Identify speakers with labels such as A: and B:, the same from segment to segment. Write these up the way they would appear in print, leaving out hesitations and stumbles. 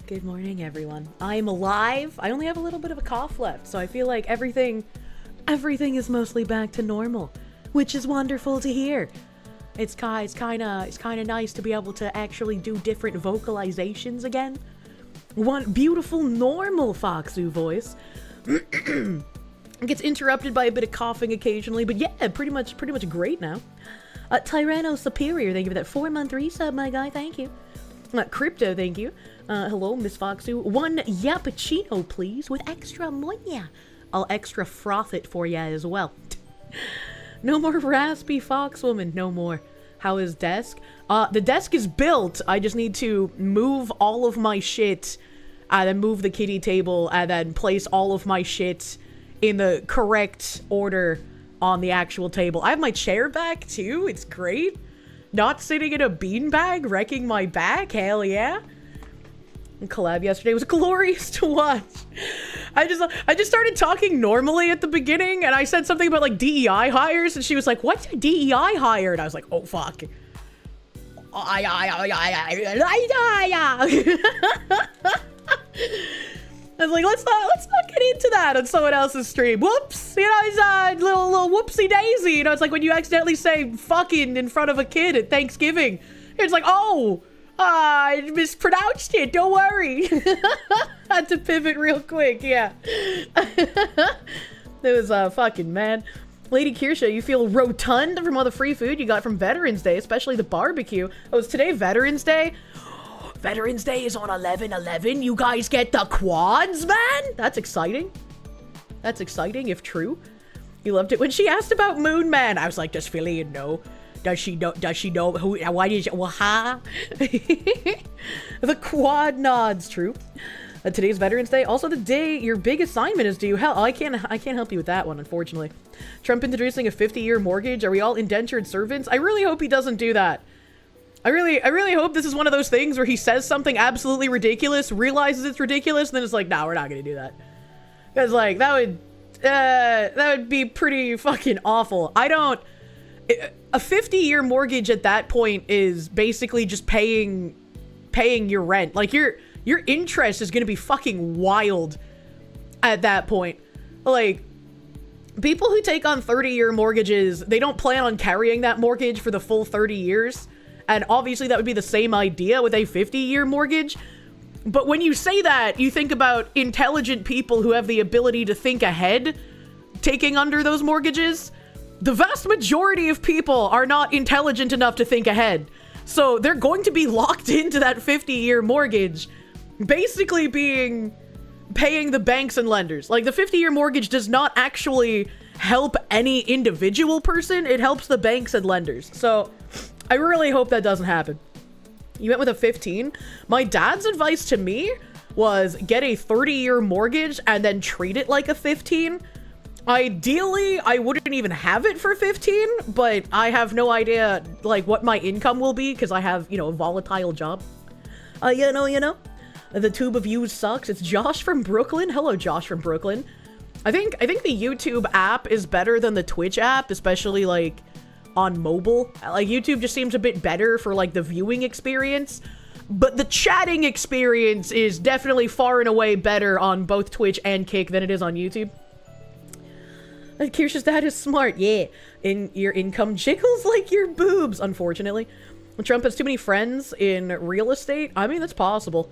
A: Good morning, everyone. I'm alive. I only have a little bit of a cough left, so I feel like everything is mostly back to normal, which is wonderful to hear. It's kind of nice to be able to actually do different vocalizations again. One beautiful, normal Foxu voice. Gets interrupted by a bit of coughing occasionally, but yeah, pretty much great now. Tyranno Superior, thank you for that 4-month resub, my guy. Thank you. Crypto, thank you. Hello, Miss Foxu. 1 yappuccino, please, with extra monya. I'll extra froth it for ya as well. No more raspy foxwoman, no more. How is desk? The desk is built. I just need to move all of my shit, then move the kitty table, and then place all of my shit in the correct order on the actual table. I have my chair back, too. It's great. Not sitting in a beanbag, wrecking my back. Hell yeah. Collab yesterday was glorious to watch. I just started talking normally at the beginning, and I said something about like DEI hires, and she was like, "What's a DEI hire?" And I was like, "Oh fuck." I was like, let's not get into that on someone else's stream. Whoops, you know, it's a little whoopsie daisy. You know, it's like when you accidentally say "fucking" in front of a kid at Thanksgiving. It's like, oh. I mispronounced it, don't worry. Had to pivot real quick, yeah. That was fucking mad. Lady Kirsche, you feel rotund from all the free food you got from Veterans Day, especially the barbecue. Oh, is today Veterans Day? Veterans Day is on 11/11. You guys get the quads, man? That's exciting. That's exciting, if true. You loved it when she asked about Moon Man. I was like, does Philly know? Does she know who, why did you, well, huh? The quad nods, true. Today's Veterans Day, also the day your big assignment is due. Hell, I can't help you with that one, unfortunately. Trump introducing a 50-year mortgage. Are we all indentured servants? I really hope he doesn't do that. I really hope this is one of those things where he says something absolutely ridiculous, realizes it's ridiculous, and then it's like, nah, we're not gonna do that. Because, like, that would be pretty fucking awful. A 50-year mortgage at that point is basically just paying your rent. Like, your interest is gonna be fucking wild at that point. Like, people who take on 30-year mortgages, they don't plan on carrying that mortgage for the full 30 years. And obviously that would be the same idea with a 50-year mortgage. But when you say that, you think about intelligent people who have the ability to think ahead taking under those mortgages. The vast majority of people are not intelligent enough to think ahead. So they're going to be locked into that 50-year mortgage, basically paying the banks and lenders. Like, the 50-year mortgage does not actually help any individual person. It helps the banks and lenders. So I really hope that doesn't happen. You went with a 15? My dad's advice to me was get a 30-year mortgage and then treat it like a 15. Ideally, I wouldn't even have it for 15, but I have no idea, like, what my income will be, because I have, you know, a volatile job. You know, the tube of you sucks. It's Josh from Brooklyn. Hello, Josh from Brooklyn. I think the YouTube app is better than the Twitch app, especially, like, on mobile. Like, YouTube just seems a bit better for, like, the viewing experience, but the chatting experience is definitely far and away better on both Twitch and Kick than it is on YouTube. Kirsch's dad is smart, yeah. Your income jiggles like your boobs, unfortunately. Trump has too many friends in real estate. I mean, that's possible.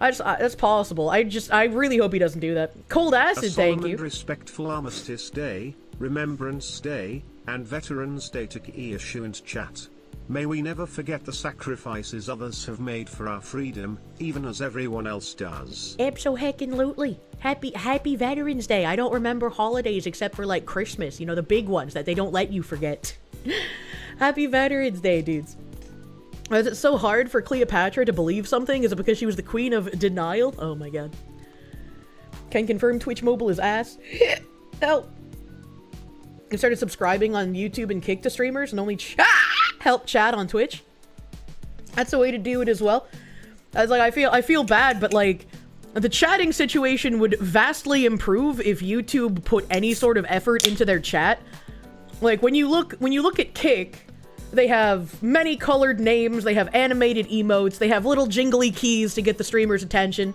A: That's possible. I really hope he doesn't do that. Cold acid, thank you.
B: Respectful Armistice Day, Remembrance Day, and Veterans Day to Kirsche and chat. May we never forget the sacrifices others have made for our freedom, even as everyone else does.
A: Abso-heckin-lutely. Happy Veterans Day. I don't remember holidays except for, like, Christmas. You know, the big ones that they don't let you forget. Happy Veterans Day, dudes. Is it so hard for Cleopatra to believe something? Is it because she was the queen of denial? Oh my god. Can confirm Twitch mobile is ass. Help. I started subscribing on YouTube and Kick to streamers and only help chat on Twitch. That's a way to do it as well. I was like, I feel bad, but like, the chatting situation would vastly improve if YouTube put any sort of effort into their chat. Like, when you look at Kick, They have many colored names. They have animated emotes. They have little jingly keys to get the streamer's attention.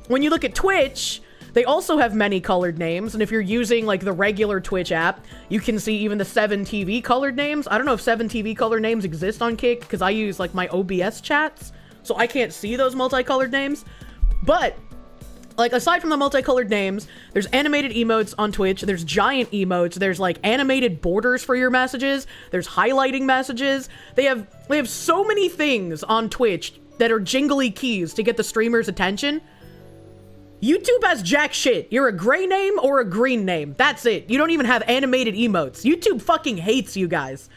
A: When you look at Twitch, they also have many colored names. And if you're using like the regular Twitch app, you can see even the 7TV colored names. I don't know if 7TV colored names exist on Kick because I use like my OBS chats. So I can't see those multicolored names. But like, aside from the multicolored names, there's animated emotes on Twitch, there's giant emotes, there's like animated borders for your messages, there's highlighting messages. They have so many things on Twitch that are jingly keys to get the streamer's attention. YouTube has jack shit. You're a gray name or a green name. That's it. You don't even have animated emotes. YouTube fucking hates you guys.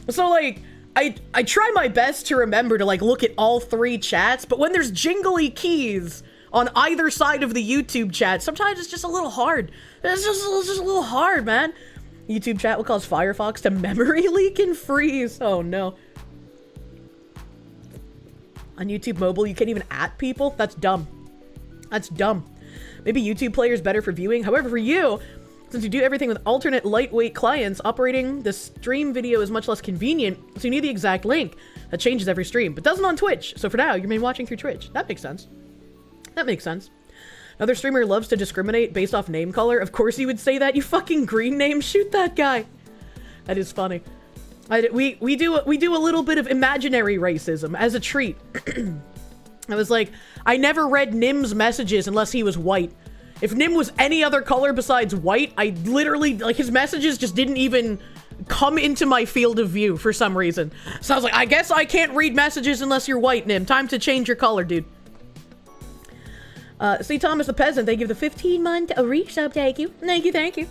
A: So like, I try my best to remember to like look at all three chats, but when there's jingly keys on either side of the YouTube chat, sometimes it's just a little hard. It's just a little hard, man. YouTube chat will cause Firefox to memory leak and freeze. Oh no. On YouTube mobile, you can't even @ people? That's dumb. That's dumb. Maybe YouTube Player is better for viewing. However, for you, since you do everything with alternate lightweight clients, operating the stream video is much less convenient, so you need the exact link. That changes every stream, but doesn't on Twitch. So for now, you're main watching through Twitch. That makes sense. That makes sense. Another streamer loves to discriminate based off name color. Of course you would say that, you fucking green name. Shoot that guy. That is funny. We do a little bit of imaginary racism as a treat. I was like, I never read Nim's messages unless he was white. If Nim was any other color besides white, I literally, like, his messages just didn't even come into my field of view for some reason. So I was like, I guess I can't read messages unless you're white, Nim. Time to change your color, dude. C. Thomas the Peasant, thank you for the 15-month resub. Thank you. Thank you.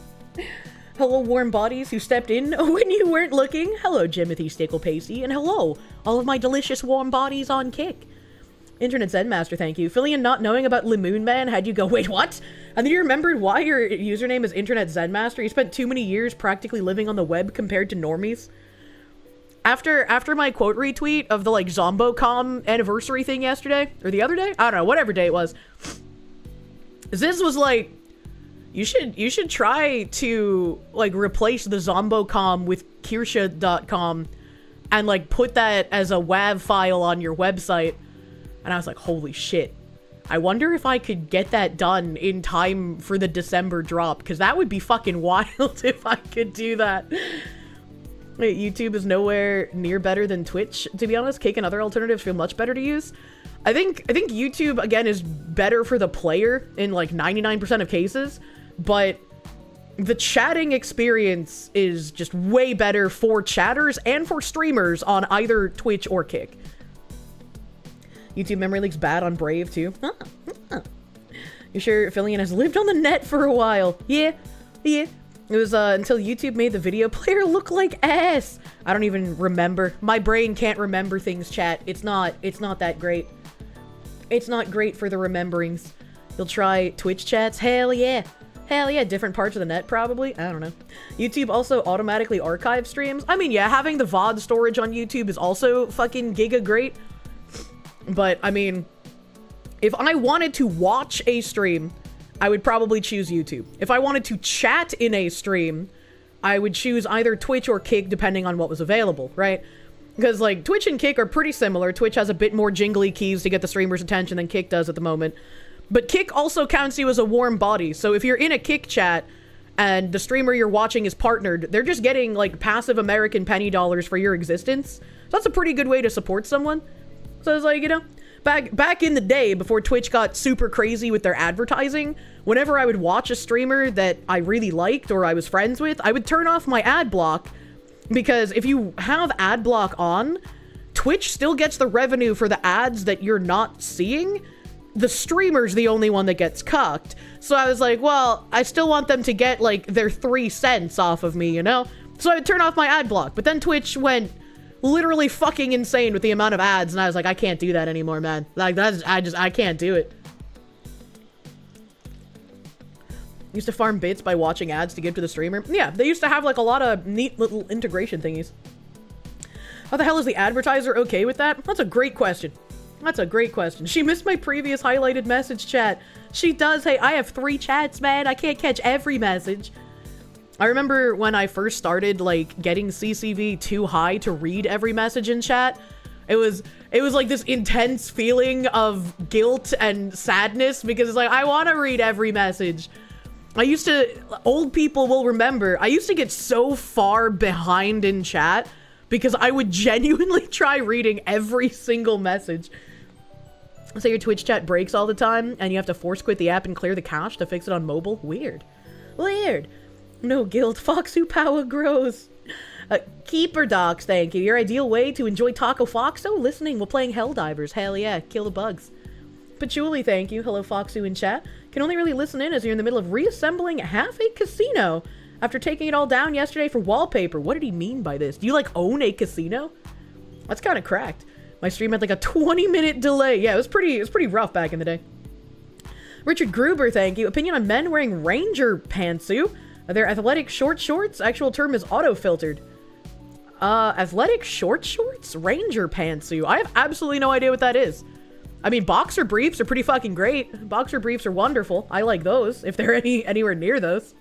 A: Hello, warm bodies who stepped in when you weren't looking. Hello, Jimothy Stickle Pacey. And hello, all of my delicious warm bodies on Kick. Internet Zen Master, thank you. Fillion not knowing about Limoon Man had you go, wait, what? And then you remembered why your username is Internet Zen Master? You spent too many years practically living on the web compared to normies. After my quote retweet of the, like, ZomboCom anniversary thing yesterday, or the other day? I don't know, whatever day it was. This was like, you should try to, like, replace the ZomboCom with Kirsche.com and, like, put that as a WAV file on your website. And I was like, holy shit. I wonder if I could get that done in time for the December drop, because that would be fucking wild if I could do that. Wait, YouTube is nowhere near better than Twitch, to be honest. Cake and other alternatives feel much better to use. I think YouTube, again, is better for the player in, like, 99% of cases, but the chatting experience is just way better for chatters and for streamers on either Twitch or Kick. YouTube memory leak's bad on Brave, too. You sure Fillion has lived on the net for a while? Yeah. It was until YouTube made the video player look like ass. I don't even remember. My brain can't remember things, chat. It's not that great. It's not great for the rememberings. You'll try Twitch chats? Hell yeah. Hell yeah, different parts of the net probably. I don't know. YouTube also automatically archives streams. I mean, yeah, having the VoD storage on YouTube is also fucking giga great. But, I mean, if I wanted to watch a stream, I would probably choose YouTube. If I wanted to chat in a stream, I would choose either Twitch or Kick, depending on what was available, right? Because, like, Twitch and Kick are pretty similar. Twitch has a bit more jingly keys to get the streamer's attention than Kick does at the moment. But Kick also counts you as a warm body. So if you're in a Kick chat and the streamer you're watching is partnered, they're just getting, like, passive American penny dollars for your existence. So that's a pretty good way to support someone. So it's like, you know, back in the day, before Twitch got super crazy with their advertising, whenever I would watch a streamer that I really liked or I was friends with, I would turn off my ad block, because if you have ad block on, Twitch still gets the revenue for the ads that you're not seeing. The streamer's the only one that gets cucked. So I was like, well, I still want them to get, like, their 3 cents off of me, you know? So I would turn off my ad block, but then Twitch went literally fucking insane with the amount of ads, and I was like, I can't do that anymore, man. Like, I can't do it. Used to farm bits by watching ads to give to the streamer. Yeah, they used to have, like, a lot of neat little integration thingies. How the hell is the advertiser okay with that? That's a great question. That's a great question. She missed my previous highlighted message chat. She does. Hey, I have 3 chats, man. I can't catch every message. I remember when I first started, like, getting CCV too high to read every message in chat. It was like this intense feeling of guilt and sadness because it's like, I want to read every message. Old people will remember, I used to get so far behind in chat because I would genuinely try reading every single message. So your Twitch chat breaks all the time and you have to force quit the app and clear the cache to fix it on mobile? Weird. No guilt. Foxu power grows. Keeper Docs, thank you. Your ideal way to enjoy Taco Foxo? Listening while playing Helldivers. Hell yeah, kill the bugs. Patchouli, thank you. Hello, Foxu in chat. Can only really listen in as you're in the middle of reassembling half a casino after taking it all down yesterday for wallpaper. What did he mean by this? Do you, like, own a casino? That's kind of cracked. My stream had, like, a 20-minute delay. Yeah, it was pretty rough back in the day. Richard Gruber, thank you. Opinion on men wearing Ranger pantsuit? Are there athletic short shorts? Actual term is auto-filtered. Athletic short shorts? Ranger pantsuit. I have absolutely no idea what that is. I mean, boxer briefs are pretty fucking great. Boxer briefs are wonderful. I like those, if they're anywhere near those.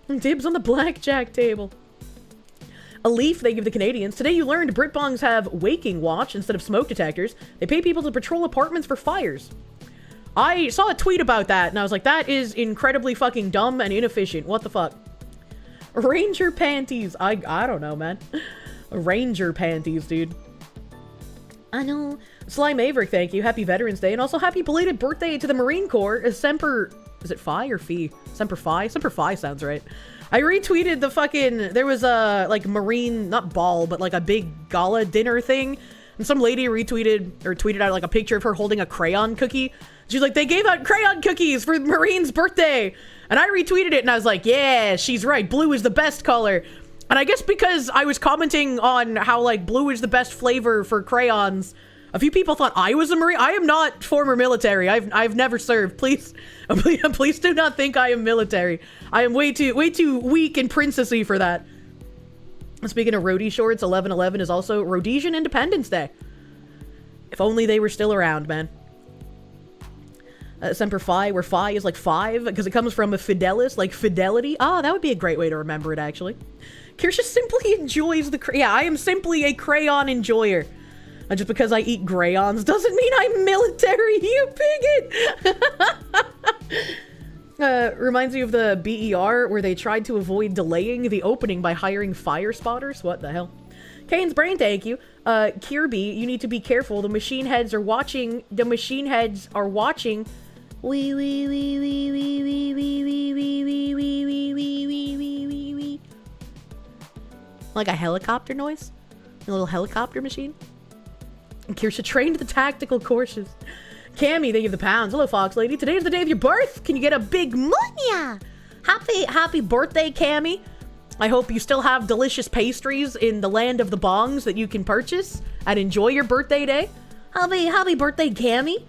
A: Dibs on the blackjack table. A leaf they give the Canadians. Today you learned Britbongs have waking watch instead of smoke detectors. They pay people to patrol apartments for fires. I saw a tweet about that, and I was like, that is incredibly fucking dumb and inefficient. What the fuck? Ranger panties. I don't know, man. Ranger panties, dude. I know. Sly Maverick, thank you. Happy Veterans Day, and also happy belated birthday to the Marine Corps. Semper... Is it Phi or Phi? Semper Fi? Semper Fi sounds right. I retweeted the fucking... There was a, like, Marine... Not ball, but, like, a big gala dinner thing. And some lady retweeted... Or tweeted out, like, a picture of her holding a crayon cookie. She's like, they gave out crayon cookies for Marine's birthday. And I retweeted it, and I was like, yeah, she's right. Blue is the best color. And I guess because I was commenting on how, like, blue is the best flavor for crayons... A few people thought I was a Marine. I am not former military. I've never served. Please do not think I am military. I am way too weak and princessy for that. Speaking of roadie shorts, 11/11 is also Rhodesian Independence Day. If only they were still around, man. Semper Fi, where Fi is like 5, because it comes from a fidelis, like fidelity. Ah, that would be a great way to remember it, actually. Kirsche simply enjoys the... Yeah, I am simply a crayon enjoyer. Just because I eat crayons doesn't mean I'm military, you bigot! Reminds me of the BER, where they tried to avoid delaying the opening by hiring fire spotters. What the hell? Kane's brain, thank you. Kirby, you need to be careful. The machine heads are watching. The machine heads are watching. Wee wee wee wee wee wee wee wee wee wee wee wee wee wee wee wee. Like a helicopter noise? A little helicopter machine? Kirsche trained the tactical courses. Cammy, they give the pounds. Hello, Fox Lady. Today is the day of your birth. Can you get a big munya? Happy birthday, Cammy. I hope you still have delicious pastries in the land of the bongs that you can purchase and enjoy your birthday day. Happy birthday, Cammy.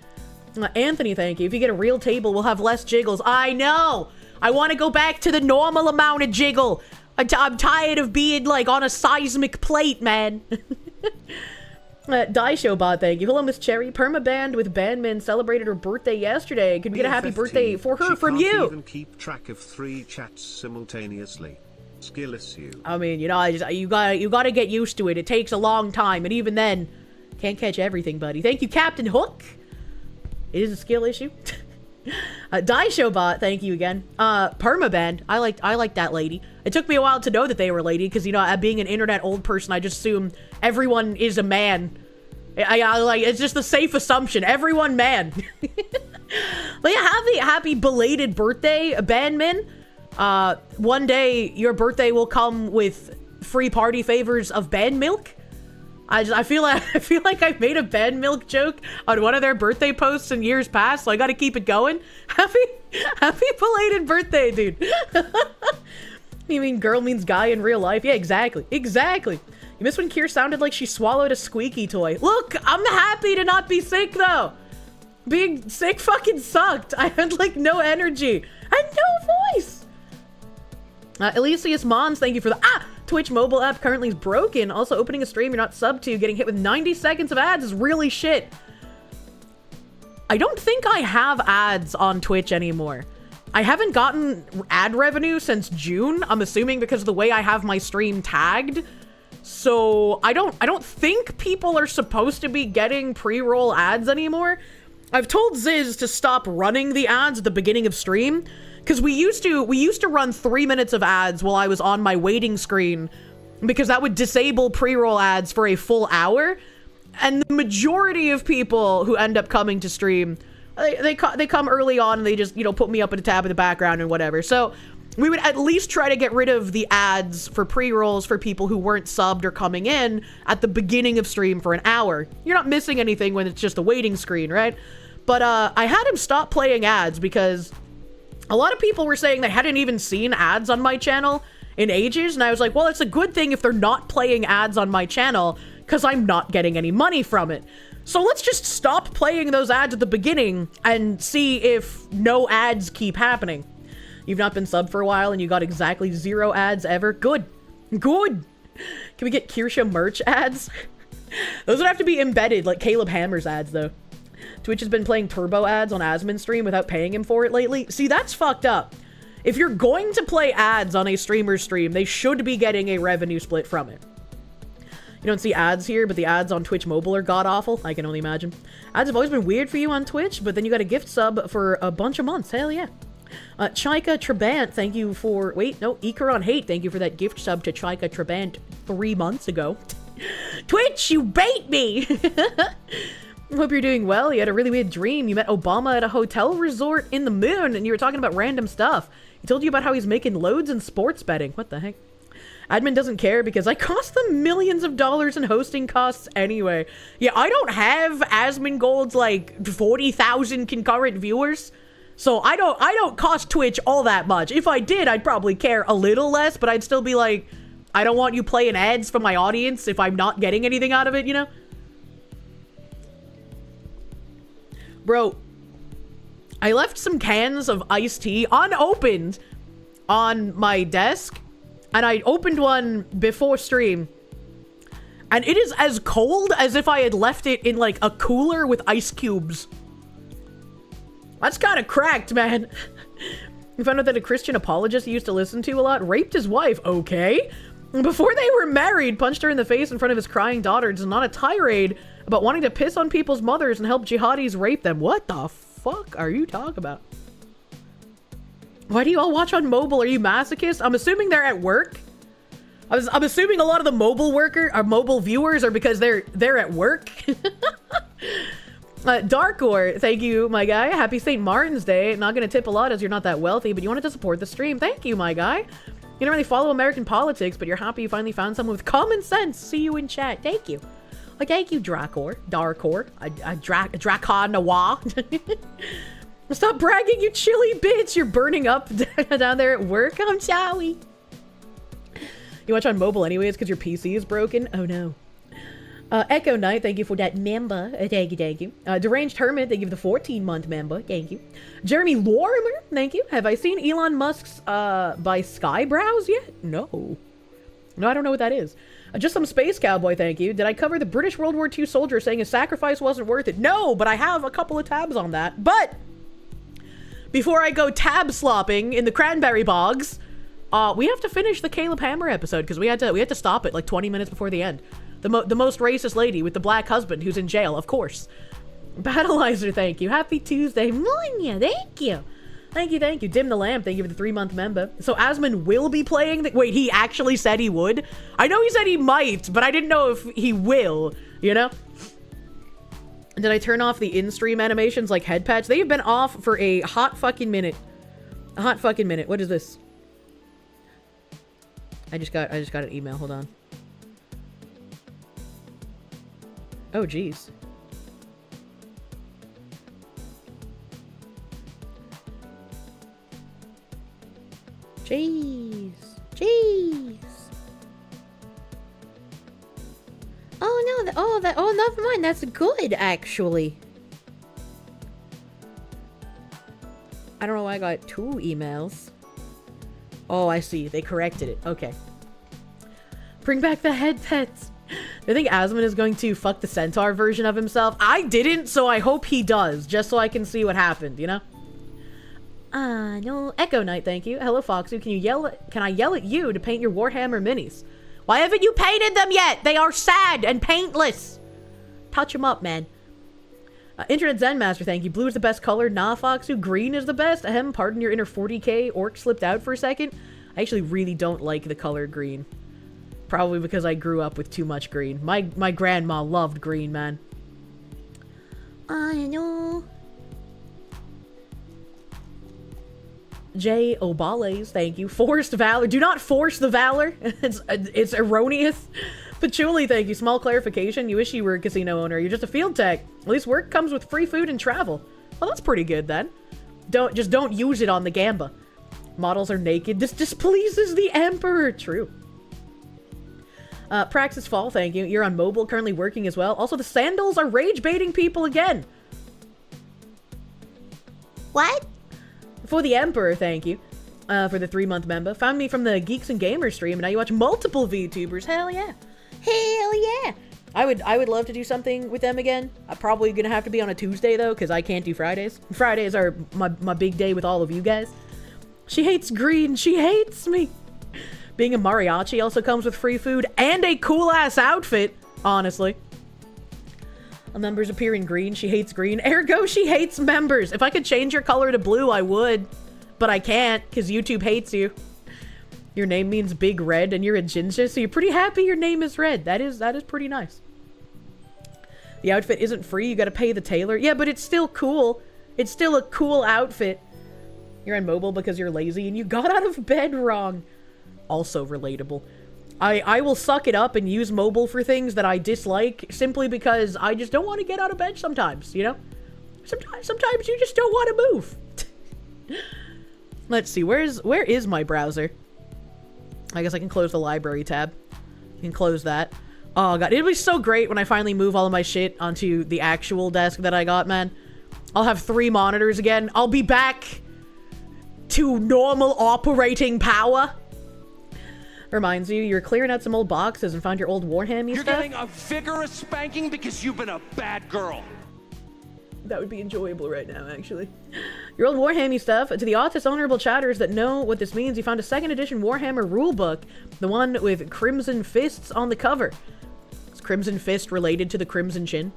A: Anthony, thank you. If you get a real table, we'll have less jiggles. I know. I want to go back to the normal amount of jiggle. I'm tired of being, like, on a seismic plate, man. Daishobot, thank you. Hello, Miss Cherry. Permaband with Bandman celebrated her birthday yesterday. Could we get a happy birthday for her from you?
B: She can't even keep track of 3 chats simultaneously. Skill issue. I
A: mean, you know, you gotta get used to it. It takes a long time, and even then, can't catch everything, buddy. Thank you, Captain Hook. It is a skill issue. Daishobot, thank you again. Permaband, I like that lady. It took me a while to know that they were a lady, because, you know, being an internet old person, I just assume everyone is a man. I like, it's just the safe assumption. Everyone man. But yeah, happy belated birthday, Bandman. One day, your birthday will come with free party favors of band milk. I feel like I made a band milk joke on one of their birthday posts in years past, so I gotta keep it going. Happy belated birthday, dude. You mean girl means guy in real life? Yeah, exactly. You miss when Kier sounded like she swallowed a squeaky toy. Look, I'm happy to not be sick, though. Being sick fucking sucked. I had, like, no energy. I had no voice. Elysius Mons, thank you for the... Twitch mobile app currently is broken. Also, opening a stream you're not subbed to, getting hit with 90 seconds of ads is really shit. I don't think I have ads on Twitch anymore. I haven't gotten ad revenue since June. I'm assuming because of the way I have my stream tagged. So I don't think people are supposed to be getting pre-roll ads anymore. I've told Ziz to stop running the ads at the beginning of stream, because we used to run 3 minutes of ads while I was on my waiting screen, because that would disable pre-roll ads for a full hour. And the majority of people who end up coming to stream, they come early on and they just, you know, put me up in a tab in the background and whatever. So we would at least try to get rid of the ads for pre-rolls for people who weren't subbed or coming in at the beginning of stream for an hour. You're not missing anything when it's just a waiting screen, right? But I had him stop playing ads because a lot of people were saying they hadn't even seen ads on my channel in ages. And I was like, well, it's a good thing if they're not playing ads on my channel, because I'm not getting any money from it. So let's just stop playing those ads at the beginning and see if no ads keep happening. You've not been subbed for a while and you got exactly 0 ads ever. Good. Good. Can we get Kirsche merch ads? Those would have to be embedded, like Caleb Hammer's ads, though. Twitch has been playing turbo ads on Asmon's stream without paying him for it lately. See, that's fucked up. If you're going to play ads on a streamer's stream, they should be getting a revenue split from it. You don't see ads here, but the ads on Twitch Mobile are god-awful. I can only imagine. Ads have always been weird for you on Twitch, but then you got a gift sub for a bunch of months. Hell yeah. Chaika Trabant, thank you for... Wait, no, Ikaron Hate, thank you for that gift sub to Chaika Trabant 3 months ago. Twitch, you bait me! Hope you're doing well. You had a really weird dream. You met Obama at a hotel resort in the moon, and you were talking about random stuff. He told you about how he's making loads in sports betting. What the heck? Admin doesn't care because I cost them millions of dollars in hosting costs anyway. Yeah, I don't have Asmongold's like 40,000 concurrent viewers. So I don't cost Twitch all that much. If I did, I'd probably care a little less, but I'd still be like, I don't want you playing ads for my audience if I'm not getting anything out of it, you know? Bro, I left some cans of iced tea unopened on my desk, and I opened one before stream, and it is as cold as if I had left it in like a cooler with ice cubes. That's kind of cracked, man. We found out that a Christian apologist he used to listen to a lot raped his wife. Okay. Before they were married, punched her in the face in front of his crying daughter. It's not a tirade about wanting to piss on people's mothers and help jihadis rape them. What the fuck are you talking about? Why do you all watch on mobile? Are you masochists? I'm assuming they're at work. I'm assuming a lot of the mobile viewers are because they're at work. Darkor, thank you, my guy. Happy St. Martin's Day. Not gonna tip a lot as you're not that wealthy, but you wanted to support the stream. Thank you, my guy. You don't really follow American politics, but you're happy you finally found someone with common sense. See you in chat. Thank you. Thank you, Darkor. Drakon Nawa. Stop bragging, you chilly bitch. You're burning up down there at work. I'm sorry. You watch on mobile anyways because your PC is broken? Oh, no. Echo Knight, thank you for that member. Thank you. Deranged Hermit, thank you for the 14-month member. Thank you. Jeremy Lorimer, thank you. Have I seen Elon Musk's by Skybrows yet? No. No, I don't know what that is. Just some space cowboy, thank you. Did I cover the British World War II soldier saying his sacrifice wasn't worth it? No, but I have a couple of tabs on that. But before I go tab slopping in the cranberry bogs, we have to finish the Caleb Hammer episode because we had to stop it like 20 minutes before the end. The most racist lady with the black husband who's in jail, of course. Battleizer, thank you. Happy Tuesday. Monya, thank you. Thank you. Dim the Lamp, thank you for the 3-month member. So Asmon will be playing the... Wait, he actually said he would? I know he said he might, but I didn't know if he will, you know? Did I turn off the in-stream animations like head patch? They have been off for a hot fucking minute. A hot fucking minute. What is this? I just got an email. Hold on. Oh, jeez. Jeez. Oh, no. Oh, never mind. That's good, actually. I don't know why I got 2 emails. Oh, I see. They corrected it. Okay. Bring back the head pets. I think Asmon is going to fuck the centaur version of himself. I didn't, so I hope he does, just so I can see what happened, you know? No. Echo Knight, thank you. Hello, Foxu. Can I yell at you to paint your Warhammer minis? Why haven't you painted them yet? They are sad and paintless. Touch them up, man. Internet Zen Master, thank you. Blue is the best color. Nah, Foxu. Green is the best. Ahem, pardon your inner 40k. Orc slipped out for a second. I actually really don't like the color green. Probably because I grew up with too much green. My grandma loved green, man. I know. J. Obales, thank you. Forced valor. Do not force the valor. It's erroneous. Patchouli, thank you. Small clarification. You wish you were a casino owner. You're just a field tech. At least work comes with free food and travel. Well, that's pretty good then. Don't use it on the gamba. Models are naked. This displeases the Emperor. True. Praxis Fall, thank you. You're on mobile, currently working as well. Also, the sandals are rage baiting people again. What? For the Emperor, thank you. For the 3-month member. Found me from the Geeks and Gamers stream, and now you watch multiple VTubers. Hell yeah. Hell yeah. I would love to do something with them again. I'm probably gonna have to be on a Tuesday, though, because I can't do Fridays. Fridays are my big day with all of you guys. She hates green. She hates me. Being a mariachi also comes with free food and a cool-ass outfit, honestly. Members appear in green. She hates green. Ergo, she hates members. If I could change your color to blue, I would. But I can't, because YouTube hates you. Your name means big red, and you're a ginger, so you're pretty happy your name is red. That is pretty nice. The outfit isn't free. You gotta pay the tailor. Yeah, but it's still cool. It's still a cool outfit. You're on mobile because you're lazy, and you got out of bed wrong. Also relatable. I will suck it up and use mobile for things that I dislike simply because I just don't want to get out of bed sometimes, you know? Sometimes you just don't want to move. Let's see, where is my browser? I guess I can close the library tab. You can close that. Oh god, it'll be so great when I finally move all of my shit onto the actual desk that I got, man. I'll have 3 monitors again. I'll be back to normal operating power. Reminds you, you're clearing out some old boxes and found your old Warhammy stuff.
C: You're getting a vigorous spanking because you've been a bad girl.
A: That would be enjoyable right now, actually. Your old Warhammy stuff. To the autistic honorable chatters that know what this means, you found a 2nd edition Warhammer rulebook. The one with Crimson Fists on the cover. Is Crimson Fist related to the Crimson Chin?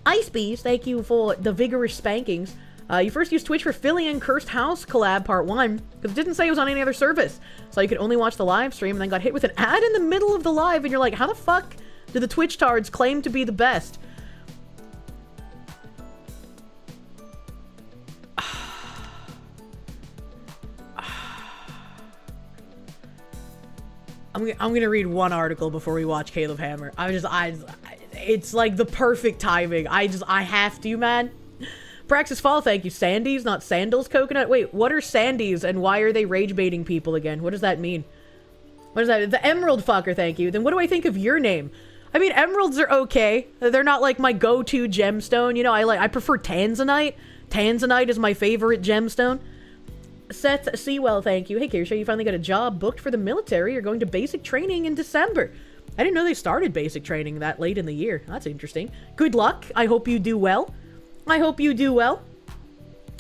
A: Ice Beast, thank you for the vigorous spankings. You first used Twitch for Philly and Cursed House collab part 1, because it didn't say it was on any other service. So you could only watch the live stream and then got hit with an ad in the middle of the live, and you're like, how the fuck do the Twitch tards claim to be the best? I'm gonna read one article before we watch Caleb Hammer. It's like the perfect timing. I have to, man. Praxis Fall, thank you. Sandies, not sandals, coconut. Wait, what are Sandies and why are they rage baiting people again? What does that mean? What is that? The Emerald fucker, thank you. Then what do I think of your name? I mean, emeralds are okay. They're not like my go-to gemstone. You know, I prefer Tanzanite. Tanzanite is my favorite gemstone. Seth Sewell, thank you. Hey, Kirsche, you finally got a job booked for the military. You're going to basic training in December. I didn't know they started basic training that late in the year. That's interesting. Good luck. I hope you do well. I hope you do well.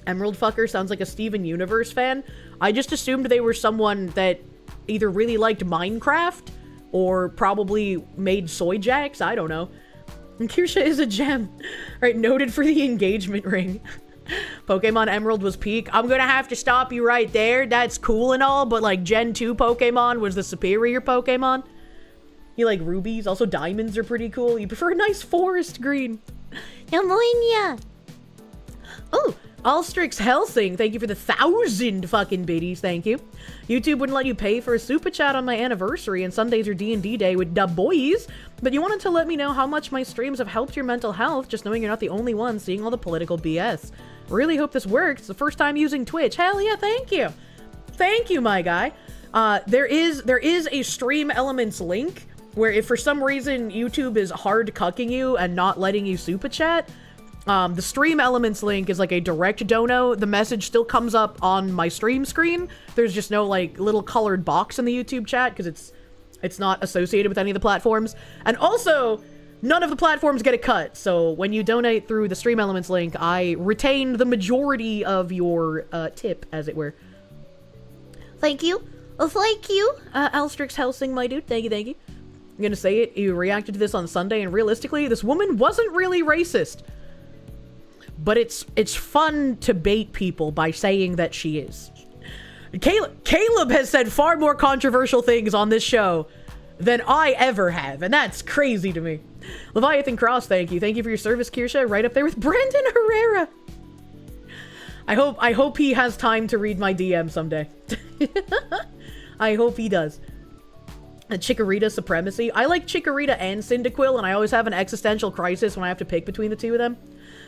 A: Emerald fucker sounds like a Steven Universe fan. I just assumed they were someone that either really liked Minecraft or probably made soy jacks. I don't know. And Kirsche is a gem. Right, noted for the engagement ring. Pokemon Emerald was peak. I'm gonna have to stop you right there. That's cool and all, but like Gen 2 Pokemon was the superior Pokemon. You like rubies? Also diamonds are pretty cool. You prefer a nice forest green. Yamoinia. Oh, Alstrix Helsing, thank you for the 1,000 fucking biddies, thank you. YouTube wouldn't let you pay for a super chat on my anniversary, and Sundays are D&D day with the boys, but you wanted to let me know how much my streams have helped your mental health, just knowing you're not the only one seeing all the political BS. Really hope this works. It's the first time using Twitch. Hell yeah, thank you. Thank you, my guy. There is a Stream Elements link, where if for some reason YouTube is hard cucking you and not letting you super chat, the Stream Elements link is like a direct dono. The message still comes up on my stream screen. There's just no like little colored box in the YouTube chat because it's not associated with any of the platforms. And also, None of the platforms get a cut, so when you donate through the Stream Elements link, I retain the majority of your tip, as it were. Thank you. Thank you, Alstrix Helsing, my dude. Thank you, thank you. I'm gonna say it, you reacted to this on Sunday, and realistically, this woman wasn't really racist. But it's fun to bait people by saying that she is. Caleb has said far more controversial things on this show than I ever have, and that's crazy to me. Leviathan Cross, thank you. Thank you for your service, Kirsche. Right up there with Brandon Herrera. I hope he has time to read my DM someday. I hope he does. Chikorita Supremacy. I like Chikorita and Cyndaquil, and I always have an existential crisis when I have to pick between the two of them.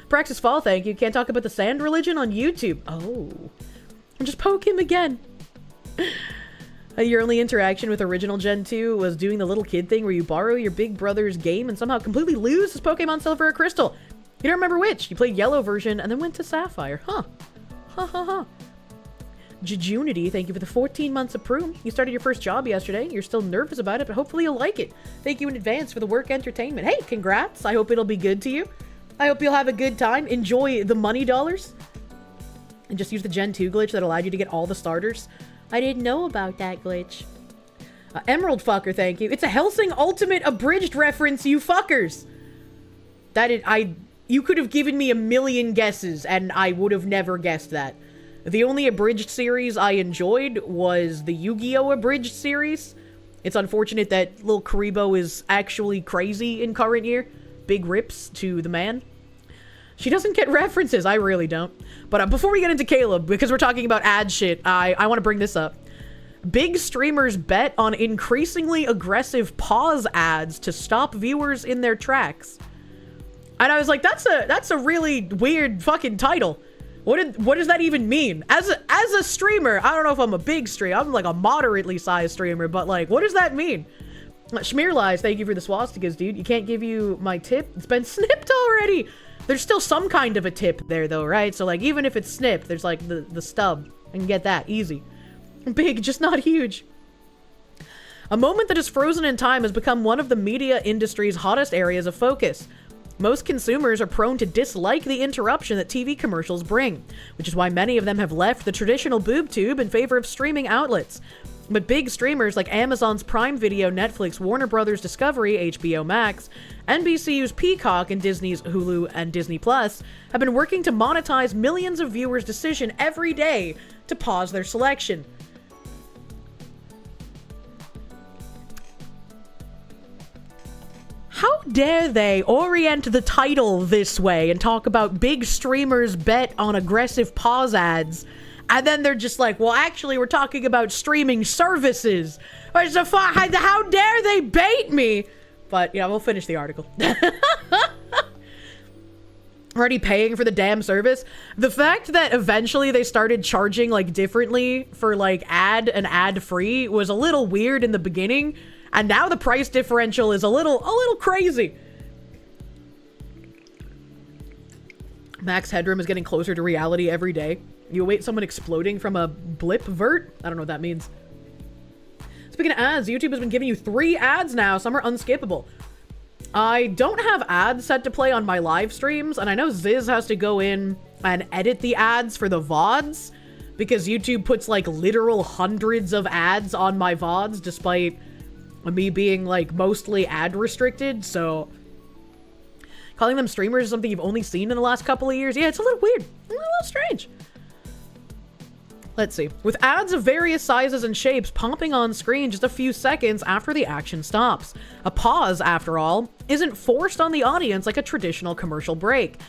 A: Praxis Fall, thank you. Can't talk about the sand religion on YouTube. Oh. Just poke him again. Your only interaction with original Gen 2 was doing the little kid thing where you borrow your big brother's game and somehow completely lose his Pokemon Silver or Crystal. You don't remember which. You played yellow version and then went to Sapphire. Huh. Ha ha ha. Jejunity, thank you for the 14 months of Prune. You started your first job yesterday. You're still nervous about it, but hopefully you'll like it. Thank you in advance for the work entertainment. Hey, congrats. I hope it'll be good to you. I hope you'll have a good time. Enjoy the money dollars. And just use the Gen 2 glitch that allowed you to get all the starters. I didn't know about that glitch. Emerald Fucker, thank you. It's a Helsing Ultimate Abridged reference, you fuckers. You could have given me a million guesses, and I would have never guessed that. The only abridged series I enjoyed was the Yu-Gi-Oh! Abridged series. It's unfortunate that little Karibo is actually crazy in current year. Big rips to the man. She doesn't get references. I really don't. But before we get into Caleb, because we're talking about ad shit, I want to bring this up. Big streamers bet on increasingly aggressive pause ads to stop viewers in their tracks. And I was like, that's a really weird fucking title. What does that even mean? As a streamer, I don't know if I'm a big streamer. I'm like a moderately sized streamer, but like, what does that mean? Schmear Lies, thank you for the swastikas, dude. You can't give you my tip. It's been snipped already. There's still some kind of a tip there though, right? So like, even if it's snipped, there's like the stub. I can get that, easy. Big, just not huge. A moment that is frozen in time has become one of the media industry's hottest areas of focus. Most consumers are prone to dislike the interruption that TV commercials bring, which is why many of them have left the traditional boob tube in favor of streaming outlets. But big streamers like Amazon's Prime Video, Netflix, Warner Brothers Discovery, HBO Max, NBCU's Peacock, and Disney's Hulu and Disney Plus have been working to monetize millions of viewers' decision every day to pause their selection. How dare they orient the title this way and talk about big streamers bet on aggressive pause ads, and then they're just like, well, actually, we're talking about streaming services. How dare they bait me? But, yeah, we'll finish the article. Already paying for the damn service. The fact that eventually they started charging, like, differently for, like, ad and ad-free was a little weird in the beginning. And now the price differential is a little crazy. Max headroom is getting closer to reality every day. You await someone exploding from a blip vert? I don't know what that means. Speaking of ads, YouTube has been giving you 3 ads now. Some are unskippable. I don't have ads set to play on my live streams, and I know Ziz has to go in and edit the ads for the VoDs, because YouTube puts like literal hundreds of ads on my VoDs, despite me being like mostly ad restricted. So calling them streamers is something you've only seen in the last couple of years. Yeah, it's a little weird, a little strange. Let's see. With ads of various sizes and shapes popping on screen just a few seconds after the action stops. A pause, after all, isn't forced on the audience like a traditional commercial break.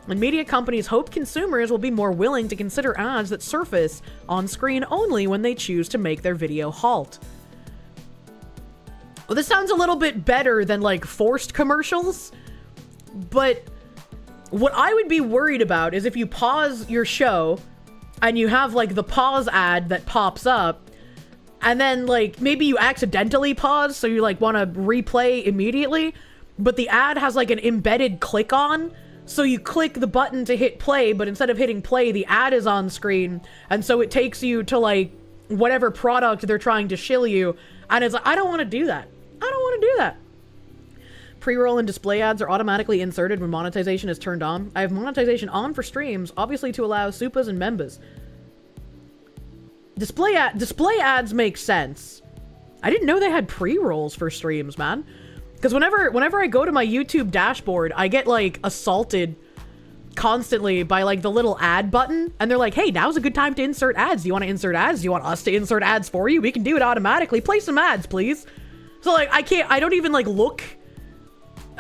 A: And media companies hope consumers will be more willing to consider ads that surface on screen only when they choose to make their video halt. Well, this sounds a little bit better than like forced commercials, but what I would be worried about is if you pause your show and you have like the pause ad that pops up, and then like maybe you accidentally pause, so you like want to replay immediately, but the ad has like an embedded click on, so you click the button to hit play, but instead of hitting play, the ad is on screen, and so it takes you to like whatever product they're trying to shill you, and it's like, I don't want to do that. I don't want to do that. Pre-roll and display ads are automatically inserted when monetization is turned on. I have monetization on for streams, obviously to allow supas and members. Display ads make sense. I didn't know they had pre-rolls for streams, man. Because whenever I go to my YouTube dashboard, I get, like, assaulted constantly by, like, the little ad button. And they're like, hey, now's a good time to insert ads. Do you want to insert ads? Do you want us to insert ads for you? We can do it automatically. Play some ads, please. So, like, I don't even, like, look.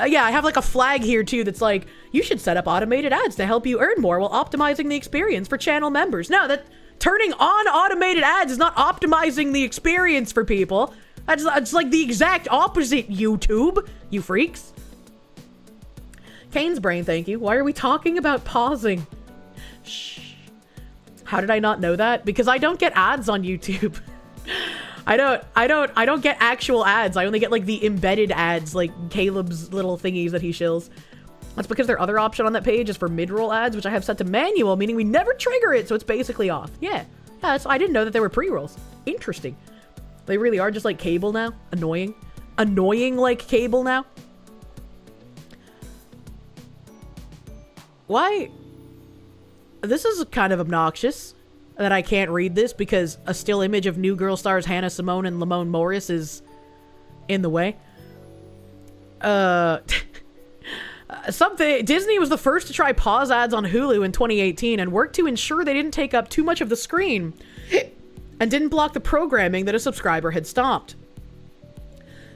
A: Yeah, I have, like, a flag here, too, that's like, you should set up automated ads to help you earn more while optimizing the experience for channel members. No, turning on automated ads is not optimizing the experience for people. It's like the exact opposite, YouTube, you freaks. Kane's brain, thank you. Why are we talking about pausing? Shh. How did I not know that? Because I don't get ads on YouTube. I don't get actual ads. I only get like the embedded ads, like Caleb's little thingies that he shills. That's because their other option on that page is for mid-roll ads, which I have set to manual, meaning we never trigger it, so it's basically off. Yeah, I didn't know that there were pre-rolls. Interesting. They really are just like cable now. Annoying. Annoying like cable now. Why? This is kind of obnoxious that I can't read this because a still image of New Girl stars Hannah Simone and Lamone Morris is in the way. Disney was the first to try pause ads on Hulu in 2018 and worked to ensure they didn't take up too much of the screen and didn't block the programming that a subscriber had stopped.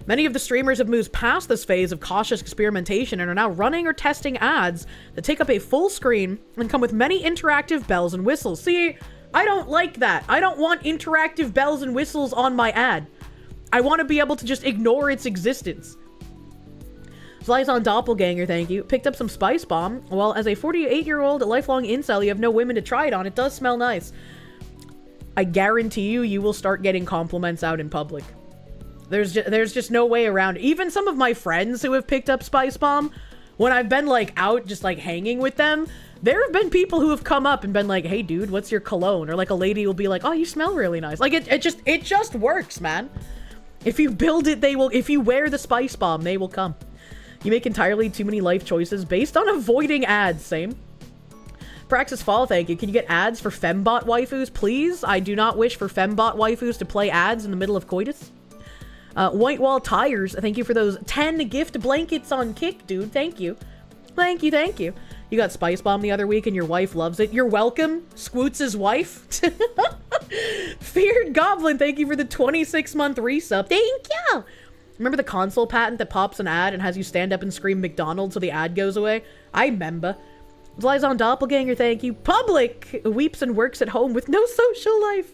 A: Many of the streamers have moved past this phase of cautious experimentation and are now running or testing ads that take up a full screen and come with many interactive bells and whistles. See, I don't like that. I don't want interactive bells and whistles on my ad. I want to be able to just ignore its existence. Zlyzon Doppelganger, thank you. Picked up some Spice Bomb. Well, as a 48-year-old lifelong incel, you have no women to try it on. It does smell nice. I guarantee you will start getting compliments out in public. There's just no way around it. Even some of my friends who have picked up Spice Bomb, when I've been like out just like hanging with them, there have been people who have come up and been like, hey dude, what's your cologne? Or like a lady will be like, oh, you smell really nice. Like it just works, man. If you build it, they will. If you wear the Spice Bomb, they will come. You make entirely too many life choices based on avoiding ads. Same. Praxis Fall, thank you. Can you get ads for fembot waifus, please? I do not wish for fembot waifus to play ads in the middle of coitus. White Wall Tires, thank you for those 10 gift blankets on Kick, dude. Thank you. Thank you, thank you. You got Spice Bomb the other week and your wife loves it. You're welcome, Squoots' wife. Feared Goblin, thank you for the 26-month resub. Thank you. Remember the console patent that pops an ad and has you stand up and scream McDonald's so the ad goes away? I remember. Zlyzon Doppelganger, thank you. Public weeps and works at home with no social life.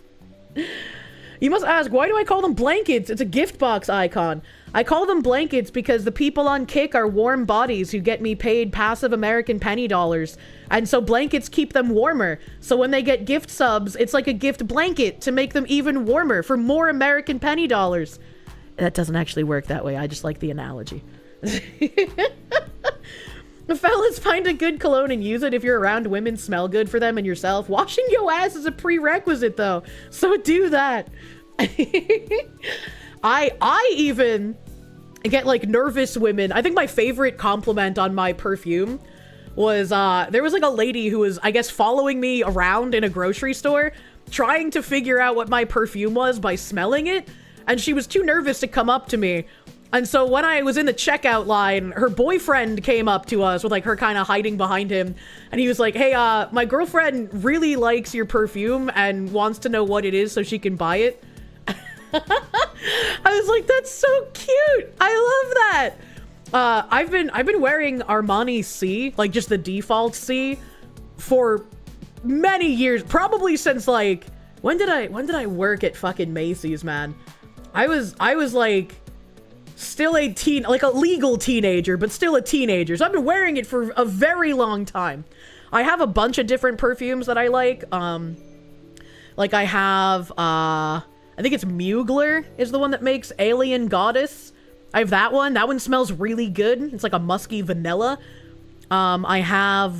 A: You must ask, why do I call them blankets? It's a gift box icon. I call them blankets because the people on Kick are warm bodies who get me paid passive American penny dollars. And so blankets keep them warmer. So when they get gift subs, it's like a gift blanket to make them even warmer for more American penny dollars. That doesn't actually work that way. I just like the analogy. Fellas, find a good cologne and use it if you're around women, smell good for them and yourself. Washing your ass is a prerequisite, though. So do that. I even get, like, nervous women. I think my favorite compliment on my perfume was, there was, like, a lady who was, I guess, following me around in a grocery store, trying to figure out what my perfume was by smelling it. And she was too nervous to come up to me. And so when I was in the checkout line, her boyfriend came up to us with like her kind of hiding behind him. And he was like, hey, my girlfriend really likes your perfume and wants to know what it is so she can buy it. I was like, that's so cute. I love that. I've been wearing Armani C, like just the default C, for many years, probably since like, when did I work at fucking Macy's, man? I was like, still a legal teenager, but still a teenager. So I've been wearing it for a very long time. I have a bunch of different perfumes that I like. Like I have, I think it's Mugler is the one that makes Alien Goddess. I have that one. That one smells really good. It's like a musky vanilla. I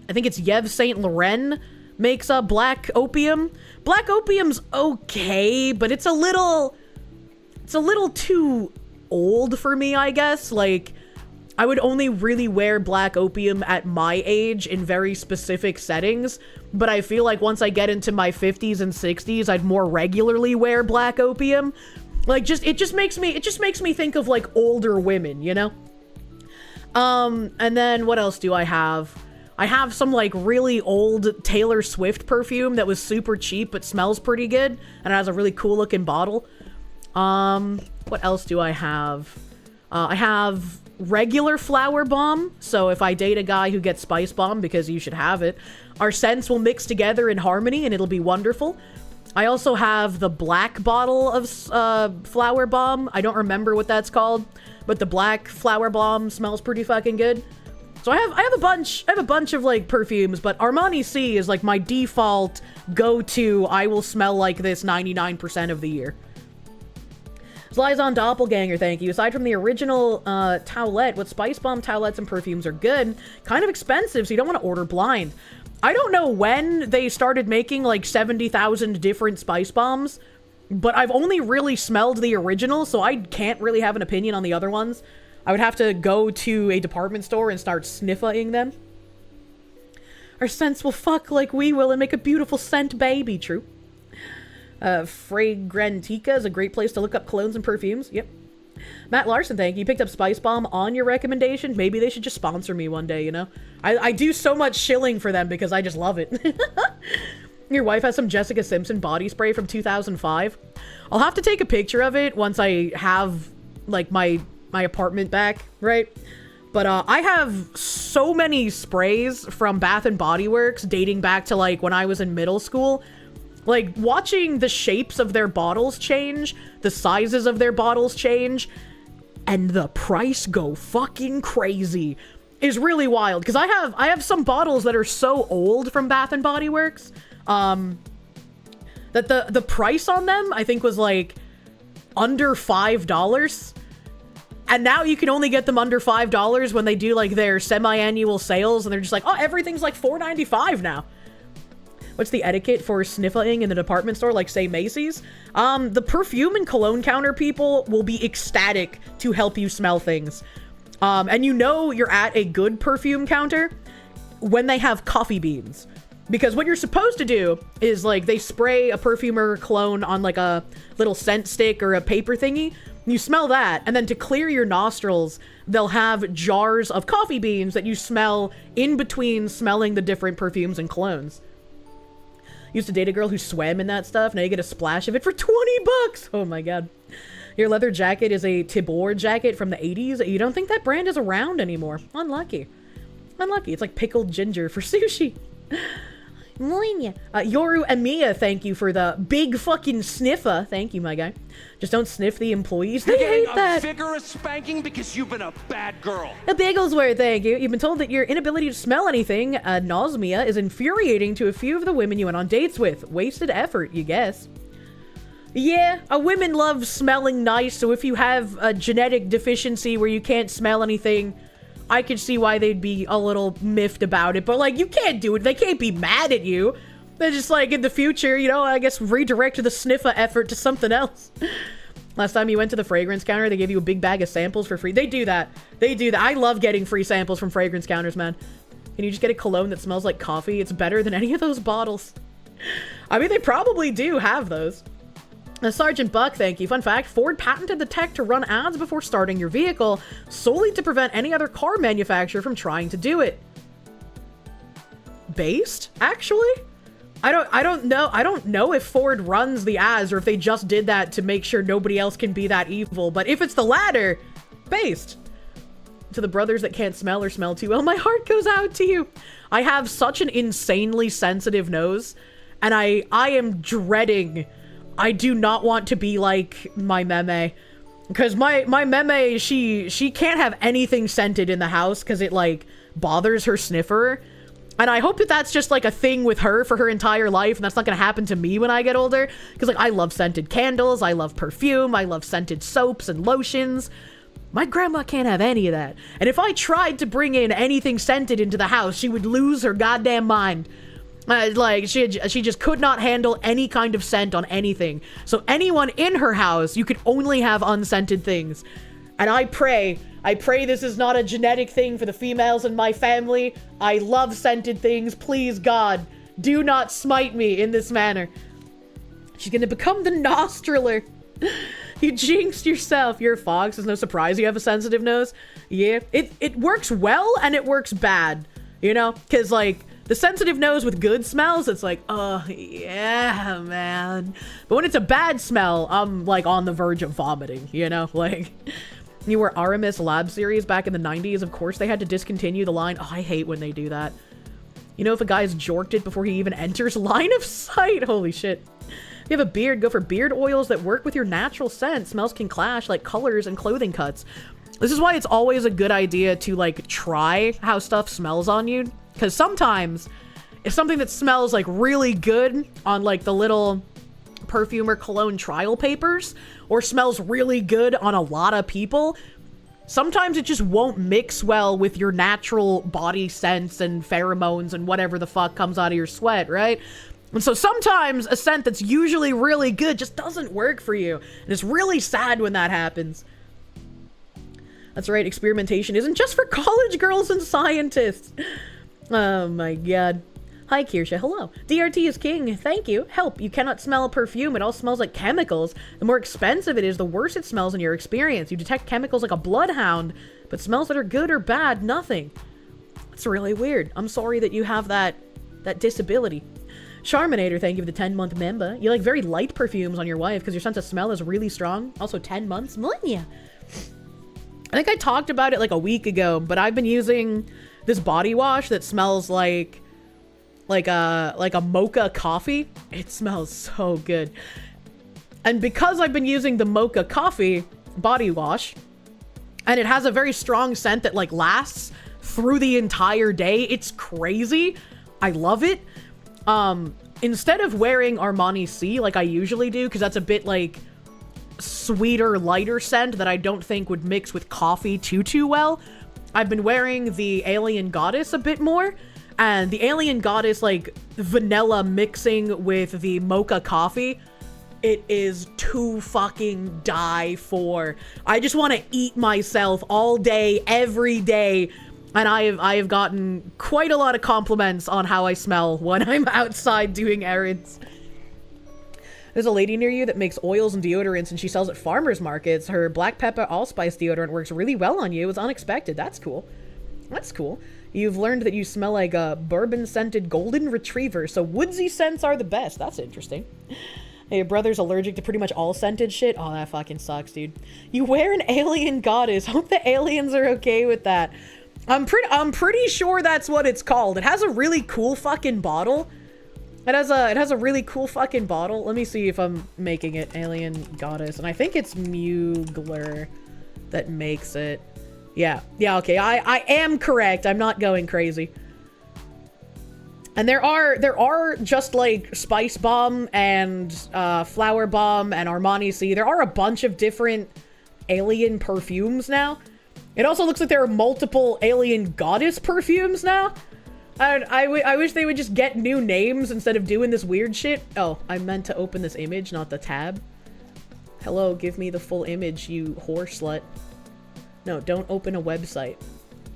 A: think it's Yev Saint Laurent makes a Black Opium. Black Opium's okay, but it's a little too old for me, I guess. Like, I would only really wear black opium at my age in very specific settings, but I feel like once I get into my 50s and 60s, I'd more regularly wear black opium. Like, it just makes me think of, like, older women, you know? And then what else do I have? I have some, like, really old Taylor Swift perfume that was super cheap but smells pretty good, and it has a really cool looking bottle. What else do I have? I have regular flower bomb, so if I date a guy who gets spice bomb, because you should have it, our scents will mix together in harmony and it'll be wonderful. I also have the black bottle of flower bomb. I don't remember what that's called, but the black flower bomb smells pretty fucking good. So I have a bunch of like perfumes, but Armani C is like my default go-to. I will smell like this 99% of the year. Slyzon Doppelganger, thank you. Aside from the original towelette, what spice bomb towelettes and perfumes are good, kind of expensive, so you don't want to order blind. I don't know when they started making like 70,000 different spice bombs, but I've only really smelled the original, so I can't really have an opinion on the other ones. I would have to go to a department store and start sniffing them. Our scents will fuck like we will and make a beautiful scent baby, true. Fragrantica is a great place to look up colognes and perfumes. Yep. Matt Larson, thank you. You picked up Spice Bomb on your recommendation. Maybe they should just sponsor me one day, you know? I do so much shilling for them because I just love it. Your wife has some Jessica Simpson body spray from 2005. I'll have to take a picture of it once I have, like, my apartment back, right? But I have so many sprays from Bath & Body Works dating back to, like, when I was in middle school. Like, watching the shapes of their bottles change, the sizes of their bottles change, and the price go fucking crazy is really wild. Because I have some bottles that are so old from Bath & Body Works, that the price on them, I think, was, like, under $5. And now you can only get them under $5 when they do, like, their semi-annual sales, and they're just like, oh, everything's, like, $4.95 now. What's the etiquette for sniffing in the department store, like, say, Macy's? The perfume and cologne counter people will be ecstatic to help you smell things. And you know you're at a good perfume counter when they have coffee beans. Because what you're supposed to do is, like, they spray a perfume or cologne on, like, a little scent stick or a paper thingy. You smell that, and then to clear your nostrils, they'll have jars of coffee beans that you smell in between smelling the different perfumes and colognes. Used to date a girl who swam in that stuff. Now you get a splash of it for 20 bucks. Oh my god. Your leather jacket is a Tibor jacket from the 80s. You don't think that brand is around anymore. Unlucky. Unlucky. It's like pickled ginger for sushi. Yoru Emiya, thank you for the big fucking sniffer. Thank you, my guy. Just don't sniff the employees. They hate that.
C: A vigorous spanking because you've been a bad girl.
A: A Bigglesworth, thank you. You've been told that your inability to smell anything, nausea, is infuriating to a few of the women you went on dates with. Wasted effort, you guess. Yeah, women love smelling nice, so if you have a genetic deficiency where you can't smell anything, I could see why they'd be a little miffed about it, but, like, you can't do it. They can't be mad at you. They're just, like, in the future, you know, I guess redirect the sniffer effort to something else. Last time you went to the fragrance counter, they gave you a big bag of samples for free. They do that. They do that. I love getting free samples from fragrance counters, man. Can you just get a cologne that smells like coffee? It's better than any of those bottles. I mean, they probably do have those. Sergeant Buck, thank you. Fun fact, Ford patented the tech to run ads before starting your vehicle solely to prevent any other car manufacturer from trying to do it. Based? Actually? I don't know if Ford runs the ads or if they just did that to make sure nobody else can be that evil, but if it's the latter, based. To the brothers that can't smell or smell too well, my heart goes out to you. I have such an insanely sensitive nose, and I am dreading. I do not want to be like my meme, because my meme, she can't have anything scented in the house because it, like, bothers her sniffer. And I hope that that's just, like, a thing with her for her entire life, and that's not gonna happen to me when I get older, because, like, I love scented candles, I love perfume, I love scented soaps and lotions. My grandma can't have any of that. And if I tried to bring in anything scented into the house, she would lose her goddamn mind. Like, she just could not handle any kind of scent on anything. So anyone in her house, you could only have unscented things. And I pray this is not a genetic thing for the females in my family. I love scented things. Please, God, do not smite me in this manner. She's gonna become the nostriler. You jinxed yourself. You're a fox. It's no surprise you have a sensitive nose. Yeah, it works well and it works bad, you know? Because, like, the sensitive nose with good smells, it's like, oh, yeah, man. But when it's a bad smell, I'm, like, on the verge of vomiting, you know? Like, you were Aramis Lab series back in the 90s. Of course, they had to discontinue the line. Oh, I hate when they do that. You know, if a guy's jorked it before he even enters line of sight. Holy shit. If you have a beard, go for beard oils that work with your natural scent. Smells can clash like colors and clothing cuts. This is why it's always a good idea to, like, try how stuff smells on you. Because sometimes, if something that smells, like, really good on, like, the little perfume or cologne trial papers, or smells really good on a lot of people, sometimes it just won't mix well with your natural body scents and pheromones and whatever the fuck comes out of your sweat, right? And so sometimes a scent that's usually really good just doesn't work for you. And it's really sad when that happens. That's right, experimentation isn't just for college girls and scientists. Oh my god. Hi, Kirsche. Hello. DRT is king. Thank you. Help. You cannot smell a perfume. It all smells like chemicals. The more expensive it is, the worse it smells in your experience. You detect chemicals like a bloodhound, but smells that are good or bad, nothing. It's really weird. I'm sorry that you have that disability. Charminator, thank you for the 10-month member. You like very light perfumes on your wife because your sense of smell is really strong. Also 10 months. Millennia. I think I talked about it like a week ago, but I've been using this body wash that smells like a mocha coffee. It smells so good. And because I've been using the mocha coffee body wash, and it has a very strong scent that, like, lasts through the entire day, it's crazy. I love it. Instead of wearing Armani C like I usually do, because that's a bit, like, sweeter, lighter scent that I don't think would mix with coffee too well, I've been wearing the Alien Goddess a bit more. And the Alien Goddess, like, vanilla mixing with the mocha coffee, it is to fucking die for. I just want to eat myself all day, every day. And I have gotten quite a lot of compliments on how I smell when I'm outside doing errands. There's a lady near you that makes oils and deodorants, and she sells at farmers markets. Her black pepper allspice deodorant works really well on you. It was unexpected. That's cool. That's cool. You've learned that you smell like a bourbon-scented golden retriever, so woodsy scents are the best. That's interesting. Hey, your brother's allergic to pretty much all scented shit? Oh, that fucking sucks, dude. You wear an Alien Goddess. Hope the aliens are okay with that. I'm pretty sure that's what it's called. It has a really cool fucking bottle. It has a really cool fucking bottle. Let me see if I'm making it. Alien Goddess. And I think it's Mugler that makes it. Yeah, okay. I am correct. I'm not going crazy. And there are just like Spice Bomb and Flower Bomb and Armani C. There are a bunch of different alien perfumes now. It also looks like there are multiple Alien Goddess perfumes now. I wish they would just get new names instead of doing this weird shit. Oh, I meant to open this image, not the tab. Hello, give me the full image, you whore slut. No, don't open a website.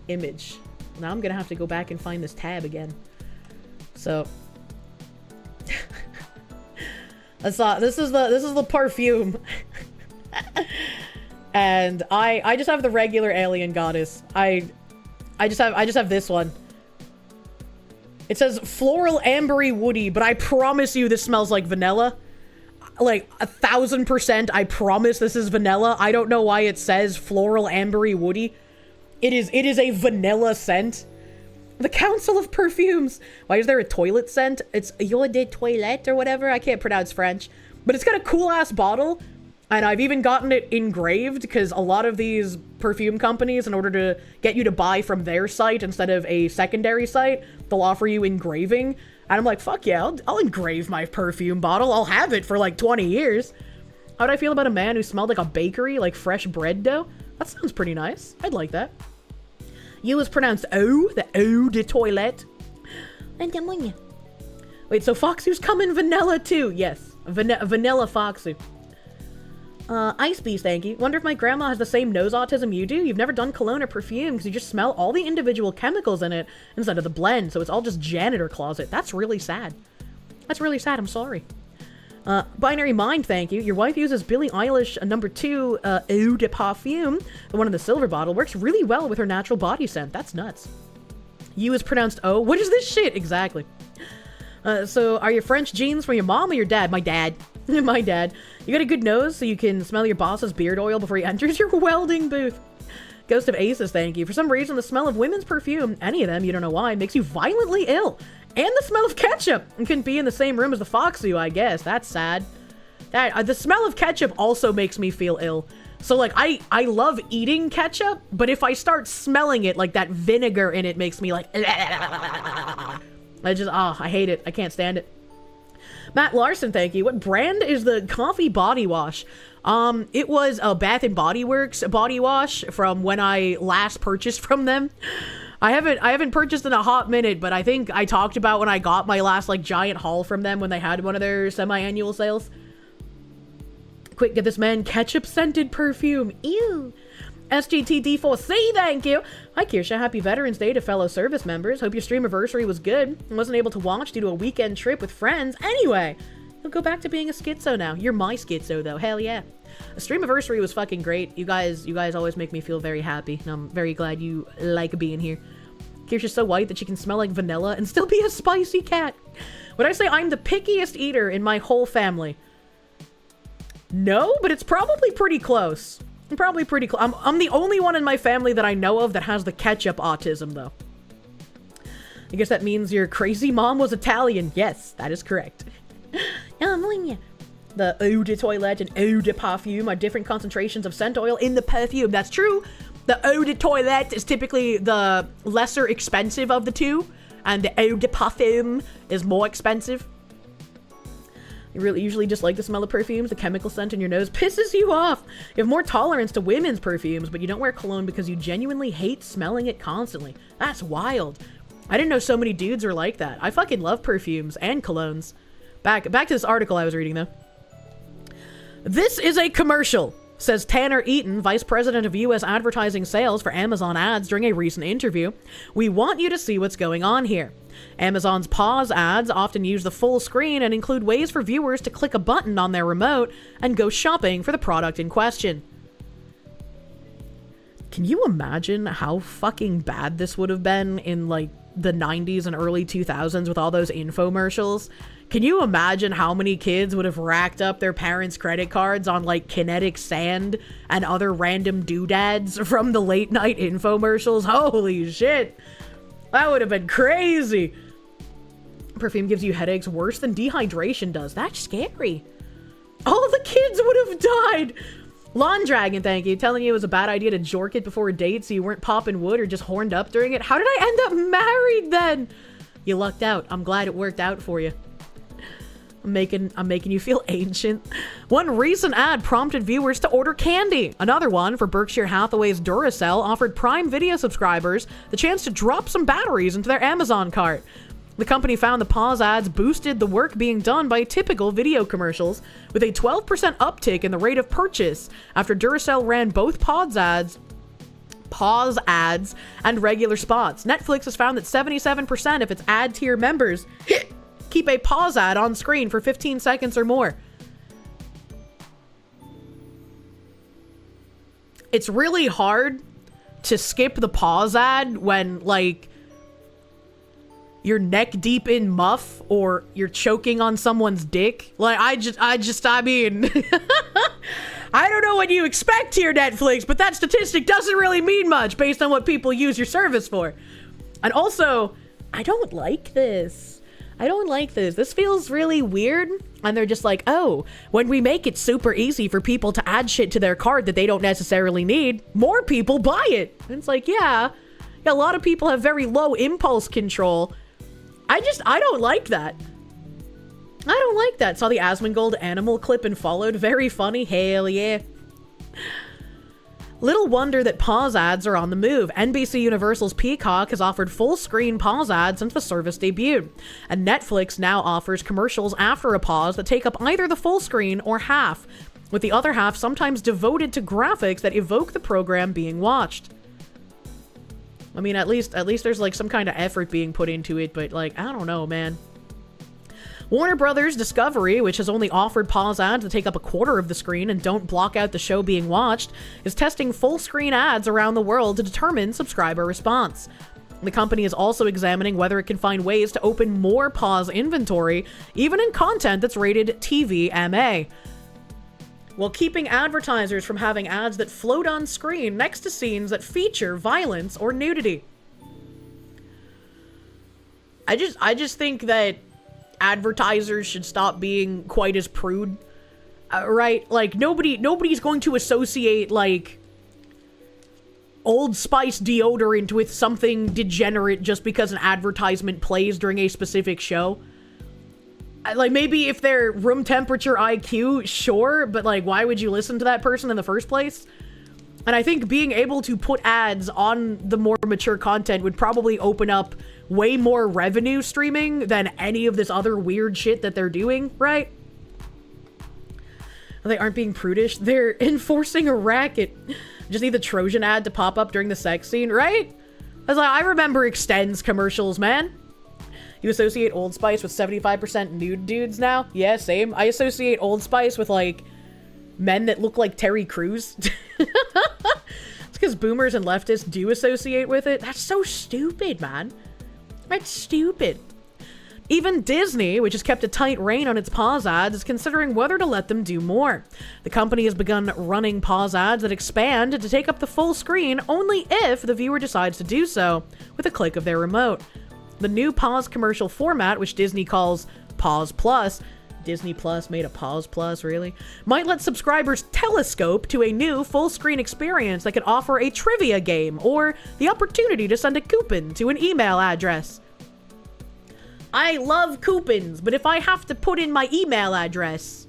A: Image. Now I'm gonna have to go back and find this tab again. So this is the perfume. And I just have the regular Alien Goddess. I just have this one. It says floral ambery woody, but I promise you this smells like vanilla. Like 1000%, I promise this is vanilla. I don't know why it says floral ambery woody. It is a vanilla scent. The Council of Perfumes. Why is there a toilet scent? It's Eau de Toilette or whatever. I can't pronounce French. But it's got a cool ass bottle. And I've even gotten it engraved because a lot of these perfume companies, in order to get you to buy from their site instead of a secondary site, they'll offer you engraving. And I'm like, fuck yeah, I'll engrave my perfume bottle. I'll have it for like 20 years. How would I feel about a man who smelled like a bakery, like fresh bread dough? That sounds pretty nice. I'd like that. You is pronounced O, the Eau de Toilette. Wait, so Foxy's coming vanilla too? Yes, vanilla Foxy. Ice Beast, thank you. Wonder if my grandma has the same nose autism you do? You've never done cologne or perfume because you just smell all the individual chemicals in it instead of the blend, so it's all just janitor closet. That's really sad. That's really sad, I'm sorry. Binary Mind, thank you. Your wife uses Billie Eilish number 2 Eau de Parfum, the one in the silver bottle. Works really well with her natural body scent. That's nuts. U is pronounced O. What is this shit? Exactly. So are your French genes from your mom or your dad? My dad. My dad. You got a good nose so you can smell your boss's beard oil before he enters your welding booth. Ghost of Aces, thank you. For some reason, the smell of women's perfume, any of them, you don't know why, makes you violently ill. And the smell of ketchup. You couldn't be in the same room as the Foxu, I guess. That's sad. The smell of ketchup also makes me feel ill. So, like, I love eating ketchup, but if I start smelling it, like that vinegar in it makes me like... I hate it. I can't stand it. Matt Larson, thank you. What brand is the coffee body wash? It was a Bath and Body Works body wash from when I last purchased from them. I haven't purchased in a hot minute, but I think I talked about when I got my last like giant haul from them when they had one of their semi-annual sales. Quick, get this man ketchup scented perfume. Ew. SGTD4C, thank you. Hi, Kirsche. Happy Veterans Day to fellow service members. Hope your streamiversary was good. I wasn't able to watch due to a weekend trip with friends. Anyway, you'll go back to being a schizo now. You're my schizo, though. Hell yeah. A streamiversary was fucking great. You guys always make me feel very happy. And I'm very glad you like being here. Kirsche's so white that she can smell like vanilla and still be a spicy cat. Would I say I'm the pickiest eater in my whole family? No, but it's probably pretty close. Probably pretty close. I'm the only one in my family that I know of that has the ketchup autism, though. I guess that means your crazy mom was Italian. Yes, that is correct. The eau de toilette and eau de parfum are different concentrations of scent oil in the perfume. That's true. The eau de toilette is typically the lesser expensive of the two, and the eau de parfum is more expensive. You really usually just like the smell of perfumes. The chemical scent in your nose pisses you off. You have more tolerance to women's perfumes, but you don't wear cologne because you genuinely hate smelling it constantly. That's wild. I didn't know so many dudes were like that. I fucking love perfumes and colognes. Back to this article I was reading, though. This is a commercial, says Tanner Eaton, Vice President of U.S. Advertising Sales for Amazon Ads during a recent interview. We want you to see what's going on here. Amazon's pause ads often use the full screen and include ways for viewers to click a button on their remote and go shopping for the product in question. Can you imagine how fucking bad this would have been in, like, the 90s and early 2000s with all those infomercials? Can you imagine how many kids would have racked up their parents' credit cards on, like, kinetic sand and other random doodads from the late night infomercials? Holy shit. That would have been crazy. Perfume gives you headaches worse than dehydration does. That's scary. All the kids would have died. Lawn Dragon, thank you. Telling you it was a bad idea to jork it before a date so you weren't popping wood or just horned up during it. How did I end up married then? You lucked out. I'm glad it worked out for you. I'm making you feel ancient. One recent ad prompted viewers to order candy. Another one, for Berkshire Hathaway's Duracell, offered Prime Video subscribers the chance to drop some batteries into their Amazon cart. The company found the pause ads boosted the work being done by typical video commercials, with a 12% uptick in the rate of purchase after Duracell ran both pause ads and regular spots. Netflix has found that 77% of its ad tier members keep a pause ad on screen for 15 seconds or more. It's really hard to skip the pause ad when, like, you're neck deep in muff or you're choking on someone's dick. Like, I mean, I don't know what you expect here, Netflix, but that statistic doesn't really mean much based on what people use your service for. And also, I don't like this. This feels really weird. And they're just like, oh, when we make it super easy for people to add shit to their cart that they don't necessarily need, more people buy it. And it's like, yeah, a lot of people have very low impulse control. I don't like that. I don't like that. Saw the Asmongold animal clip and followed. Very funny. Hell yeah. Little wonder that pause ads are on the move. NBC Universal's Peacock has offered full-screen pause ads since the service debuted. And Netflix now offers commercials after a pause that take up either the full screen or half. with the other half sometimes devoted to graphics that evoke the program being watched. I mean, at least there's like some kind of effort being put into it, but like, I don't know, man. Warner Brothers Discovery, which has only offered pause ads that take up a quarter of the screen and don't block out the show being watched, is testing full screen ads around the world to determine subscriber response. The company is also examining whether it can find ways to open more pause inventory, even in content that's rated TV-MA, while keeping advertisers from having ads that float on screen next to scenes that feature violence or nudity. I just think that advertisers should stop being quite as prude, right? Like, nobody's going to associate, like, Old Spice deodorant with something degenerate just because an advertisement plays during a specific show. Like, maybe if they're room temperature IQ, sure, but, like, why would you listen to that person in the first place? And I think being able to put ads on the more mature content would probably open up way more revenue streaming than any of this other weird shit that they're doing, right? They aren't being prudish. They're enforcing a racket. Just need the Trojan ad to pop up during the sex scene, right? I remember Extends commercials, man. You associate Old Spice with 75% nude dudes now? Yeah, same. I associate Old Spice with, like, men that look like Terry Crews. It's because boomers and leftists do associate with it. That's so stupid, man. That's stupid. Even Disney, which has kept a tight rein on its pause ads, is considering whether to let them do more. The company has begun running pause ads that expand to take up the full screen only if the viewer decides to do so with a click of their remote. The new pause commercial format, which Disney calls Pause Plus, Disney Plus made a Pause Plus, really? Might let subscribers telescope to a new full-screen experience that could offer a trivia game or the opportunity to send a coupon to an email address. I love coupons, but if I have to put in my email address,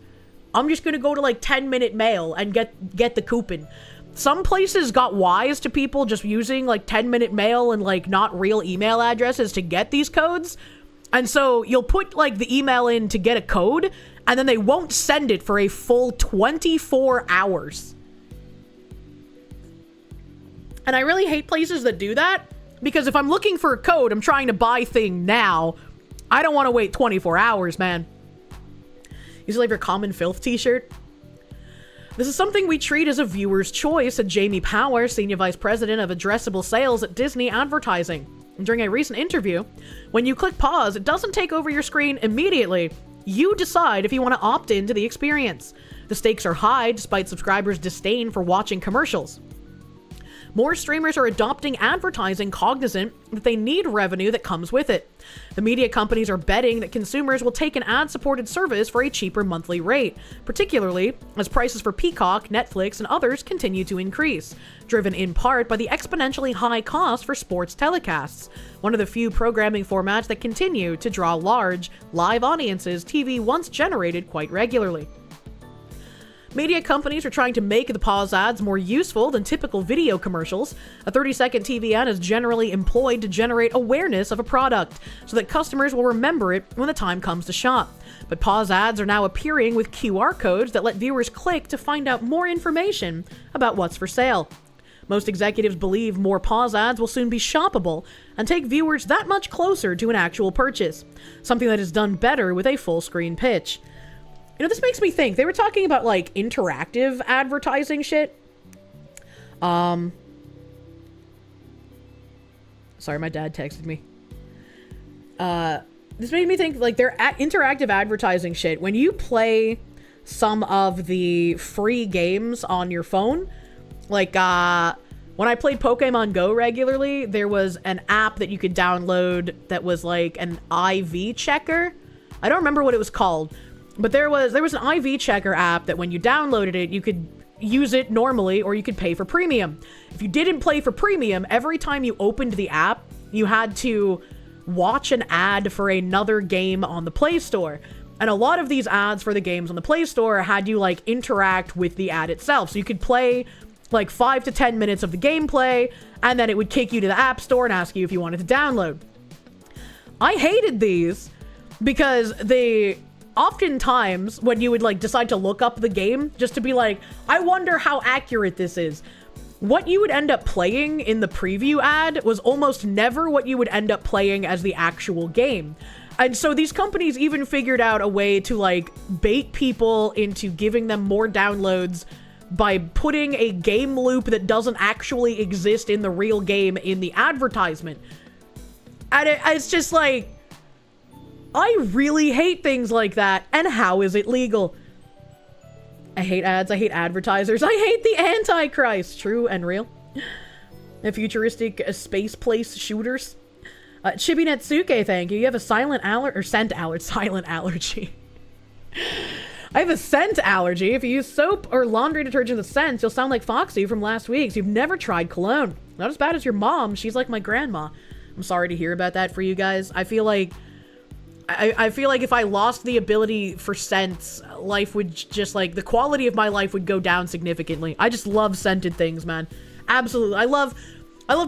A: I'm just gonna go to like 10-minute mail and get the coupon. Some places got wise to people just using like 10-minute mail and like not real email addresses to get these codes. And so you'll put like the email in to get a code, and then they won't send it for a full 24 hours. And I really hate places that do that, because if I'm looking for a code, I'm trying to buy thing now, I don't want to wait 24 hours, man. You still have your Common Filth t-shirt? This is something we treat as a viewer's choice, said Jamie Power, Senior Vice President of Addressable Sales at Disney Advertising. During a recent interview, when you click pause, it doesn't take over your screen immediately. You decide if you want to opt into the experience. The stakes are high despite subscribers' disdain for watching commercials. More streamers are adopting advertising, cognizant that they need revenue that comes with it. The media companies are betting that consumers will take an ad-supported service for a cheaper monthly rate, particularly as prices for Peacock, Netflix, and others continue to increase, driven in part by the exponentially high cost for sports telecasts, one of the few programming formats that continue to draw large, live audiences TV once generated quite regularly. Media companies are trying to make the pause ads more useful than typical video commercials. A 30-second TV ad is generally employed to generate awareness of a product, so that customers will remember it when the time comes to shop. But pause ads are now appearing with QR codes that let viewers click to find out more information about what's for sale. Most executives believe more pause ads will soon be shoppable and take viewers that much closer to an actual purchase, something that is done better with a full-screen pitch. You know, this makes me think. They were talking about, like, interactive advertising shit. Sorry, my dad texted me. This made me think, like, they're interactive advertising shit. When you play some of the free games on your phone, like, when I played Pokemon Go regularly, there was an app that you could download that was, like, an IV checker. I don't remember what it was called. But there was an IV checker app that when you downloaded it, you could use it normally or you could pay for premium. If you didn't pay for premium, every time you opened the app, you had to watch an ad for another game on the Play Store. And a lot of these ads for the games on the Play Store had you like interact with the ad itself. So you could play like 5 to 10 minutes of the gameplay, and then it would kick you to the App Store and ask you if you wanted to download. I hated these because they oftentimes when you would like decide to look up the game just to be like, I wonder how accurate this is, what you would end up playing in the preview ad was almost never what you would end up playing as the actual game. And so these companies even figured out a way to like bait people into giving them more downloads by putting a game loop that doesn't actually exist in the real game in the advertisement. And it's just like, I really hate things like that. And how is it legal? I hate ads. I hate advertisers. I hate the Antichrist. True and real. And futuristic space place shooters. Chibi Netsuke, thank you. You have a silent allergy. I have a scent allergy. If you use soap or laundry detergent with scents, you'll sound like Foxy from last week. So you've never tried cologne. Not as bad as your mom. She's like my grandma. I'm sorry to hear about that for you guys. I feel like if I lost the ability for scents, life would just like, the quality of my life would go down significantly. I just love scented things, man. Absolutely. I love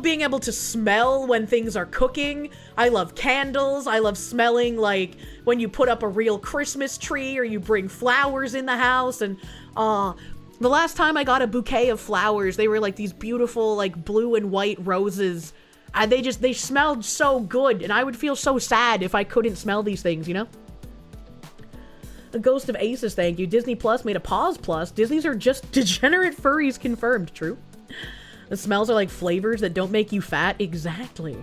A: being able to smell when things are cooking. I love candles. I love smelling like when you put up a real Christmas tree or you bring flowers in the house. And the last time I got a bouquet of flowers, they were like these beautiful like blue and white roses. And they smelled so good. And I would feel so sad if I couldn't smell these things, you know? The Ghost of Aces, thank you. Disney Plus made a Pause Plus. Disney's are just degenerate furries confirmed. True. The smells are like flavors that don't make you fat. Exactly.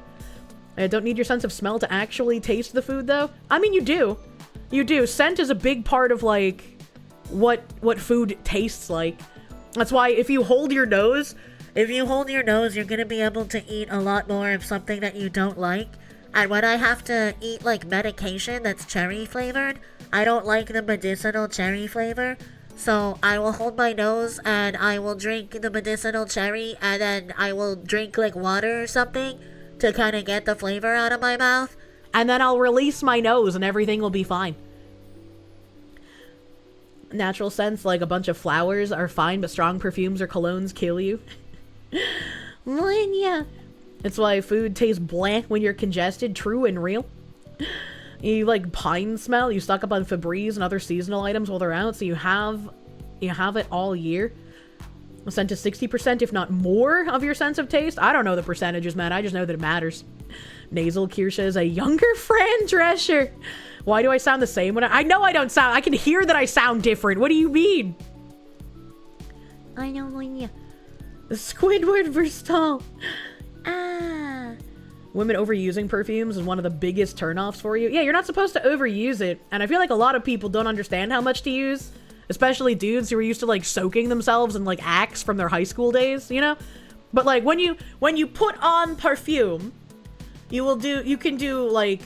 A: I don't need your sense of smell to actually taste the food, though. I mean, you do. You do. Scent is a big part of, like, what food tastes like. That's why if you hold your nose, you're gonna be able to eat a lot more of something that you don't like. And when I have to eat, like, medication that's cherry flavored, I don't like the medicinal cherry flavor. So I will hold my nose and I will drink the medicinal cherry and then I will drink like water or something to kind of get the flavor out of my mouth. And then I'll release my nose and everything will be fine. Natural scents like a bunch of flowers are fine, but strong perfumes or colognes kill you. Yeah. It's why food tastes bland when you're congested. True and real. You like pine smell, you stock up on Febreze and other seasonal items while they're out, so you have it all year. Scent to 60%, if not more, of your sense of taste. I don't know the percentages, man. I just know that it matters. Nasal Kirsche is a younger Fran Drescher. Why do I sound the same when I know I don't sound, I can hear that I sound different. What do you mean? I know when you... Squidward Verstal. Women overusing perfumes is one of the biggest turnoffs for you. Yeah, you're not supposed to overuse it. And I feel like a lot of people don't understand how much to use. Especially dudes who are used to like soaking themselves in like Axe from their high school days, you know? But like when you put on perfume, you can do like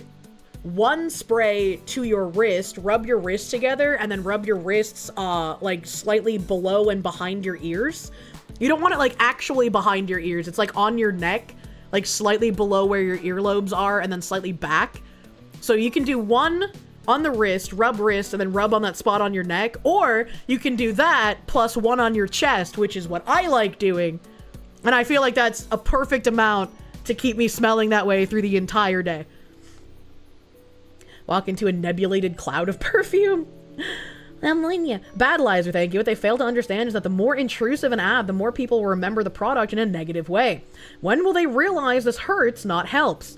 A: one spray to your wrist, rub your wrists together, and then rub your wrists like slightly below and behind your ears. You don't want it like actually behind your ears. It's like on your neck, like slightly below where your earlobes are and then slightly back. So you can do one on the wrist, and then rub on that spot on your neck. Or you can do that plus one on your chest, which is what I like doing. And I feel like that's a perfect amount to keep me smelling that way through the entire day. Walk into a nebulated cloud of perfume. I'm letting you. Battleizer, thank you. What they fail to understand is that the more intrusive an ad, the more people will remember the product in a negative way. When will they realize this hurts, not helps?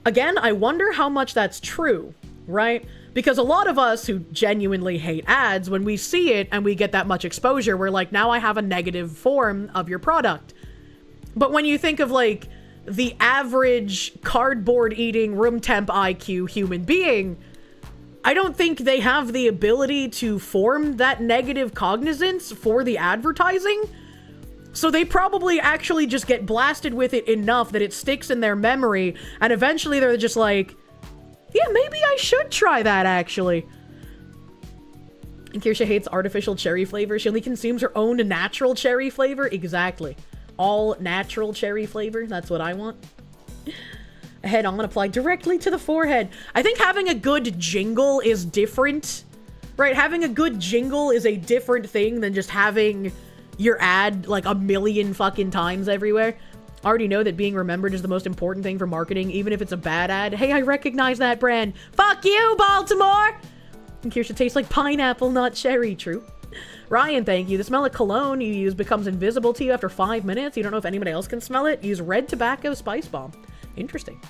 A: Again, I wonder how much that's true, right? Because a lot of us who genuinely hate ads, when we see it and we get that much exposure, we're like, now I have a negative form of your product. But when you think of like the average cardboard eating room temp IQ human being, I don't think they have the ability to form that negative cognizance for the advertising. So they probably actually just get blasted with it enough that it sticks in their memory. And eventually they're just like, yeah, maybe I should try that actually. And Kirsche hates artificial cherry flavor. She only consumes her own natural cherry flavor. Exactly. All natural cherry flavor. That's what I want. Head on, apply directly to the forehead. I think having a good jingle is different, right? Having a good jingle is a different thing than just having your ad like a million fucking times everywhere. I already know that being remembered is the most important thing for marketing, even if it's a bad ad. Hey, I recognize that brand. Fuck you, Baltimore! Kirsche tastes like pineapple, not cherry. True. Ryan, thank you. The smell of cologne you use becomes invisible to you after 5 minutes. You don't know if anybody else can smell it. Use red tobacco spice bomb. Interesting.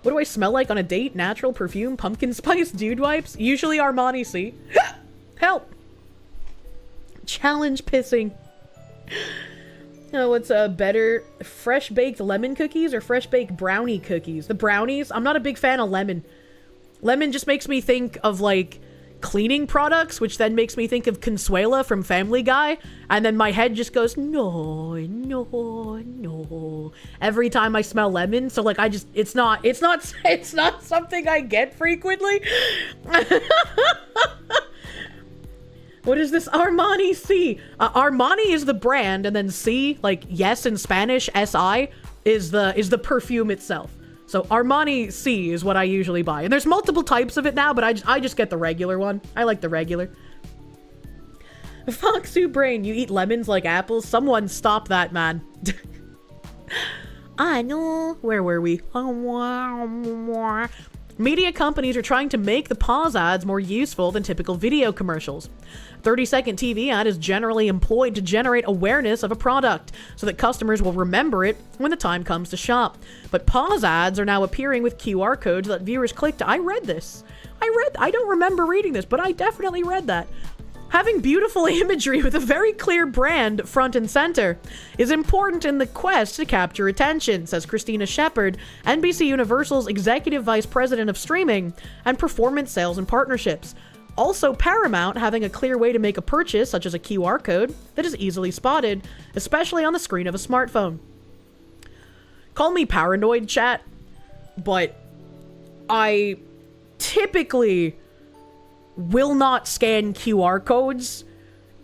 A: What do I smell like on a date? Natural perfume, pumpkin spice, dude wipes. Usually Armani C. Help. Challenge pissing. What's better? Fresh baked lemon cookies or fresh baked brownie cookies? The brownies, I'm not a big fan of lemon. Lemon just makes me think of like cleaning products, which then makes me think of Consuela from Family Guy, and then my head just goes no every time I smell lemon. So like it's not something I get frequently. What is this? Armani C. Armani is the brand, and then C, like yes in Spanish, SI is the perfume itself. So Armani C is what I usually buy. And there's multiple types of it now, but I just get the regular one. I like the regular. Foxu Brain, you eat lemons like apples? Someone stop that, man. I know. Where were we? Media companies are trying to make the pause ads more useful than typical video commercials. 30-second TV ad is generally employed to generate awareness of a product so that customers will remember it when the time comes to shop. But pause ads are now appearing with QR codes that viewers click to. I read this. I don't remember reading this, but I definitely read that. Having beautiful imagery with a very clear brand front and center is important in the quest to capture attention, says Christina Shepard, NBC Universal's Executive Vice President of Streaming and Performance Sales and Partnerships. Also paramount, having a clear way to make a purchase, such as a QR code, that is easily spotted, especially on the screen of a smartphone. Call me paranoid, chat, but I typically will not scan QR codes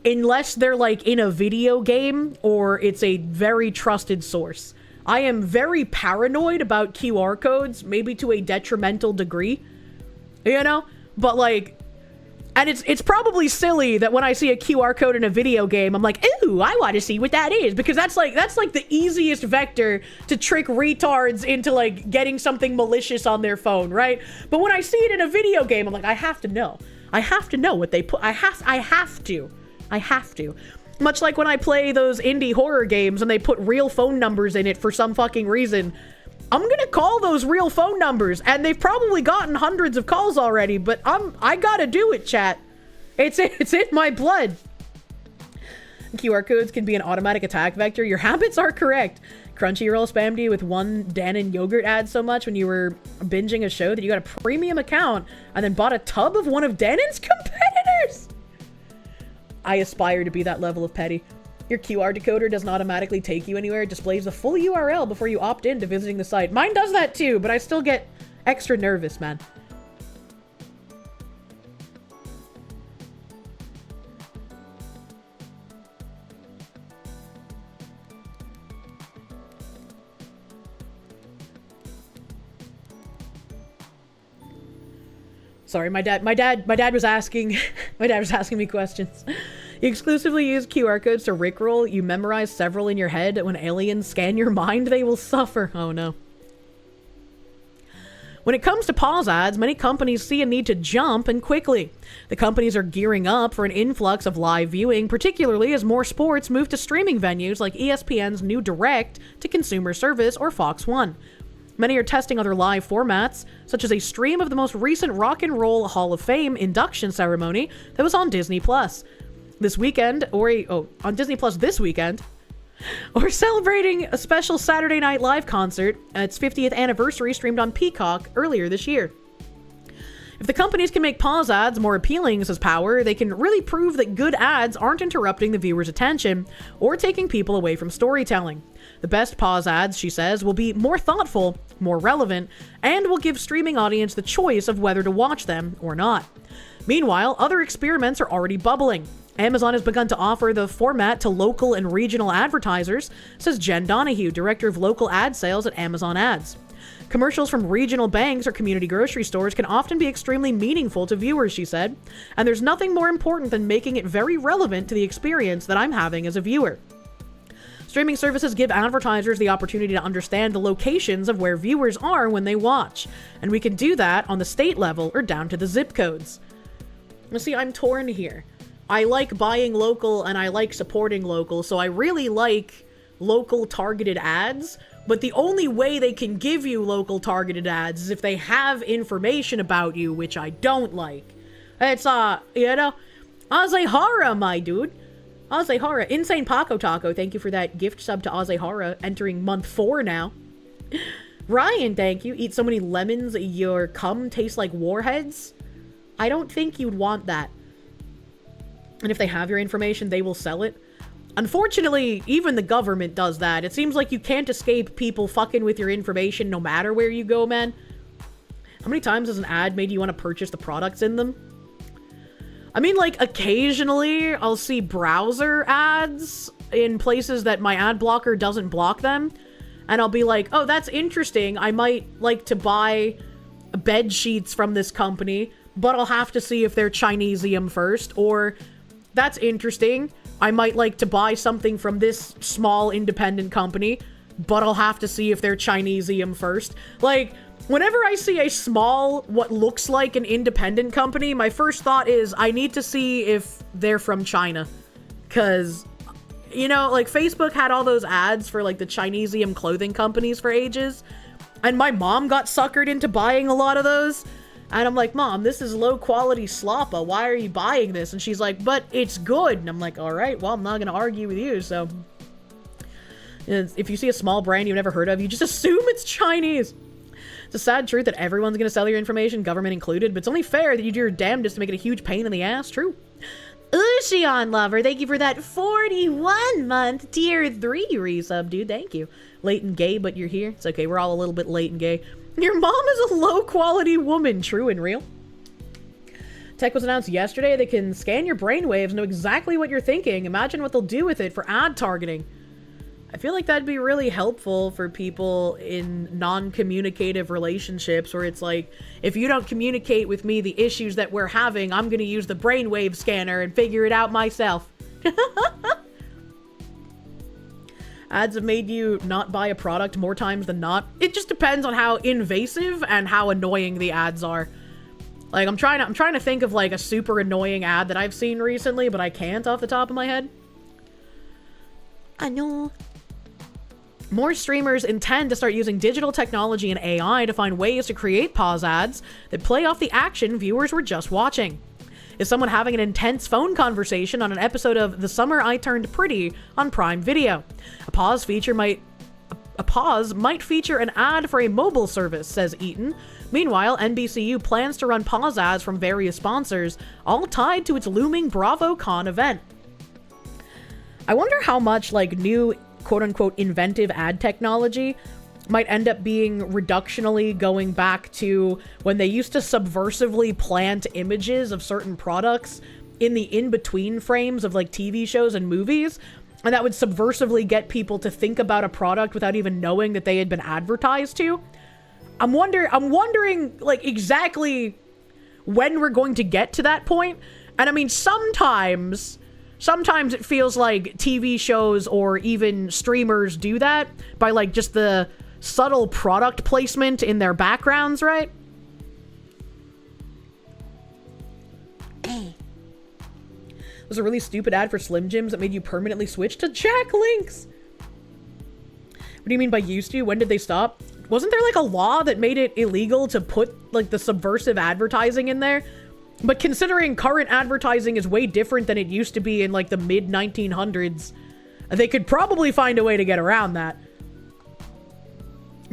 A: unless they're like in a video game or it's a very trusted source. I am very paranoid about QR codes, maybe to a detrimental degree, you know? But like, and it's probably silly that when I see a QR code in a video game, I'm like, ooh, I want to see what that is, because that's like the easiest vector to trick retards into like getting something malicious on their phone, right? But when I see it in a video game, I'm like, I have to know what they put. I have to. Much like when I play those indie horror games and they put real phone numbers in it for some fucking reason. I'm gonna call those real phone numbers, and they've probably gotten hundreds of calls already, but I gotta do it, chat. It's in my blood. QR codes can be an automatic attack vector. Your habits are correct. Crunchyroll spammed you with one Dannon yogurt ad so much when you were binging a show that you got a premium account and then bought a tub of one of Dannon's competitors. I aspire to be that level of petty. Your QR decoder doesn't automatically take you anywhere. It displays the full URL before you opt in to visiting the site. Mine does that too, but I still get extra nervous, man. Sorry, my dad was asking me questions. You exclusively use QR codes to rickroll. You memorize several in your head. When aliens scan your mind, they will suffer. Oh no. When it comes to pause ads, many companies see a need to jump, and quickly. The companies are gearing up for an influx of live viewing, particularly as more sports move to streaming venues like ESPN's new direct-to-consumer service, or Fox One. Many are testing other live formats, such as a stream of the most recent Rock and Roll Hall of Fame induction ceremony that was on Disney Plus this weekend, on Disney Plus this weekend, or celebrating a special Saturday Night Live concert at its 50th anniversary streamed on Peacock earlier this year. If the companies can make pause ads more appealing, says Power, they can really prove that good ads aren't interrupting the viewer's attention or taking people away from storytelling. The best pause ads, she says, will be more thoughtful, more relevant, and will give streaming audience the choice of whether to watch them or not. Meanwhile, other experiments are already bubbling. Amazon has begun to offer the format to local and regional advertisers, says Jen Donahue, director of local ad sales at Amazon Ads. Commercials from regional banks or community grocery stores can often be extremely meaningful to viewers, she said, and there's nothing more important than making it very relevant to the experience that I'm having as a viewer. Streaming services give advertisers the opportunity to understand the locations of where viewers are when they watch, and we can do that on the state level or down to the zip codes. See, I'm torn here. I like buying local and I like supporting local, so I really like local targeted ads, but the only way they can give you local targeted ads is if they have information about you, which I don't like. It's, you know, Azehara, my dude. Azehara. Insane Paco Taco, thank you for that gift sub to Azehara, entering month 4 now. Ryan, thank you. Eat so many lemons, your cum tastes like warheads. I don't think you'd want that. And if they have your information, they will sell it. Unfortunately, even the government does that. It seems like you can't escape people fucking with your information no matter where you go, man. How many times has an ad made you want to purchase the products in them? I mean, like, occasionally I'll see browser ads in places that my ad blocker doesn't block them. And I'll be like, oh, that's interesting. I might like to buy bed sheets from this company, but I'll have to see if they're Chinesium first. Or, that's interesting. I might like to buy something from this small independent company, but I'll have to see if they're Chinesium first. Like, whenever I see a small, what looks like an independent company, my first thought is I need to see if they're from China. Because, you know, like, Facebook had all those ads for, like, the Chinesium clothing companies for ages. And my mom got suckered into buying a lot of those. And I'm like, Mom, this is low-quality sloppa. Why are you buying this? And she's like, but it's good. And I'm like, all right, well, I'm not going to argue with you, so. If you see a small brand you've never heard of, you just assume it's Chinese. It's a sad truth that everyone's going to sell your information, government included, but it's only fair that you do your damnedest to make it a huge pain in the ass. True. Ushion Lover, thank you for that 41-month tier 3 resub, dude. Thank you. Late and gay, but you're here. It's okay. We're all a little bit late and gay. Your mom is a low-quality woman. True and real. Tech was announced yesterday. They can scan your brainwaves, know exactly what you're thinking. Imagine what they'll do with it for ad targeting. I feel like that'd be really helpful for people in non-communicative relationships where it's like, if you don't communicate with me the issues that we're having, I'm going to use the brainwave scanner and figure it out myself. Ads have made you not buy a product more times than not. It just depends on how invasive and how annoying the ads are. Like, I'm trying to think of, like, a super annoying ad that I've seen recently, but I can't off the top of my head. I know. More streamers intend to start using digital technology and AI to find ways to create pause ads that play off the action viewers were just watching. Is someone having an intense phone conversation on an episode of The Summer I Turned Pretty on Prime Video? A pause might feature an ad for a mobile service, says Eaton. Meanwhile, NBCU plans to run pause ads from various sponsors, all tied to its looming BravoCon event. I wonder how much, like, new quote-unquote inventive ad technology might end up being reductionally going back to when they used to subversively plant images of certain products in the in-between frames of, like, TV shows and movies, and that would subversively get people to think about a product without even knowing that they had been advertised to. I'm wondering, like, exactly when we're going to get to that point. And I mean, sometimes it feels like TV shows or even streamers do that by, like, just the subtle product placement in their backgrounds, right? It was a really stupid ad for Slim Jims that made you permanently switch to Jack Links. What do you mean by used to? When did they stop? Wasn't there, like, a law that made it illegal to put, like, the subversive advertising in there? But considering current advertising is way different than it used to be in, like, the mid-1900s, they could probably find a way to get around that.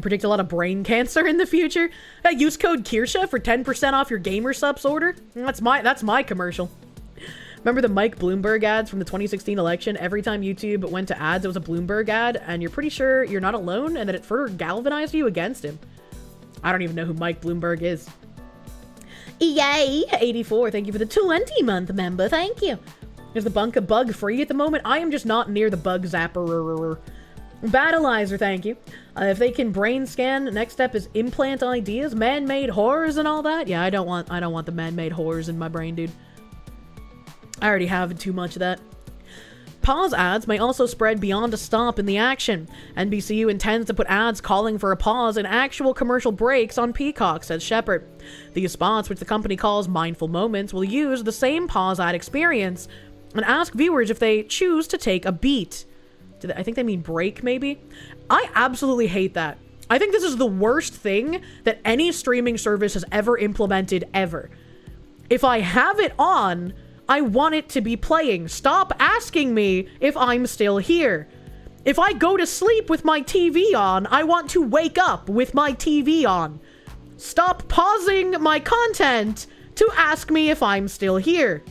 A: Predict a lot of brain cancer in the future. Use code Kirsche for 10% off your gamer subs order. That's my commercial. Remember the Mike Bloomberg ads from the 2016 election? Every time YouTube went to ads, it was a Bloomberg ad, and you're pretty sure you're not alone, and that it further galvanized you against him. I don't even know who Mike Bloomberg is. Yay! 84, thank you for the 20-month member, thank you. Is the bunker bug free at the moment? I am just not near the bug zapper. Battleizer, thank you. If they can brain scan, next step is implant ideas, man-made horrors and all that. Yeah, I don't want the man-made horrors in my brain, dude. I already have too much of that. pause ads may also spread beyond a stop in the action. NBCU intends to put ads calling for a pause in actual commercial breaks on Peacock, says Shepard. These spots, which the company calls mindful moments, will use the same pause ad experience and ask viewers if they choose to take a beat. I think they mean break, maybe? I absolutely hate that. I think this is the worst thing that any streaming service has ever implemented, ever. If I have it on, I want it to be playing. Stop asking me if I'm still here. If I go to sleep with my TV on, I want to wake up with my TV on. Stop pausing my content to ask me if I'm still here.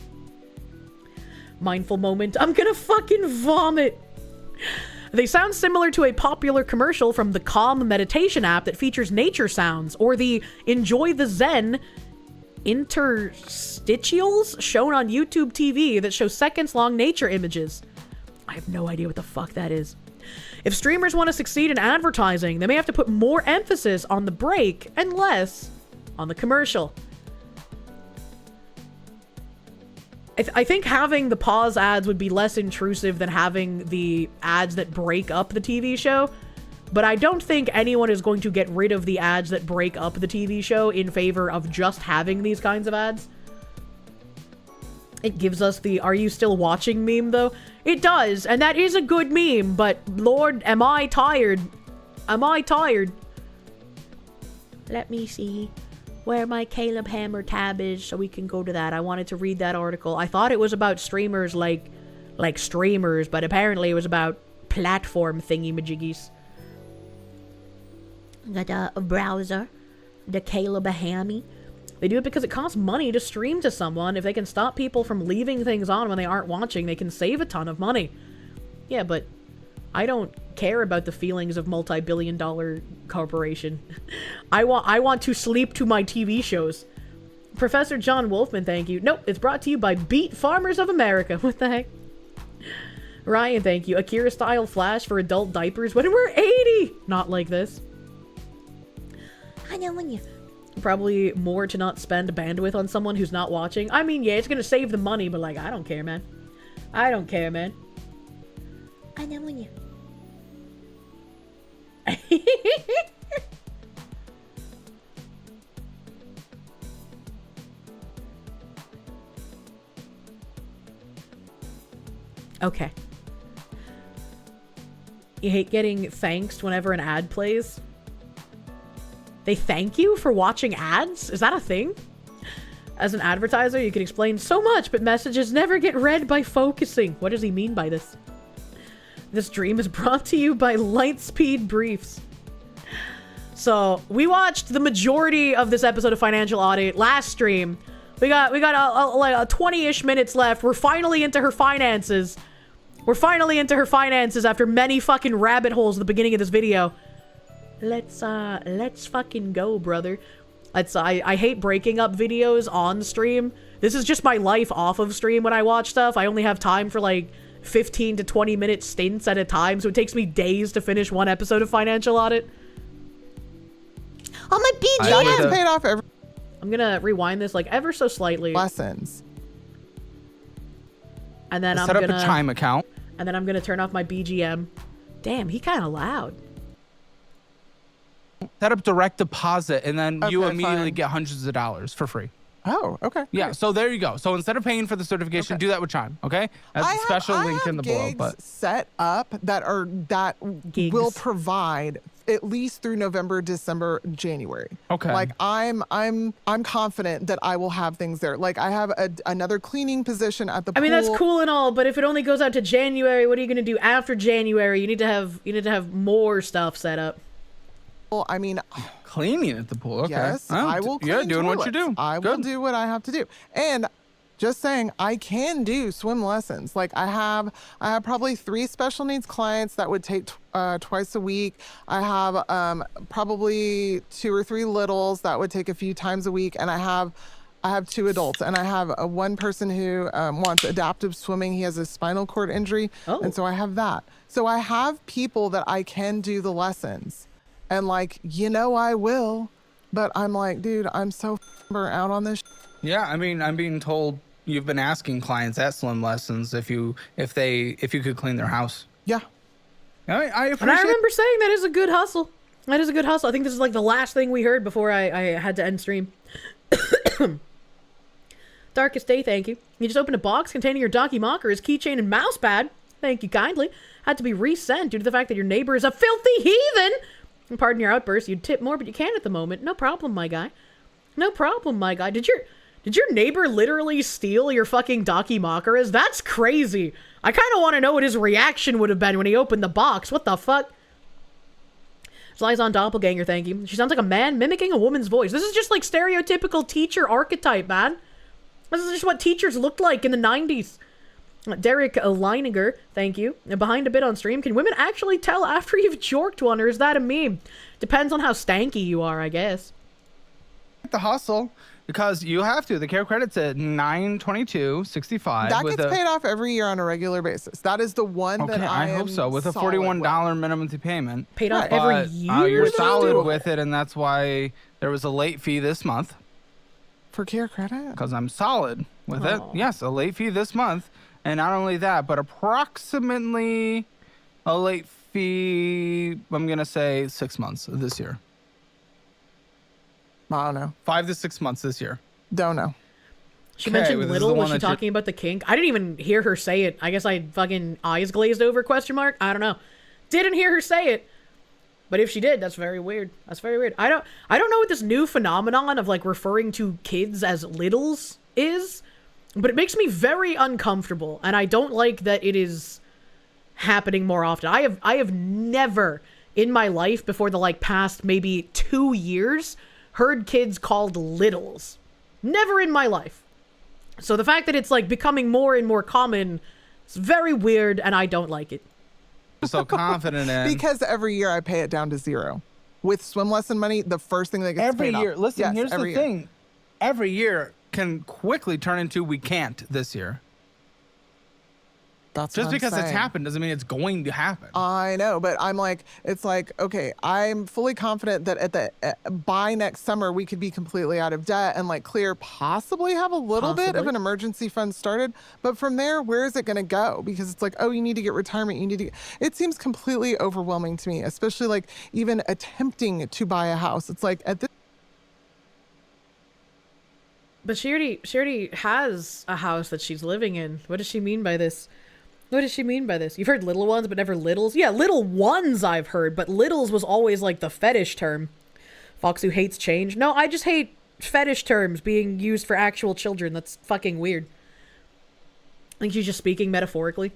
A: Mindful moment. I'm gonna fucking vomit. They sound similar to a popular commercial from the Calm meditation app that features nature sounds, or the Enjoy the Zen interstitials shown on YouTube TV that show seconds-long nature images. I have no idea what the fuck that is. If streamers want to succeed in advertising, they may have to put more emphasis on the break and less on the commercial. I think having the pause ads would be less intrusive than having the ads that break up the TV show. But I don't think anyone is going to get rid of the ads that break up the TV show in favor of just having these kinds of ads. It gives us the "Are you still watching" meme, though. It does, and that is a good meme, but Lord, am I tired. Am I tired? Let me see where my Caleb Hammer tab is so we can go to that. I wanted to read that article. I thought it was about streamers like streamers, but apparently it was about platform thingy-majiggies. Got a browser, the Caleb Hammy. They do it because it costs money to stream to someone. If they can stop people from leaving things on when they aren't watching, they can save a ton of money. Yeah, but I don't care about the feelings of multi-billion-dollar corporation. I want to sleep to my TV shows. Professor John Wolfman, thank you. Nope, it's brought to you by Beat Farmers of America. What the heck? Ryan, thank you. Akira-style flash for adult diapers when we're 80! Not like this. I know when you... Probably more to not spend bandwidth on someone who's not watching. I mean, yeah, it's gonna save the money, but like, I don't care, man. I don't care, man. I know when you... Okay. You hate getting thanked whenever an ad plays? They thank you for watching ads? Is that a thing? As an advertiser, you can explain so much, but messages never get read by focusing. What does he mean by this? This dream is brought to you by Lightspeed Briefs. So, we watched the majority of this episode of Financial Audit last stream. We got like 20-ish minutes left. We're finally into her finances. We're finally into her finances after many fucking rabbit holes at the beginning of this video. Let's fucking go, brother. I hate breaking up videos on stream. This is just my life off of stream when I watch stuff. I only have time for like 15 to 20 minute stints at a time, so it takes me days to finish one episode of Financial Audit.
D: Oh, my BGM paid off every...
A: I'm gonna rewind this like ever so slightly.
D: Lessons.
A: And then
E: set up a Chime account.
A: And then I'm gonna turn off my BGM. Damn, he kind of loud.
E: Set up direct deposit, and then you immediately get hundreds of dollars for free.
D: Oh, okay.
E: Yeah,
D: Great.
E: so there you go. So instead of paying for the certification, do that with Chime, okay? That's a special link in the below. But
D: set up that will provide at least through November, December, January.
E: Okay.
D: Like I'm confident that I will have things there. Like I have another cleaning position at the pool.
A: I mean, that's cool and all, but if it only goes out to January, what are you gonna do after January? You need to have more stuff set up.
D: Well, I mean,
E: cleaning at the pool. Okay.
D: Yes, I will.
E: You're doing
D: toilets.
E: what you do.
D: I will do what I have to do. And just saying, I can do swim lessons. Like I have probably 3 special needs clients that would take twice a week. I have probably 2 or 3 littles that would take a few times a week, and I have 2 adults, and I have one person who wants adaptive swimming. He has a spinal cord injury, and so I have that. So I have people that I can do the lessons. And like, I will, but I'm like, dude, I'm so burnt out on this.
E: Yeah, I mean, I'm being told you've been asking clients at Slim Lessons if you could clean their house.
D: Yeah.
E: I appreciate.
A: And I remember saying that is a good hustle. That is a good hustle. I think this is like the last thing we heard before I had to end stream. Darkest Day, thank you. You just opened a box containing your Donkey Mocker's keychain and mouse pad. Thank you kindly. Had to be resent due to the fact that your neighbor is a filthy heathen. And pardon your outburst. You'd tip more, but you can't at the moment. No problem, my guy. No problem, my guy. Did your neighbor literally steal your fucking Donkey Mocker's? That's crazy. I kind of want to know what his reaction would have been when he opened the box. What the fuck? Liaison Doppelganger, thank you. She sounds like a man mimicking a woman's voice. This is just like stereotypical teacher archetype, man. This is just what teachers looked like in the 90s. Derek Leininger, thank you. And behind a bit on stream, can women actually tell after you've jorked one, or is that a meme? Depends on how stanky you are, I guess.
E: The hustle, because you have to. The care credit's at $922.65.
D: That gets paid off every year on a regular basis. That is the one that I
E: hope so. With a $41 minimum to payment.
A: Paid off every year?
E: You're solid with it, and that's why there was a late fee this month.
D: For care credit?
E: Because I'm solid with it. Yes, a late fee this month. And not only that, but approximately a late fee, I'm going to say 6 months this year.
D: I don't know.
E: 5 to 6 months this year.
D: Don't know.
A: She mentioned little. Was she talking about the kink? I didn't even hear her say it. I guess I fucking eyes glazed over, question mark? I don't know. Didn't hear her say it. But if she did, that's very weird. That's very weird. I don't know what this new phenomenon of like referring to kids as littles is, but it makes me very uncomfortable, and I don't like that it is happening more often. I have never in my life before the like past maybe 2 years heard kids called littles. Never in my life. So the fact that it's like becoming more and more common, it's very weird, and I don't like it.
E: So confident in.
D: Because every year I pay it down to 0. With swim lesson money, the first thing that gets
E: every
D: paid
E: year.
D: off.
E: Listen,
D: Yes,
E: here's the
D: every
E: thing.
D: year.
E: Every year can quickly turn into we can't this year.
D: That's
E: just
D: what I'm
E: because it's
D: saying.
E: happened doesn't mean it's going to happen.
D: I know, but I'm like, it's like, okay, I'm fully confident that by next summer we could be completely out of debt and like clear, possibly have a little bit of an emergency fund started. But from there, where is it going to go? Because it's like, oh, you need to get retirement. You need to. It seems completely overwhelming to me, especially like even attempting to buy a house. It's like at this.
A: But she already has a house that she's living in. What does she mean by this? What does she mean by this? You've heard little ones, but never littles? Yeah, little ones I've heard, but littles was always like the fetish term. Fox who hates change. No, I just hate fetish terms being used for actual children. That's fucking weird. I think she's just speaking metaphorically.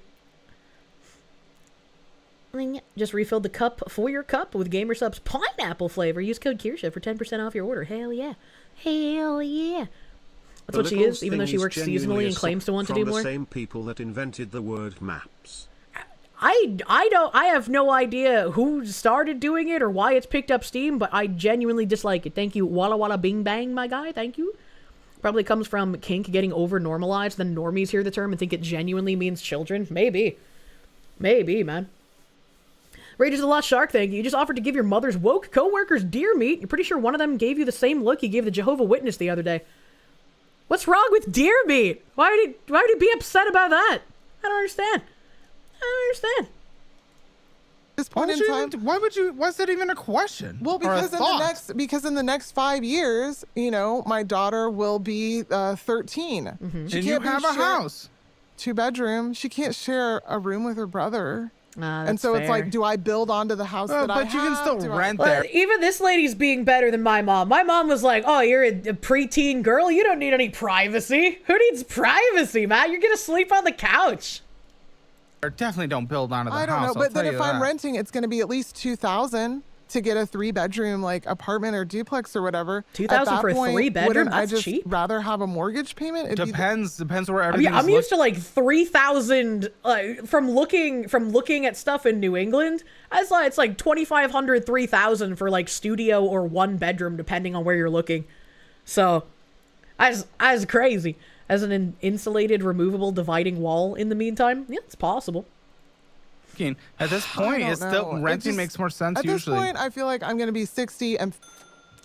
A: Just refilled the cup for your cup with GamerSup's pineapple flavor. Use code Kirsche for 10% off your order. Hell yeah. Hell yeah. That's what she is, even though she works seasonally and claims to want to do more.
B: From the same people that invented the word maps.
A: I have no idea who started doing it or why it's picked up steam, but I genuinely dislike it. Thank you, Walla Walla Bing Bang, my guy. Thank you. Probably comes from kink getting over-normalized. Then normies hear the term and think it genuinely means children. Maybe. Maybe, man. Rages the Lost Shark, thank you. You just offered to give your mother's woke co-workers deer meat. You're pretty sure one of them gave you the same look you gave the Jehovah's Witness the other day. What's wrong with deer meat? Why would he be upset about that? I don't understand.
D: This point in time,
E: why's that even a question?
D: Well, because in the next 5 years, you know, my daughter will be 13.
A: Mm-hmm.
E: And you have a house.
D: 2-bedroom. She can't share a room with her brother. And so
A: fair.
D: it's like, do I build onto the house that I have?
E: But you can still rent there.
A: Even this lady's being better than my mom. My mom was like, oh, you're a preteen girl? You don't need any privacy. Who needs privacy, man? You're going to sleep on the couch.
E: Or definitely don't build onto the house.
D: I don't know, but then if I'm renting, it's going to be at least $2,000 to get a 3-bedroom like apartment or duplex or whatever.
A: $2,000 for a 3-bedroom? That's
D: I just
A: cheap.
D: rather have a mortgage payment?
E: Depends where everything is.
A: I'm used to like 3,000 from looking at stuff in New England. It's like 2,500, 3,000 for like studio or 1-bedroom depending on where you're looking. So, as crazy as an insulated, removable, dividing wall. In the meantime, yeah, it's possible.
E: At this point, it's still renting makes more sense usually.
D: At this point, I feel like I'm going to be 60 and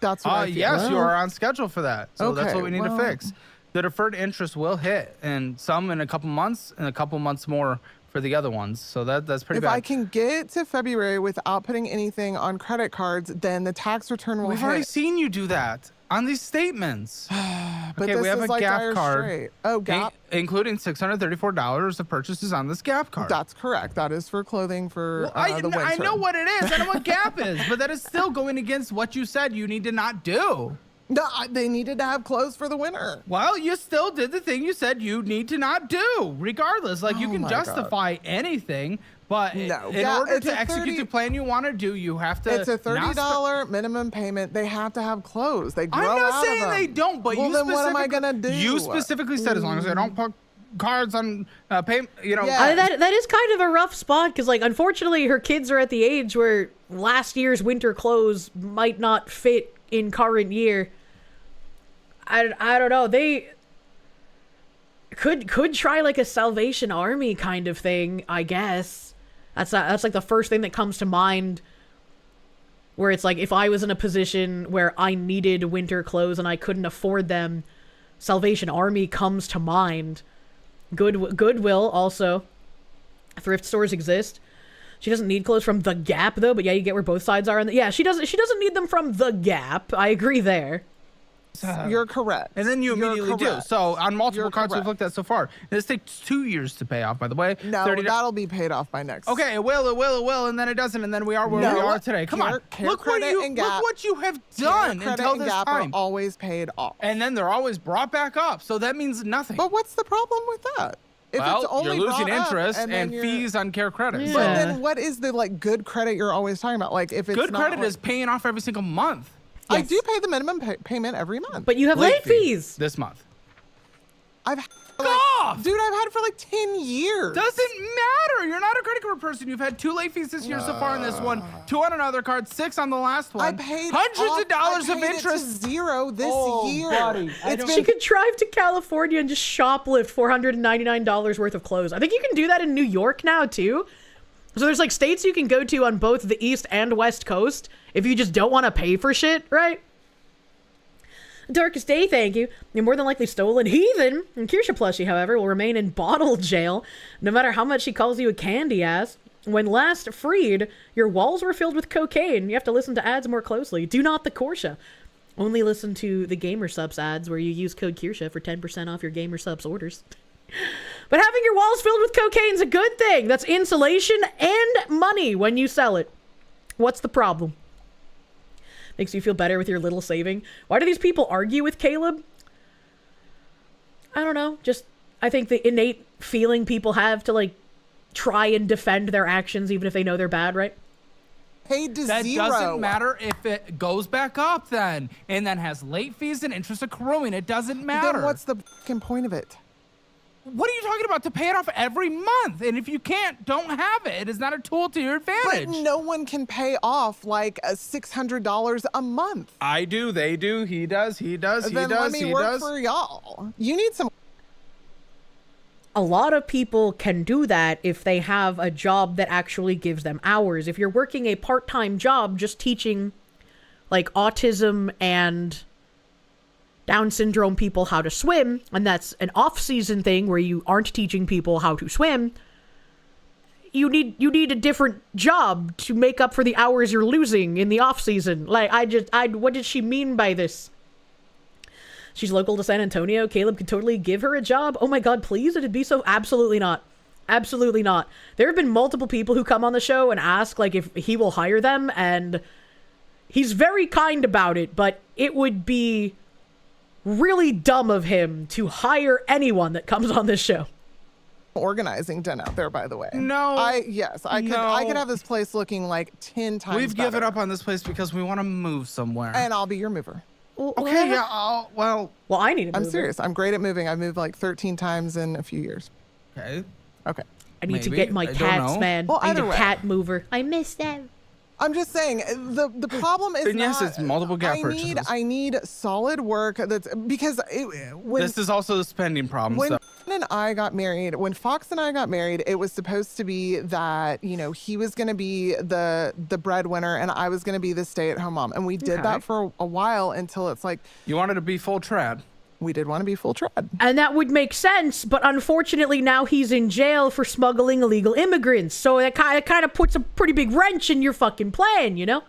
D: that's what I feel.
E: Yes, you are on schedule for that. So that's what we need to fix. the deferred interest will hit, and some in a couple months, and a couple months more for the other ones. So that's pretty
D: If
E: bad.
D: I can get to February without putting anything on credit cards, then the tax return will
E: We've
D: hit.
E: already seen you do that on these statements.
D: But
E: Okay,
D: this
E: we have
D: is
E: a
D: like
E: Gap
D: Dire
E: card.
D: Straight. Oh, Gap.
E: Including $634 of purchases on this Gap card.
D: That's correct. That is for clothing for
E: Well,
D: the winter.
E: I know what it is. I know what Gap is, but that is still going against what you said you need to not do.
D: No, they needed to have clothes for the winter.
E: Well, you still did the thing you said you need to not do, regardless. Like, you
D: Oh
E: can
D: my
E: justify anything, but
D: No.
E: in
D: Yeah,
E: order
D: it's
E: to
D: a
E: execute
D: 30
E: the plan you want to do, you have to.
D: It's a
E: not
D: $30 minimum payment. They have to have clothes. They grow
E: I'm
D: out
E: not
D: of
E: saying
D: them.
E: they don't, but
D: well,
E: you
D: then what am I gonna do?
E: You specifically said as long as I don't put cards on pay, you know.
D: Yeah.
A: That is kind of a rough spot because, like, unfortunately, her kids are at the age where last year's winter clothes might not fit in current year. I don't know. They could try like a Salvation Army kind of thing, I guess. That's like the first thing that comes to mind. Where it's like, if I was in a position where I needed winter clothes and I couldn't afford them, Salvation Army comes to mind. Goodwill also. Thrift stores exist. She doesn't need clothes from the Gap though, but yeah, you get where both sides are. Yeah, she doesn't need them from the Gap. I agree there.
D: You're correct.
E: And then you
D: You're
E: immediately do.
D: correct.
E: So on multiple
D: You're
E: cards we've
D: correct.
E: looked at so far, this takes 2 years to pay off. By the way,
D: No,
E: $30
D: that'll be paid off by next.
E: Okay, it will, and then it doesn't, and then we are where we
D: No,
E: are today. Come on,
D: Care
E: look what
D: Credit and Gap-
E: you have
D: Care
E: done
D: Credit
E: until
D: and
E: this
D: Gap
E: time,
D: are always paid off.
E: and then they're always brought back up. So that means nothing.
D: But what's the problem with that? If
E: well,
D: it's only
E: you're losing
D: brought up
E: interest
D: and,
E: and
D: then
E: fees on Care Credit.
A: Yeah.
E: So
D: But then what is the like good credit you're always talking about? Like if it's
E: good
D: not
E: credit
D: like-
E: is paying off every single month.
D: I do pay the minimum payment every month.
A: But you have late fees.
E: this month.
D: I've had,
E: off!
D: dude, I've had it for like 10 years.
E: Doesn't matter. You're not a credit card person. You've had 2 late fees this year so far on this one, 2 on another card, 6 on the last one.
D: I paid
E: hundreds
D: off,
E: of dollars
D: I
E: of
D: paid it to
E: interest.
D: zero this year.
E: buddy, I
D: It's
E: don't-
A: She
D: been
A: could drive to California and just shoplift $499 worth of clothes. I think you can do that in New York now too. So there's like states you can go to on both the East and West Coast if you just don't want to pay for shit, right? Darkest Day, thank you. You're more than likely stolen heathen. And Kirsche plushie, however, will remain in bottle jail, no matter how much she calls you a candy ass. When last freed, your walls were filled with cocaine. You have to listen to ads more closely. Do not the Kirsche. Only listen to the Gamer Subs ads where you use code Kirsche for 10% off your Gamer Subs orders. But having your walls filled with cocaine is a good thing. That's insulation and money when you sell it. What's the problem? Makes you feel better with your little saving. Why do these people argue with Caleb? I don't know. Just, I think the innate feeling people have to, like, try and defend their actions even if they know they're bad, right?
D: paid to
E: That
D: zero.
E: doesn't matter if it goes back up then, and then has late fees and interest accruing. It doesn't matter.
D: Then what's the fucking point of it?
E: What are you talking about? To pay it off every month, and if you can't, don't have it. It is not a tool to your
D: But
E: advantage.
D: no one can pay off like $600 a month.
E: I do. They do. He does. He does. He
D: Then
E: does.
D: let me
E: He
D: work
E: does.
D: for y'all. You need some.
A: A lot of people can do that if they have a job that actually gives them hours. If you're working a part-time job just teaching like autism and Down syndrome people how to swim, and that's an off-season thing where you aren't teaching people how to swim, you need a different job to make up for the hours you're losing in the off-season. Like, what did she mean by this? She's local to San Antonio. Caleb could totally give her a job. Oh my god, please? It'd be so... Absolutely not. Absolutely not. There have been multiple people who come on the show and ask, like, if he will hire them, and he's very kind about it, but it would be really dumb of him to hire anyone that comes on this show.
D: Organizing done out there, by the way.
E: No.
D: I could
E: No.
D: have this place looking like 10 times
E: We've given
D: better.
E: up on this place because we want to move somewhere.
D: And I'll be your mover.
E: Okay, yeah, well,
A: Well, I need a
D: I'm
A: mover.
D: serious. I'm great at moving. I've moved like 13 times in a few years.
E: okay.
D: Okay.
A: I need to
E: Maybe.
A: get my
E: I don't
A: cats,
E: know.
A: man.
D: Well,
A: I need
D: either
A: a
D: way.
A: cat mover. I miss them.
D: I'm just saying the problem is
E: Then yes,
D: not,
E: it's multiple gap purchases.
D: I need solid work that's because when
E: This is also the spending problem.
D: when
E: So.
D: when Fox and I got married, it was supposed to be that, you know, he was going to be the breadwinner and I was going to be the stay-at-home mom. And we did
A: Okay.
D: that for a while until it's like,
E: You wanted to be full trad.
D: we did want to be full tread.
A: And that would make sense, but unfortunately now he's in jail for smuggling illegal immigrants. So that kind of puts a pretty big wrench in your fucking plan, you know?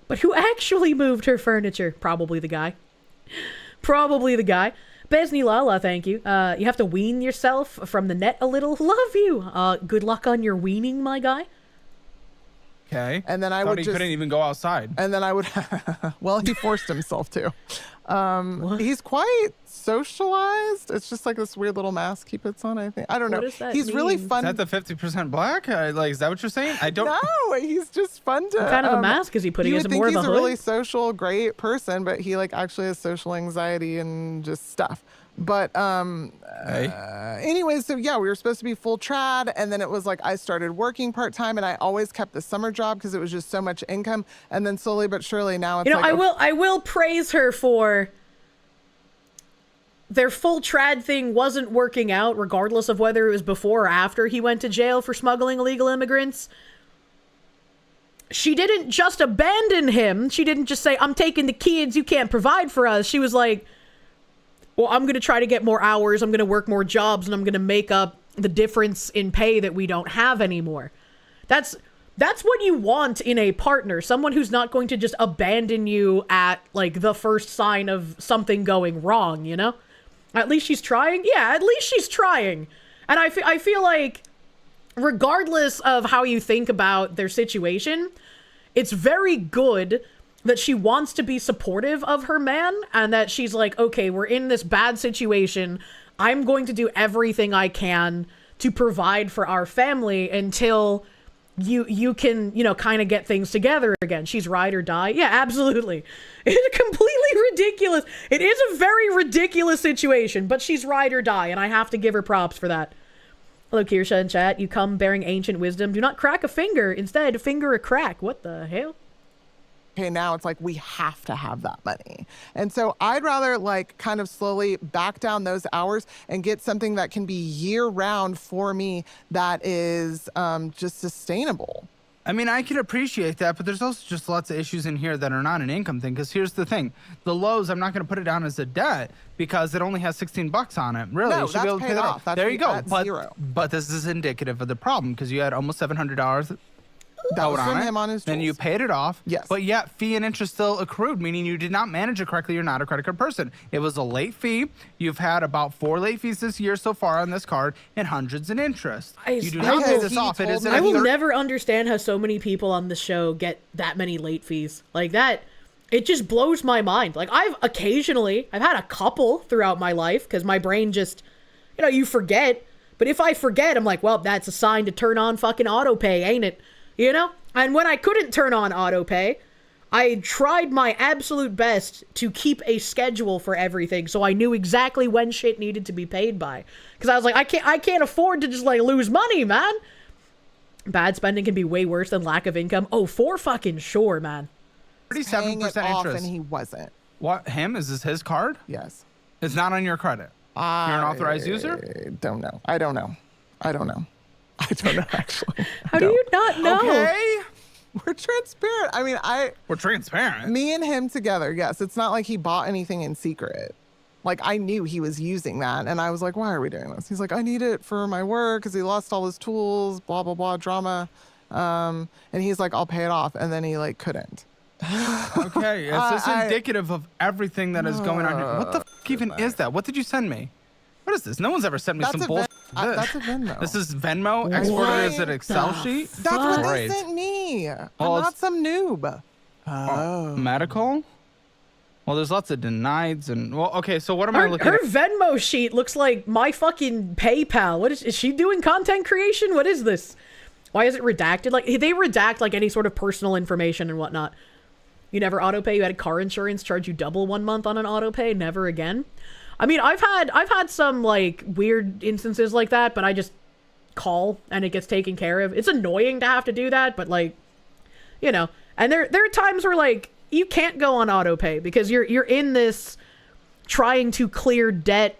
A: But who actually moved her furniture? Probably the guy. Probably the guy. Besney Lala, thank you. You have to wean yourself from the net a little. Love you. Good luck on your weaning, my guy.
E: Okay.
D: And then I
E: Thought
D: would
E: he
D: just
E: couldn't even go outside.
D: And then I would, well, he forced himself to. He's quite socialized. It's just like this weird little mask he puts on, I think. I don't know.
A: What does that
D: He's really
A: mean?
D: fun.
E: Is that the 50% black? Like, is that what you're saying? I don't.
D: No, he's just fun to.
A: What kind of a mask is he putting?
D: You
A: Is
D: would
A: it
D: think
A: more of
D: he's
A: a
D: a
A: hood?
D: really social, great person, but he like actually has social anxiety and just stuff. But anyways, so yeah, we were supposed to be full trad, and then it was like I started working part-time, and I always kept the summer job because it was just so much income. And then slowly but surely now it's
A: You know,
D: like
A: I will praise her for their full trad thing wasn't working out, regardless of whether it was before or after he went to jail for smuggling illegal immigrants. She didn't just abandon him. She didn't just say, I'm taking the kids, you can't provide for us. She was like, well, I'm going to try to get more hours, I'm going to work more jobs, and I'm going to make up the difference in pay that we don't have anymore. That's what you want in a partner. Someone who's not going to just abandon you at, like, the first sign of something going wrong, you know? At least she's trying? Yeah, at least she's trying. And I feel like, regardless of how you think about their situation, it's very good that she wants to be supportive of her man, and that she's like, okay, we're in this bad situation. I'm going to do everything I can to provide for our family until you can, you know, kind of get things together again. She's ride or die. Yeah, absolutely. It's completely ridiculous. It is a very ridiculous situation, but she's ride or die, and I have to give her props for that. Hello, Kirsche in chat. You come bearing ancient wisdom. Do not crack a finger. Instead, finger a crack. What the hell?
D: okay, now it's like we have to have that money. And so I'd rather like kind of slowly back down those hours and get something that can be year round for me that is just sustainable.
E: I mean, I can appreciate that, but there's also just lots of issues in here that are not an income thing. Because here's the thing. The lows, I'm not going to put it down as a debt because it only has $16 on it. Really,
D: No,
E: you should
D: that's
E: be able to pay
D: paid
E: that
D: off. That's
E: there you go.
D: that's
E: But,
D: zero.
E: but this is indicative of the problem because you had almost $700
D: That was
E: owed
D: from
E: on
D: him
E: it.
D: on his
E: Then you
D: tools.
E: paid it off.
D: Yes.
E: But yet fee and interest still accrued, meaning you did not manage it correctly. You're not a credit card person. It was a late fee. You've had about 4 late fees this year so far on this card and hundreds in interest. You do not pay this off. It is
A: I will never understand how so many people on the show get that many late fees. Like that, it just blows my mind. Like I've had a couple throughout my life because my brain just, you forget. But if I forget, I'm like, well, that's a sign to turn on fucking auto pay, ain't it? And when I couldn't turn on auto pay, I tried my absolute best to keep a schedule for everything so I knew exactly when shit needed to be paid by. Because I was like, I can't afford to just like lose money, man. Bad spending can be way worse than lack of income. Oh, for fucking sure, man.
E: 37%
D: Paying it off
E: interest.
D: and he wasn't.
E: What, him? Is this his card?
D: Yes.
E: It's not on your credit. You're an authorized user?
D: I don't know. I don't know, actually.
A: How do you not know?
E: Okay.
D: We're transparent. I mean,
E: We're transparent.
D: me and him together, yes. It's not like he bought anything in secret. Like, I knew he was using that, and I was like, why are we doing this? He's like, I need it for my work because he lost all his tools, blah, blah, blah, drama. And he's like, I'll pay it off. And then he, like, couldn't.
E: Okay, is this indicative of everything that is going on here? What the fuck even is that? What did you send me? What is this? No one's ever sent me some bullshit.
D: That's a Venmo.
E: This is Venmo exported as an Excel sheet?
D: That's what they
E: Great.
D: sent me.
E: Well,
D: I'm not
E: it's-
D: some noob. Oh.
E: Medical? Well, there's lots of denieds and... Well, okay, so what am I looking
A: Her
E: at?
A: Venmo sheet looks like my fucking PayPal. What is she doing? Content creation? What is this? Why is it redacted? Like, they redact like any sort of personal information and whatnot. You never autopay. You had car insurance charge you double 1 month on an autopay. Never again. I mean, I've had some like weird instances like that, but I just call and it gets taken care of. It's annoying to have to do that, but like, and there are times where like you can't go on autopay because you're in this trying to clear debt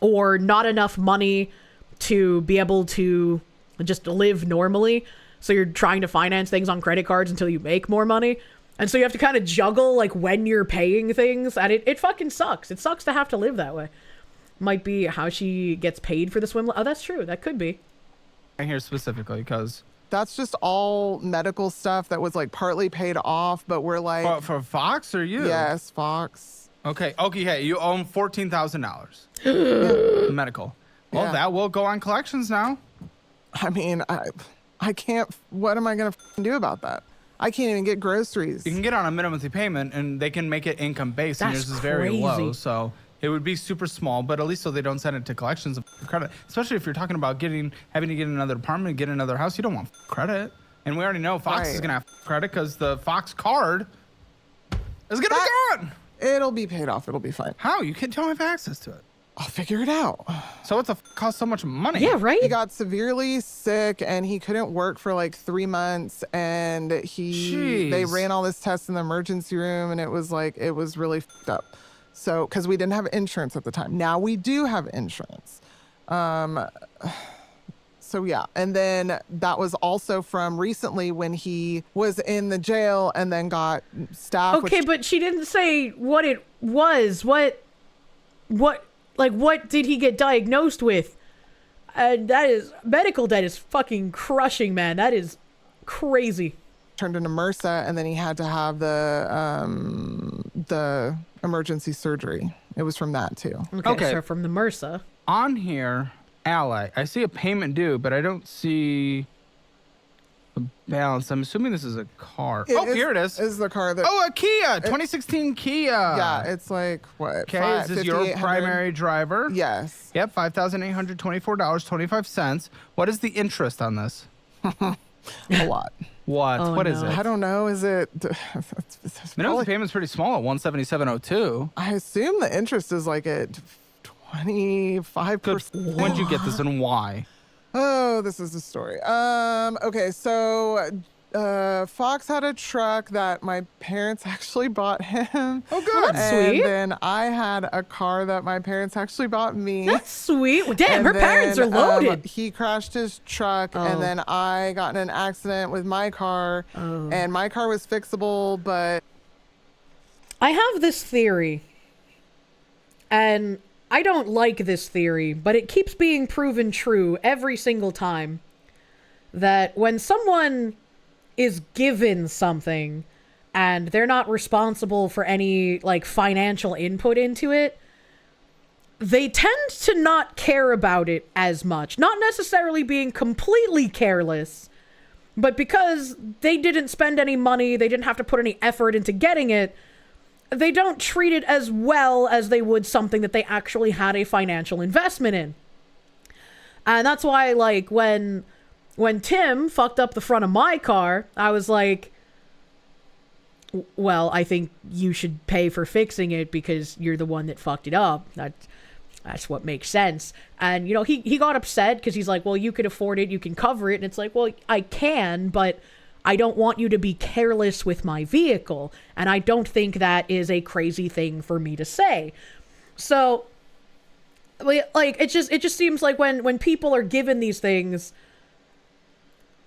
A: or not enough money to be able to just live normally. So you're trying to finance things on credit cards until you make more money. And so you have to kind of juggle like when you're paying things, and it fucking sucks. It sucks to have to live that way. Might be how she gets paid for the swim. Oh, that's true. That could be.
E: And here specifically because
D: That's just all medical stuff that was like partly paid off, but we're like
E: for Fox or you?
D: yes, Fox.
E: Okay. Hey, you own $14,000 medical. Well,
D: Yeah.
E: that will go on collections now.
D: I mean, I can't. What am I gonna do about that? I can't even get groceries.
E: You can get on a minimum monthly payment, and they can make it income based, and
A: That's
E: yours is very low.
A: crazy.
E: So it would be super small, but at least so they don't send it to collections of credit. Especially if you're talking about having to get another apartment, get another house, you don't want credit. And we already know Fox is
D: Right.
E: gonna have credit because the Fox card is gonna be gone.
D: It'll be paid off. It'll be fine.
E: How? You can't tell me if I have access to it.
D: I'll figure it out.
E: So what's cost so much money?
A: Yeah, right?
D: He got severely sick and he couldn't work for like 3 months, and they
E: Jeez.
D: ran all this tests in the emergency room, and it was really fucked up. So because we didn't have insurance at the time. Now we do have insurance. So yeah, and then that was also from recently when he was in the jail and then got staff.
A: Okay, but she didn't say what it was. What did he get diagnosed with? That is, medical debt is fucking crushing, man. That is crazy.
D: turned into MRSA, and then he had to have the emergency surgery. It was from that too.
E: Okay.
A: So from the MRSA.
E: On here, Ally, I see a payment due, but I don't see the balance. I'm assuming this is a car. Here it is.
D: Is the car that?
E: Oh, a Kia, 2016 Kia.
D: Yeah, it's like what?
E: Okay, is this your
D: 5,800?
E: primary driver?
D: Yes.
E: Yep, $5,824.25. What is the interest on this?
D: A lot.
E: What?
A: Oh,
E: What is
A: no.
E: it?
D: I don't know. Is it?
E: Minimum payment's pretty small at $177.02.
D: I assume the interest is like at 25%.
E: When'd you get this and why?
D: Oh, this is the story. Okay, so Fox had a truck that my parents actually bought him.
E: Oh, good.
A: That's
D: And
A: sweet.
D: then I had a car that my parents actually bought me.
A: That's sweet. Well, damn,
D: And
A: her parents are
D: then,
A: loaded.
D: He crashed his truck,
A: Oh.
D: and then I got in an accident with my car, and my car was fixable, but
A: I have this theory, and I don't like this theory, but it keeps being proven true every single time, that when someone is given something and they're not responsible for any like financial input into it, they tend to not care about it as much. Not necessarily being completely careless, but because they didn't spend any money, they didn't have to put any effort into getting it, they don't treat it as well as they would something that they actually had a financial investment in. And that's why, like, when Tim fucked up the front of my car, I was like, well, I think you should pay for fixing it because you're the one that fucked it up. That's what makes sense. And, you know, he got upset because he's like, well, you could afford it, you can cover it. And it's like, well, I can, but I don't want you to be careless with my vehicle. And I don't think that is a crazy thing for me to say. So, like, it just seems like when people are given these things,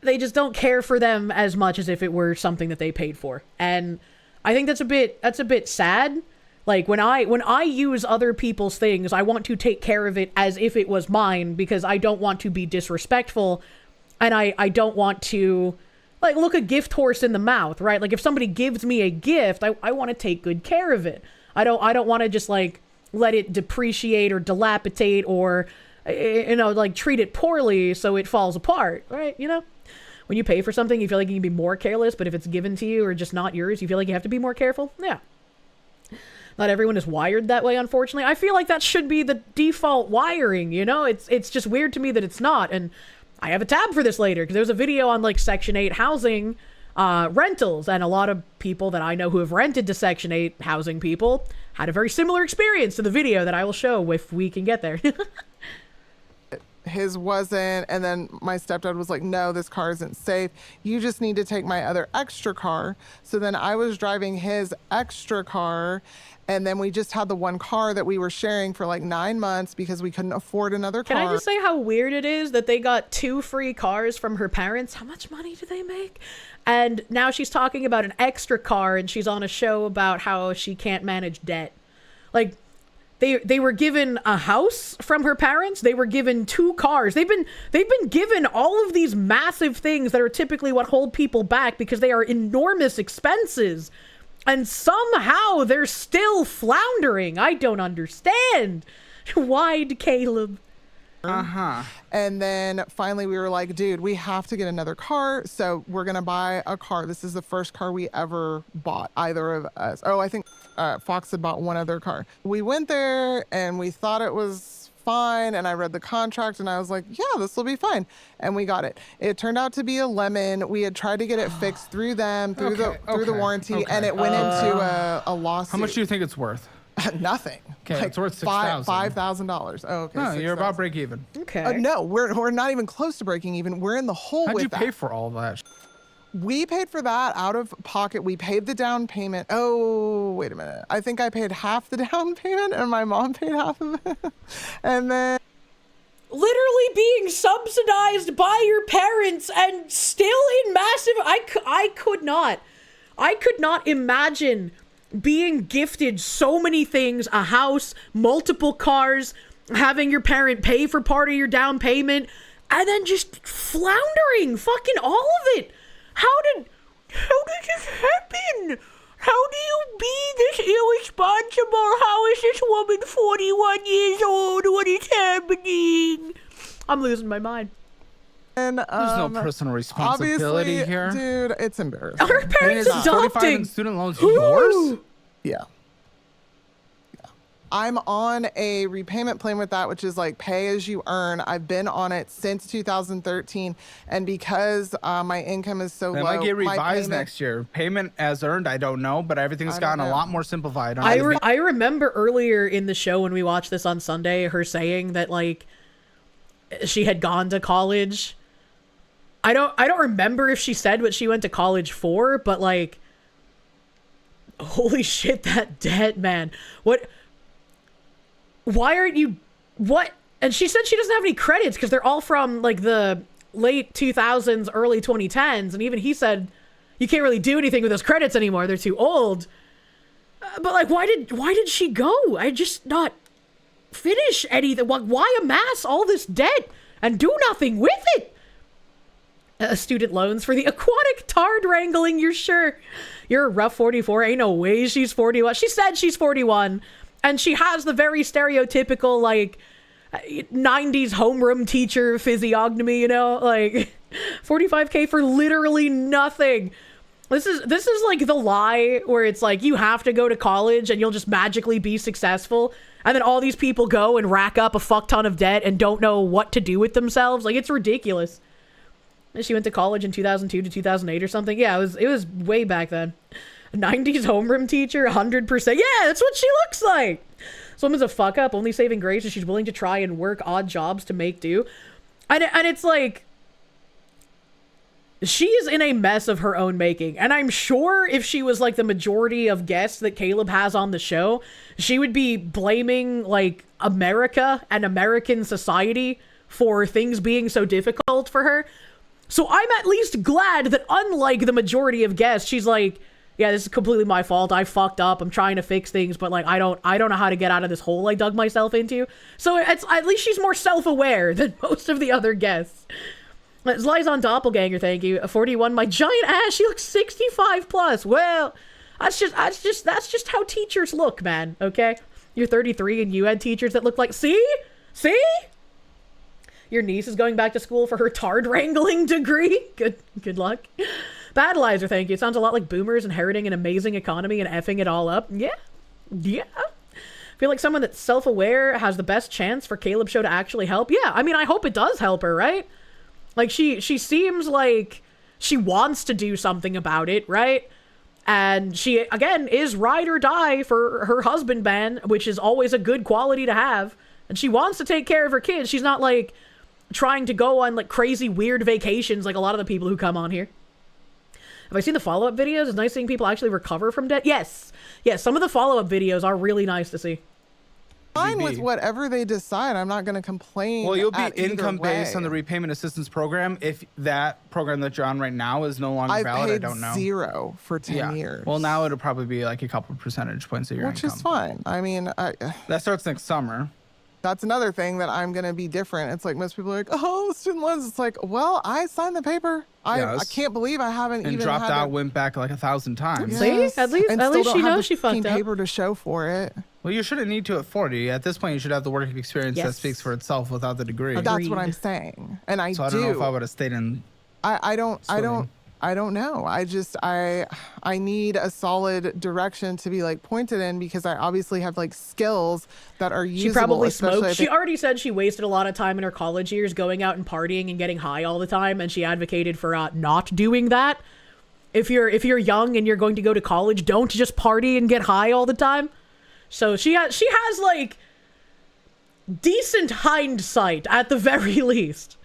A: they just don't care for them as much as if it were something that they paid for. And I think that's a bit sad. Like, when I use other people's things, I want to take care of it as if it was mine, because I don't want to be disrespectful, and I don't want to, like, look a gift horse in the mouth, right? Like, if somebody gives me a gift, I want to take good care of it. I don't want to just, like, let it depreciate or dilapidate or, you know, like, treat it poorly so it falls apart, right? You know? When you pay for something, you feel like you can be more careless, but if it's given to you or just not yours, you feel like you have to be more careful? Yeah. Not everyone is wired that way, unfortunately. I feel like that should be the default wiring, you know? It's just weird to me that it's not, and I have a tab for this later, because there's a video on, like, Section 8 housing rentals, and a lot of people that I know who have rented to Section 8 housing people had a very similar experience to the video that I will show if we can get there.
D: his wasn't. And then my stepdad was like, no, this car isn't safe. You just need to take my other extra car. So then I was driving his extra car. And then we just had the one car that we were sharing for like 9 months because we couldn't afford another car.
A: Can I just say how weird it is that they got 2 free cars from her parents? How much money do they make? And now she's talking about an extra car, and she's on a show about how she can't manage debt. Like, they were given a house from her parents. They were given 2 cars. They've been given all of these massive things that are typically what hold people back because they are enormous expenses. And somehow they're still floundering. I don't understand. Why'd Caleb?
D: And then finally we were like, dude, we have to get another car. So we're going to buy a car. This is the first car we ever bought, either of us. Oh, I think Fox had bought one other car. We went there and we thought it was fine. And I read the contract and I was like, yeah, this will be fine. And we got it. It turned out to be a lemon. We had tried to get it fixed through them, through the warranty, and it went into a lawsuit.
E: How much do you think it's worth?
D: Nothing.
E: Okay,
D: like
E: it's worth $6,000.
D: $5,000. Oh, okay.
E: No, you're about break even.
A: Okay.
D: No, we're not even close to breaking even. We're in the hole
E: How'd
D: with
E: you
D: that.
E: pay for all that?
D: We paid for that out of pocket. We paid the down payment. Oh, wait a minute. I think I paid half the down payment and my mom paid half of it. And then
A: Literally being subsidized by your parents and still in massive... I could not imagine being gifted so many things, a house, multiple cars, having your parent pay for part of your down payment, and then just floundering fucking all of it. How did this happen? How do you be this irresponsible? How is this woman 41 years old? What is happening? I'm losing my mind.
D: And,
E: There's no personal responsibility
D: obviously,
E: here.
D: dude, it's embarrassing.
A: Our parents
E: And is 45
A: adopting.
E: in student loans yours?
D: Yeah. I'm on a repayment plan with that, which is like pay as you earn. I've been on it since 2013. And because my income is so
E: They
D: low,
E: might get
D: my
E: revised
D: payment-
E: next year. Payment as earned, I don't know, but everything's
D: I don't
E: gotten a
D: know.
E: lot more simplified.
A: I remember earlier in the show when we watched this on Sunday, her saying that like she had gone to college. I don't remember if she said what she went to college for, but like, holy shit, that debt, man. Why aren't you, what? And she said she doesn't have any credits because they're all from like the late 2000s, early 2010s. And even he said, you can't really do anything with those credits anymore. They're too old. But like, why did she go? I just not finish anything. Why amass all this debt and do nothing with it? Student loans for the aquatic tard wrangling. You're sure? You're a rough 44. Ain't no way she's 41. She said she's 41. And she has the very stereotypical, like, 90s homeroom teacher physiognomy, you know? Like, 45K for literally nothing. This is like the lie where it's like you have to go to college and you'll just magically be successful. And then all these people go and rack up a fuck ton of debt and don't know what to do with themselves. Like, it's ridiculous. She went to college in 2002 to 2008 or something. Yeah, it was way back then. 90s homeroom teacher, 100%. Yeah, that's what she looks like. This woman's a fuck up, only saving grace is she's willing to try and work odd jobs to make do. And it's like, she is in a mess of her own making. And I'm sure if she was like the majority of guests that Caleb has on the show, she would be blaming like America and American society for things being so difficult for her. So I'm at least glad that unlike the majority of guests, she's like, yeah, this is completely my fault. I fucked up. I'm trying to fix things, but like I don't know how to get out of this hole I dug myself into. So it's at least she's more self-aware than most of the other guests. It's lies on doppelganger, thank you. 41, my giant ass. She looks 65 plus. Well, that's just how teachers look, man. Okay, you're 33 and you had teachers that look like see. Your niece is going back to school for her tard wrangling degree. Good luck. Battleizer, thank you. It sounds a lot like boomers inheriting an amazing economy and effing it all up. Yeah. I feel like someone that's self-aware has the best chance for Caleb's show to actually help. Yeah, I mean, I hope it does help her, right? Like, she seems like she wants to do something about it, right? And she, again, is ride or die for her husband, man, which is always a good quality to have. And she wants to take care of her kids. She's not like trying to go on like crazy weird vacations like a lot of the people who come on here. Have I seen the follow-up videos? It's nice seeing people actually recover from debt. Yes, some of the follow-up videos are really nice to see.
D: Fine with whatever they decide. I'm not going to complain.
E: Well, you'll be income based on the repayment assistance program if that program that you're on right now is no longer valid. I don't know.
D: I've paid 0 for 10 years.
E: Well, now it'll probably be like a couple percentage points of your income.
D: Which is fine. I mean,
E: that starts next summer.
D: That's another thing that I'm going to be different. It's like most people are like, oh, student loans. It's like, well, I signed the paper. I can't believe I haven't even
E: dropped out, went back like 1,000 times.
A: Yes. See? At least she knows she fucked up.
D: Paper to show for it.
E: Well, you shouldn't need to at 40. At this point, you should have the work experience that speaks for itself without the degree.
D: That's what I'm saying. And I
E: don't know if I would have stayed in.
D: I don't know. I need a solid direction to be like pointed in because I obviously have like skills that are usable.
A: She probably smoked. She already said she wasted a lot of time in her college years going out and partying and getting high all the time, and she advocated for not doing that. If you're young and you're going to go to college, don't just party and get high all the time. So she has like decent hindsight at the very least.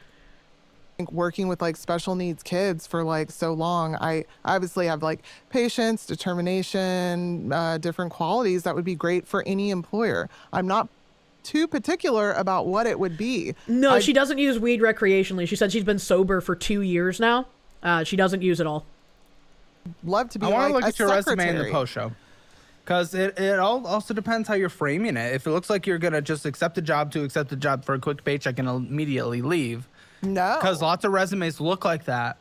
D: Working with like special needs kids for like so long, I obviously have like patience, determination, different qualities that would be great for any employer. I'm not too particular about what it would be.
A: No, she doesn't use weed recreationally. She said she's been sober for 2 years now. She doesn't use it all.
D: Love to be.
E: I want to
D: like
E: look at your
D: secretary.
E: resume in the post show. Because it all also depends how you're framing it. If it looks like you're going to just accept a job for a quick paycheck and immediately leave.
D: No.
E: Because lots of resumes look like that.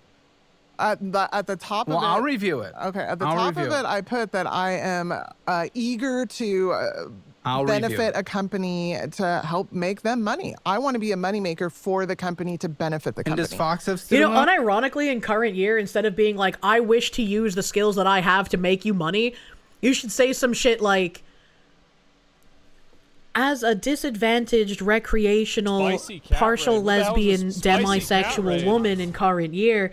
D: At the top of it.
E: Well, I'll review it.
D: Okay. At the top of it, I put that I am eager to benefit a company to help make them money. I want to be a moneymaker for the company to benefit the company.
E: And does Fox have
A: unironically, in current year, instead of being like, I wish to use the skills that I have to make you money, you should say some shit like, as a disadvantaged recreational, partial lesbian, demisexual woman in current year,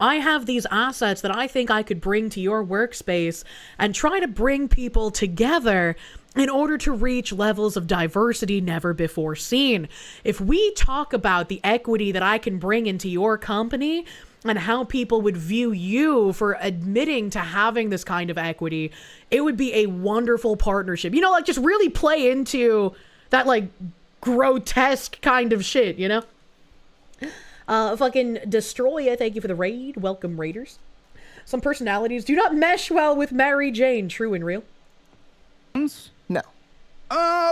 A: I have these assets that I think I could bring to your workspace and try to bring people together in order to reach levels of diversity never before seen. If we talk about the equity that I can bring into your company and how people would view you for admitting to having this kind of equity, it would be a wonderful partnership. You know, like just really play into that like grotesque kind of shit, you know? Fucking Destroya, thank you for the raid. Welcome, raiders. Some personalities do not mesh well with Mary Jane. True and real?
D: No.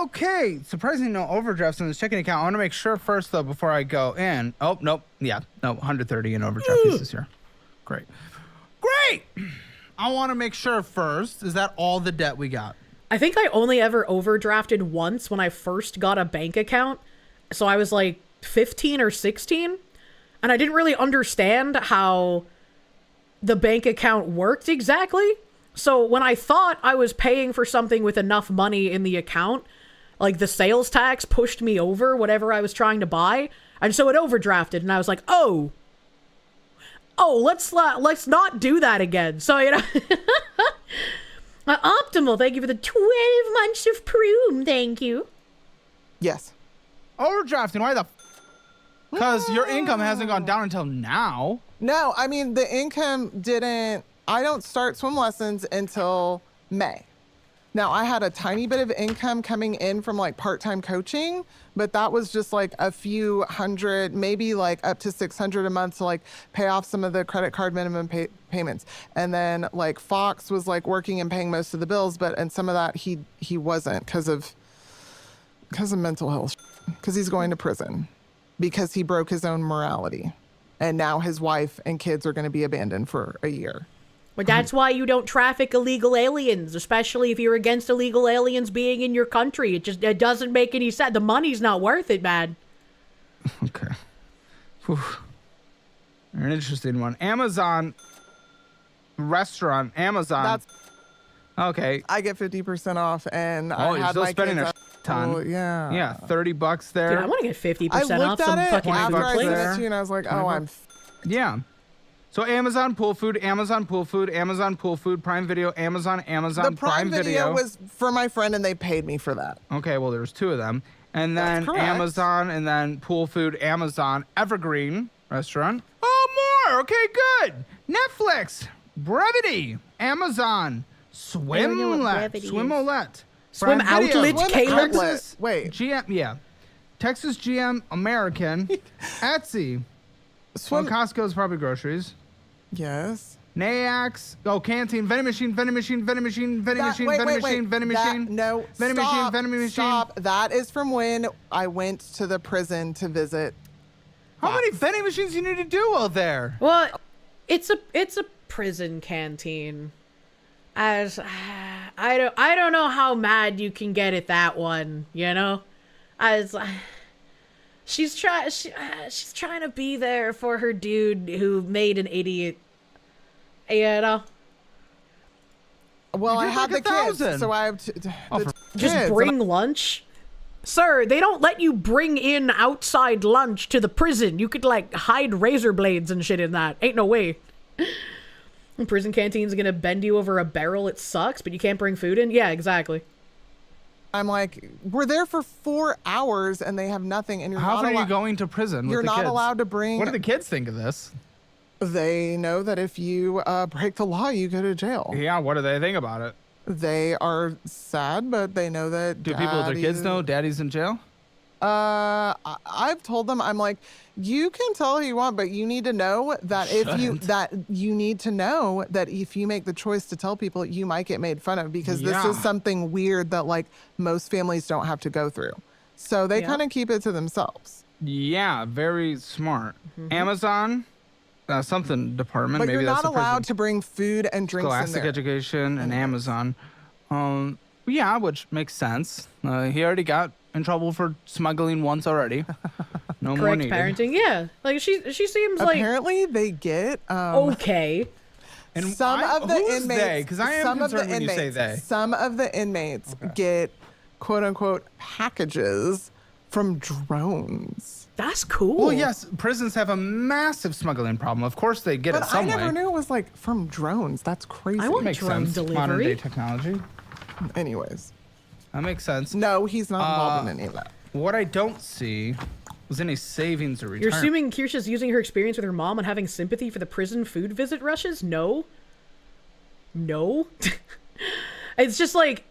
E: Okay. Surprisingly, no overdrafts in this checking account. I want to make sure first, though, before I go in. Oh, nope. Yeah. No, 130 in overdraft fees this year. Great. I want to make sure first. Is that all the debt we got?
A: I think I only ever overdrafted once when I first got a bank account. So I was like 15 or 16. And I didn't really understand how the bank account worked exactly. So when I thought I was paying for something with enough money in the account, like the sales tax pushed me over whatever I was trying to buy. And so it overdrafted and I was like, oh, let's not do that again. So, you know, Optimal, thank you for the 12 months of Prune. Thank you.
D: Yes.
E: Overdrafting, why the because your income hasn't gone down until now.
D: No, I mean, the income didn't. I don't start swim lessons until May. Now, I had a tiny bit of income coming in from like part-time coaching, but that was just like a few hundred, maybe like up to 600 a month to like pay off some of the credit card minimum payments. And then like Fox was like working and paying most of the bills, and some of that he wasn't because of mental health, because he's going to prison because he broke his own morality. And now his wife and kids are going to be abandoned for a year.
A: But that's why you don't traffic illegal aliens, especially if you're against illegal aliens being in your country. It doesn't make any sense. The money's not worth it, man.
E: Okay. Whew. An interesting one. Amazon restaurant. Amazon. Okay.
D: I get 50% off, and
E: I had
D: still
E: my spending
D: kids
E: a ton.
D: Oh, yeah.
E: Yeah, $30 there.
A: Dude, I want to get 50%
D: I
A: off
D: looked
A: some
D: at it
A: fucking
D: after I
A: food
D: sent
A: place.
D: it to you, and I was like, oh, I'm.
E: Yeah. So Amazon Pool Food, Amazon Pool Food, Amazon Pool Food, Prime Video, Amazon
D: The Prime Video was for my friend, and they paid me for that.
E: Okay, well, there's two of them. And then
D: correct.
E: Amazon, and then Pool Food, Amazon, Evergreen Restaurant. Oh, more. Okay, good. Netflix, Brevity, Amazon, Swimlet, Swimolette.
A: Swim
E: Prime Video,
A: Outlet, Caleb.
E: Texas,
D: Wait.
E: GM, yeah. Texas GM American, Etsy. Well, Costco's probably groceries.
D: Yes.
E: Nayax, Canteen, vending machine, vending machine, vending machine, vending machine,
D: Wait,
E: vending
D: wait,
E: machine,
D: wait.
E: vending
D: That-
E: machine.
D: No,
E: vending
D: stop,
E: machine, vending machine.
D: stop. That is from when I went to the prison to visit.
E: How many vending machines you need to do out there?
A: Well, it's a prison canteen. As I don't know how mad you can get at that one, you know? As she's trying to be there for her dude who made an idiot. You know?
D: Well, I
E: did
D: had
E: like
D: the kids,
E: 1,000.
D: so I have
A: Just
D: kids,
A: bring lunch? Sir, they don't let you bring in outside lunch to the prison. You could, like, hide razor blades and shit in that. Ain't no way. Prison canteen's gonna bend you over a barrel. It sucks, but you can't bring food in? Yeah, exactly.
D: I'm like, we're there for 4 hours and they have nothing, and you're
E: How
D: not
E: often are you
D: allowed.
E: going to prison with
D: You're
E: the
D: not
E: kids?
D: allowed to bring.
E: What do the kids think of this?
D: They know that if you break the law, you go to jail.
E: Yeah, what do they think about it?
D: They are sad, but they know that.
E: Do people with their kids know daddy's in jail?
D: I've told them, I'm like, you can tell who you want, but you need to know that you need to know that if you make the choice to tell people, you might get made fun of, because this
E: Yeah.
D: is something weird that like most families don't have to go through. So they
A: Yeah.
D: kind of keep it to themselves.
E: Yeah, very smart. Amazon, something department.
D: But
E: maybe
D: you're
E: that's
D: not
E: the
D: allowed
E: prison.
D: to bring food and drinks in
E: Scholastic
D: there.
E: Education and Amazon. Yeah, which makes sense. He already got in trouble for smuggling once already. No more
A: Correct
E: needed.
A: parenting, yeah. Like, she seems like
D: Apparently, they get
A: okay.
E: And
D: some of the
E: who's
D: inmates.
E: they? Because I am
D: some of the
E: concerned when you say
D: inmates-
E: they.
D: Some of the inmates get quote unquote packages from drones.
A: That's cool.
E: Well, yes, prisons have a massive smuggling problem. Of course, they get
D: But
E: it some
D: I never
E: way.
D: knew it was like from drones. That's crazy.
A: I want
E: Makes
A: drone
E: sense.
A: delivery.
E: Modern day technology.
D: Anyways,
E: That makes sense.
D: no, he's not involved in any of that.
E: What I don't see was any savings or retirement.
A: You're assuming Kirsche's using her experience with her mom and having sympathy for the prison food visit rushes? No. No. It's just like,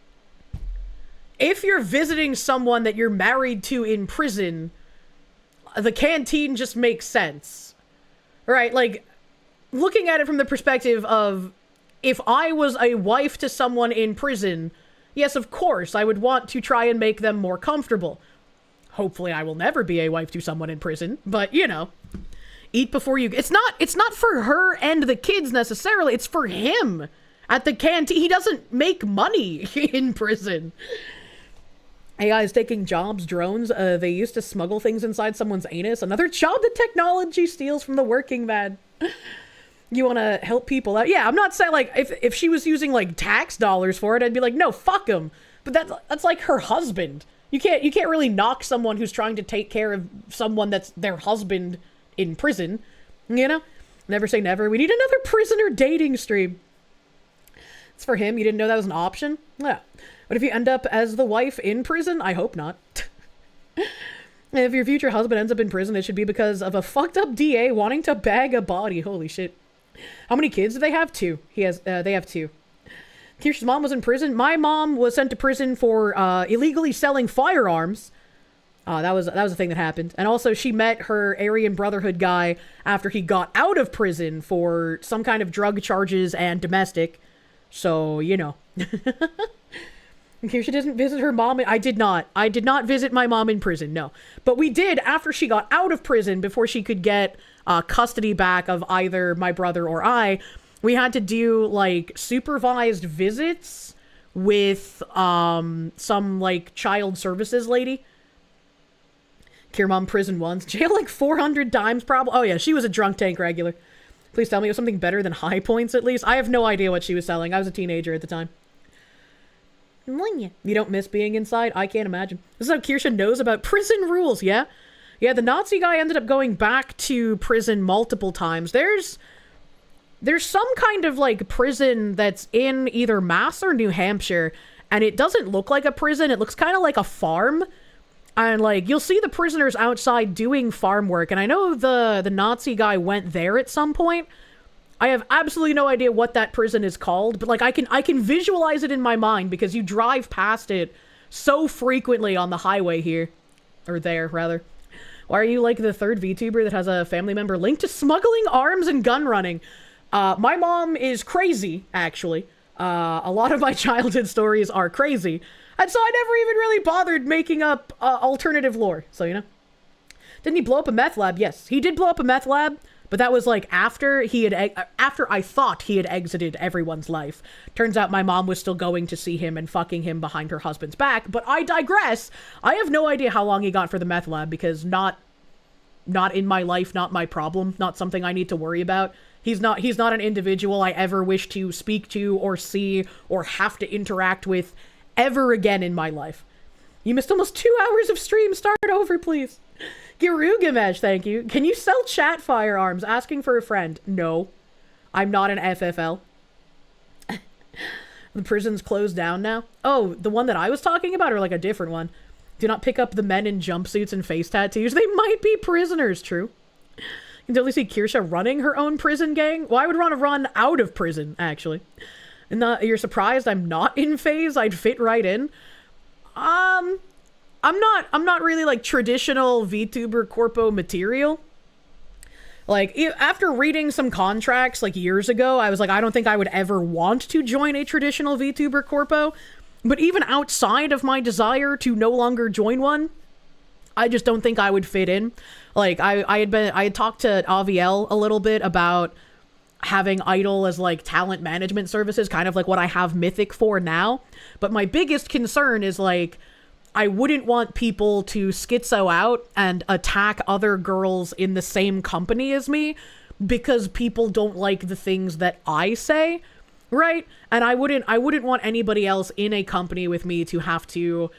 A: if you're visiting someone that you're married to in prison, the canteen just makes sense. Right? Like, looking at it from the perspective of, if I was a wife to someone in prison, yes, of course, I would want to try and make them more comfortable. Hopefully I will never be a wife to someone in prison, but you know, eat before you. It's not for her and the kids necessarily. It's for him at the canteen. He doesn't make money in prison. AI is taking jobs, drones. They used to smuggle things inside someone's anus. Another job that technology steals from the working man. You want to help people out? Yeah, I'm not saying like if she was using like tax dollars for it, I'd be like, no, fuck him. But that's like her husband. You can't really knock someone who's trying to take care of someone that's their husband in prison. You know? Never say never. We need another prisoner dating stream. It's for him. You didn't know that was an option? Yeah. What if you end up as the wife in prison? I hope not. If your future husband ends up in prison, it should be because of a fucked up DA wanting to bag a body. Holy shit. How many kids do they have? 2. They have 2. Kirsche's mom was in prison. My mom was sent to prison for illegally selling firearms. That was a thing that happened. And also, she met her Aryan Brotherhood guy after he got out of prison for some kind of drug charges and domestic. So, you know. Kirsche didn't visit her mom. I did not. I did not visit my mom in prison, no. But we did after she got out of prison, before she could get custody back of either my brother or I. We had to do, like, supervised visits with some, like, child services lady. Kier mom prison once. Jail like 400 times probably. Oh, yeah, she was a drunk tank regular. Please tell me it was something better than High Points, at least. I have no idea what she was selling. I was a teenager at the time. You don't miss being inside? I can't imagine. This is how Kirsche knows about prison rules, yeah? Yeah, the Nazi guy ended up going back to prison multiple times. There's some kind of, like, prison that's in either Mass or New Hampshire, and it doesn't look like a prison. It looks kind of like a farm. And, like, you'll see the prisoners outside doing farm work. And I know the Nazi guy went there at some point. I have absolutely no idea what that prison is called. But, like, I can visualize it in my mind because you drive past it so frequently on the highway here. Or there, rather. Why are you, like, the third VTuber that has a family member linked to smuggling arms and gun running? My mom is crazy, actually. A lot of my childhood stories are crazy. And so I never even really bothered making up alternative lore. So, you know. Didn't he blow up a meth lab? Yes, he did blow up a meth lab. But that was like after I thought he had exited everyone's life. Turns out my mom was still going to see him and fucking him behind her husband's back. But I digress. I have no idea how long he got for the meth lab because not in my life, not my problem, not something I need to worry about. He's not an individual I ever wish to speak to or see or have to interact with ever again in my life. You missed almost 2 hours of stream. Start over, please. Girugamesh, thank you. Can you sell chat firearms? Asking for a friend. No. I'm not an FFL. The prison's closed down now? Oh, the one that I was talking about or like a different one? Do not pick up the men in jumpsuits and face tattoos. They might be prisoners, true. You can totally see Kirsche running her own prison gang. Well, I would want to run out of prison, actually. And you're surprised I'm not in phase? I'd fit right in. I'm not really like traditional VTuber corpo material. Like after reading some contracts like years ago, I was like, I don't think I would ever want to join a traditional VTuber corpo. But even outside of my desire to no longer join one, I just don't think I would fit in. Like I had talked to Aviel a little bit about having Idol as like talent management services, kind of like what I have Mythic for now. But my biggest concern is like, I wouldn't want people to schizo out and attack other girls in the same company as me because people don't like the things that I say, right? And I wouldn't want anybody else in a company with me to have to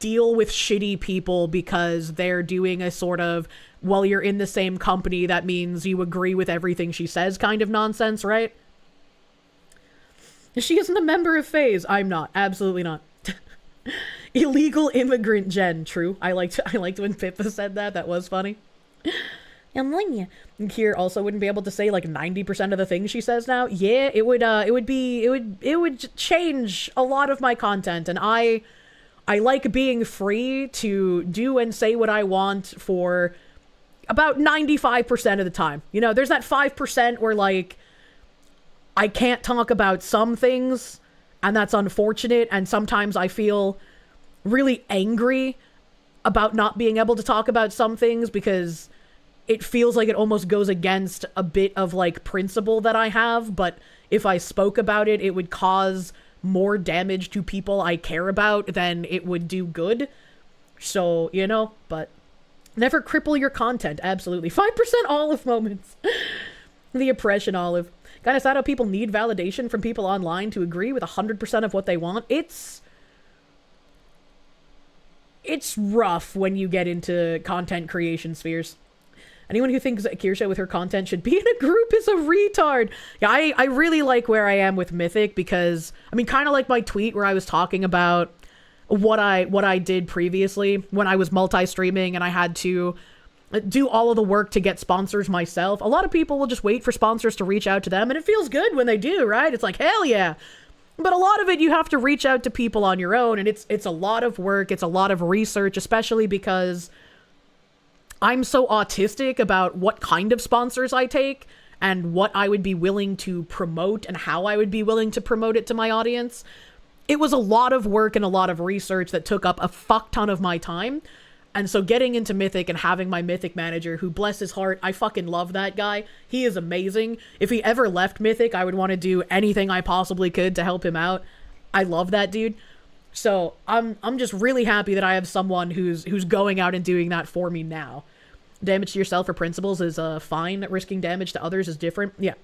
A: deal with shitty people because they're doing a sort of, well, you're in the same company, that means you agree with everything she says kind of nonsense, right? She isn't a member of FaZe. I'm not. Absolutely not. Illegal immigrant Jen. True. I liked when Pippa said that. That was funny. And Kier also wouldn't be able to say like 90% of the things she says now. Yeah, it would change a lot of my content, and I like being free to do and say what I want for about 95% of the time. You know, there's that 5% where like I can't talk about some things, and that's unfortunate, and sometimes I feel really angry about not being able to talk about some things because it feels like it almost goes against a bit of like principle that I have, but if I spoke about it, it would cause more damage to people I care about than it would do good. So, you know, but never cripple your content. Absolutely. 5% Olive moments. The oppression Olive. Kind of sad how people need validation from people online to agree with 100% of what they want. It's rough when you get into content creation spheres. Anyone who thinks that Kirsche with her content should be in a group is a retard. Yeah, I really like where I am with Mythic because, I mean, kind of like my tweet where I was talking about what I did previously when I was multi-streaming and I had to do all of the work to get sponsors myself. A lot of people will just wait for sponsors to reach out to them, and it feels good when they do, right? It's like, hell yeah. But a lot of it, you have to reach out to people on your own, and it's a lot of work, it's a lot of research, especially because I'm so autistic about what kind of sponsors I take and what I would be willing to promote and how I would be willing to promote it to my audience. It was a lot of work and a lot of research that took up a fuck ton of my time. And so getting into Mythic and having my Mythic manager, who, bless his heart, I fucking love that guy. He is amazing. If he ever left Mythic, I would want to do anything I possibly could to help him out. I love that dude. So I'm just really happy that I have someone who's going out and doing that for me now. Damage to yourself for principles is fine. Risking damage to others is different. Yeah.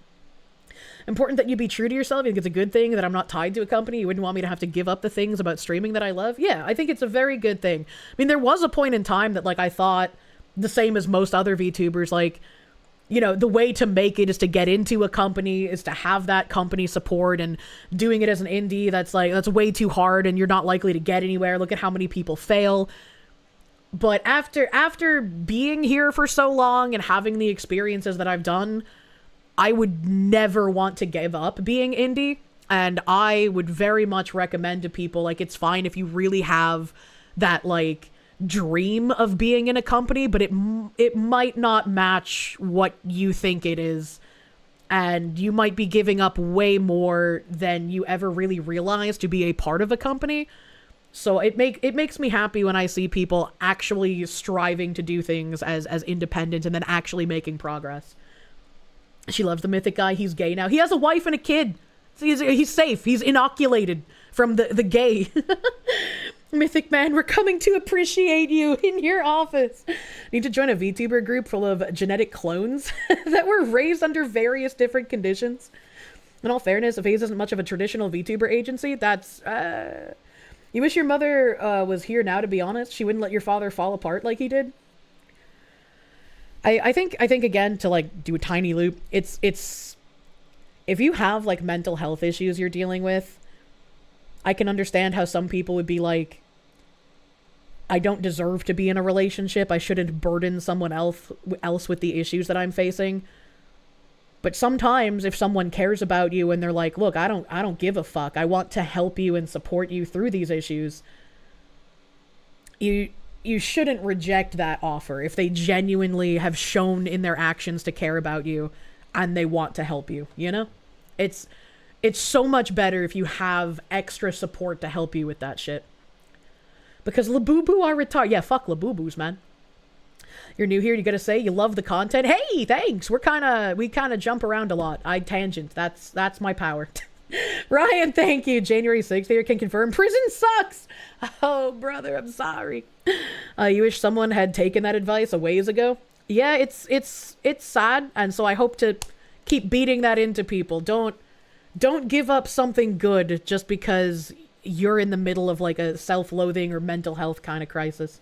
A: Important that you be true to yourself. I think it's a good thing that I'm not tied to a company. You wouldn't want me to have to give up the things about streaming that I love. Yeah, I think it's a very good thing. I mean, there was a point in time that like I thought the same as most other VTubers, like, you know, the way to make it is to get into a company, is to have that company support, and doing it as an indie, that's way too hard and you're not likely to get anywhere. Look at how many people fail. But after being here for so long and having the experiences that I've done, I would never want to give up being indie. And I would very much recommend to people, like, it's fine if you really have that, like, dream of being in a company, but it might not match what you think it is. And you might be giving up way more than you ever really realized to be a part of a company. So it makes me happy when I see people actually striving to do things as independent and then actually making progress. She loves the mythic guy. He's gay now. He has a wife and a kid. So he's safe. He's inoculated from the gay. Mythic man, we're coming to appreciate you in your office. Need to join a VTuber group full of genetic clones that were raised under various different conditions. In all fairness, if FaZe isn't much of a traditional VTuber agency, that's... You wish your mother was here now, to be honest. She wouldn't let your father fall apart like he did. I think again, to like do a tiny loop, it's if you have like mental health issues you're dealing with, I can understand how some people would be like, I don't deserve to be in a relationship. I shouldn't burden someone else with the issues that I'm facing. But sometimes if someone cares about you and they're like, look, I don't give a fuck. I want to help you and support you through these issues. You shouldn't reject that offer if they genuinely have shown in their actions to care about you and they want to help you, you know? It's so much better if you have extra support to help you with that shit. Because Labubu are retarded. Yeah, fuck Labubus, man. You're new here, you gotta say you love the content. Hey, thanks. We kind of jump around a lot. I tangent. That's my power. Ryan, thank you. January 6th here can confirm prison sucks. Oh, brother, I'm sorry. You wish someone had taken that advice a ways ago. Yeah, it's sad, and so I hope to keep beating that into people. Don't give up something good just because you're in the middle of like a self-loathing or mental health kind of crisis.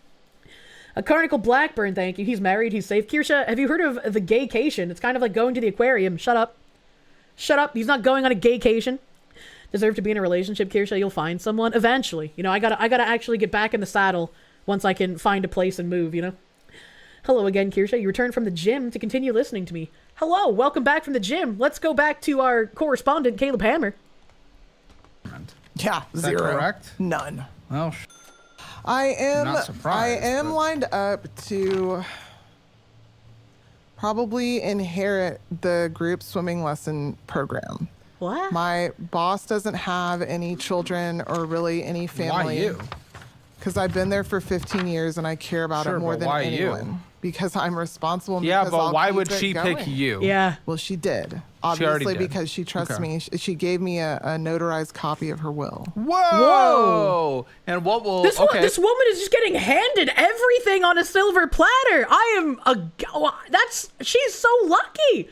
A: A Carnicle Blackburn, thank you. He's married, he's safe. Kirsche, have you heard of the gaycation? It's kind of like going to the aquarium. Shut up. Shut up. He's not going on a gaycation. Deserve to be in a relationship, Kirsche. You'll find someone eventually. You know, I gotta actually get back in the saddle once I can find a place and move, you know? Hello again, Kirsche. You returned from the gym to continue listening to me. Hello, welcome back from the gym. Let's go back to our correspondent, Caleb Hammer.
D: Yeah,
E: Is
D: zero.
E: that correct?
D: None.
E: Well,
D: I
E: not surprised,
D: am
E: but-
D: lined up to probably inherit the group swimming lesson program.
A: What?
D: My boss doesn't have any children or really any family.
E: Why you?
D: Because I've been there for 15 years and I care about
E: Sure,
D: it more
E: but
D: than
E: why
D: anyone.
E: you?
D: Because I'm responsible. And
E: Yeah,
D: because
E: but
D: I'll
E: why
D: keep
E: would
D: it
E: she
D: going.
E: pick you?
A: Yeah.
D: Well, she did.
E: She already
D: Obviously,
E: did.
D: because she trusts
E: Okay.
D: me. She gave me a notarized copy of her will.
E: Whoa! And what will...
A: This
E: okay.
A: this woman is just getting handed everything on a silver platter. She's so lucky.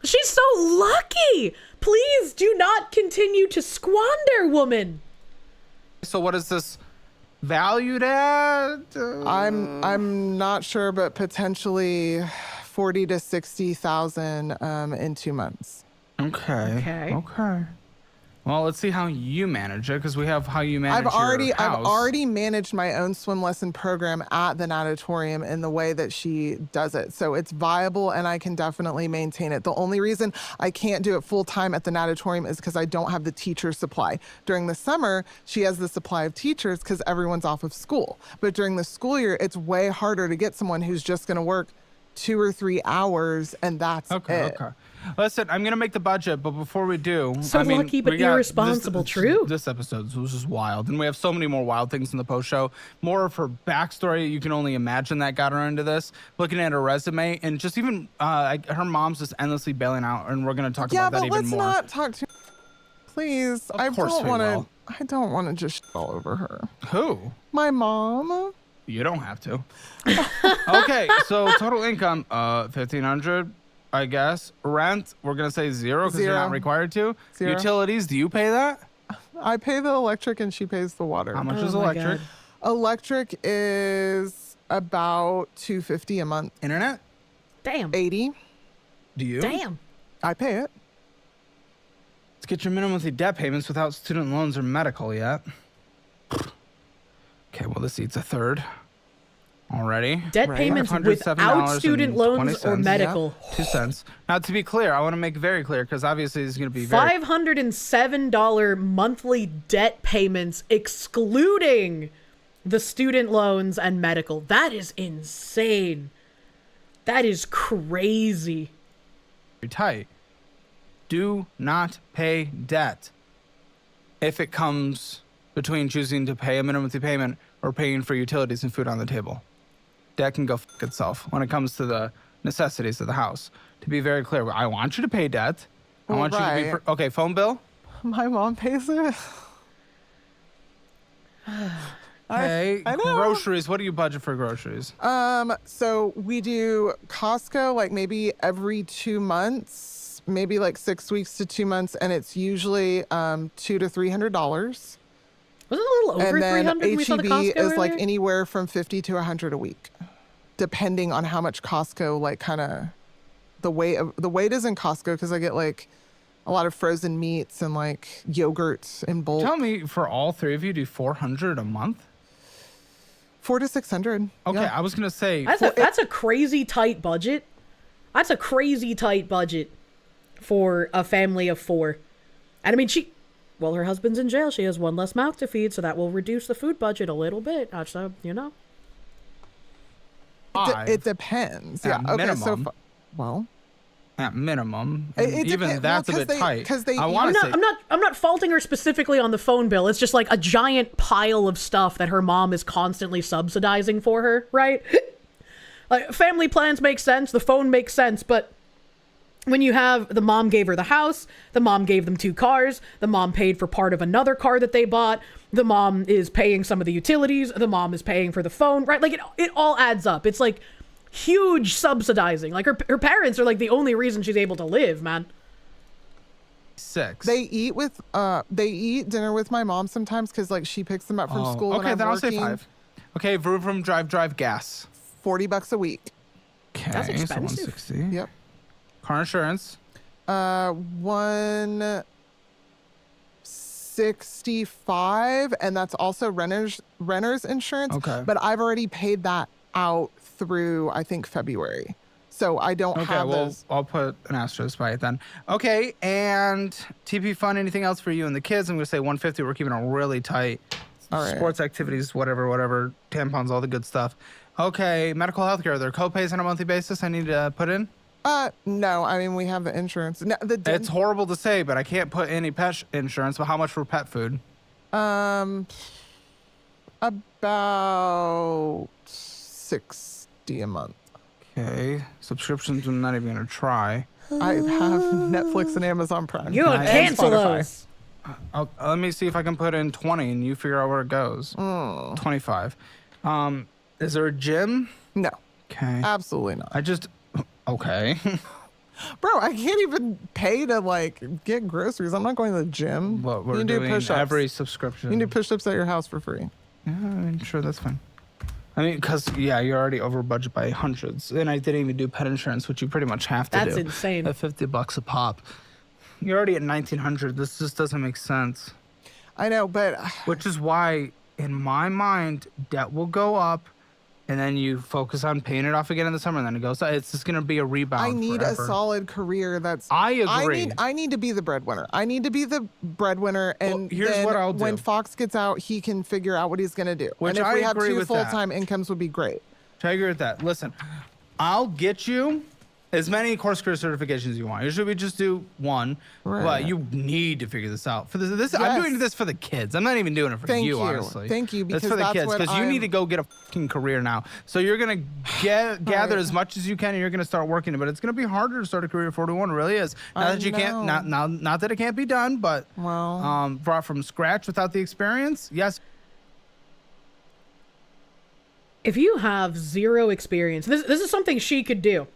A: She's so lucky. Please do not continue to squander, woman.
E: So what is this valued at?
D: I'm not sure, but potentially 40 to 60,000 in 2 months.
E: Okay. Well, let's see how you manage it, because we have how you manage
D: I've already
E: your house.
D: I've already managed my own swim lesson program at the natatorium in the way that she does it. So it's viable and I can definitely maintain it. The only reason I can't do it full time at the natatorium is because I don't have the teacher supply. During the summer, she has the supply of teachers because everyone's off of school. But during the school year, it's way harder to get someone who's just going to work 2 or 3 hours and that's it.
E: Okay. Listen, I'm gonna make the budget, but before we do,
A: So lucky but
E: we got
A: irresponsible, true.
E: This episode was just wild, and we have so many more wild things in the post show. More of her backstory, you can only imagine that got her into this. Looking at her resume, and just even her mom's just endlessly bailing out, and we're gonna talk about that even more.
D: Yeah, but let's not talk too. Please,
E: Of course we will.
D: I don't want to just shit all over her.
E: Who?
D: My mom.
E: You don't have to. Okay, so total income, 1,500. I guess. Rent, we're going to say zero because you're not required to.
D: Zero.
E: Utilities, do you pay that?
D: I pay the electric and she pays the water.
E: How much
A: Oh
E: is
A: my
E: electric?
A: God.
D: Electric is about $250 a month.
E: Internet?
A: Damn.
D: 80.
E: Do you?
A: Damn.
D: I pay it.
E: Let's get your minimum monthly debt payments without student loans or medical yet. Okay, well, this eats a third. Already.
A: Debt payments without student loans or medical.
E: 2 cents. Now, to be clear, I want to make very clear because obviously this is going to be very...
A: $507 monthly debt payments excluding the student loans and medical. That is insane. That is crazy.
E: Tight. Do not pay debt if it comes between choosing to pay a minimum monthly payment or paying for utilities and food on the table. Debt can go f itself when it comes to the necessities of the house. To be very clear, I want you to pay debt. I want you to be... Okay, phone bill?
D: My mom pays it.
E: Okay,
D: I know.
E: Groceries. What do you budget for groceries?
D: So we do Costco like maybe every 2 months, maybe like 6 weeks to 2 months, and it's usually $200 to $300.
A: Was it a little over 300 when we saw the Costco
D: HEB is like
A: earlier?
D: anywhere from 50 to 100 a week, depending on how much Costco like kind of the weight is in Costco because I get like a lot of frozen meats and like yogurts in bulk.
E: Tell me, for all three of you, do 400 a month?
D: 400 to 600.
E: Okay,
D: yeah.
E: I was gonna say
A: That's a crazy tight budget. That's a crazy tight budget for a family of 4. And I mean, well, her husband's in jail. She has one less mouth to feed, so that will reduce the food budget a little bit. So, you know.
D: It depends.
E: At
D: Yeah. Okay.
E: minimum.
D: So, well,
E: at minimum,
D: it
E: even
D: depends.
E: that's
D: Well,
E: a bit tight.
D: because they
E: I
D: eat-
E: want to say
A: I'm not faulting her specifically on the phone bill. It's just like a giant pile of stuff that her mom is constantly subsidizing for her, right? Like, family plans make sense, the phone makes sense, but when you have the mom gave her the house, the mom gave them 2 cars, the mom paid for part of another car that they bought, the mom is paying some of the utilities, the mom is paying for the phone, right? Like it all adds up. It's like huge subsidizing. Like her parents are like the only reason she's able to live, man.
E: 6.
D: They eat dinner with my mom sometimes because like she picks them up from school.
E: Okay,
D: and I'm
E: then I'll say
D: working.
E: 5. Okay, vroom drive gas.
D: $40 a week.
E: Okay,
A: That's
E: so
A: expensive.
E: 160.
D: Yep.
E: Car insurance.
D: 165, and that's also renter's insurance.
E: Okay.
D: But I've already paid that out through I think February, so I don't have those.
E: I'll put an asterisk by it then. Okay, and TP fund. Anything else for you and the kids? I'm gonna say 150. We're keeping it really tight.
D: All right.
E: Sports activities, whatever. Tampons, all the good stuff. Okay, medical health care. Are there co-pays on a monthly basis I need to put in?
D: No, I mean, we have the insurance. No,
E: It's horrible to say, but I can't put any pet insurance. But how much for pet food?
D: About 60 a month.
E: Okay, subscriptions I'm not even gonna try.
D: I have Netflix and Amazon Prime.
A: You would
D: and
A: cancel
D: Spotify.
A: those.
E: Let me see if I can put in 20 and you figure out where it goes. 25. Is there a gym?
D: No,
E: Okay.
D: absolutely not.
E: Okay.
D: Bro, I can't even pay to like get groceries. I'm not going to the gym.
E: Well,
D: You
E: we're
D: can do
E: doing
D: push-ups.
E: every subscription.
D: You can do push-ups at your house for free.
E: Yeah, I mean, sure, that's fine. I mean, because, yeah, you're already over budget by hundreds. And I didn't even do pet insurance, which you pretty much have to do.
A: That's insane.
E: At $50 a pop. You're already at $1,900. This just doesn't make sense.
D: I know, but
E: Which is why, in my mind, debt will go up. And then you focus on paying it off again in the summer, and then it goes. It's just gonna be a rebound.
D: I need
E: forever.
D: a solid career.
E: I agree.
D: I need to be the breadwinner. I need to be the breadwinner, and
E: here's
D: then
E: what I'll do.
D: when Fox gets out, he can figure out what he's gonna do.
E: Which
D: and if
E: I
D: we have
E: agree
D: 2
E: with that.
D: full-time incomes, would be great.
E: I agree with that. Listen, I'll get you as many course career certifications as you want. Usually we just do 1,
D: Right.
E: but you need to figure this out. For this, I'm
D: Yes.
E: doing this for the kids. I'm not even doing it for
D: Thank you.
E: honestly.
D: Thank you,
E: That's
D: because
E: for the
D: that's
E: kids,
D: what
E: because you
D: I'm-
E: need to go get a fucking career now. So you're gonna gather as much as you can, and you're gonna start working. But it's gonna be harder to start a career at 41. It really is. Not
D: I
E: that you can't.
D: know.
E: Not that it can't be done, but
D: Well.
E: brought from scratch without the experience. Yes.
A: If you have 0 experience, this is something she could do.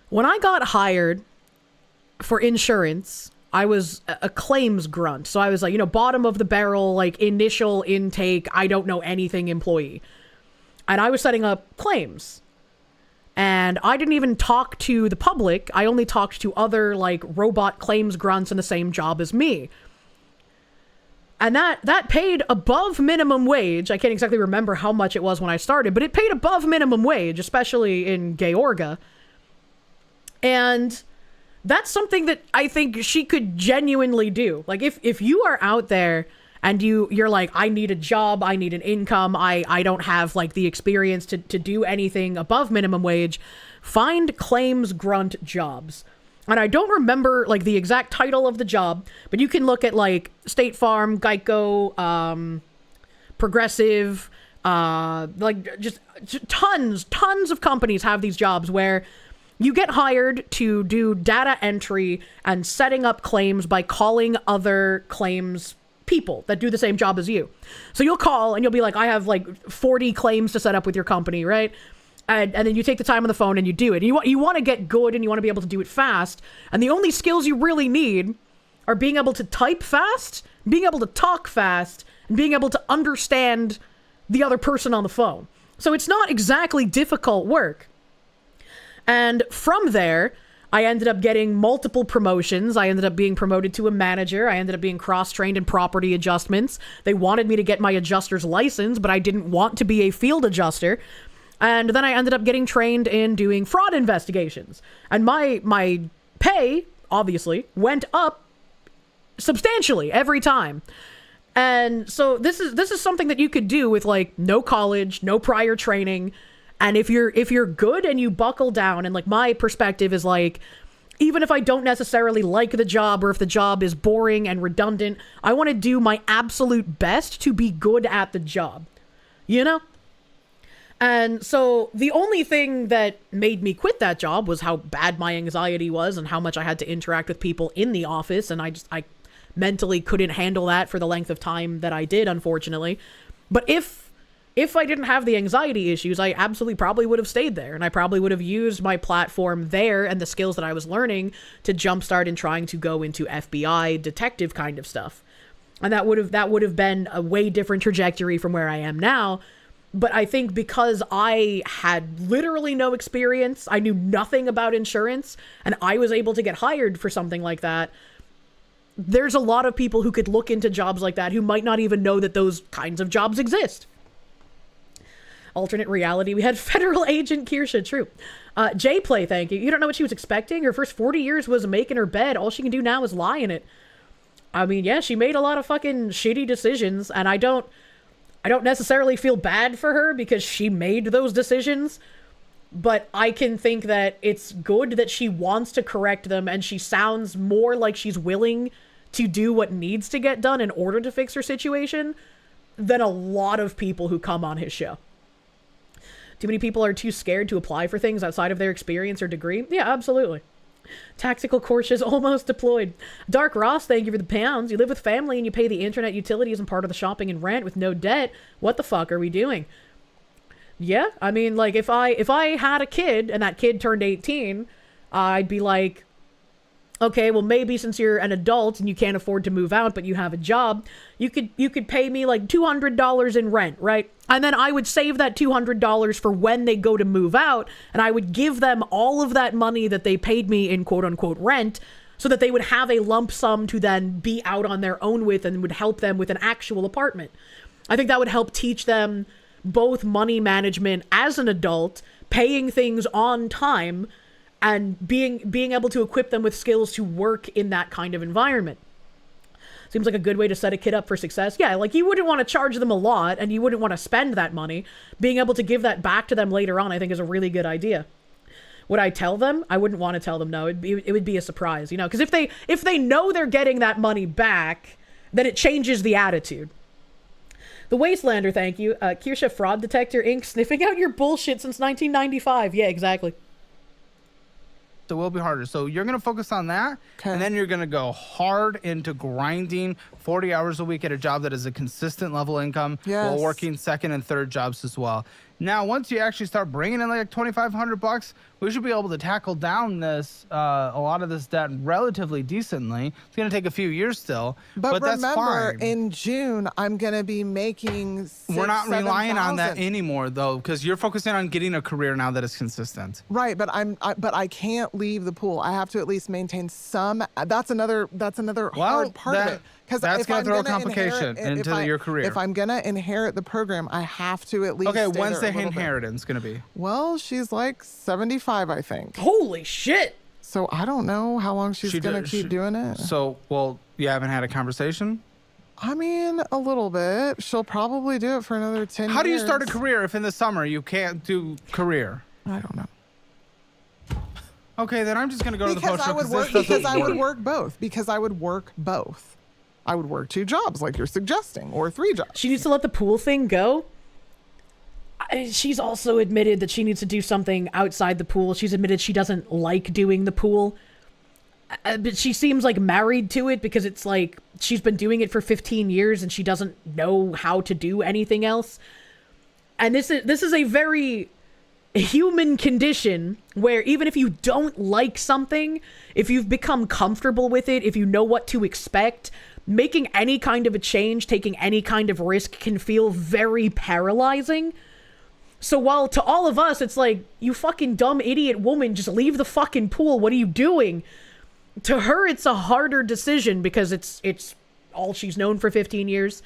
A: When I got hired for insurance, I was a claims grunt. So I was like, bottom of the barrel, like initial intake, I don't know anything employee. And I was setting up claims. And I didn't even talk to the public. I only talked to other like robot claims grunts in the same job as me. And that paid above minimum wage. I can't exactly remember how much it was when I started, but it paid above minimum wage, especially in Georgia. And that's something that I think she could genuinely do. Like, if you are out there and you're like, I need a job, I need an income, I don't have like the experience to do anything above minimum wage, find claims grunt jobs. And I don't remember like the exact title of the job, but you can look at like State Farm, Geico, Progressive, like just tons of companies have these jobs where you get hired to do data entry and setting up claims by calling other claims people that do the same job as you. So you'll call and you'll be like, I have like 40 claims to set up with your company, right? And then you take the time on the phone and you do it. And you want to get good and you want to be able to do it fast. And the only skills you really need are being able to type fast, being able to talk fast, and being able to understand the other person on the phone. So it's not exactly difficult work. And from there, I ended up getting multiple promotions. I ended up being promoted to a manager. I ended up being cross-trained in property adjustments. They wanted me to get my adjuster's license, but I didn't want to be a field adjuster. And then I ended up getting trained in doing fraud investigations. And my pay, obviously, went up substantially every time. And so this is something that you could do with like no college, no prior training. And if you're good and you buckle down, and like my perspective is like, even if I don't necessarily like the job or if the job is boring and redundant, I want to do my absolute best to be good at the job, you know? And so the only thing that made me quit that job was how bad my anxiety was and how much I had to interact with people in the office. And I mentally couldn't handle that for the length of time that I did, unfortunately. But if I didn't have the anxiety issues, I absolutely probably would have stayed there. And I probably would have used my platform there and the skills that I was learning to jumpstart in trying to go into FBI detective kind of stuff. And that would have been a way different trajectory from where I am now. But I think because I had literally no experience, I knew nothing about insurance, and I was able to get hired for something like that, there's a lot of people who could look into jobs like that who might not even know that those kinds of jobs exist. Alternate reality. We had federal agent Kirsche. True. J-Play, thank you. You don't know what she was expecting? Her first 40 years was making her bed. All she can do now is lie in it. I mean, yeah, she made a lot of fucking shitty decisions, and I don't necessarily feel bad for her because she made those decisions, but I can think that it's good that she wants to correct them, and she sounds more like she's willing to do what needs to get done in order to fix her situation than a lot of people who come on his show. Too many people are too scared to apply for things outside of their experience or degree? Yeah, absolutely. Tactical Kirsche is almost deployed. Dark Ross, thank you for the pounds. You live with family and you pay the internet utilities and part of the shopping and rent with no debt. What the fuck are we doing? Yeah, I mean, like, if I had a kid and that kid turned 18, I'd be like, okay, well, maybe since you're an adult and you can't afford to move out, but you have a job, you could pay me like $200 in rent, right? And then I would save that $200 for when they go to move out, and I would give them all of that money that they paid me in quote unquote rent, so that they would have a lump sum to then be out on their own with and would help them with an actual apartment. I think that would help teach them both money management as an adult, paying things on time, and being able to equip them with skills to work in that kind of environment. Seems like a good way to set a kid up for success. Yeah, like you wouldn't want to charge them a lot and you wouldn't want to spend that money. Being able to give that back to them later on, I think, is a really good idea. Would I tell them? I wouldn't want to tell them, no. It would be a surprise, you know, because if they know they're getting that money back, then it changes the attitude. The Wastelander, thank you. Kirsche Fraud Detector Inc. sniffing out your bullshit since 1995. Yeah, exactly.
E: It will be harder. So you're going to focus on that, and then you're going to go hard into grinding 40 hours a week at a job that is a consistent level income while working second and third jobs as well. Now, once you actually start bringing in like $2,500, we should be able to tackle down this a lot of this debt relatively decently. It's going to take a few years still, but that's
D: remember,
E: fine.
D: in June, I'm going to be making
E: We're not relying on that
D: 7,000.
E: anymore, though, because you're focusing on getting a career now that is consistent.
D: Right, but I can't leave the pool. I have to at least maintain some. That's another hard part of it. Because
E: that's going to throw a complication into your career.
D: If I'm gonna inherit the program, I have to at least.
E: Okay,
D: stay
E: when's the
D: there a little bit.
E: inheritance going to be?
D: Well, she's like 75, I think.
A: Holy shit.
D: So I don't know how long she's gonna keep doing it.
E: So, well, you haven't had a conversation?
D: I mean, a little bit. She'll probably do it for another 10 years.
E: How do you start a career if in the summer you can't do career?
D: I don't know.
E: Okay, then I'm just going to go to the post show
D: Because I would work both. Because I would work both. I would work 2 jobs like you're suggesting, or 3 jobs.
A: She needs to let the pool thing go. She's also admitted that she needs to do something outside the pool. She's admitted she doesn't like doing the pool. But she seems like married to it because it's like she's been doing it for 15 years and she doesn't know how to do anything else. And this is a very human condition where even if you don't like something, if you've become comfortable with it, if you know what to expect, making any kind of a change, taking any kind of risk can feel very paralyzing. So while to all of us, it's like, you fucking dumb idiot woman, just leave the fucking pool. What are you doing? To her, it's a harder decision because it's all she's known for 15 years.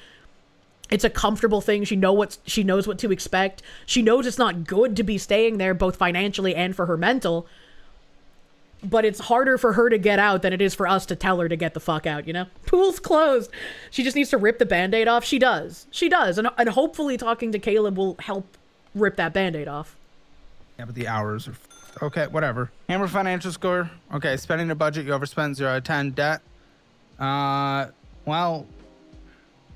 A: It's a comfortable thing. She knows what to expect. She knows it's not good to be staying there, both financially and for her mental. But it's harder for her to get out than it is for us to tell her to get the fuck out, you know? Pool's closed. She just needs to rip the Band-Aid off. She does. And hopefully talking to Caleb will help rip that Band-Aid off.
E: Yeah, but the hours are... Okay, whatever. Hammer financial score. Okay, spending a budget. You overspend 0 out of 10. Debt. Well...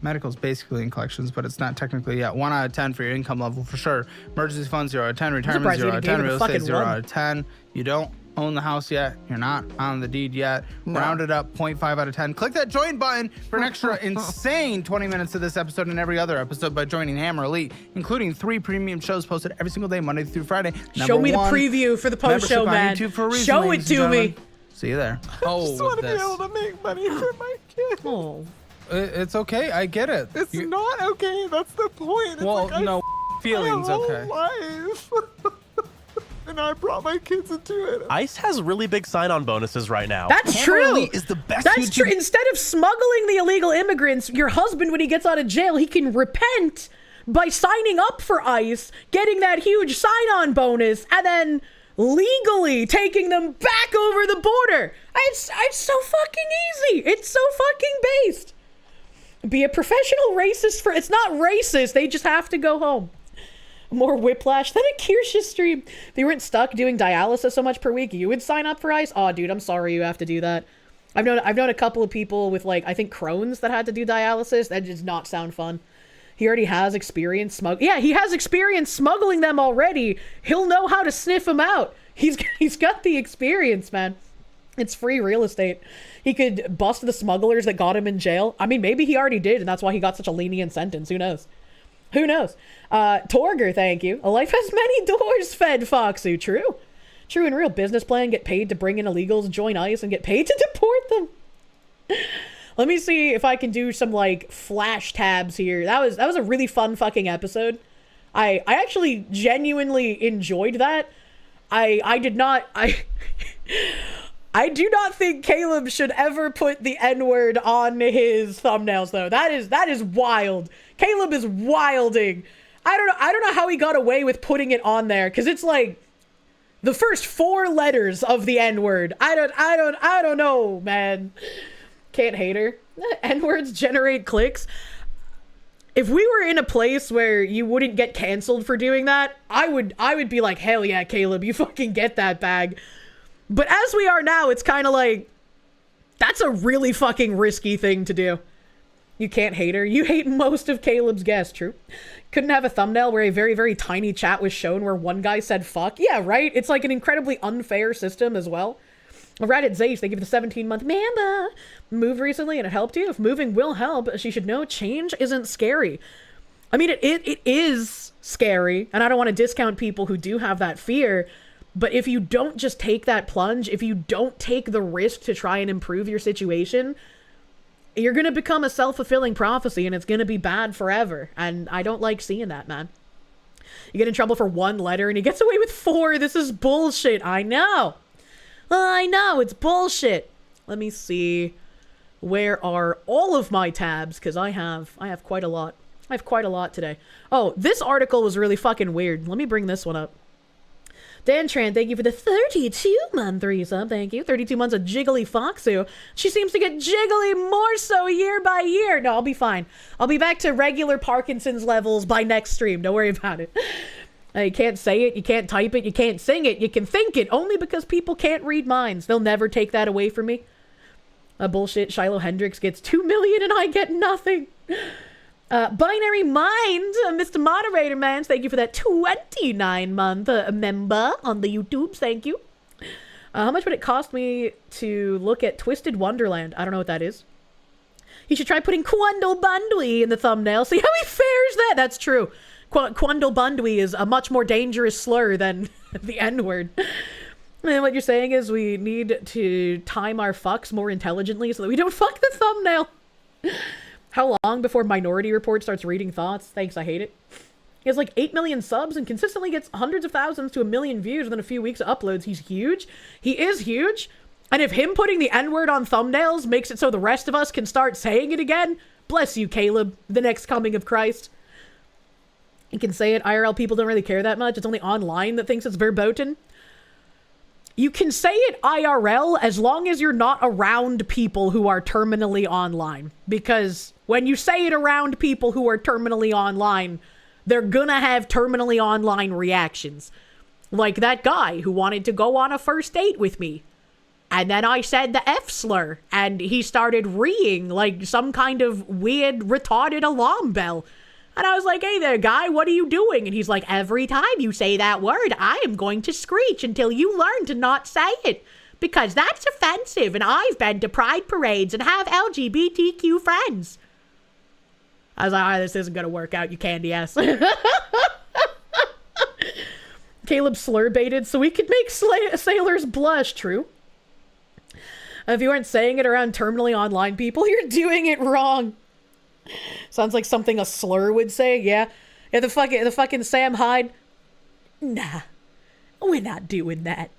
E: Medical's basically in collections, but it's not technically yet. 1 out of 10 for your income level for sure. Emergency funds 0 out of 10. Retirement 0 out of 10. Real estate 0 out of 10. You don't own the house yet. You're not on the deed yet. No. Round it up 0.5 out of 10. Click that join button for an extra insane 20 minutes of this episode and every other episode by joining Hammer Elite, including 3 premium shows posted every single day, Monday through Friday.
A: Show me the preview for the post show, man. Show it to me.
E: See you there.
D: I just want to be able to make money for my kids.
A: Oh.
E: It's okay. I get it.
D: It's not okay. That's the point. It's
E: well,
D: like
E: no, feelings okay.
D: Life. And I brought my kids into it.
F: Ice has really big sign-on bonuses right now.
A: That's true.
F: Is the best.
A: That's true. Instead of smuggling the illegal immigrants, your husband, when he gets out of jail, he can repent by signing up for ICE, getting that huge sign-on bonus, and then legally taking them back over the border. It's so fucking easy. It's so fucking based. Be a professional racist for... It's not racist. They just have to go home. More whiplash than a Kirsche stream. If you weren't stuck doing dialysis so much per week, you would sign up for ICE? Oh, dude, I'm sorry you have to do that. I've known a couple of people with, like, I think Crohn's that had to do dialysis. That does not sound fun. He already has experience he has experience smuggling them already. He'll know how to sniff them out. He's got the experience, man. It's free real estate. He could bust the smugglers that got him in jail. I mean, maybe he already did, and that's why he got such a lenient sentence. Who knows? Who knows? Torger, thank you. A life has many doors, fed Foxu. True. True and real. Business plan, get paid to bring in illegals, join ICE, and get paid to deport them. Let me see if I can do some, like, flash tabs here. That was a really fun fucking episode. I actually genuinely enjoyed that. I do not think Caleb should ever put the N-word on his thumbnails, though. That is wild. Caleb is wilding. I don't know how he got away with putting it on there, because it's like the first 4 letters of the N-word. I don't know, man. Can't hate her. N-words generate clicks. If we were in a place where you wouldn't get canceled for doing that, I would be like, hell yeah, Caleb, you fucking get that bag. But as we are now, it's kind of like, that's a really fucking risky thing to do. You can't hate her. You hate most of Caleb's guests, true. Couldn't have a thumbnail where a very, very tiny chat was shown where one guy said fuck. Yeah, right? It's like an incredibly unfair system as well. Reddit Zace, they give the 17-month Mamba. Moved recently and it helped you. If moving will help, she should know change isn't scary. I mean, it is scary, and I don't want to discount people who do have that fear, But if you don't just take that plunge, if you don't take the risk to try and improve your situation, you're going to become a self-fulfilling prophecy, and it's going to be bad forever. And I don't like seeing that, man. You get in trouble for 1 letter, and he gets away with 4. This is bullshit. I know. I know. It's bullshit. Let me see. Where are all of my tabs? Because I have quite a lot. I have quite a lot today. Oh, this article was really fucking weird. Let me bring this one up. Dan Tran, thank you for the 32-month resub. Thank you. 32 months of Jiggly Foxu. She seems to get jiggly more so year by year. No, I'll be fine. I'll be back to regular Parkinson's levels by next stream. Don't worry about it. You can't say it. You can't type it. You can't sing it. You can think it. Only because people can't read minds. They'll never take that away from me. Bullshit. Shiloh Hendricks gets 2 million and I get nothing. Binary Mind, Mr. Moderator Man, thank you for that 29-month member on the YouTubes. Thank you. How much would it cost me to look at Twisted Wonderland? I don't know what that is. You should try putting Quandle Bundwy in the thumbnail. See how he fares that? That's true. Quandle Bundwy is a much more dangerous slur than the N-word. And what you're saying is we need to time our fucks more intelligently so that we don't fuck the thumbnail. How long before Minority Report starts reading thoughts? Thanks, I hate it. He has like 8 million subs and consistently gets hundreds of thousands to 1 million views within a few weeks of uploads. He's huge. He is huge. And if him putting the N-word on thumbnails makes it so the rest of us can start saying it again, bless you, Caleb, the next coming of Christ. You can say it. IRL people don't really care that much. It's only online that thinks it's verboten. You can say it IRL as long as you're not around people who are terminally online. Because when you say it around people who are terminally online, they're gonna have terminally online reactions. Like that guy who wanted to go on a first date with me. And then I said the F slur, and he started reeing like some kind of weird, retarded alarm bell. And I was like, hey there, guy, what are you doing? And he's like, every time you say that word, I am going to screech until you learn to not say it. Because that's offensive, and I've been to pride parades and have LGBTQ friends. I was like, all right, this isn't going to work out, you candy ass. Caleb slur baited so we could make sailors blush. True. If you aren't saying it around terminally online people, you're doing it wrong. Sounds like something a slur would say. Yeah, the fucking Sam Hyde. Nah, we're not doing that.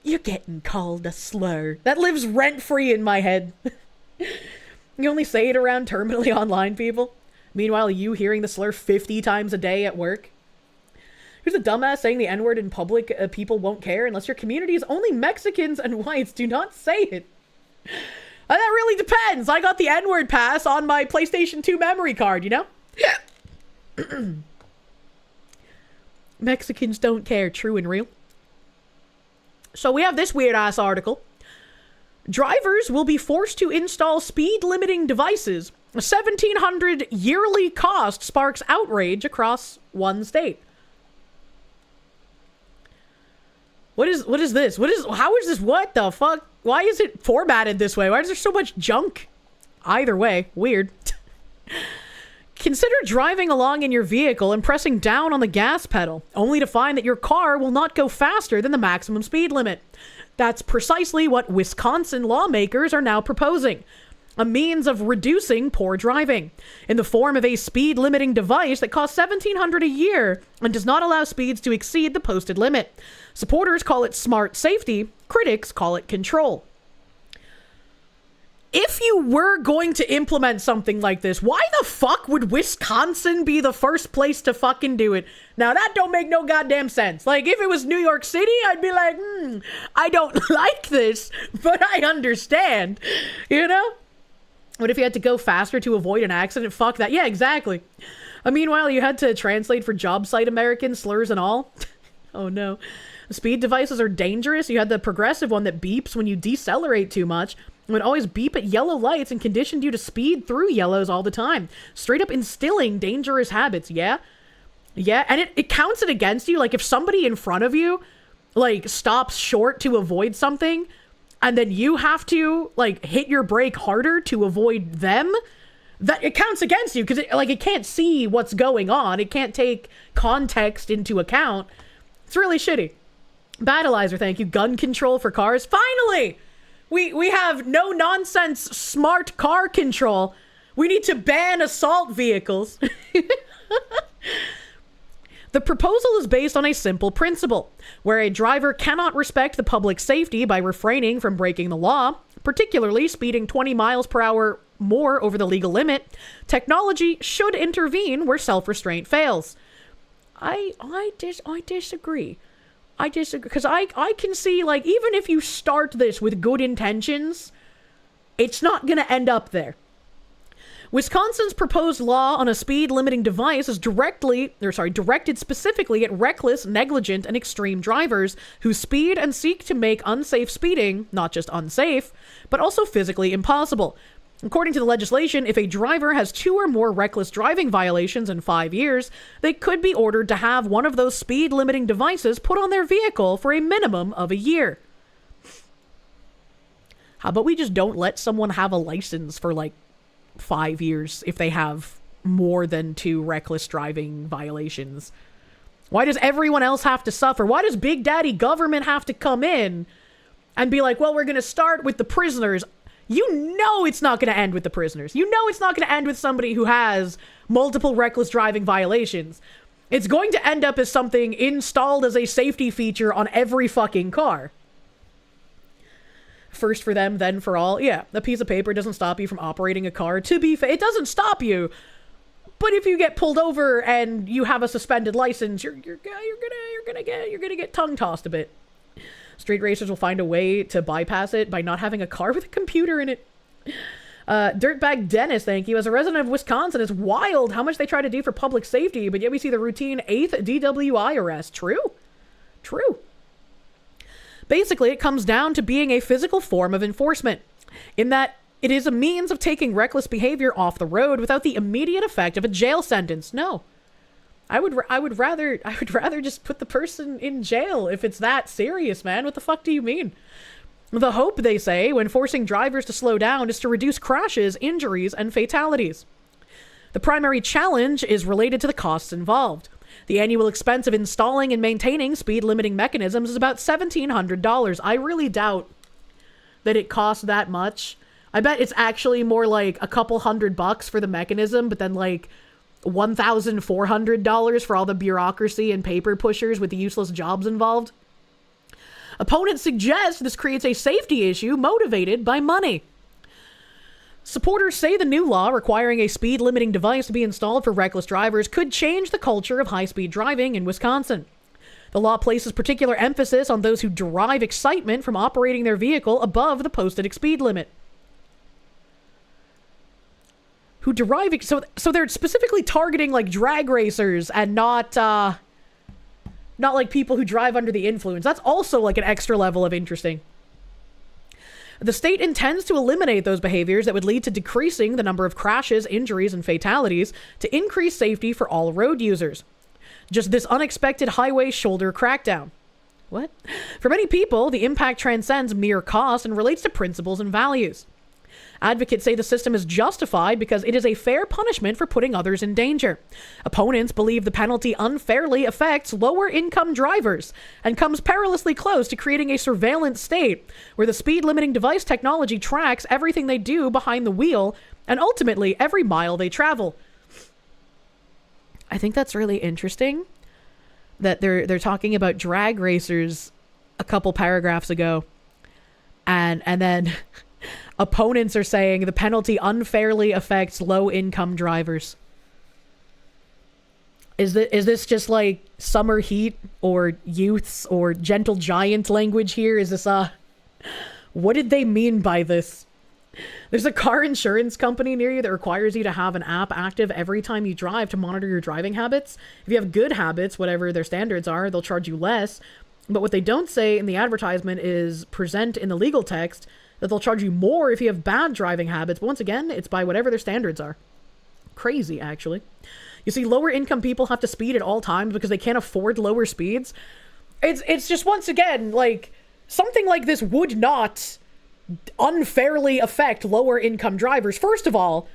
A: You're getting called a slur. That lives rent-free in my head. You only say it around terminally online people. Meanwhile, you hearing the slur 50 times a day at work. Who's a dumbass saying the N-word in public? People won't care unless your community is only Mexicans and whites. Do not say it. That really depends. I got the N-word pass on my PlayStation 2 memory card, you know? Mexicans don't care, true and real. So we have this weird-ass article. Drivers will be forced to install speed-limiting devices. A $1,700 yearly cost sparks outrage across one state. What is this? How is this? What the fuck? Why is it formatted this way? Why is there so much junk? Either way, weird. Consider driving along in your vehicle and pressing down on the gas pedal, only to find that your car will not go faster than the maximum speed limit. That's precisely what Wisconsin lawmakers are now proposing. A means of reducing poor driving, in the form of a speed-limiting device that costs $1,700 a year and does not allow speeds to exceed the posted limit. Supporters call it smart safety, critics call it control. If you were going to implement something like this, why the fuck would Wisconsin be the first place to fucking do it? Now, that don't make no goddamn sense. Like, if it was New York City, I'd be like, I don't like this, but I understand, you know? What if you had to go faster to avoid an accident? Fuck that. Yeah, exactly. Meanwhile, you had to translate for job site American slurs and all. Oh no. Speed devices are dangerous. You had the progressive one that beeps when you decelerate too much. It would always beep at yellow lights and conditioned you to speed through yellows all the time. Straight up instilling dangerous habits, yeah? Yeah, and it counts it against you. Like, if somebody in front of you, like, stops short to avoid something, and then you have to, like, hit your brake harder to avoid them, that it counts against you, because it can't see what's going on. It can't take context into account. It's really shitty. Battleizer, thank you. Gun control for cars. Finally! We have no nonsense smart car control. We need to ban assault vehicles. The proposal is based on a simple principle, where a driver cannot respect the public safety by refraining from breaking the law, particularly speeding 20 miles per hour more over the legal limit. Technology should intervene where self-restraint fails. I disagree. I disagree, because I can see, like, even if you start this with good intentions, it's not going to end up there. Wisconsin's proposed law on a speed limiting device is directed specifically at reckless, negligent, and extreme drivers who speed and seek to make unsafe speeding not just unsafe, but also physically impossible. According to the legislation, if a driver has 2 or more reckless driving violations in 5 years, they could be ordered to have one of those speed limiting devices put on their vehicle for a minimum of a year. How about we just don't let someone have a license for, like, 5 years if they have more than 2 reckless driving violations? Why does everyone else have to suffer? Why does Big Daddy government have to come in and be like, well, we're going to start with the prisoners? You know it's not going to end with the prisoners. You know it's not going to end with somebody who has multiple reckless driving violations. It's going to end up as something installed as a safety feature on every fucking car. First for them, then for all. Yeah, a piece of paper doesn't stop you from operating a car. To be fair, it doesn't stop you. But if you get pulled over and you have a suspended license, you're gonna get tongue tossed a bit. Street racers will find a way to bypass it by not having a car with a computer in it. Dirtbag Dennis, thank you. As a resident of Wisconsin, it's wild how much they try to do for public safety, but yet we see the routine 8th DWI arrest. True. Basically, it comes down to being a physical form of enforcement, in that it is a means of taking reckless behavior off the road without the immediate effect of a jail sentence. No. I would rather just put the person in jail if it's that serious, man. What the fuck do you mean? The hope, they say, when forcing drivers to slow down is to reduce crashes, injuries, and fatalities. The primary challenge is related to the costs involved. The annual expense of installing and maintaining speed limiting mechanisms is about $1,700. I really doubt that it costs that much. I bet it's actually more like a couple $100 for the mechanism, but then like $1,400 for all the bureaucracy and paper pushers with the useless jobs involved. Opponents suggest this creates a safety issue motivated by money. Supporters say the new law requiring a speed limiting device to be installed for reckless drivers could change the culture of high-speed driving in Wisconsin. The law places particular emphasis on those who derive excitement from operating their vehicle above the posted speed limit. So they're specifically targeting like drag racers and not like people who drive under the influence. That's also like an extra level of interesting. The state intends to eliminate those behaviors that would lead to decreasing the number of crashes, injuries, and fatalities to increase safety for all road users. Just this unexpected highway shoulder crackdown. What? For many people, the impact transcends mere cost and relates to principles and values. Advocates say the system is justified because it is a fair punishment for putting others in danger. Opponents believe the penalty unfairly affects lower-income drivers and comes perilously close to creating a surveillance state where the speed-limiting device technology tracks everything they do behind the wheel and ultimately every mile they travel. I think that's really interesting that they're talking about drag racers a couple paragraphs ago, and then opponents are saying the penalty unfairly affects low-income drivers. Is this just like summer heat or youths or gentle giant language here? Is this what did they mean by this? There's a car insurance company near you that requires you to have an app active every time you drive to monitor your driving habits. If you have good habits, whatever their standards are, they'll charge you less. But what they don't say in the advertisement is present in the legal text that they'll charge you more if you have bad driving habits. But once again, it's by whatever their standards are. Crazy, actually. You see, lower income people have to speed at all times because they can't afford lower speeds. It's just, once again, like, something like this would not unfairly affect lower income drivers. First of all,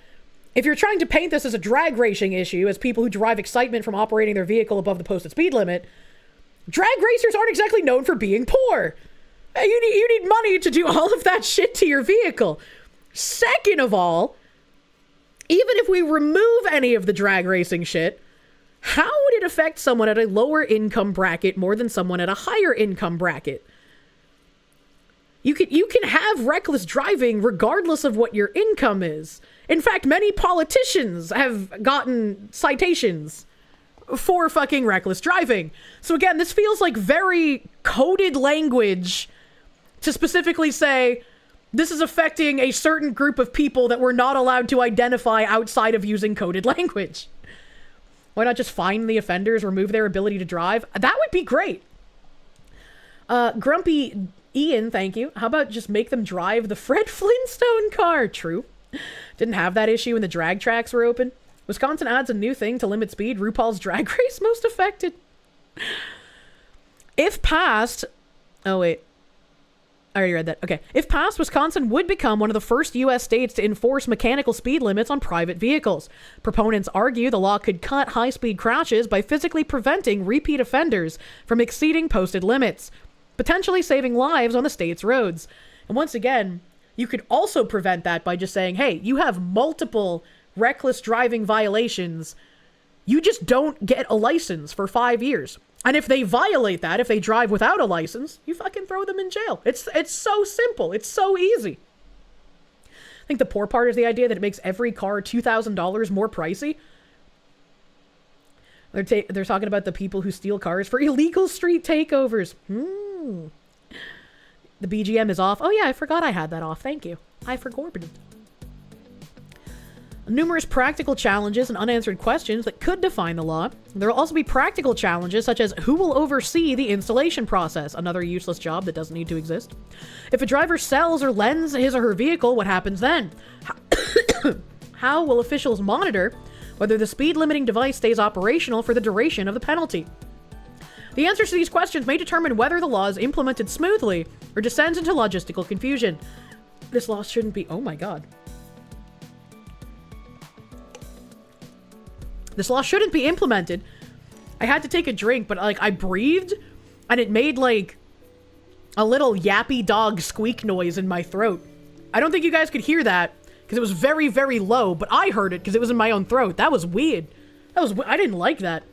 A: if you're trying to paint this as a drag racing issue, as people who derive excitement from operating their vehicle above the posted speed limit, Drag racers aren't exactly known for being poor. You need money to do all of that shit to your vehicle. Second of all, even if we remove any of the drag racing shit, how would it affect someone at a lower income bracket more than someone at a higher income bracket? You can have reckless driving regardless of what your income is. In fact, many politicians have gotten citations for fucking reckless driving. So again, this feels like very coded language to specifically say this is affecting a certain group of people that we're not allowed to identify outside of using coded language. Why not just fine the offenders, remove their ability to drive? That would be great. Grumpy Ian, thank you. How about just make them drive the Fred Flintstone car? True. Didn't have that issue when the drag tracks were open. Wisconsin adds a new thing to limit speed. RuPaul's Drag Race most affected. If passed... Oh, wait. I already read that. Okay. If passed, Wisconsin would become one of the first U.S. states to enforce mechanical speed limits on private vehicles. Proponents argue the law could cut high-speed crashes by physically preventing repeat offenders from exceeding posted limits, potentially saving lives on the state's roads. And once again, you could also prevent that by just saying, hey, you have multiple reckless driving violations. You just don't get a license for 5 years. And if they violate that, if they drive without a license, you fucking throw them in jail. It's so simple. It's so easy. I think the poor part is the idea that it makes every car $2,000 more pricey. They're talking about the people who steal cars for illegal street takeovers. The BGM is off. Oh yeah, I forgot I had that off. Thank you. I forgot it. Numerous practical challenges and unanswered questions that could define the law. There will also be practical challenges such as who will oversee the installation process, another useless job that doesn't need to exist. If a driver sells or lends his or her vehicle, what happens then? How will officials monitor whether the speed limiting device stays operational for the duration of the penalty? The answers to these questions may determine whether the law is implemented smoothly or descends into logistical confusion. This law shouldn't be... Oh my god. This law shouldn't be implemented. I had to take a drink, but like I breathed and it made like a little yappy dog squeak noise in my throat. I don't think you guys could hear that because it was very, very low, but I heard it because it was in my own throat. That was weird. I didn't like that.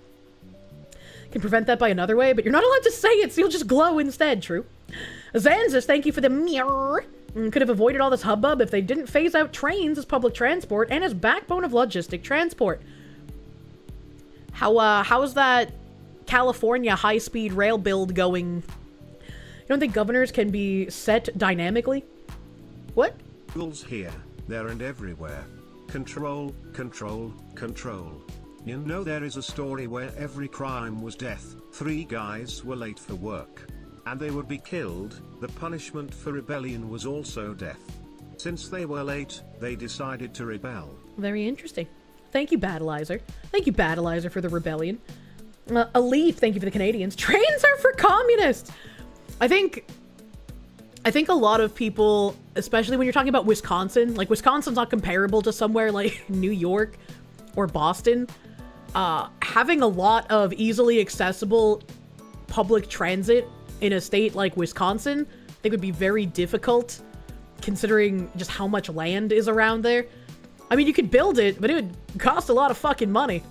A: Can prevent that by another way, but you're not allowed to say it, so you'll just glow instead. True. Zanzis, thank you for the mirror. Could have avoided all this hubbub if they didn't phase out trains as public transport and as backbone of logistic transport. How's that California high-speed rail build going? You don't think governors can be set dynamically? What?
B: Rules here, there and everywhere. Control, control, control. You know there is a story where every crime was death. 3 guys were late for work. And they would be killed. The punishment for rebellion was also death. Since they were late, they decided to rebel.
A: Very interesting. Thank you, Battleizer. Thank you, Battleizer, for the rebellion. Elite, thank you for the Canadians. Trains are for communists! I think a lot of people, especially when you're talking about Wisconsin, like Wisconsin's not comparable to somewhere like New York or Boston. Having a lot of easily accessible public transit in a state like Wisconsin, I think would be very difficult considering just how much land is around there. I mean, you could build it, but it would cost a lot of fucking money.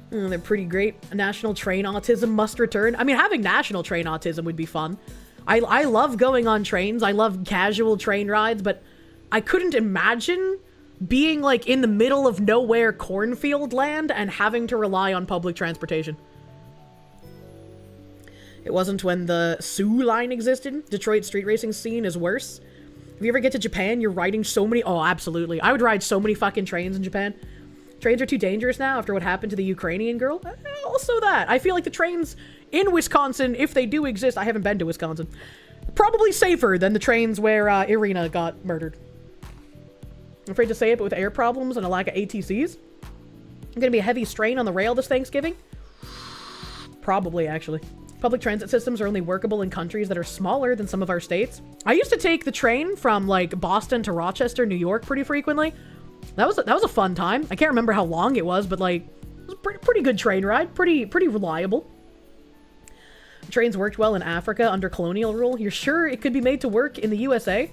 A: They're pretty great. National train autism must return. I mean, having national train autism would be fun. I love going on trains. I love casual train rides, but I couldn't imagine being like in the middle of nowhere cornfield land and having to rely on public transportation. It wasn't when the Sioux line existed. Detroit street racing scene is worse. If you ever get to Japan, you're riding so many... Oh, absolutely. I would ride so many fucking trains in Japan. Trains are too dangerous now after what happened to the Ukrainian girl. Also that. I feel like the trains in Wisconsin, if they do exist... I haven't been to Wisconsin. Probably safer than the trains where Irina got murdered. I'm afraid to say it, but with air problems and a lack of ATCs, I'm going to be a heavy strain on the rail this Thanksgiving. Probably, actually. Public transit systems are only workable in countries that are smaller than some of our states. I used to take the train from like Boston to Rochester, New York pretty frequently. That was a fun time. I can't remember how long it was, but like it was a pretty good train ride, pretty reliable. Trains worked well in Africa under colonial rule. You're sure it could be made to work in the USA? I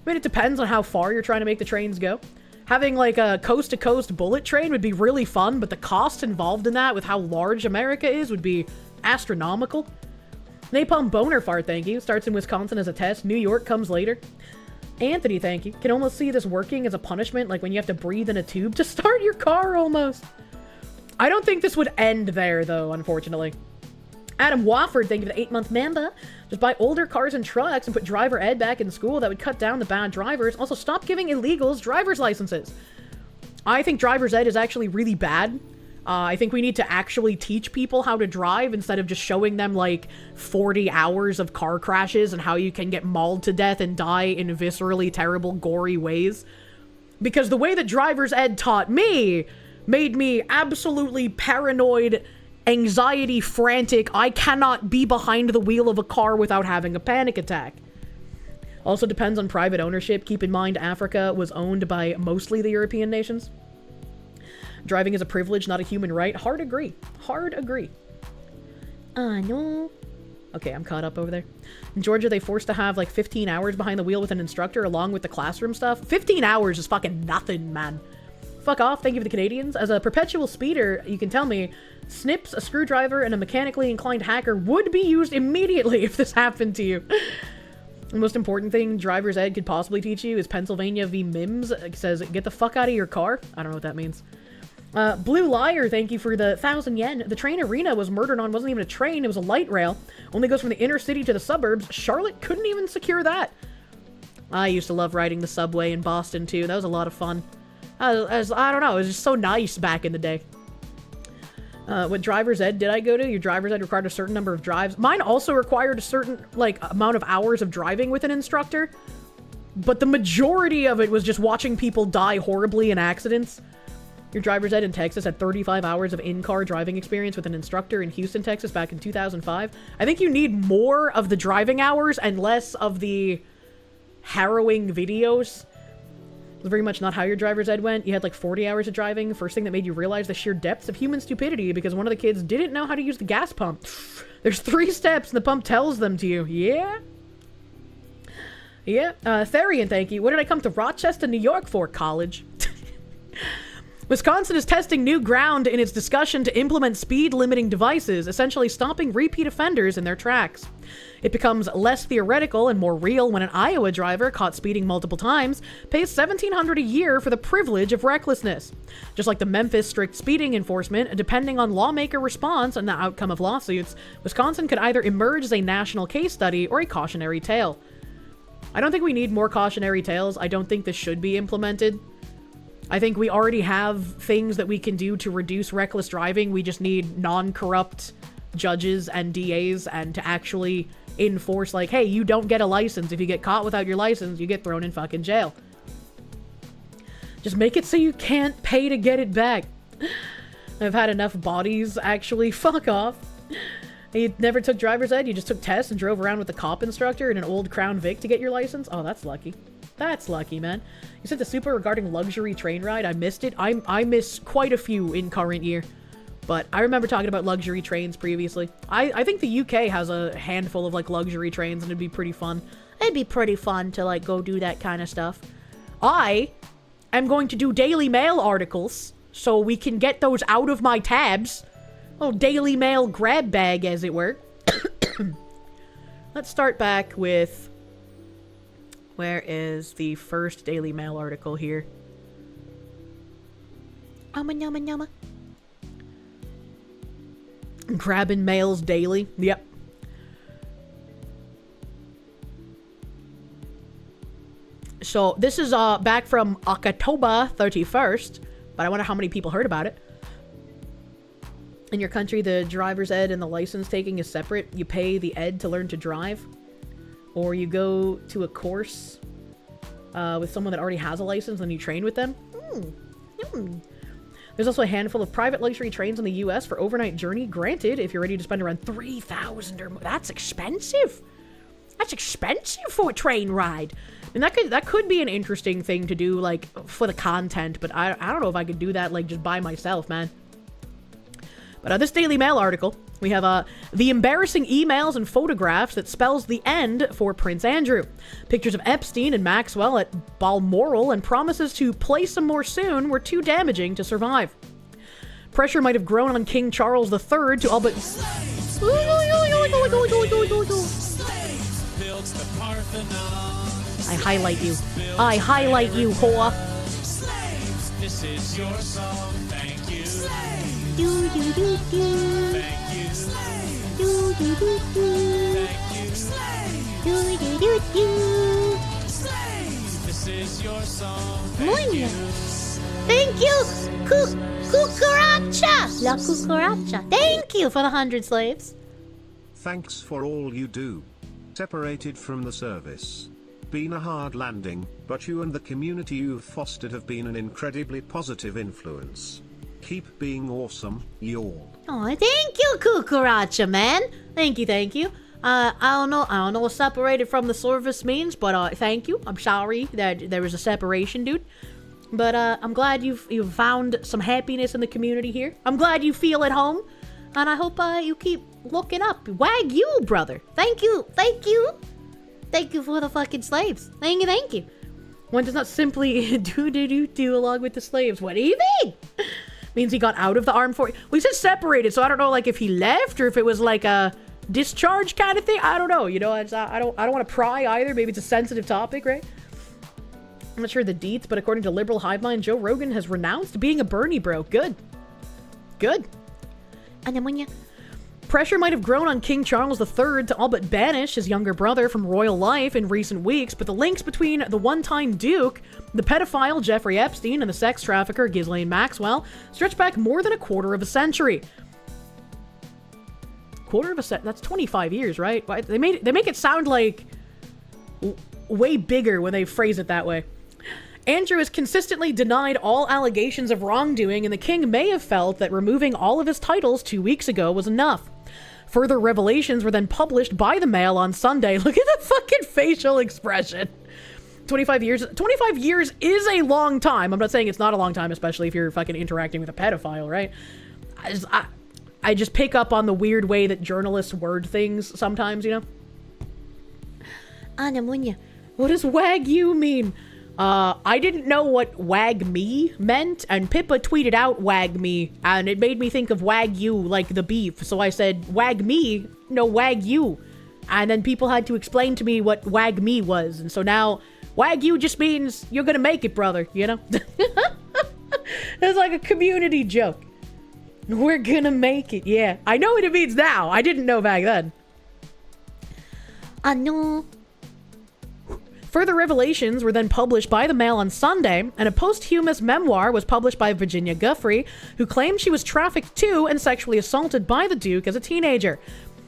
A: mean, it depends on how far you're trying to make the trains go. Having like a coast-to-coast bullet train would be really fun, but the cost involved in that with how large America is would be astronomical. Napalm Boner Fart, thank you. Starts in Wisconsin as a test. New York comes later. Anthony, thank you. Can almost see this working as a punishment, like when you have to breathe in a tube to start your car almost. I don't think this would end there, though, unfortunately. Adam Wofford, thank you for the 8-month member. Just buy older cars and trucks and put driver ed back in school. That would cut down the bad drivers. Also, stop giving illegals driver's licenses. I think driver's ed is actually really bad. I think we need to actually teach people how to drive instead of just showing them, like, 40 hours of car crashes and how you can get mauled to death and die in viscerally terrible, gory ways. Because the way that driver's ed taught me made me absolutely paranoid, anxiety frantic. I cannot be behind the wheel of a car without having a panic attack. Also depends on private ownership. Keep in mind, Africa was owned by mostly the European nations. Driving is a privilege, not a human right. Hard agree. Hard agree. No. Okay, I'm caught up over there. In Georgia, they forced to have like 15 hours behind the wheel with an instructor along with the classroom stuff. 15 hours is fucking nothing, man. Fuck off. Thank you for the Canadians. As a perpetual speeder, you can tell me, snips, a screwdriver, and a mechanically inclined hacker would be used immediately if this happened to you. The most important thing driver's ed could possibly teach you is Pennsylvania v. Mims. It says, get the fuck out of your car. I don't know what that means. Blue Liar, thank you for the 1,000 yen. The train Arena was murdered on wasn't even a train, it was a light rail. Only goes from the inner city to the suburbs. Charlotte couldn't even secure that. I used to love riding the subway in Boston, too. That was a lot of fun. I don't know, it was just so nice back in the day. What driver's ed did I go to? Your driver's ed required a certain number of drives. Mine also required a certain, like, amount of hours of driving with an instructor. But the majority of it was just watching people die horribly in accidents. Your driver's ed in Texas had 35 hours of in-car driving experience with an instructor in Houston, Texas back in 2005. I think you need more of the driving hours and less of the harrowing videos. It was very much not how your driver's ed went. You had like 40 hours of driving. The first thing that made you realize the sheer depths of human stupidity because one of the kids didn't know how to use the gas pump. There's 3 steps and the pump tells them to you. Yeah? Yeah. Therian, thank you. What did I come to Rochester, New York for? College. Wisconsin is testing new ground in its discussion to implement speed-limiting devices, essentially stopping repeat offenders in their tracks. It becomes less theoretical and more real when an Iowa driver caught speeding multiple times pays $1,700 a year for the privilege of recklessness. Just like the Memphis strict speeding enforcement, depending on lawmaker response and the outcome of lawsuits, Wisconsin could either emerge as a national case study or a cautionary tale. I don't think we need more cautionary tales. I don't think this should be implemented. I think we already have things that we can do to reduce reckless driving. We just need non-corrupt judges and DAs and to actually enforce, like, hey, you don't get a license. If you get caught without your license, you get thrown in fucking jail. Just make it so you can't pay to get it back. I've had enough bodies, actually. Fuck off. You never took driver's ed? You just took tests and drove around with the cop instructor in an old Crown Vic to get your license? Oh, that's lucky. That's lucky, man. You sent the super regarding luxury train ride. I missed it. I miss quite a few in current year. But I remember talking about luxury trains previously. I think the UK has a handful of, like, luxury trains, and it'd be pretty fun. It'd be pretty fun to, like, go do that kind of stuff. I am going to do Daily Mail articles, so we can get those out of my tabs. Little Daily Mail grab bag, as it were. Let's start back with... Where is the first Daily Mail article here? Nyama. Grabbing mails daily. Yep. So this is back from October 31st, but I wonder how many people heard about it. In your country, the driver's ed and the license taking is separate. You pay the ed to learn to drive. Or you go to a course with someone that already has a license and you train with them. There's also a handful of private luxury trains in the US for overnight journey. Granted, if you're ready to spend around $3,000 or more. That's expensive. That's expensive for a train ride. And that could be an interesting thing to do, like, for the content. But I don't know if I could do that, like, just by myself, man. But this Daily Mail article We have the embarrassing emails and photographs that spells the end for Prince Andrew. Pictures of Epstein and Maxwell at Balmoral and promises to play some more soon were too damaging to survive. Pressure might have grown on King Charles III to all but... I highlight you. I highlight you, whore.
G: This is your song, thank you.
A: Do, do, do, do.
G: Thank you.
A: Do, do, do, do.
G: Thank you.
A: Do, do, do, do.
G: This is your song,
A: Muy Thank you, Cucaracha. La Cucaracha. Thank you for the 100 slaves.
B: Thanks for all you do. Separated from the service. Been a hard landing, but you and the community you've fostered have been an incredibly positive influence. Keep being awesome, y'all.
A: Oh, thank you, Cucaracha, man. Thank you. I don't know what separated from the service means, but thank you. I'm sorry that there was a separation, dude. But I'm glad you've found some happiness in the community here. I'm glad you feel at home, and I hope you keep looking up. Wag you, brother. Thank you. Thank you for the fucking slaves. Thank you. One does not simply do along with the slaves. What do you mean? Means he got out of the armed force. Well, he said separated, so I don't know, like, if he left or if it was like a discharge kind of thing. I don't know. You know, I don't want to pry either. Maybe it's a sensitive topic, right? I'm not sure the deets, but according to liberal hive mind, Joe Rogan has renounced being a Bernie bro. Good. And then when you... Pressure might have grown on King Charles III to all but banish his younger brother from royal life in recent weeks, but the links between the one-time Duke, the pedophile Jeffrey Epstein, and the sex trafficker Ghislaine Maxwell stretch back more than a quarter of a century. That's 25 years, right? They make it sound like way bigger when they phrase it that way. Andrew has consistently denied all allegations of wrongdoing, and the king may have felt that removing all of his titles 2 weeks ago was enough. Further revelations were then published by the Mail on Sunday. Look at the fucking facial expression. 25 years is a long time. I'm not saying it's not a long time, especially if you're fucking interacting with a pedophile, right? I just pick up on the weird way that journalists word things sometimes, you know? Anamunya, what does wag you mean? I didn't know what wag me meant, and Pippa tweeted out wag me, and it made me think of wagyu, like the beef. So I said, wag me, no wag you. And then people had to explain to me what wag me was. And so now, wagyu just means you're gonna make it, brother, you know? It's like a community joke. We're gonna make it, yeah. I know what it means now. I didn't know back then. I know. Further revelations were then published by the Mail on Sunday, and a posthumous memoir was published by Virginia Guffrey, who claimed she was trafficked to and sexually assaulted by the Duke as a teenager.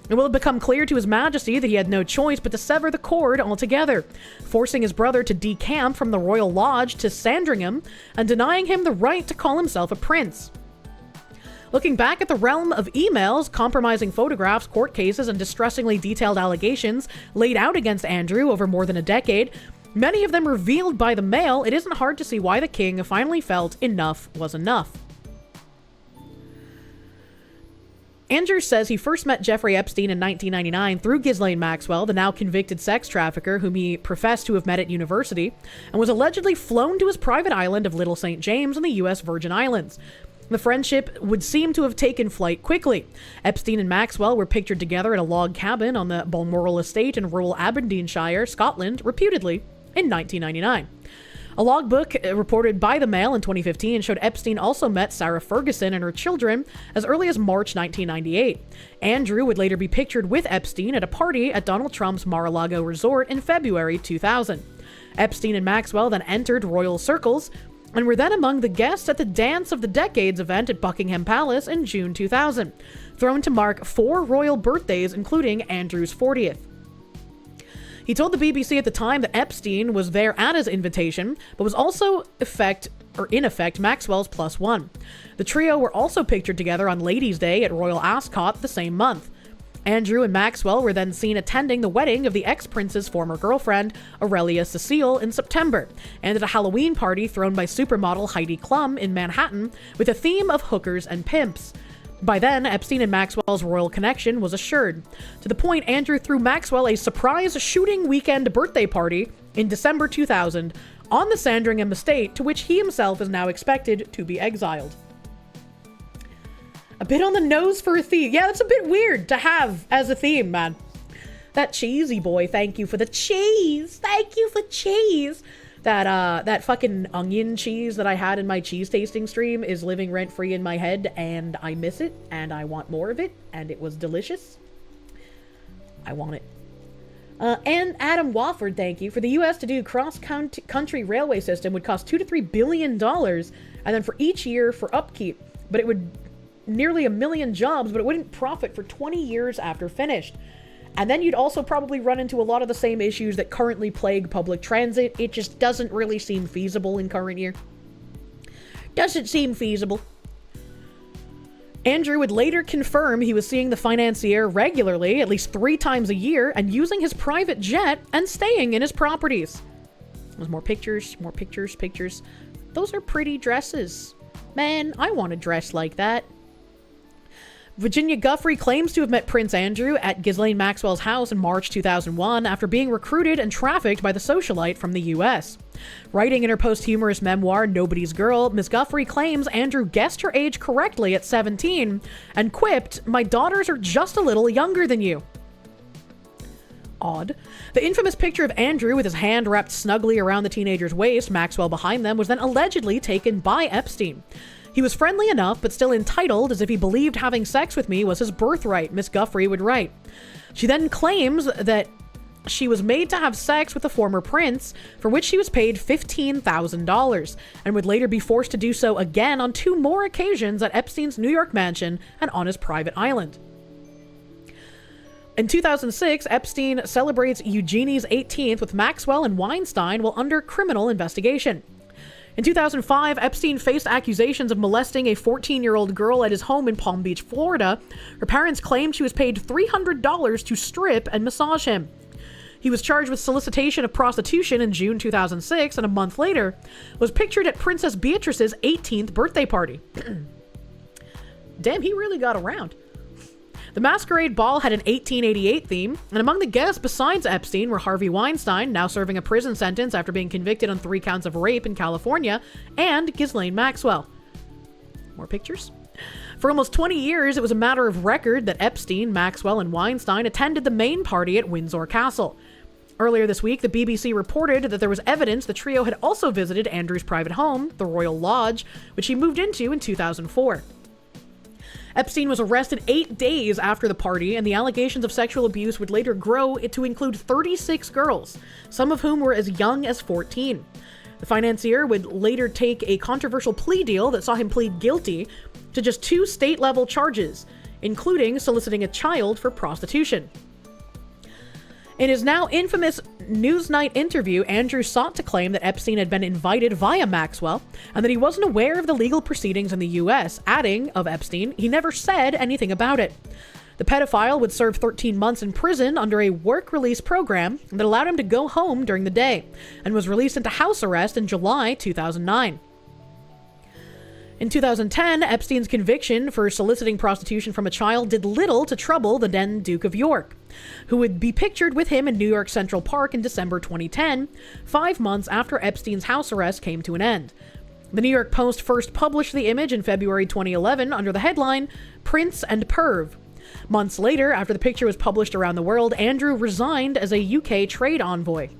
A: It will have become clear to His Majesty that he had no choice but to sever the cord altogether, forcing his brother to decamp from the Royal Lodge to Sandringham and denying him the right to call himself a prince. Looking back at the realm of emails, compromising photographs, court cases, and distressingly detailed allegations laid out against Andrew over more than a decade, many of them revealed by the Mail, it isn't hard to see why the king finally felt enough was enough. Andrew says he first met Jeffrey Epstein in 1999 through Ghislaine Maxwell, the now convicted sex trafficker whom he professed to have met at university, and was allegedly flown to his private island of Little St. James in the U.S. Virgin Islands. The friendship would seem to have taken flight quickly. Epstein and Maxwell were pictured together in a log cabin on the Balmoral estate in rural Aberdeenshire, Scotland, reputedly in 1999. A logbook reported by the Mail in 2015 showed Epstein also met Sarah Ferguson and her children as early as March 1998. Andrew would later be pictured with Epstein at a party at Donald Trump's Mar-a-Lago resort in February 2000. Epstein and Maxwell then entered royal circles and were then among the guests at the Dance of the Decades event at Buckingham Palace in June 2000, thrown to mark 4 royal birthdays, including Andrew's 40th. He told the BBC at the time that Epstein was there at his invitation, but was also in effect Maxwell's plus one. The trio were also pictured together on Ladies' Day at Royal Ascot the same month. Andrew and Maxwell were then seen attending the wedding of the ex-prince's former girlfriend, Aurelia Cecile, in September, and at a Halloween party thrown by supermodel Heidi Klum in Manhattan with a theme of hookers and pimps. By then, Epstein and Maxwell's royal connection was assured, to the point Andrew threw Maxwell a surprise shooting weekend birthday party in December 2000 on the Sandringham estate, to which he himself is now expected to be exiled. A bit on the nose for a theme. Yeah, that's a bit weird to have as a theme, man. That cheesy boy, thank you for the cheese. Thank you for cheese. That fucking onion cheese that I had in my cheese tasting stream is living rent-free in my head, and I miss it, and I want more of it, and it was delicious. I want it. And Adam Wofford, thank you. For the U.S. to do cross-country railway system would cost $2 to $3 billion, and then for each year for upkeep. But it would nearly 1 million jobs, but it wouldn't profit for 20 years after finished. And then you'd also probably run into a lot of the same issues that currently plague public transit. It just doesn't really seem feasible in current year. Doesn't seem feasible. Andrew would later confirm he was seeing the financier regularly, at least 3 times a year, and using his private jet and staying in his properties. There's more pictures, pictures. Those are pretty dresses. Man, I want a dress like that. Virginia Guffrey claims to have met Prince Andrew at Ghislaine Maxwell's house in March 2001 after being recruited and trafficked by the socialite from the U.S. Writing in her posthumous memoir, Nobody's Girl, Ms. Guffrey claims Andrew guessed her age correctly at 17 and quipped, "My daughters are just a little younger than you." Odd. The infamous picture of Andrew with his hand wrapped snugly around the teenager's waist, Maxwell behind them, was then allegedly taken by Epstein. He was friendly enough, but still entitled, as if he believed having sex with me was his birthright, Miss Guffrey would write. She then claims that she was made to have sex with the former prince, for which she was paid $15,000, and would later be forced to do so again on 2 more occasions at Epstein's New York mansion and on his private island. In 2006, Epstein celebrates Eugenie's 18th with Maxwell and Weinstein while under criminal investigation. In 2005, Epstein faced accusations of molesting a 14-year-old girl at his home in Palm Beach, Florida. Her parents claimed she was paid $300 to strip and massage him. He was charged with solicitation of prostitution in June 2006, and a month later was pictured at Princess Beatrice's 18th birthday party. Damn, he really got around. The masquerade ball had an 1888 theme, and among the guests besides Epstein were Harvey Weinstein, now serving a prison sentence after being convicted on 3 counts of rape in California, and Ghislaine Maxwell. More pictures? For almost 20 years, it was a matter of record that Epstein, Maxwell, and Weinstein attended the main party at Windsor Castle. Earlier this week, the BBC reported that there was evidence the trio had also visited Andrew's private home, the Royal Lodge, which he moved into in 2004. Epstein was arrested 8 days after the party, and the allegations of sexual abuse would later grow to include 36 girls, some of whom were as young as 14. The financier would later take a controversial plea deal that saw him plead guilty to just 2 state-level charges, including soliciting a child for prostitution. In his now infamous Newsnight interview, Andrew sought to claim that Epstein had been invited via Maxwell and that he wasn't aware of the legal proceedings in the U.S., adding of Epstein, he never said anything about it. The pedophile would serve 13 months in prison under a work release program that allowed him to go home during the day, and was released into house arrest in July 2009. In 2010, Epstein's conviction for soliciting prostitution from a child did little to trouble the then Duke of York, who would be pictured with him in New York Central Park in December 2010, 5 months after Epstein's house arrest came to an end. The New York Post first published the image in February 2011 under the headline, "Prince and Perv." Months later, after the picture was published around the world, Andrew resigned as a UK trade envoy.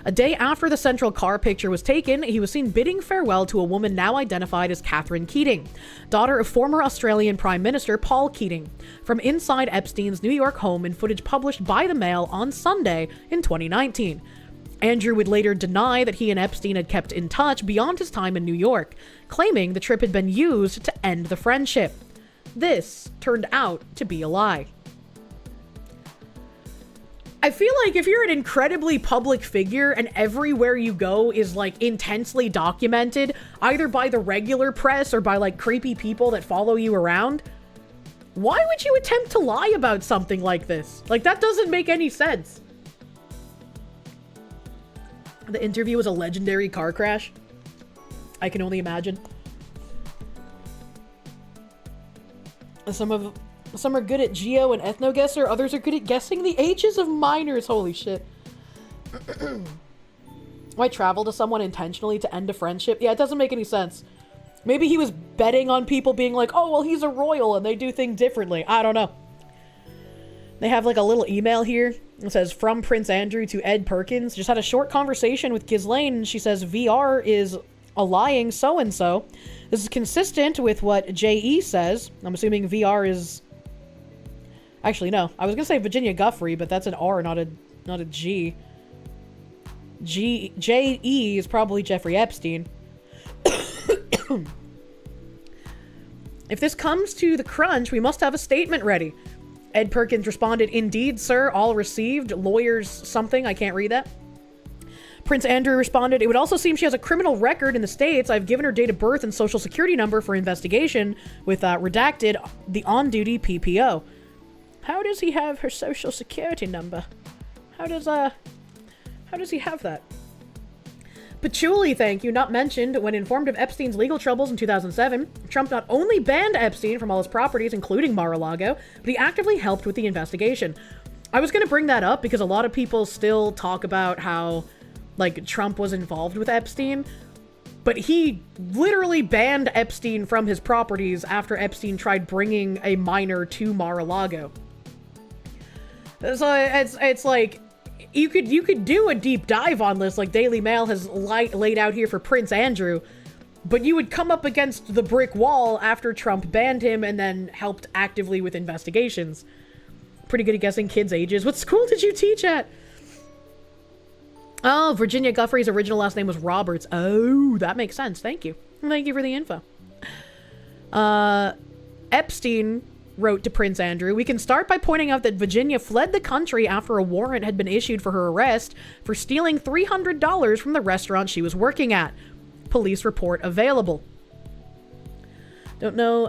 A: A day after the central car picture was taken, he was seen bidding farewell to a woman now identified as Catherine Keating, daughter of former Australian Prime Minister Paul Keating, from inside Epstein's New York home in footage published by the Mail on Sunday in 2019. Andrew would later deny that he and Epstein had kept in touch beyond his time in New York, claiming the trip had been used to end the friendship. This turned out to be a lie. I feel like if you're an incredibly public figure and everywhere you go is like intensely documented, either by the regular press or by like creepy people that follow you around, why would you attempt to lie about something like this? Like, that doesn't make any sense. The interview was a legendary car crash. I can only imagine. Some are good at geo and ethnoguesser, others are good at guessing the ages of minors. Holy shit. Why travel to someone intentionally to end a friendship? Yeah, it doesn't make any sense. Maybe he was betting on people being like, oh, well, he's a royal and they do things differently. I don't know. They have like a little email here. It says, from Prince Andrew to Ed Perkins. Just had a short conversation with Ghislaine, and she says VR is a lying so-and-so. This is consistent with what J.E. says. I'm assuming VR is... Actually, no. I was going to say Virginia Guffrey, but that's an R, not a G. J.E. is probably Jeffrey Epstein. If this comes to the crunch, we must have a statement ready. Ed Perkins responded, indeed, sir, all received. Lawyers something, I can't read that. Prince Andrew responded, it would also seem she has a criminal record in the States. I've given her date of birth and social security number for investigation with redacted the on-duty PPO. How does he have her social security number? How does he have that? Patchouli, thank you, not mentioned. When informed of Epstein's legal troubles in 2007, Trump not only banned Epstein from all his properties, including Mar-a-Lago, but he actively helped with the investigation. I was going to bring that up because a lot of people still talk about how, like, Trump was involved with Epstein, but he literally banned Epstein from his properties after Epstein tried bringing a minor to Mar-a-Lago. So it's like... You could do a deep dive on this, like Daily Mail has laid out here for Prince Andrew, but you would come up against the brick wall after Trump banned him and then helped actively with investigations. Pretty good at guessing kids' ages. What school did you teach at? Oh, Virginia Guffrey's original last name was Roberts. Oh, that makes sense. Thank you. Thank you for the info. Epstein wrote to Prince Andrew, we can start by pointing out that Virginia fled the country after a warrant had been issued for her arrest for stealing $300 from the restaurant she was working at. Police report available. Don't know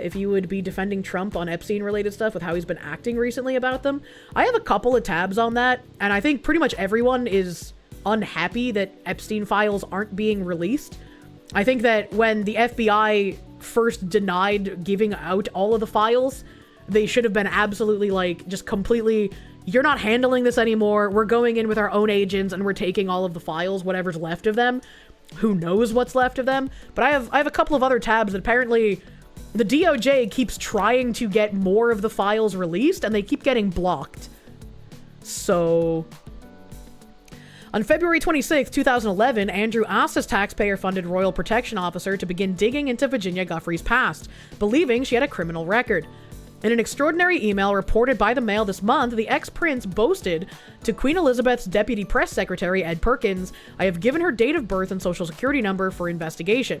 A: if you would be defending Trump on Epstein-related stuff with how he's been acting recently about them. I have a couple of tabs on that, and I think pretty much everyone is unhappy that Epstein files aren't being released. I think that when the FBI first denied giving out all of the files, they should have been absolutely like just completely, you're not handling this anymore, we're going in with our own agents and we're taking all of the files, whatever's left of them. Who knows what's left of them? But I have a couple of other tabs that apparently the DOJ keeps trying to get more of the files released and they keep getting blocked. So on February 26, 2011, Andrew asked his taxpayer-funded Royal Protection Officer to begin digging into Virginia Guffrey's past, believing she had a criminal record. In an extraordinary email reported by the Mail this month, the ex-prince boasted to Queen Elizabeth's deputy press secretary, Ed Perkins, I have given her date of birth and social security number for investigation.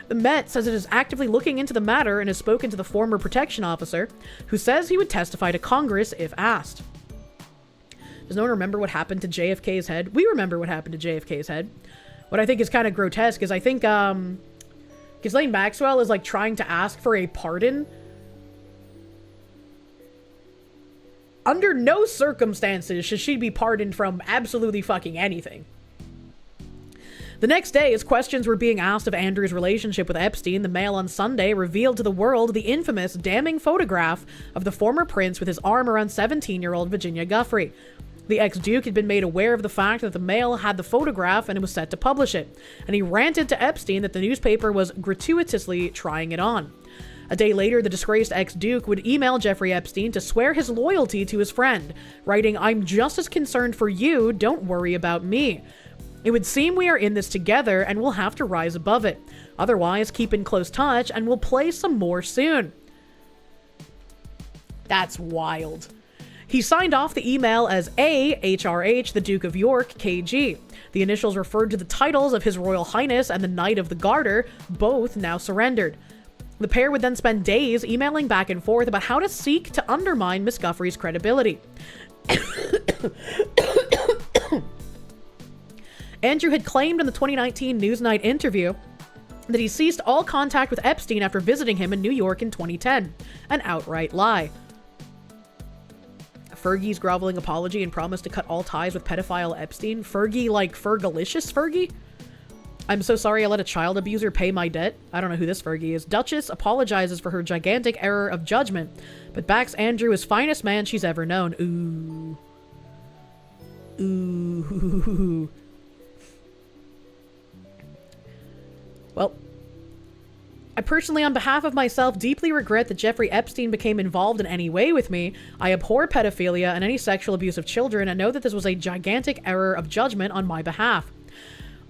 A: The Met says it is actively looking into the matter and has spoken to the former protection officer, who says he would testify to Congress if asked. Does no one remember what happened to JFK's head? We remember what happened to JFK's head. What I think is kind of grotesque is I think Ghislaine Maxwell is like trying to ask for a pardon. Under no circumstances should she be pardoned from absolutely fucking anything. The next day, as questions were being asked of Andrew's relationship with Epstein, the Mail on Sunday revealed to the world the infamous, damning photograph of the former prince with his arm around 17-year-old Virginia Guffrey. The ex-duke had been made aware of the fact that the Mail had the photograph and it was set to publish it, and he ranted to Epstein that the newspaper was gratuitously trying it on. A day later, the disgraced ex-duke would email Jeffrey Epstein to swear his loyalty to his friend, writing, I'm just as concerned for you, don't worry about me. It would seem we are in this together and we'll have to rise above it. Otherwise, keep in close touch and we'll play some more soon. That's wild. He signed off the email as A. HRH, the Duke of York, KG. The initials referred to the titles of His Royal Highness and the Knight of the Garter, both now surrendered. The pair would then spend days emailing back and forth about how to seek to undermine Miss Guffrey's credibility. Andrew had claimed in the 2019 Newsnight interview that he ceased all contact with Epstein after visiting him in New York in 2010. An outright lie. Fergie's groveling apology and promise to cut all ties with pedophile Epstein. Fergie like Fergalicious Fergie? I'm so sorry I let a child abuser pay my debt. I don't know who this Fergie is. Duchess apologizes for her gigantic error of judgment, but backs Andrew as finest man she's ever known. Ooh. Ooh. Well, I personally, on behalf of myself, deeply regret that Jeffrey Epstein became involved in any way with me. I abhor pedophilia and any sexual abuse of children and know that this was a gigantic error of judgment on my behalf.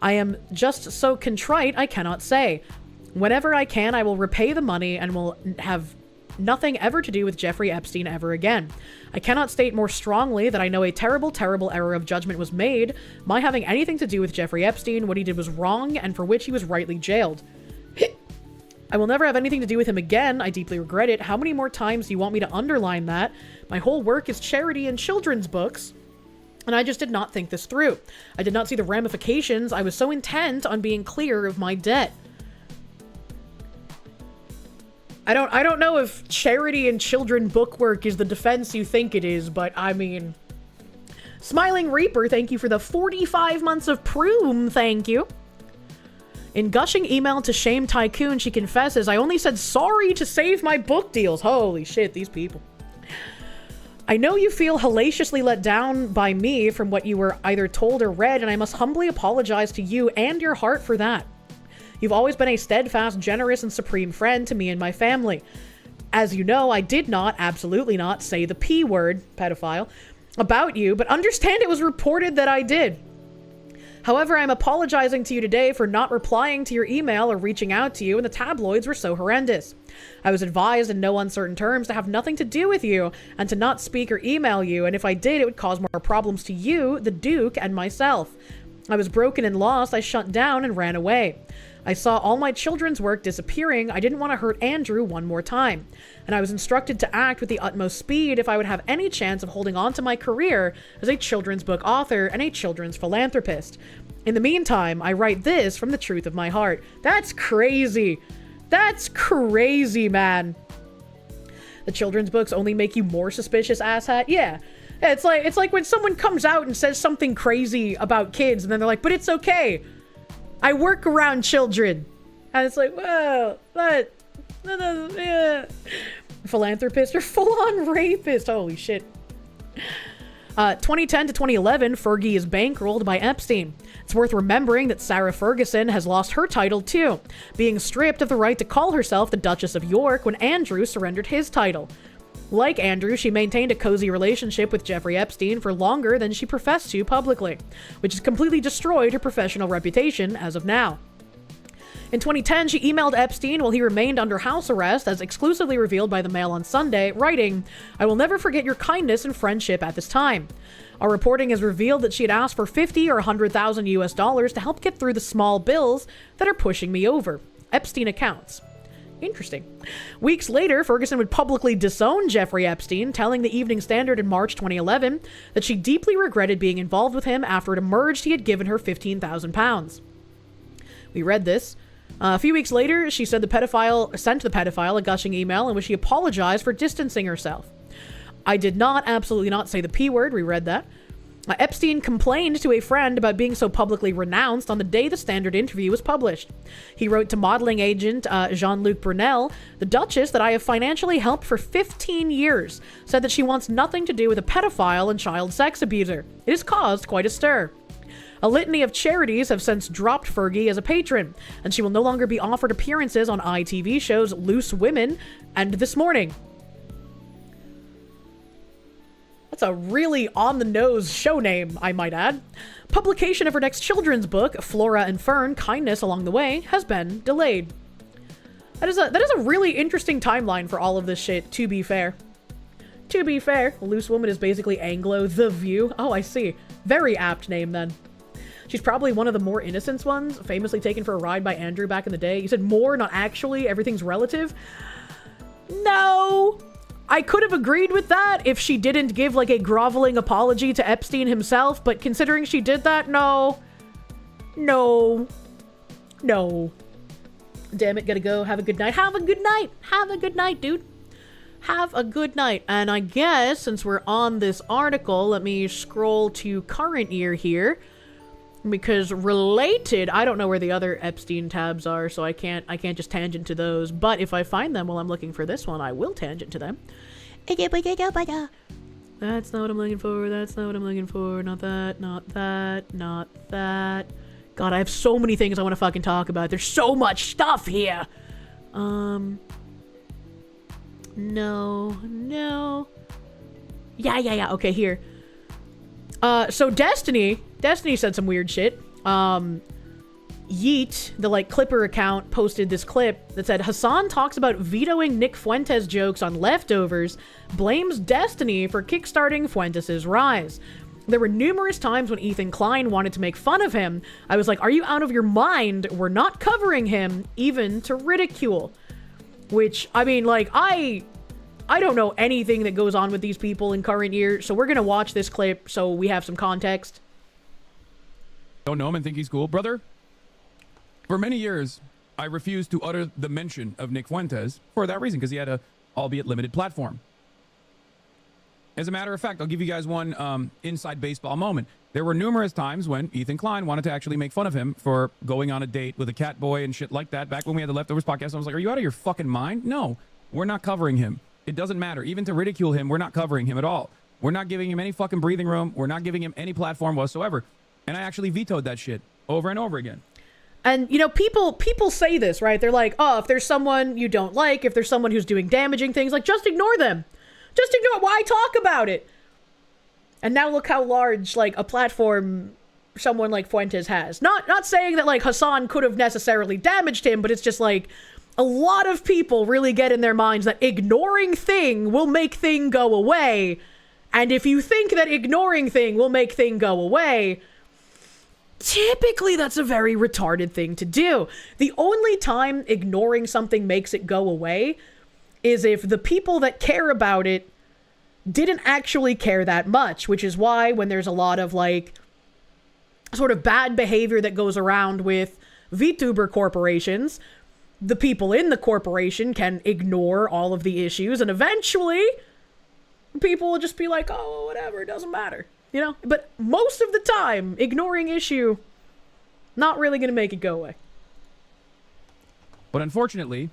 A: I am just so contrite I cannot say. Whenever I can, I will repay the money and will have nothing ever to do with Jeffrey Epstein ever again. I cannot state more strongly that I know a terrible, terrible error of judgment was made. My having anything to do with Jeffrey Epstein, what he did was wrong and for which he was rightly jailed. I will never have anything to do with him again. I deeply regret it. How many more times do you want me to underline that? My whole work is charity and children's books, and I just did not think this through. I did not see the ramifications. I was so intent on being clear of my debt. I don't know if charity and children book work is the defense you think it is, but I mean... Smiling Reaper, thank you for the 45 months of Proom, thank you. In gushing email to Shame Tycoon, she confesses, I only said sorry to save my book deals. Holy shit, these people. I know you feel hellaciously let down by me from what you were either told or read, and I must humbly apologize to you and your heart for that. You've always been a steadfast, generous, and supreme friend to me and my family. As you know, I did not, absolutely not, say the P word, pedophile, about you, but understand it was reported that I did. However, I'm apologizing to you today for not replying to your email or reaching out to you, and the tabloids were so horrendous. I was advised in no uncertain terms to have nothing to do with you and to not speak or email you, and if I did, it would cause more problems to you, the Duke, and myself. I was broken and lost. I shut down and ran away. I saw all my children's work disappearing. I didn't want to hurt Andrew one more time. And I was instructed to act with the utmost speed if I would have any chance of holding on to my career as a children's book author and a children's philanthropist. In the meantime, I write this from the truth of my heart. That's crazy. That's crazy, man. The children's books only make you more suspicious, asshat? Yeah. It's like when someone comes out and says something crazy about kids and then they're like, but it's okay. I work around children. And it's like, well, but... yeah. Philanthropist or full-on rapist. Holy shit. 2010 to 2011, Fergie is bankrolled by Epstein. It's worth remembering that Sarah Ferguson has lost her title too, being stripped of the right to call herself the Duchess of York when Andrew surrendered his title. Like Andrew, she maintained a cozy relationship with Jeffrey Epstein for longer than she professed to publicly, which has completely destroyed her professional reputation as of now. In 2010, she emailed Epstein while he remained under house arrest, as exclusively revealed by the Mail on Sunday, writing, I will never forget your kindness and friendship at this time. Our reporting has revealed that she had asked for $50,000 or $100,000 US to help get through the small bills that are pushing me over. Epstein accounts. Interesting. Weeks later, Ferguson would publicly disown Jeffrey Epstein, telling the Evening Standard in March 2011 that she deeply regretted being involved with him after it emerged he had given her £15,000. We read this. A few weeks later, she said sent the pedophile a gushing email in which she apologized for distancing herself. I did not, absolutely not, say the P word. We read that. Epstein complained to a friend about being so publicly renounced on the day the Standard interview was published. He wrote to modeling agent Jean-Luc Brunel, the Duchess that I have financially helped for 15 years, said that she wants nothing to do with a pedophile and child sex abuser. It has caused quite a stir. A litany of charities have since dropped Fergie as a patron, and she will no longer be offered appearances on ITV shows Loose Women and This Morning. That's a really on-the-nose show name, I might add. Publication of her next children's book, Flora and Fern, Kindness Along the Way, has been delayed. That is a really interesting timeline for all of this shit, to be fair. To be fair, Loose Woman is basically Anglo The View. Oh, I see. Very apt name, then. She's probably one of the more innocent ones, famously taken for a ride by Andrew back in the day. You said more, not actually, everything's relative? No! I could have agreed with that if she didn't give, like, a groveling apology to Epstein himself, but considering she did that, no. No. No. Damn it, gotta go. Have a good night. Have a good night. Have a good night, dude. Have a good night. And I guess, since we're on this article, let me scroll to current year here. Because related, I don't know where the other Epstein tabs are, so I can't just tangent to those. But if I find them while I'm looking for this one, I will tangent to them. That's not what I'm looking for. That's not what I'm looking for. Not that. Not that. Not that. God, I have so many things I want to fucking talk about. There's so much stuff here. No. Yeah. Okay, here. So Destiny said some weird shit. Yeet, the like Clipper account, posted this clip that said Hassan talks about vetoing Nick Fuentes jokes on Leftovers, blames Destiny for kickstarting Fuentes' rise. There were numerous times when Ethan Klein wanted to make fun of him. I was like, are you out of your mind? We're not covering him, even to ridicule. Which, I mean, like, I don't know anything that goes on with these people in current year, so we're gonna watch this clip so we have some context.
H: Don't know him and think he's cool, brother. For many years, I refused to utter the mention of Nick Fuentes for that reason, because he had a, albeit limited, platform. As a matter of fact, I'll give you guys one inside baseball moment. There were numerous times when Ethan Klein wanted to actually make fun of him for going on a date with a cat boy and shit like that. Back when we had the Leftovers podcast, I was like, are you out of your fucking mind? No, we're not covering him. It doesn't matter. Even to ridicule him, we're not covering him at all. We're not giving him any fucking breathing room. We're not giving him any platform whatsoever. And I actually vetoed that shit over and over again.
A: And, you know, people say this, right? They're like, oh, if there's someone you don't like, if there's someone who's doing damaging things, like, just ignore them. Just ignore it. Why talk about it? And now look how large, like, a platform someone like Fuentes has. Not saying that, like, Hassan could have necessarily damaged him, but it's just, like, a lot of people really get in their minds that ignoring thing will make thing go away. And if you think that ignoring thing will make thing go away, typically that's a very retarded thing to do. The only time ignoring something makes it go away is if the people that care about it didn't actually care that much, which is why when there's a lot of like sort of bad behavior that goes around with VTuber corporations, the people in the corporation can ignore all of the issues and eventually people will just be like, oh, whatever, it doesn't matter. You know, but most of the time, ignoring issue, not really going to make it go away.
H: But unfortunately,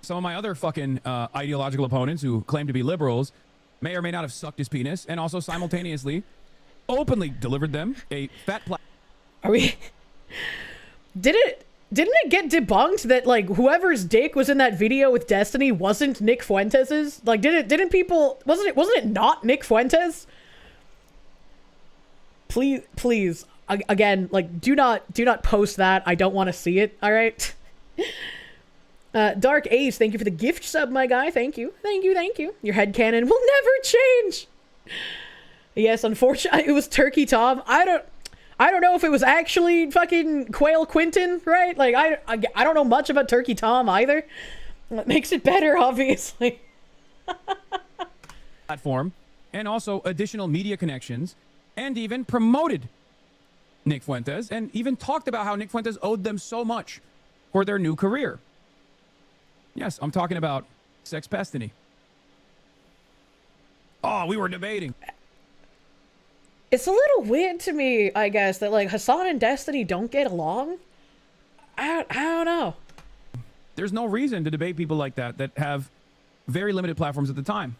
H: some of my other fucking ideological opponents who claim to be liberals may or may not have sucked his penis and also simultaneously openly delivered them a fat
A: Are we... Didn't it get debunked that, like, whoever's dick was in that video with Destiny wasn't Nick Fuentes's? Like, didn't people... Wasn't it not Nick Fuentes? Please, again, like, do not post that. I don't want to see it, all right? Dark Ace, thank you for the gift sub, my guy. Thank you. Your headcanon will never change. Yes, unfortunately, it was Turkey Tom. I don't know if it was actually fucking Quail Quinton, right? Like, I don't know much about Turkey Tom either. That makes it better, obviously.
H: platform and also additional media connections, and even promoted Nick Fuentes and even talked about how Nick Fuentes owed them so much for their new career. Yes, I'm talking about Sex Pastry. Oh, we were debating.
A: It's a little weird to me, I guess, that like Hassan and Destiny don't get along. I don't know.
H: There's no reason to debate people like that have very limited platforms at the time.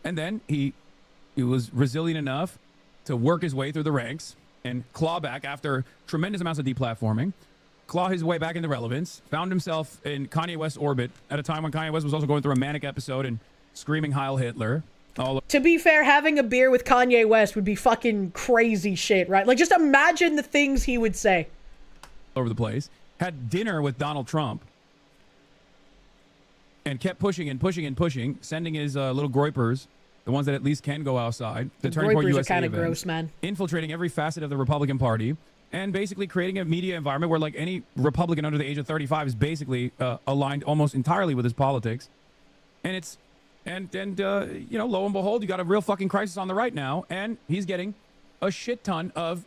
H: And then he was resilient enough to work his way through the ranks and claw back after tremendous amounts of deplatforming, claw his way back into relevance, found himself in Kanye West's orbit at a time when Kanye West was also going through a manic episode and screaming Heil Hitler.
A: To be fair, having a beer with Kanye West would be fucking crazy shit, right? Like, just imagine the things he would say.
H: Over the place. Had dinner with Donald Trump. And kept pushing and pushing and pushing, sending his little groypers, the ones that at least can go outside, the Turning Point USA
A: are kind of
H: events,
A: gross, man.
H: infiltrating every facet of the Republican Party, and basically creating a media environment where like any Republican under the age of 35 is basically aligned almost entirely with his politics. And it's you know, lo and behold, you got a real fucking crisis on the right now, and he's getting a shit ton of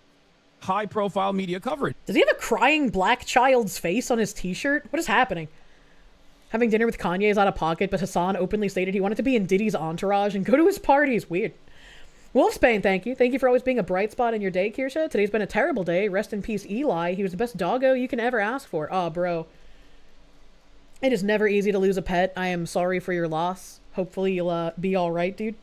H: high-profile media coverage.
A: Does he have a crying black child's face on his t-shirt? What is happening? Having dinner with Kanye is out of pocket, but Hassan openly stated he wanted to be in Diddy's entourage and go to his parties. Weird. Wolfsbane, thank you. Thank you for always being a bright spot in your day, Kirsche. Today's been a terrible day. Rest in peace, Eli. He was the best doggo you can ever ask for. Oh, bro. It is never easy to lose a pet. I am sorry for your loss. Hopefully you'll be alright, dude.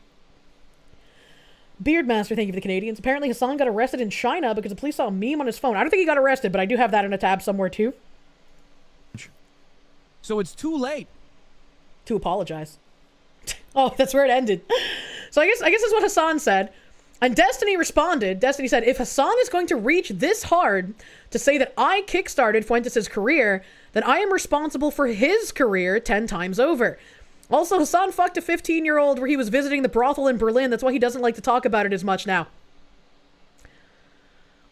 A: Beardmaster, thank you for the Canadians. Apparently Hassan got arrested in China because the police saw a meme on his phone. I don't think he got arrested, but I do have that in a tab somewhere too.
H: So it's too late
A: to apologize. Oh, that's where it ended. So I guess that's what Hassan said. And Destiny responded. Destiny said, if Hassan is going to reach this hard to say that I kickstarted Fuentes' career, then I am responsible for his career 10 times over. Also, Hassan fucked a 15-year-old where he was visiting the brothel in Berlin. That's why he doesn't like to talk about it as much now.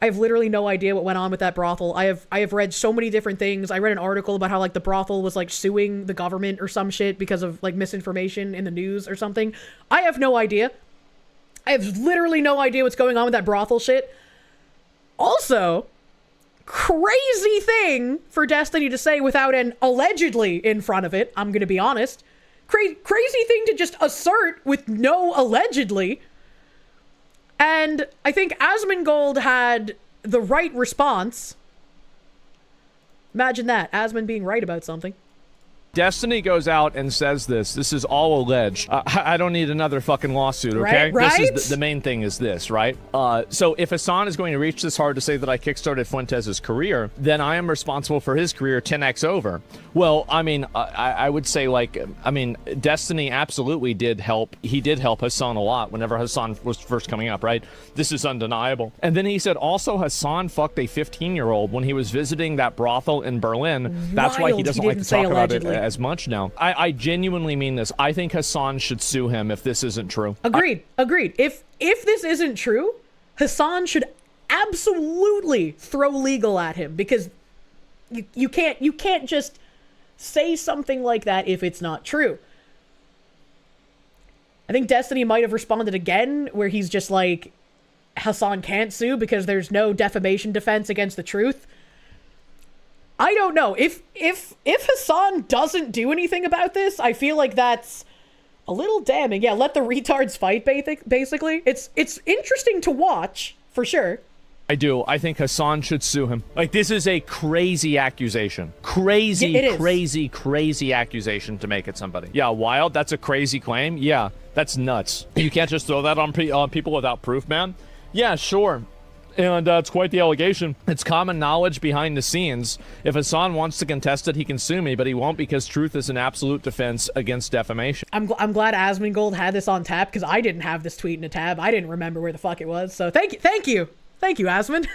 A: I have literally no idea what went on with that brothel. I have read so many different things. I read an article about how like the brothel was like suing the government or some shit because of like misinformation in the news or something. I have no idea. I have literally no idea what's going on with that brothel shit. Also, crazy thing for Destiny to say without an allegedly in front of it. I'm gonna be honest. Crazy thing to just assert with no allegedly. And I think Asmongold had the right response. Imagine that, Asmon being right about something.
I: Destiny goes out and says this is all alleged. I don't need another fucking lawsuit, okay?
A: Right?
I: This is the main thing is this, right? So if Hassan is going to reach this hard to say that I kickstarted Fuentes' career, then I am responsible for his career 10x over. Well, I mean, I would say, like, I mean, Destiny absolutely did help. He did help Hassan a lot whenever Hassan was first coming up, right? This is undeniable. And then he said also Hassan fucked a 15-year-old when he was visiting that brothel in Berlin. That's why he doesn't like to talk about it as much now. I genuinely mean this. I think Hassan should sue him if this isn't true.
A: Agreed. If this isn't true, Hassan should absolutely throw legal at him, because you can't just say something like that if it's not true. I think Destiny might have responded again where he's just like, Hassan can't sue because there's no defamation defense against the truth. I don't know. If Hassan doesn't do anything about this, I feel like that's a little damning. Yeah, let the retards fight, basically. It's interesting to watch, for sure.
I: I do. I think Hassan should sue him. Like, this is a crazy accusation. Crazy accusation to make at somebody. Yeah, wild. That's a crazy claim. Yeah, that's nuts. You can't just throw that on people without proof, man. Yeah, sure. And it's quite the allegation. It's common knowledge behind the scenes. If Hassan wants to contest it, he can sue me, but he won't, because truth is an absolute defense against defamation.
A: I'm glad Asmongold had this on tab, because I didn't have this tweet in a tab. I didn't remember where the fuck it was. So thank you, Asmon.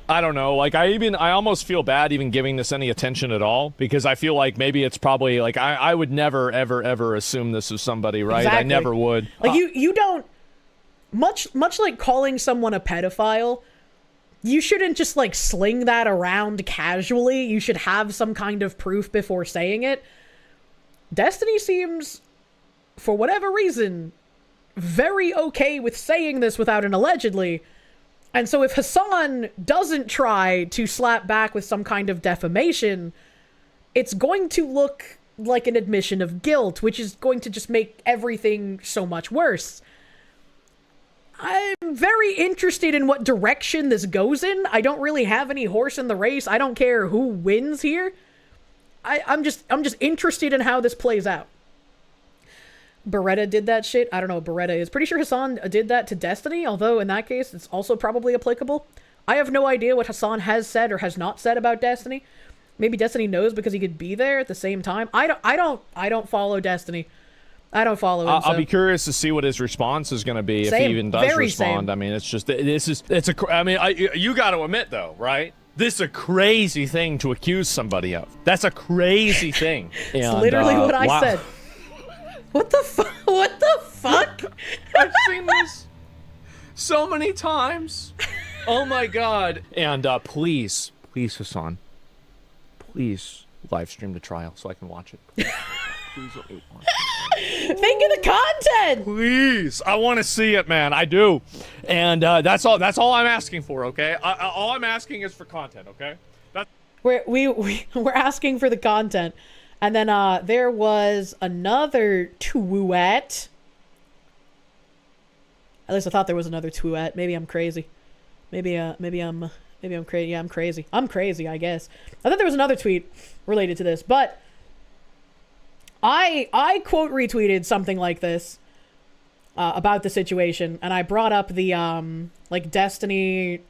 I: I don't know. Like, I almost feel bad even giving this any attention at all, because I feel like maybe it's probably like I would never ever assume this of somebody, right? Exactly. I never would.
A: Like you don't. Much like calling someone a pedophile, you shouldn't just like sling that around casually. You should have some kind of proof before saying it. Destiny seems, for whatever reason, very okay with saying this without an allegedly. And so if Hassan doesn't try to slap back with some kind of defamation, it's going to look like an admission of guilt, which is going to just make everything so much worse. I'm very interested in what direction this goes in. I don't really have any horse in the race. I don't care who wins here. I'm just interested in how this plays out. Beretta did that shit. I don't know what Beretta is. Pretty sure Hassan did that to Destiny, although in that case, it's also probably applicable. I have no idea what Hassan has said or has not said about Destiny. Maybe Destiny knows because he could be there at the same time. I don't follow Destiny. I don't follow him.
I: I'll be curious to see what his response is going to be if he even does respond. I mean, you got to admit though, right? This is a crazy thing to accuse somebody of. That's a crazy thing.
A: It's literally what I said. What the fuck? What the fuck?
I: I've seen this so many times. Oh my god. And please Hassan, please live stream the trial so I can watch it. Please let me watch it.
A: Think of the content.
I: Please, I want to see it, man. I do, and that's all I'm asking for. Okay, all I'm asking is for content. Okay,
A: we're asking for the content, and then there was another tweet. At least I thought there was another tweet. Maybe I'm crazy. Maybe I'm crazy. Yeah, I'm crazy. I'm crazy, I guess. I thought there was another tweet related to this, but I quote retweeted something like this about the situation, and I brought up the like Destiny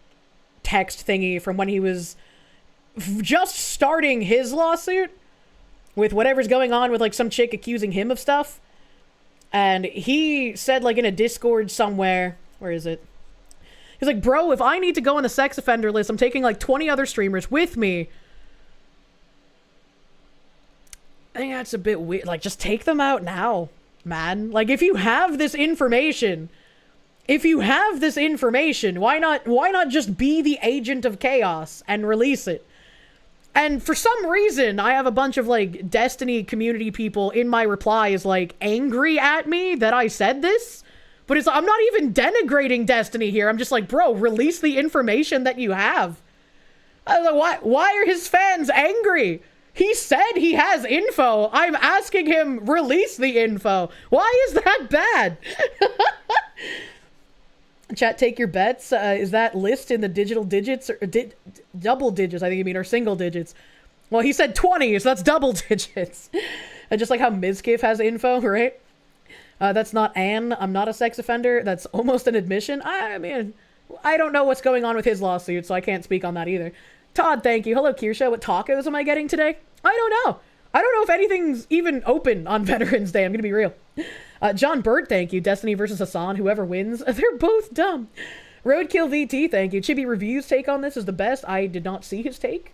A: text thingy from when he was just starting his lawsuit with whatever's going on with like some chick accusing him of stuff. And he said, like, in a Discord somewhere, where is it? He's like, bro, if I need to go on the sex offender list, I'm taking like 20 other streamers with me. I think that's a bit weird. Like, just take them out now, man. Like, if you have this information, why not just be the agent of chaos and release it? And for some reason, I have a bunch of, like, Destiny community people in my replies, like, angry at me that I said this. But it's, I'm not even denigrating Destiny here. I'm just like, bro, release the information that you have. I was like, why are his fans angry? He said he has info. I'm asking him, release the info. Why is that bad? Chat, take your bets. Is that list in the digital digits or double digits? I think you mean, or single digits. Well, he said 20, so that's double digits. Just like how Mizkif has info, right? That's not Anne. I'm not a sex offender. That's almost an admission. I mean, I don't know what's going on with his lawsuit, so I can't speak on that either. Todd, thank you. Hello, Kirsche. What tacos am I getting today? I don't know. I don't know if anything's even open on Veterans Day. I'm gonna be real. John Burt, thank you. Destiny versus Hassan. Whoever wins, they're both dumb. Roadkill VT, thank you. Chibi Review's take on this is the best. I did not see his take.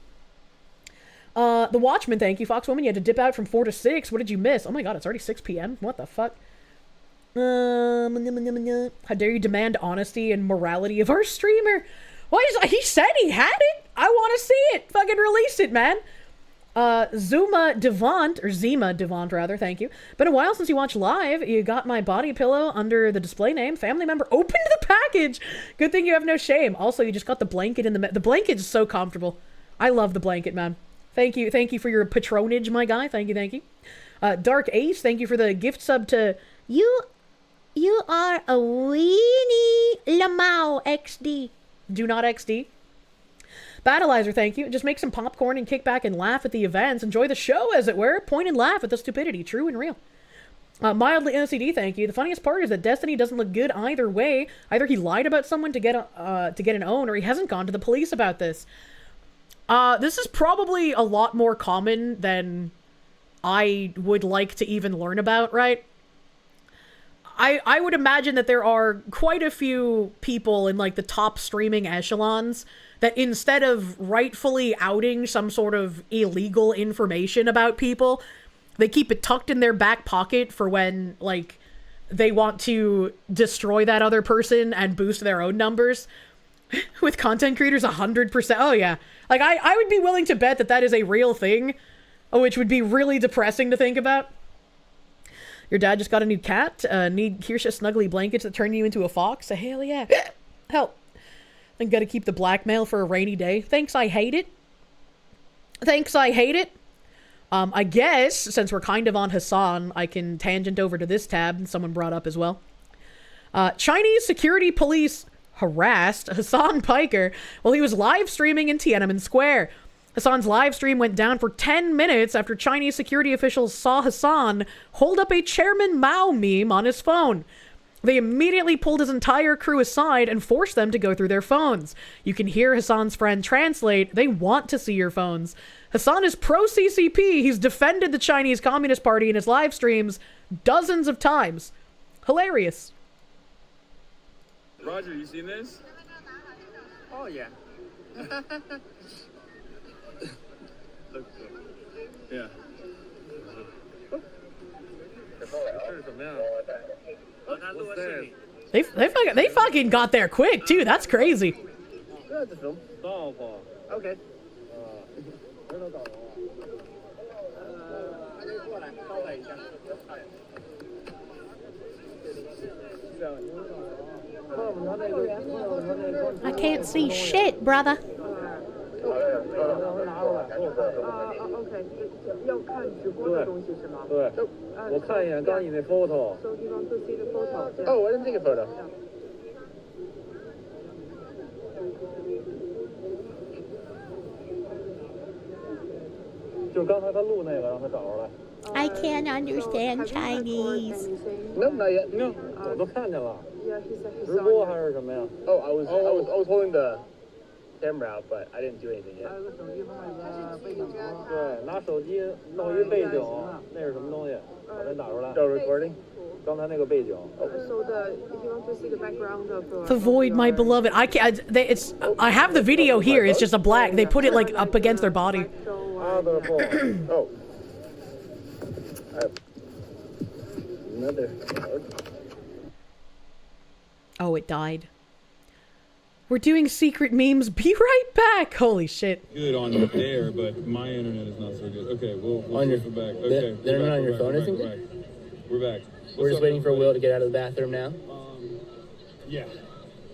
A: The Watchman, thank you. Foxwoman, you had to dip out from 4 to 6. What did you miss? Oh my god, it's already 6 p.m. What the fuck? How dare you demand honesty and morality of our streamer? Why is he said he had it? I want to see it. Fucking release it, man. Zuma Devant, or Zima Devant rather, thank you. Been a while since you watched live. You got my body pillow under the display name. Family member opened the package. Good thing you have no shame. Also, you just got the blanket in the blanket is so comfortable. I love the blanket, man. Thank you for your patronage, my guy. Thank you. Dark Ace, thank you for the gift sub to you. You are a weenie Lamau XD. Do not XD. Battleizer, thank you. Just make some popcorn and kick back and laugh at the events. Enjoy the show, as it were. Point and laugh at the stupidity. True and real. Mildly OCD, thank you. The funniest part is that Destiny doesn't look good either way. Either he lied about someone to get an own, or he hasn't gone to the police about this. This is probably a lot more common than I would like to even learn about, right? I would imagine that there are quite a few people in, like, the top streaming echelons that instead of rightfully outing some sort of illegal information about people, they keep it tucked in their back pocket for when, like, they want to destroy that other person and boost their own numbers. With content creators, 100%. Oh, yeah. Like, I would be willing to bet that that is a real thing, which would be really depressing to think about. Your dad just got a new cat. Need Kirsche snuggly blankets that turn you into a fox? Hell yeah. Help. Then gotta keep the blackmail for a rainy day. Thanks, I hate it. I guess, since we're kind of on Hassan, I can tangent over to this tab someone brought up as well. Chinese security police harassed Hassan Piker while he was live streaming in Tiananmen Square. Hassan's live stream went down for 10 minutes after Chinese security officials saw Hassan hold up a Chairman Mao meme on his phone. They immediately pulled his entire crew aside and forced them to go through their phones. You can hear Hassan's friend translate, "They want to see your phones." Hassan is pro-CCP. He's defended the Chinese Communist Party in his live streams dozens of times. Hilarious.
J: Roger, you seen this? Oh, yeah. Yeah.
A: They fucking got there quick too. That's crazy.
J: Okay.
A: I can't see shit, brother.
J: Oh, I didn't take a photo.
A: I can't understand Chinese.
J: No, not yet. No, 我都看见了。直播还是什么呀？ Oh, I was holding the camera out, but I didn't do anything yet. 对，拿手机弄一背景，那是什么东西？把它打出来。Still recording? 刚才那个背景。
K: So if you want to see the background of
A: The VoD, my beloved. I can't. I have the video here. It's just a black. They put it like up against their body.
J: Other phone. Oh. Another.
A: Oh, it died. We're doing secret memes. Be right back. Holy shit.
L: Good on there, but my internet is not so good. Okay, we'll
J: On your
L: circle back. Okay,
J: the internet on your phone, isn't
L: it? We're back.
J: We're just waiting for Will to get out of the bathroom now.
L: Yeah.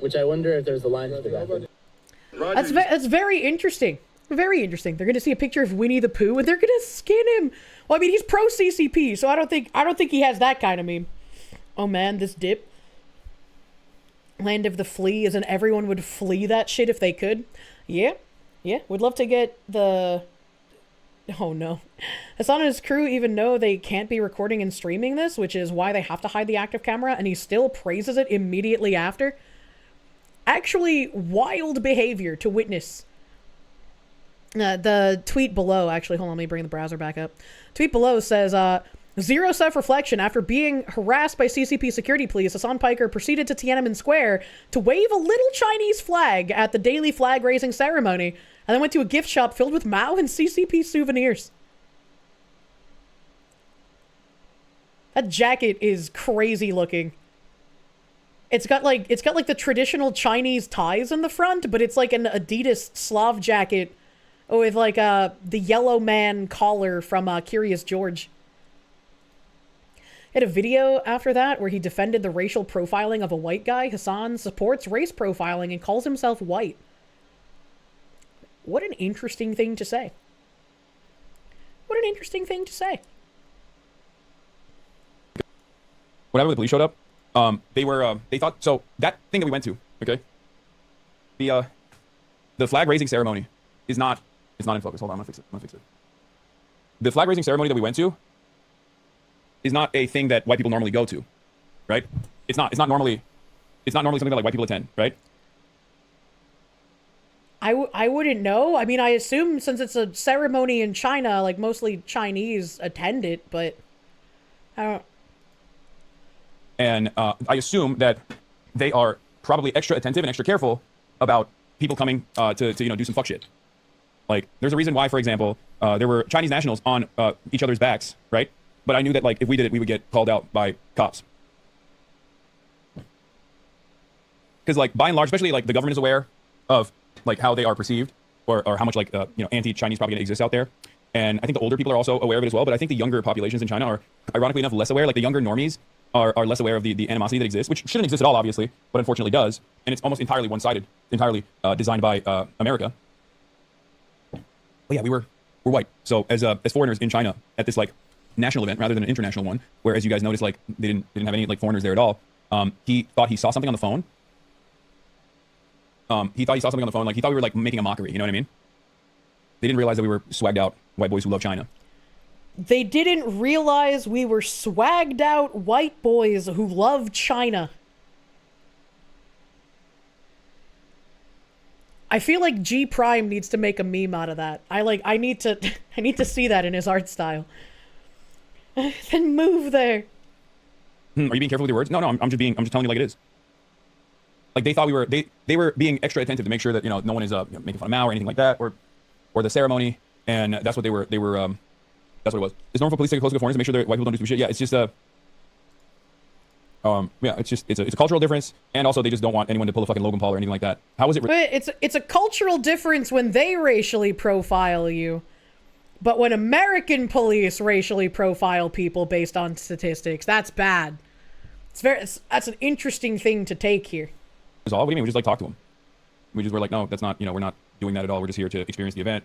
J: Which I wonder if there's a line for the bathroom.
A: That's very interesting. Very interesting. They're gonna see a picture of Winnie the Pooh and they're gonna skin him. Well, I mean, he's pro CCP, so I don't think he has that kind of meme. Oh man, this dip. Land of the Flea, as in everyone would flee that shit if they could. Yeah. Would love to get the... Oh no. Hassan and his crew even know they can't be recording and streaming this, which is why they have to hide the active camera, and he still praises it immediately after. Actually, wild behavior to witness. The tweet below, actually, hold on, let me bring the browser back up. Tweet below says, zero self-reflection. After being harassed by CCP security police, Hassan Piker proceeded to Tiananmen Square to wave a little Chinese flag at the daily flag-raising ceremony, and then went to a gift shop filled with Mao and CCP souvenirs. That jacket is crazy looking. It's got like the traditional Chinese ties in the front, but it's like an Adidas Slav jacket with like the yellow man collar from Curious George. He had a video after that where he defended the racial profiling of a white guy. Hassan supports race profiling and calls himself white. What an interesting thing to say. What an interesting thing to say.
H: Whenever the police showed up, they thought, so that thing that we went to, okay? The flag raising ceremony is not, it's not in focus. Hold on, I'm gonna fix it. The flag raising ceremony that we went to is not a thing that white people normally go to, right? It's not normally something that like white people attend, right?
A: I wouldn't know. I mean, I assume since it's a ceremony in China, like mostly Chinese attend it, but I don't.
H: And I assume that they are probably extra attentive and extra careful about people coming to do some fuck shit. Like, there's a reason why, for example, there were Chinese nationals on each other's backs, right? But I knew that like if we did it, we would get called out by cops. Because like by and large, especially like the government is aware of like how they are perceived, or how much like anti-Chinese propaganda exists out there. And I think the older people are also aware of it as well. But I think the younger populations in China are ironically enough less aware. Like the younger normies are less aware of the animosity that exists, which shouldn't exist at all, obviously, but unfortunately does. And it's almost entirely one-sided, entirely designed by America. But yeah, we're white. So as foreigners in China at this like national event rather than an international one, where as you guys noticed, like they didn't have any like foreigners there at all. He thought he saw something on the phone. Like he thought we were like making a mockery. You know what I mean? They didn't realize that we were swagged out white boys who love China.
A: They didn't realize we were swagged out white boys who love China. I feel like G Prime needs to make a meme out of that. I need to see that in his art style. Then move there.
H: Are you being careful with your words? No, I'm just telling you like it is. Like they thought they were being extra attentive to make sure that no one is making fun of Mao or anything like that, or the ceremony, and that's what they were that's what it was. It's normal for police to take close to foreigners to make sure that white people don't do stupid shit. Yeah, it's just it's a cultural difference, and also they just don't want anyone to pull a fucking Logan Paul or anything like that. How is it?
A: But it's a cultural difference when they racially profile you, but when American police racially profile people based on statistics, that's bad. That's an interesting thing to take here.
H: What do you mean? We just like talk to them. We just were like, no, that's not. We're not doing that at all. We're just here to experience the event.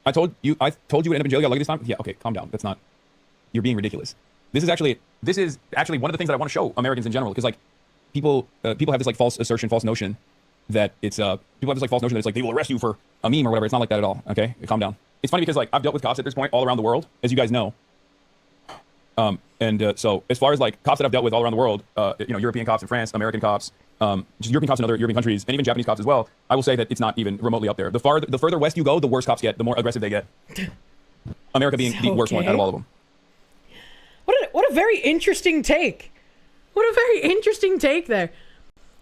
H: I told you would end up in jail. You got lucky this time. Yeah, okay, calm down. That's not. You're being ridiculous. this is actually one of the things that I want to show Americans in general, because like people have this like false notion that it's like they will arrest you for a meme or whatever. It's not like that at all. Okay, calm down. It's funny because like I've dealt with cops at this point all around the world, as you guys know. So as far as like cops that I've dealt with all around the world, European cops in France, American cops, just European cops in other European countries, and even Japanese cops as well, I will say that it's not even remotely up there. The further west you go, the worse cops get, the more aggressive they get. America being the worst one out of all of them.
A: What a very interesting take. What a very interesting take there.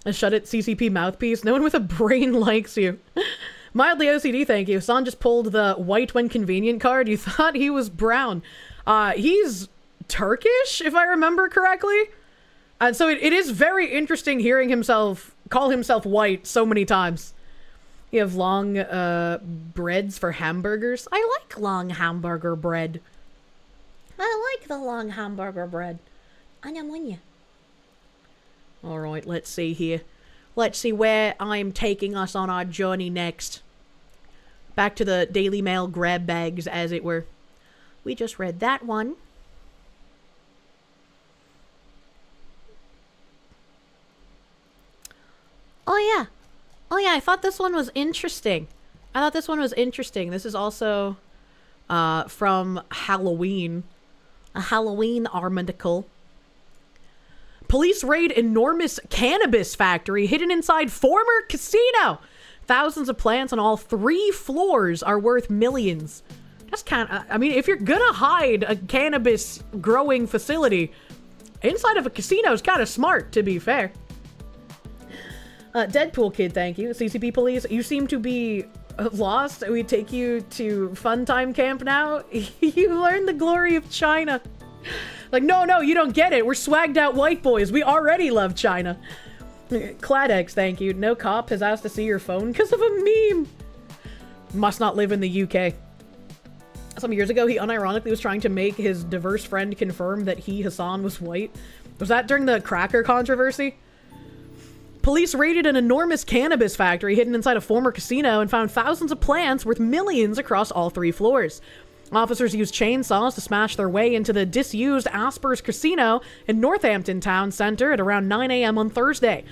A: A shut it CCP mouthpiece. No one with a brain likes you. Mildly OCD, thank you. San just pulled the white when convenient card. You thought he was brown. He's Turkish, if I remember correctly. And so it is very interesting hearing himself call himself white so many times. You have long breads for hamburgers. I like long hamburger bread. I like the long hamburger bread. Alright, let's see here. Let's see where I'm taking us on our journey next. Back to the Daily Mail grab bags, as it were. We just read that one. Oh yeah, I thought this one was interesting. This is also from Halloween. A Halloween article. Police raid enormous cannabis factory hidden inside former casino. Thousands of plants on all 3 floors are worth millions. That's kind of, I mean, if you're gonna hide a cannabis growing facility inside of a casino, is kind of smart, to be fair. Deadpool Kid, thank you. CCP police, you seem to be lost. We take you to Fun Time Camp now. You learned the glory of China. Like, no, you don't get it. We're swagged out white boys. We already love China. Cladex, thank you. No cop has asked to see your phone because of a meme. Must not live in the UK. Some years ago, he unironically was trying to make his diverse friend confirm that he, Hassan, was white. Was that during the cracker controversy? Police raided an enormous cannabis factory hidden inside a former casino and found thousands of plants worth millions across all 3 floors. Officers used chainsaws to smash their way into the disused Aspers Casino in Northampton Town Centre at around 9 a.m. on Thursday.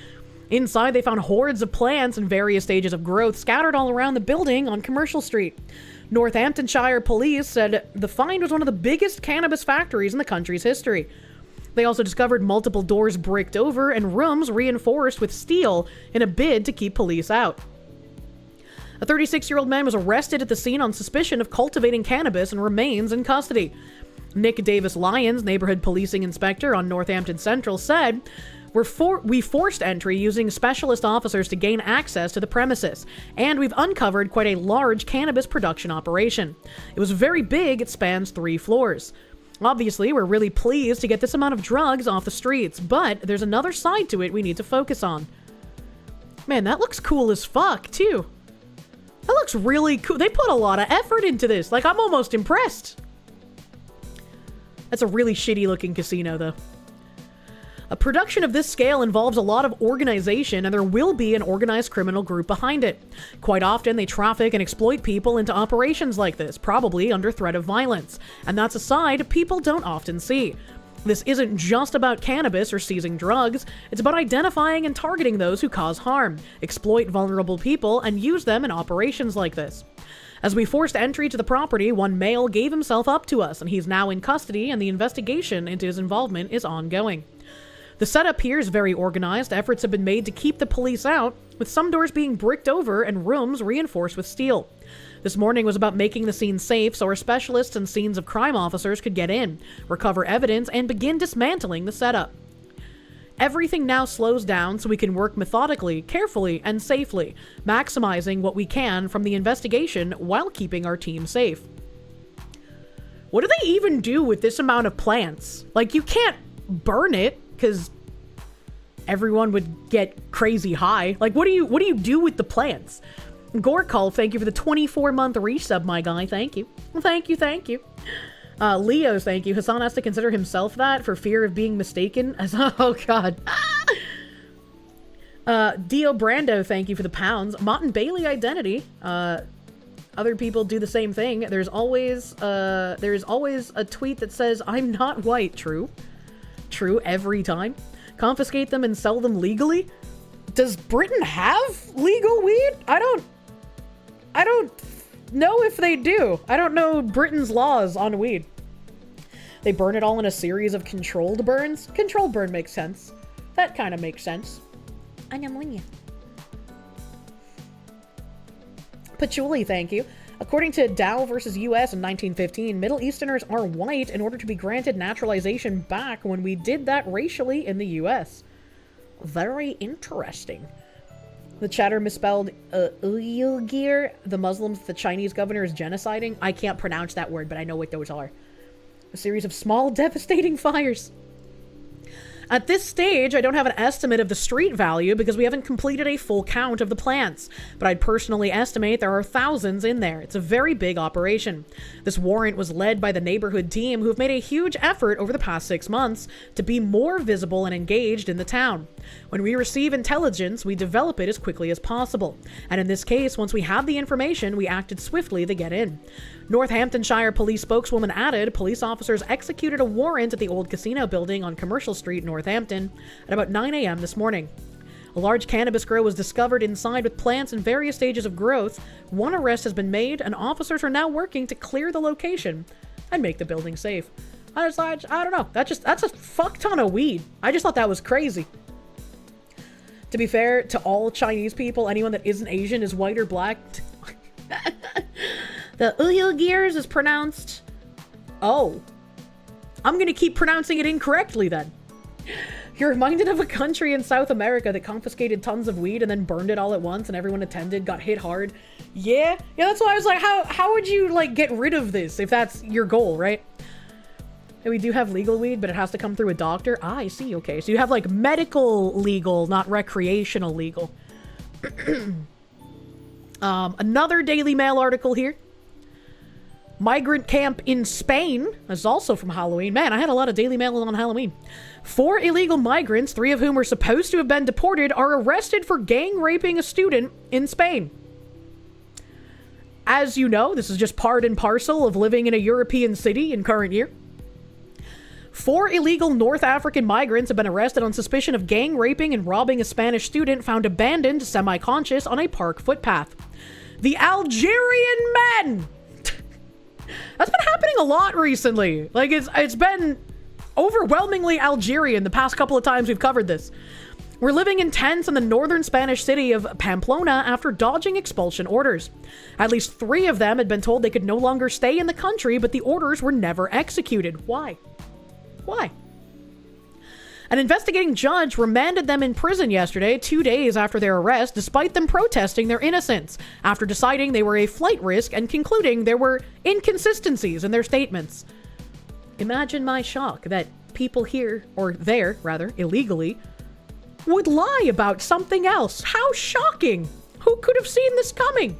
A: Inside, they found hordes of plants in various stages of growth scattered all around the building on Commercial Street. Northamptonshire police said the find was one of the biggest cannabis factories in the country's history. They also discovered multiple doors bricked over and rooms reinforced with steel in a bid to keep police out. A 36-year-old man was arrested at the scene on suspicion of cultivating cannabis and remains in custody. Nick Davis-Lyons, neighborhood policing inspector on Northampton Central, said, We forced entry using specialist officers to gain access to the premises, and we've uncovered quite a large cannabis production operation. It was very big, it spans 3 floors. Obviously, we're really pleased to get this amount of drugs off the streets, but there's another side to it we need to focus on. Man, that looks cool as fuck, too. That looks really cool. They put a lot of effort into this. Like, I'm almost impressed. That's a really shitty looking casino, though. A production of this scale involves a lot of organization, and there will be an organized criminal group behind it. Quite often, they traffic and exploit people into operations like this, probably under threat of violence. And that's a side people don't often see. This isn't just about cannabis or seizing drugs, it's about identifying and targeting those who cause harm, exploit vulnerable people, and use them in operations like this. As we forced entry to the property, one male gave himself up to us, and he's now in custody, and the investigation into his involvement is ongoing. The setup here is very organized. Efforts have been made to keep the police out, with some doors being bricked over and rooms reinforced with steel. This morning was about making the scene safe so our specialists and scenes of crime officers could get in, recover evidence, and begin dismantling the setup. Everything now slows down so we can work methodically, carefully, and safely, maximizing what we can from the investigation while keeping our team safe. What do they even do with this amount of plants? Like, you can't burn it, because everyone would get crazy high. Like, what do you do with the plants? Gorkul, thank you for the 24-month resub, my guy. Thank you. Thank you. Leo's, thank you. Hassan has to consider himself that for fear of being mistaken. Oh, God. Dio Brando, thank you for the pounds. Mott and Bailey identity. other people do the same thing. There's always a tweet that says, I'm not white. True. True every time. Confiscate them and sell them legally. Does Britain have legal weed? I don't know if they do. I don't know Britain's laws on weed. They burn it all in a series of controlled burns. Controlled burn makes sense. That kind of makes sense. Patchouli, thank you. According to Dow versus US in 1915, Middle Easterners are white in order to be granted naturalization back when we did that racially in the US. Very interesting. The chatter misspelled Uyghur, the Muslims the Chinese governor is genociding. I can't pronounce that word, but I know what those are. A series of small, devastating fires. At this stage, I don't have an estimate of the street value because we haven't completed a full count of the plants, but I'd personally estimate there are thousands in there. It's a very big operation. This warrant was led by the neighborhood team who have made a huge effort over the past 6 months to be more visible and engaged in the town. When we receive intelligence, we develop it as quickly as possible. And in this case, once we had the information, we acted swiftly to get in. Northamptonshire police spokeswoman added, police officers executed a warrant at the old casino building on Commercial Street, Northampton, at about 9 a.m. this morning. A large cannabis grow was discovered inside with plants in various stages of growth. One arrest has been made, and officers are now working to clear the location and make the building safe. I don't know. That's a fuck ton of weed. I just thought that was crazy. To be fair to all Chinese people, anyone that isn't Asian is white or black. The Uyghurs is pronounced... Oh. I'm gonna keep pronouncing it incorrectly then. You're reminded of a country in South America that confiscated tons of weed and then burned it all at once and everyone attended, got hit hard. Yeah, that's why I was like, how would you, like, get rid of this if that's your goal, right? And we do have legal weed, but it has to come through a doctor. Ah, I see, okay. So you have, like, medical legal, not recreational legal. Another Daily Mail article here. Migrant camp in Spain. That's also from Halloween. Man, I had a lot of Daily Mail on Halloween. 4 illegal migrants, 3 of whom were supposed to have been deported, are arrested for gang raping a student in Spain. As you know, this is just part and parcel of living in a European city in current year. 4 illegal North African migrants have been arrested on suspicion of gang raping and robbing a Spanish student found abandoned, semi-conscious, on a park footpath. The Algerian men! That's been happening a lot recently. Like, it's been overwhelmingly Algerian the past couple of times we've covered this. We're living in tents in the northern Spanish city of Pamplona after dodging expulsion orders. At least 3 of them had been told they could no longer stay in the country, but the orders were never executed. Why? Why? An investigating judge remanded them in prison yesterday, 2 days after their arrest, despite them protesting their innocence, after deciding they were a flight risk and concluding there were inconsistencies in their statements. Imagine my shock that people here, or there, rather, illegally, would lie about something else. How shocking! Who could have seen this coming?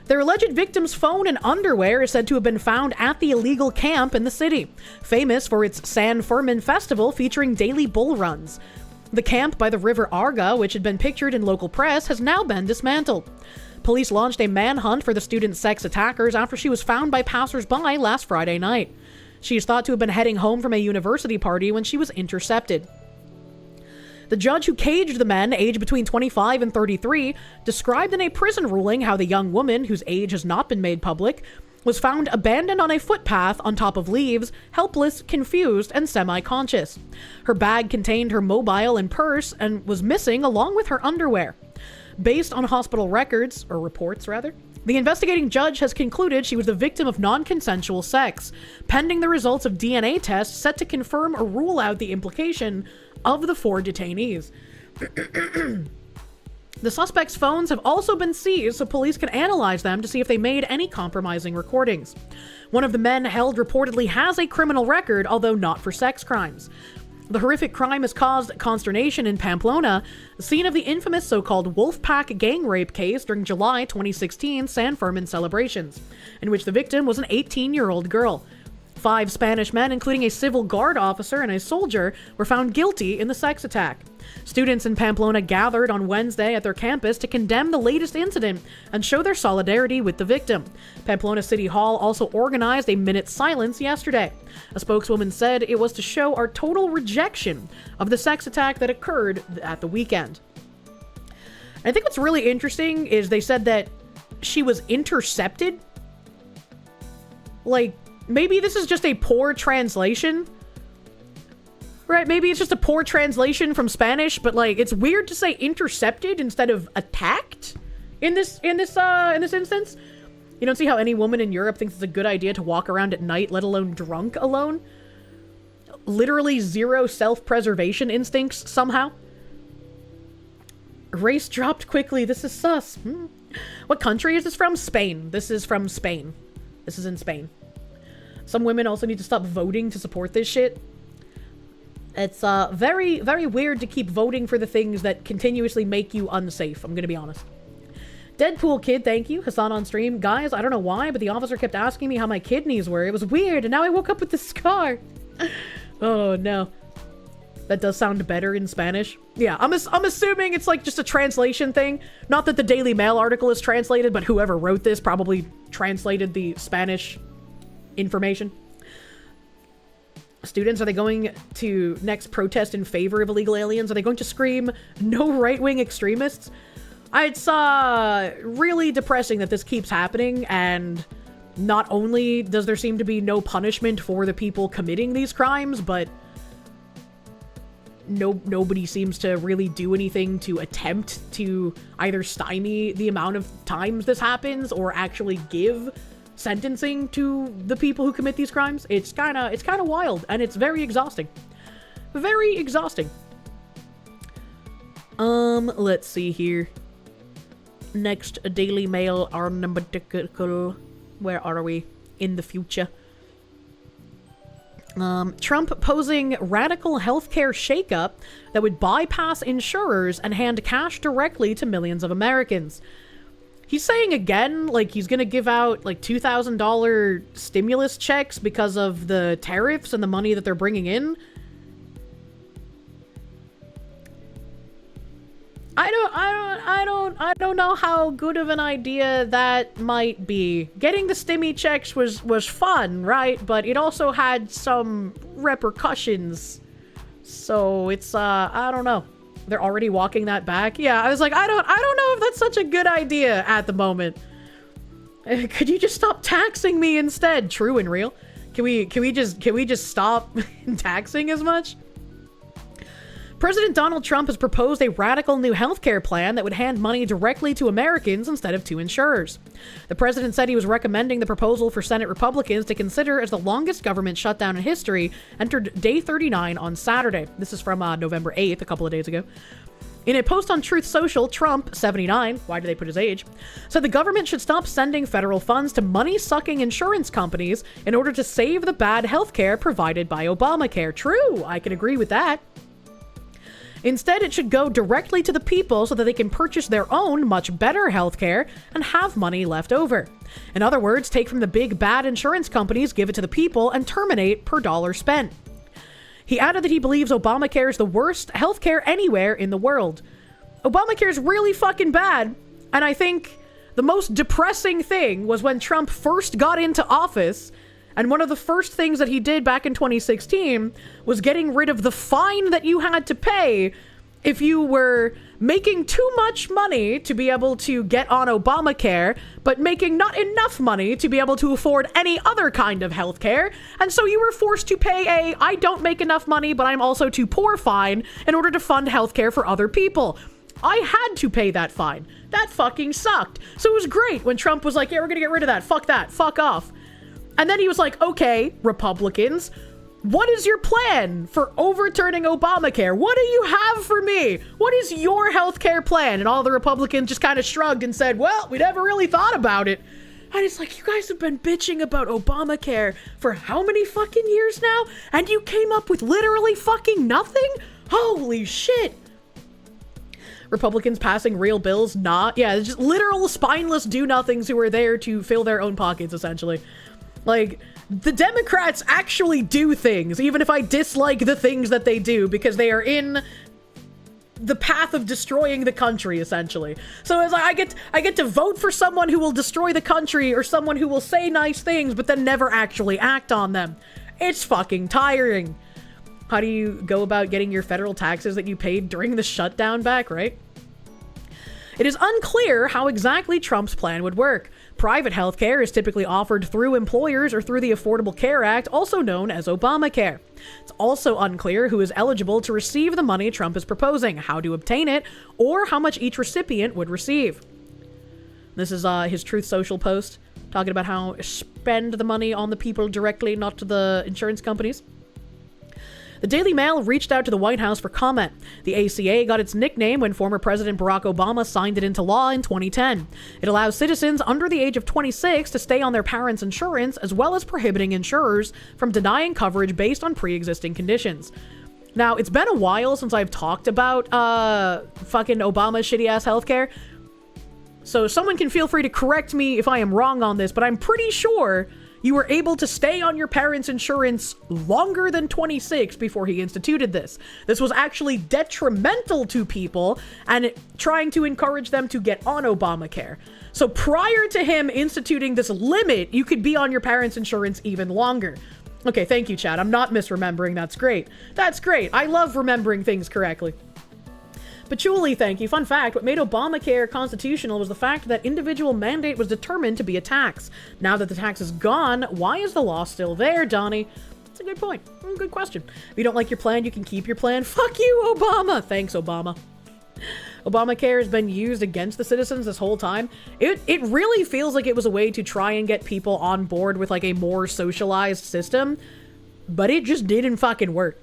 A: Their alleged victim's phone and underwear is said to have been found at the illegal camp in the city, famous for its San Fermin festival featuring daily bull runs. The camp by the River Arga, which had been pictured in local press, has now been dismantled. Police launched a manhunt for the student's sex attackers after she was found by passers-by last Friday night. She is thought to have been heading home from a university party when she was intercepted. The judge who caged the men, aged between 25 and 33, described in a prison ruling how the young woman, whose age has not been made public, was found abandoned on a footpath on top of leaves, helpless, confused, and semi-conscious. Her bag contained her mobile and purse and was missing along with her underwear. Based on hospital records, or reports rather, the investigating judge has concluded she was the victim of non-consensual sex, pending the results of DNA tests set to confirm or rule out the implication of the 4 detainees. The suspects' phones have also been seized so police can analyze them to see if they made any compromising recordings. One of the men held reportedly has a criminal record, although not for sex crimes. The horrific crime has caused consternation in Pamplona, the scene of the infamous so-called Wolfpack gang rape case during July 2016 San Fermin celebrations, in which the victim was an 18-year-old girl. 5 Spanish men, including a civil guard officer and a soldier, were found guilty in the sex attack. Students in Pamplona gathered on Wednesday at their campus to condemn the latest incident and show their solidarity with the victim. Pamplona City Hall also organized a minute's silence yesterday. A spokeswoman said it was to show our total rejection of the sex attack that occurred at the weekend. I think what's really interesting is they said that she was intercepted. Like, maybe this is just a poor translation. Right, maybe it's just a poor translation from Spanish, but like it's weird to say intercepted instead of attacked in this instance. You don't see how any woman in Europe thinks it's a good idea to walk around at night, let alone drunk alone. Literally zero self-preservation instincts somehow. Race dropped quickly. This is sus. What country is this from? Spain. This is from Spain. This is in Spain. Some women also need to stop voting to support this shit. It's very, very weird to keep voting for the things that continuously make you unsafe. I'm gonna be honest. Deadpool Kid, thank you. Hassan on stream. Guys, I don't know why, but the officer kept asking me how my kidneys were. It was weird, and now I woke up with this scar. Oh, no. That does sound better in Spanish. Yeah, I'm assuming it's like just a translation thing. Not that the Daily Mail article is translated, but whoever wrote this probably translated the Spanish information. Students, are they going to next protest in favor of illegal aliens? Are they going to scream, no right-wing extremists? It's really depressing that this keeps happening, and not only does there seem to be no punishment for the people committing these crimes, but nobody seems to really do anything to attempt to either stymie the amount of times this happens or actually give sentencing to the people who commit these crimes. It's kind of wild, and it's very exhausting. Very exhausting. Let's see here. Next, Daily Mail article. Where are we? In the future. Trump posing radical healthcare shakeup that would bypass insurers and hand cash directly to millions of Americans. He's saying again, like, he's gonna give out, like, $2,000 stimulus checks because of the tariffs and the money that they're bringing in. I don't know how good of an idea that might be. Getting the stimmy checks was fun, right? But it also had some repercussions. So it's, I don't know. They're already walking that back. Yeah, I was like, I don't know if that's such a good idea at the moment. Could you just stop taxing me instead? True and real. Can we just stop taxing as much? President Donald Trump has proposed a radical new healthcare plan that would hand money directly to Americans instead of to insurers. The president said he was recommending the proposal for Senate Republicans to consider as the longest government shutdown in history entered day 39 on Saturday. This is from November 8th, a couple of days ago. In a post on Truth Social, Trump, 79, why did they put his age, said the government should stop sending federal funds to money-sucking insurance companies in order to save the bad healthcare provided by Obamacare. True, I can agree with that. Instead, it should go directly to the people so that they can purchase their own much better healthcare and have money left over. In other words, take from the big bad insurance companies, give it to the people, and terminate per dollar spent. He added that he believes Obamacare is the worst healthcare anywhere in the world. Obamacare is really fucking bad, and I think the most depressing thing was when Trump first got into office. And one of the first things that he did back in 2016 was getting rid of the fine that you had to pay if you were making too much money to be able to get on Obamacare, but making not enough money to be able to afford any other kind of healthcare. And so you were forced to pay I don't make enough money, but I'm also too poor fine in order to fund healthcare for other people. I had to pay that fine. That fucking sucked. So it was great when Trump was like, yeah, we're gonna get rid of that. Fuck off. And then he was like, okay, Republicans, what is your plan for overturning Obamacare? What do you have for me? What is your healthcare plan? And all the Republicans just kind of shrugged and said, well, we never really thought about it. And it's like, you guys have been bitching about Obamacare for how many fucking years now? And you came up with literally fucking nothing? Holy shit. Republicans passing real bills, not. Yeah, just literal spineless do-nothings who are there to fill their own pockets, essentially. Like, the Democrats actually do things, even if I dislike the things that they do, because they are in the path of destroying the country, essentially. So it's like I get to vote for someone who will destroy the country, or someone who will say nice things but then never actually act on them. It's fucking tiring. How do you go about getting your federal taxes that you paid during the shutdown back, right? It is unclear how exactly Trump's plan would work. Private health care is typically offered through employers or through the Affordable Care Act, also known as Obamacare. It's also unclear who is eligible to receive the money Trump is proposing, how to obtain it, or how much each recipient would receive. This is his Truth Social post, talking about how spend the money on the people directly, not to the insurance companies. The Daily Mail reached out to the White House for comment. The ACA got its nickname when former President Barack Obama signed it into law in 2010. It allows citizens under the age of 26 to stay on their parents' insurance, as well as prohibiting insurers from denying coverage based on pre-existing conditions. Now, it's been a while since I've talked about fucking Obama's shitty-ass healthcare, so someone can feel free to correct me if I am wrong on this, but I'm pretty sure you were able to stay on your parents' insurance longer than 26 before he instituted this. This was actually detrimental to people and trying to encourage them to get on Obamacare. So prior to him instituting this limit, you could be on your parents' insurance even longer. Okay, thank you, Chad. I'm not misremembering. That's great. That's great. I love remembering things correctly. Patchouli, thank you. Fun fact, what made Obamacare constitutional was the fact that individual mandate was determined to be a tax. Now that the tax is gone, why is the law still there, Donnie? That's a good point. Good question. If you don't like your plan, you can keep your plan. Fuck you, Obama! Thanks, Obama. Obamacare has been used against the citizens this whole time. It really feels like it was a way to try and get people on board with like a more socialized system, but it just didn't fucking work.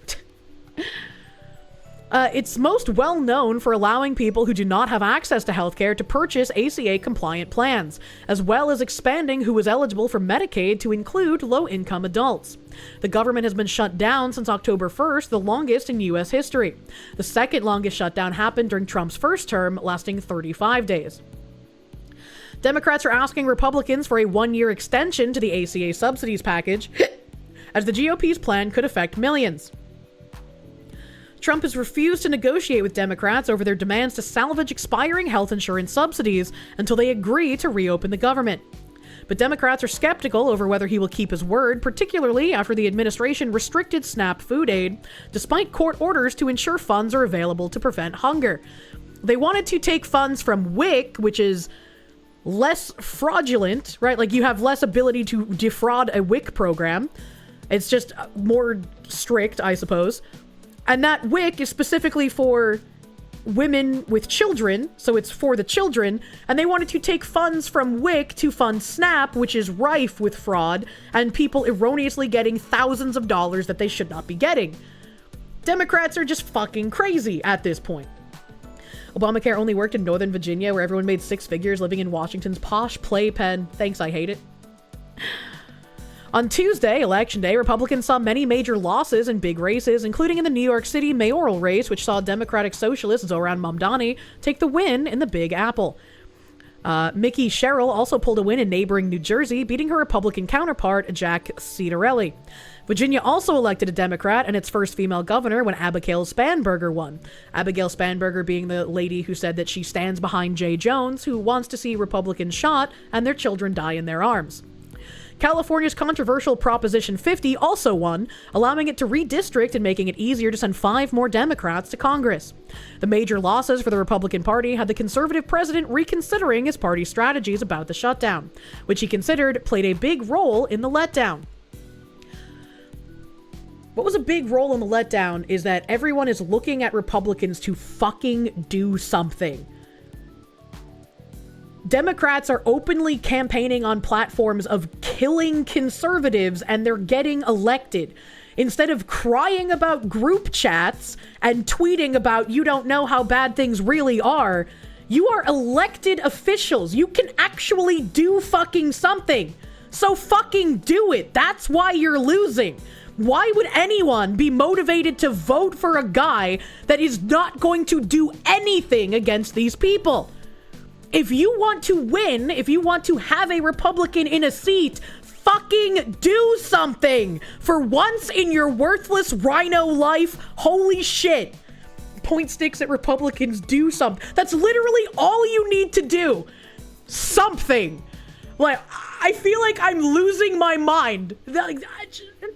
A: It's most well known for allowing people who do not have access to healthcare to purchase ACA-compliant plans, as well as expanding who is eligible for Medicaid to include low-income adults. The government has been shut down since October 1st, the longest in U.S. history. The second longest shutdown happened during Trump's first term, lasting 35 days. Democrats are asking Republicans for a one-year extension to the ACA subsidies package, as the GOP's plan could affect millions. Trump has refused to negotiate with Democrats over their demands to salvage expiring health insurance subsidies until they agree to reopen the government. But Democrats are skeptical over whether he will keep his word, particularly after the administration restricted SNAP food aid, despite court orders to ensure funds are available to prevent hunger. They wanted to take funds from WIC, which is less fraudulent, right? Like, you have less ability to defraud a WIC program. It's just more strict, I suppose. And that WIC is specifically for women with children, so it's for the children, and they wanted to take funds from WIC to fund SNAP, which is rife with fraud, and people erroneously getting thousands of dollars that they should not be getting. Democrats are just fucking crazy at this point. Obamacare only worked in Northern Virginia, where everyone made six figures living in Washington's posh playpen. Thanks, I hate it. On Tuesday, Election Day, Republicans saw many major losses in big races, including in the New York City mayoral race, which saw Democratic Socialist Zohran Mamdani take the win in the Big Apple. Mickey Sherrill also pulled a win in neighboring New Jersey, beating her Republican counterpart, Jack Ciattarelli. Virginia also elected a Democrat and its first female governor when Abigail Spanberger won. Abigail Spanberger being the lady who said that she stands behind Jay Jones, who wants to see Republicans shot and their children die in their arms. California's controversial Proposition 50 also won, allowing it to redistrict and making it easier to send 5 more Democrats to Congress. The major losses for the Republican Party had the conservative president reconsidering his party's strategies about the shutdown, which he considered played a big role in the letdown. What was a big role in the letdown is that everyone is looking at Republicans to fucking do something. Democrats are openly campaigning on platforms of killing conservatives, and they're getting elected. Instead of crying about group chats and tweeting about you don't know how bad things really are, you are elected officials. You can actually do fucking something. So fucking do it. That's why you're losing. Why would anyone be motivated to vote for a guy that is not going to do anything against these people? If you want to win, if you want to have a Republican in a seat, fucking do something for once in your worthless rhino life. Holy shit. Point sticks at Republicans, do something. That's literally all you need to do. Something. Like, I feel like I'm losing my mind.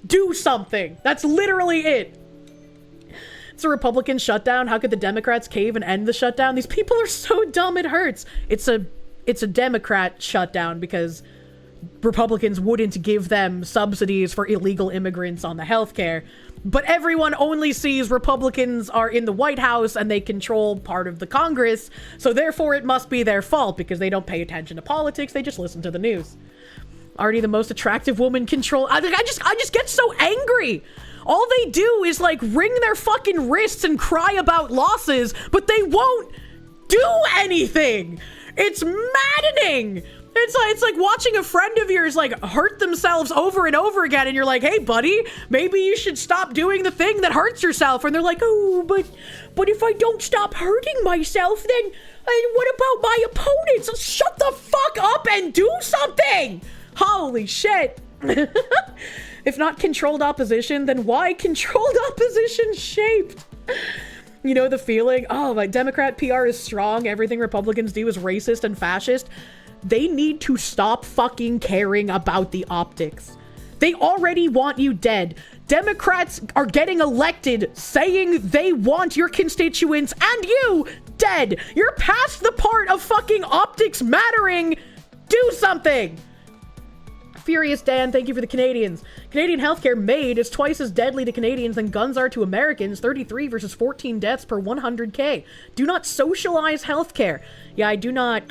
A: Do something. That's literally it. It's a Republican shutdown. How could the Democrats cave and end the shutdown? These people are so dumb it hurts. It's a Democrat shutdown because Republicans wouldn't give them subsidies for illegal immigrants on the healthcare. But everyone only sees Republicans are in the White House and they control part of the Congress, so therefore it must be their fault because they don't pay attention to politics, they just listen to the news. Already the most attractive woman control. I just get so angry. All they do is like wring their fucking wrists and cry about losses, but they won't do anything. It's maddening. It's like watching a friend of yours like hurt themselves over and over again, and you're like, hey buddy, maybe you should stop doing the thing that hurts yourself. And they're like, oh, but if I don't stop hurting myself, then what about my opponents? Shut the fuck up and do something. Holy shit. If not controlled opposition, then why controlled opposition shaped? You know the feeling, oh, my Democrat PR is strong, everything Republicans do is racist and fascist. They need to stop fucking caring about the optics. They already want you dead. Democrats are getting elected saying they want your constituents and you dead. You're past the part of fucking optics mattering. Do something. Furious Dan, thank you for the Canadians. Canadian healthcare MAID is twice as deadly to Canadians than guns are to Americans. 33 versus 14 deaths per 100K. Do not socialize healthcare. Yeah, I do not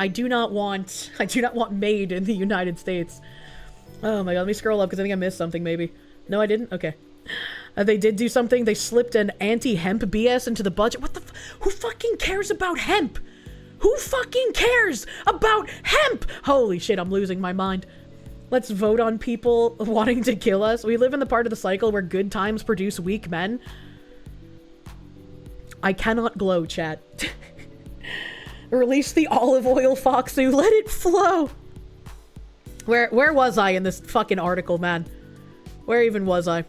A: want MAID in the United States. Oh my god, let me scroll up because I think I missed something maybe. No, I didn't? Okay. They did do something. They slipped an anti-hemp BS into the budget. What the who fucking cares about hemp? Who fucking cares about hemp? Holy shit, I'm losing my mind. Let's vote on people wanting to kill us. We live in the part of the cycle where good times produce weak men. I cannot glow, chat. Release the olive oil, Foxu. Let it flow. Where was I in this fucking article, man? Where even was I?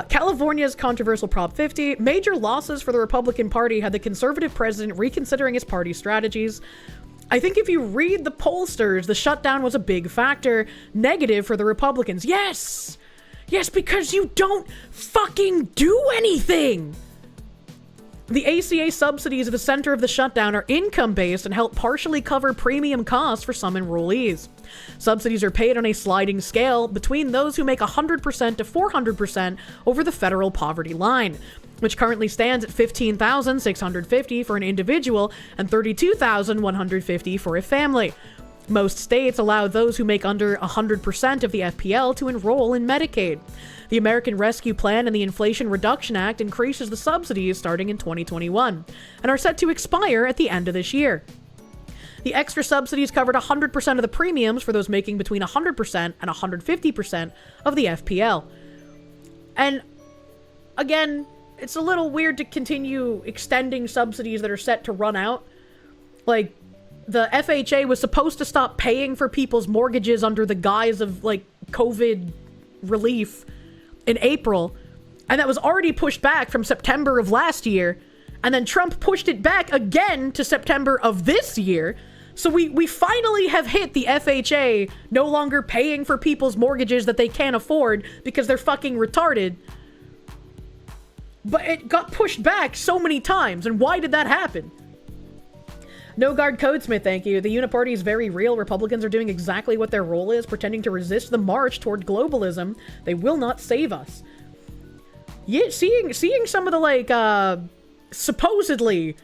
A: California's controversial Prop 50. Major losses for the Republican Party had the conservative president reconsidering his party strategies. I think if you read the pollsters, the shutdown was a big factor. Negative for the Republicans. Yes! Yes, because you don't fucking do anything! The ACA subsidies at the center of the shutdown are income-based and help partially cover premium costs for some enrollees. Subsidies are paid on a sliding scale between those who make 100% to 400% over the federal poverty line, which currently stands at $15,650 for an individual and $32,150 for a family. Most states allow those who make under 100% of the FPL to enroll in Medicaid. The American Rescue Plan and the Inflation Reduction Act increases the subsidies starting in 2021 and are set to expire at the end of this year. The extra subsidies covered 100% of the premiums for those making between 100% and 150% of the FPL. And again, it's a little weird to continue extending subsidies that are set to run out. Like, the FHA was supposed to stop paying for people's mortgages under the guise of, like, COVID relief in April, and that was already pushed back from September of last year, and then Trump pushed it back again to September of this year. So we finally have hit the FHA no longer paying for people's mortgages that they can't afford because they're fucking retarded. But it got pushed back so many times, and why did that happen? No Guard Codesmith, thank you. The Uniparty is very real. Republicans are doing exactly what their role is, pretending to resist the march toward globalism. They will not save us. Yeah, seeing some of the, like, supposedly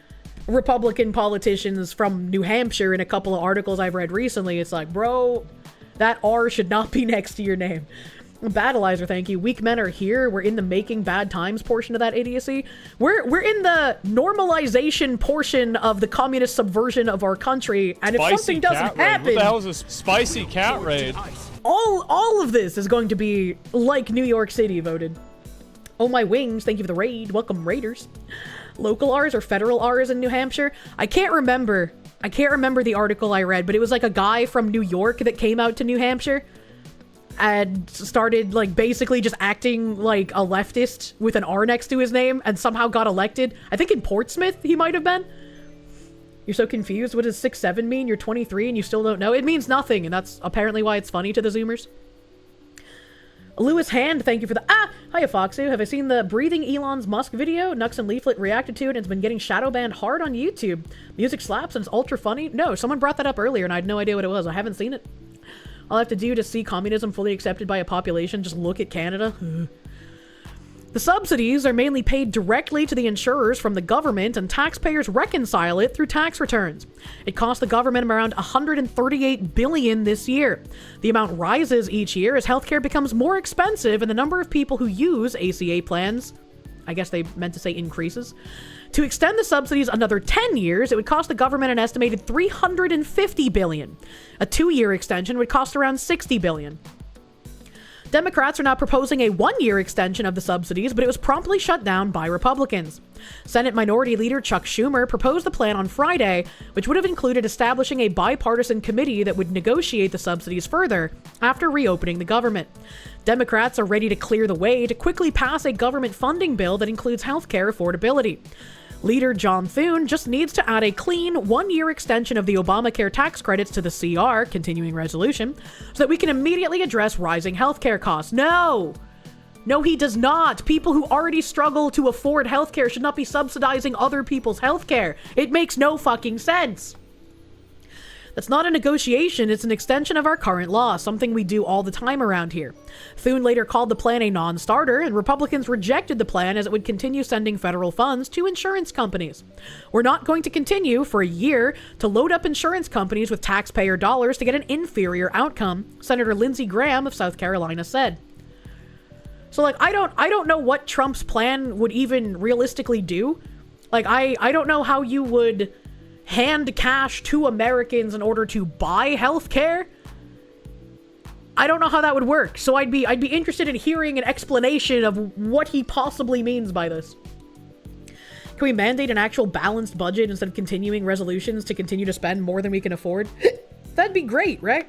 A: Republican politicians from New Hampshire in a couple of articles I've read recently, it's like, bro, that R should not be next to your name. Battleizer, thank you. Weak men are here. We're in the making bad times portion of that idiocy. We're in the normalization portion of the communist subversion of our country. And if something doesn't happen,
M: what the hell is this spicy cat raid?
A: All of this is going to be like New York City voted. Oh my wings, thank you for the raid. Welcome Raiders. Local R's or federal R's in New Hampshire? I can't remember the article I read, but it was like a guy from New York that came out to New Hampshire. and started like basically just acting like a leftist with an R next to his name and somehow got elected. I think in Portsmouth he might have been. You're so confused. What does 6'7" mean? You're 23 and you still don't know? It means nothing, and that's apparently why it's funny to the Zoomers. Lewis Hand, thank you for the... Hiya, Foxu. Have I seen the Breathing Elon's Musk video? Nux and Leaflet reacted to it and it's been getting shadow banned hard on YouTube. Music slaps and it's ultra funny. No, someone brought that up earlier and I had no idea what it was. I haven't seen it. All I have to do to see communism fully accepted by a population, just look at Canada. The subsidies are mainly paid directly to the insurers from the government, and taxpayers reconcile it through tax returns. It cost the government around $138 billion this year. The amount rises each year as healthcare becomes more expensive and the number of people who use ACA plans, I guess they meant to say increases. To extend the subsidies another 10 years, it would cost the government an estimated $350 billion. A 2-year extension would cost around $60 billion. Democrats are now proposing a 1-year extension of the subsidies, but it was promptly shut down by Republicans. Senate Minority Leader Chuck Schumer proposed the plan on Friday, which would have included establishing a bipartisan committee that would negotiate the subsidies further after reopening the government. Democrats are ready to clear the way to quickly pass a government funding bill that includes healthcare affordability. Leader John Thune just needs to add a clean 1-year extension of the Obamacare tax credits to the CR, continuing resolution, so that we can immediately address rising healthcare costs. No! No, he does not. People who already struggle to afford healthcare should not be subsidizing other people's healthcare. It makes no fucking sense. That's not a negotiation, it's an extension of our current law, something we do all the time around here. Thune later called the plan a non-starter, and Republicans rejected the plan as it would continue sending federal funds to insurance companies. We're not going to continue for a year to load up insurance companies with taxpayer dollars to get an inferior outcome, Senator Lindsey Graham of South Carolina said. So, like, I don't know what Trump's plan would even realistically do. Like, I don't know how you would hand cash to Americans in order to buy healthcare. I don't know how that would work. So I'd be interested in hearing an explanation of what he possibly means by this. Can we mandate an actual balanced budget instead of continuing resolutions to continue to spend more than we can afford? That'd be great, right?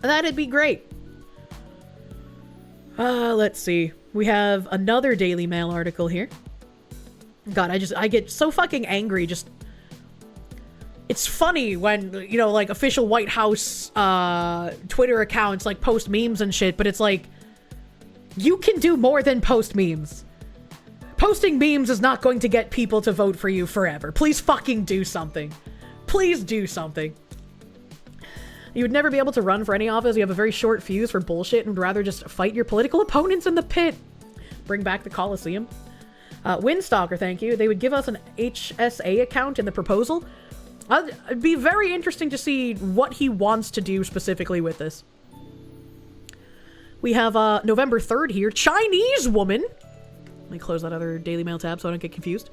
A: That'd be great. Let's see. We have another Daily Mail article here. God, I get so fucking angry just... It's funny when, you know, like, official White House Twitter accounts, like, post memes and shit, but it's like, you can do more than post memes. Posting memes is not going to get people to vote for you forever. Please fucking do something. Please do something. You would never be able to run for any office. You have a very short fuse for bullshit and would rather just fight your political opponents in the pit. Bring back the Coliseum. Windstalker, thank you. They would give us an HSA account in the proposal. It'd be very interesting to see what he wants to do specifically with this. We have November 3rd here. Chinese woman. Let me close that other Daily Mail tab so I don't get confused.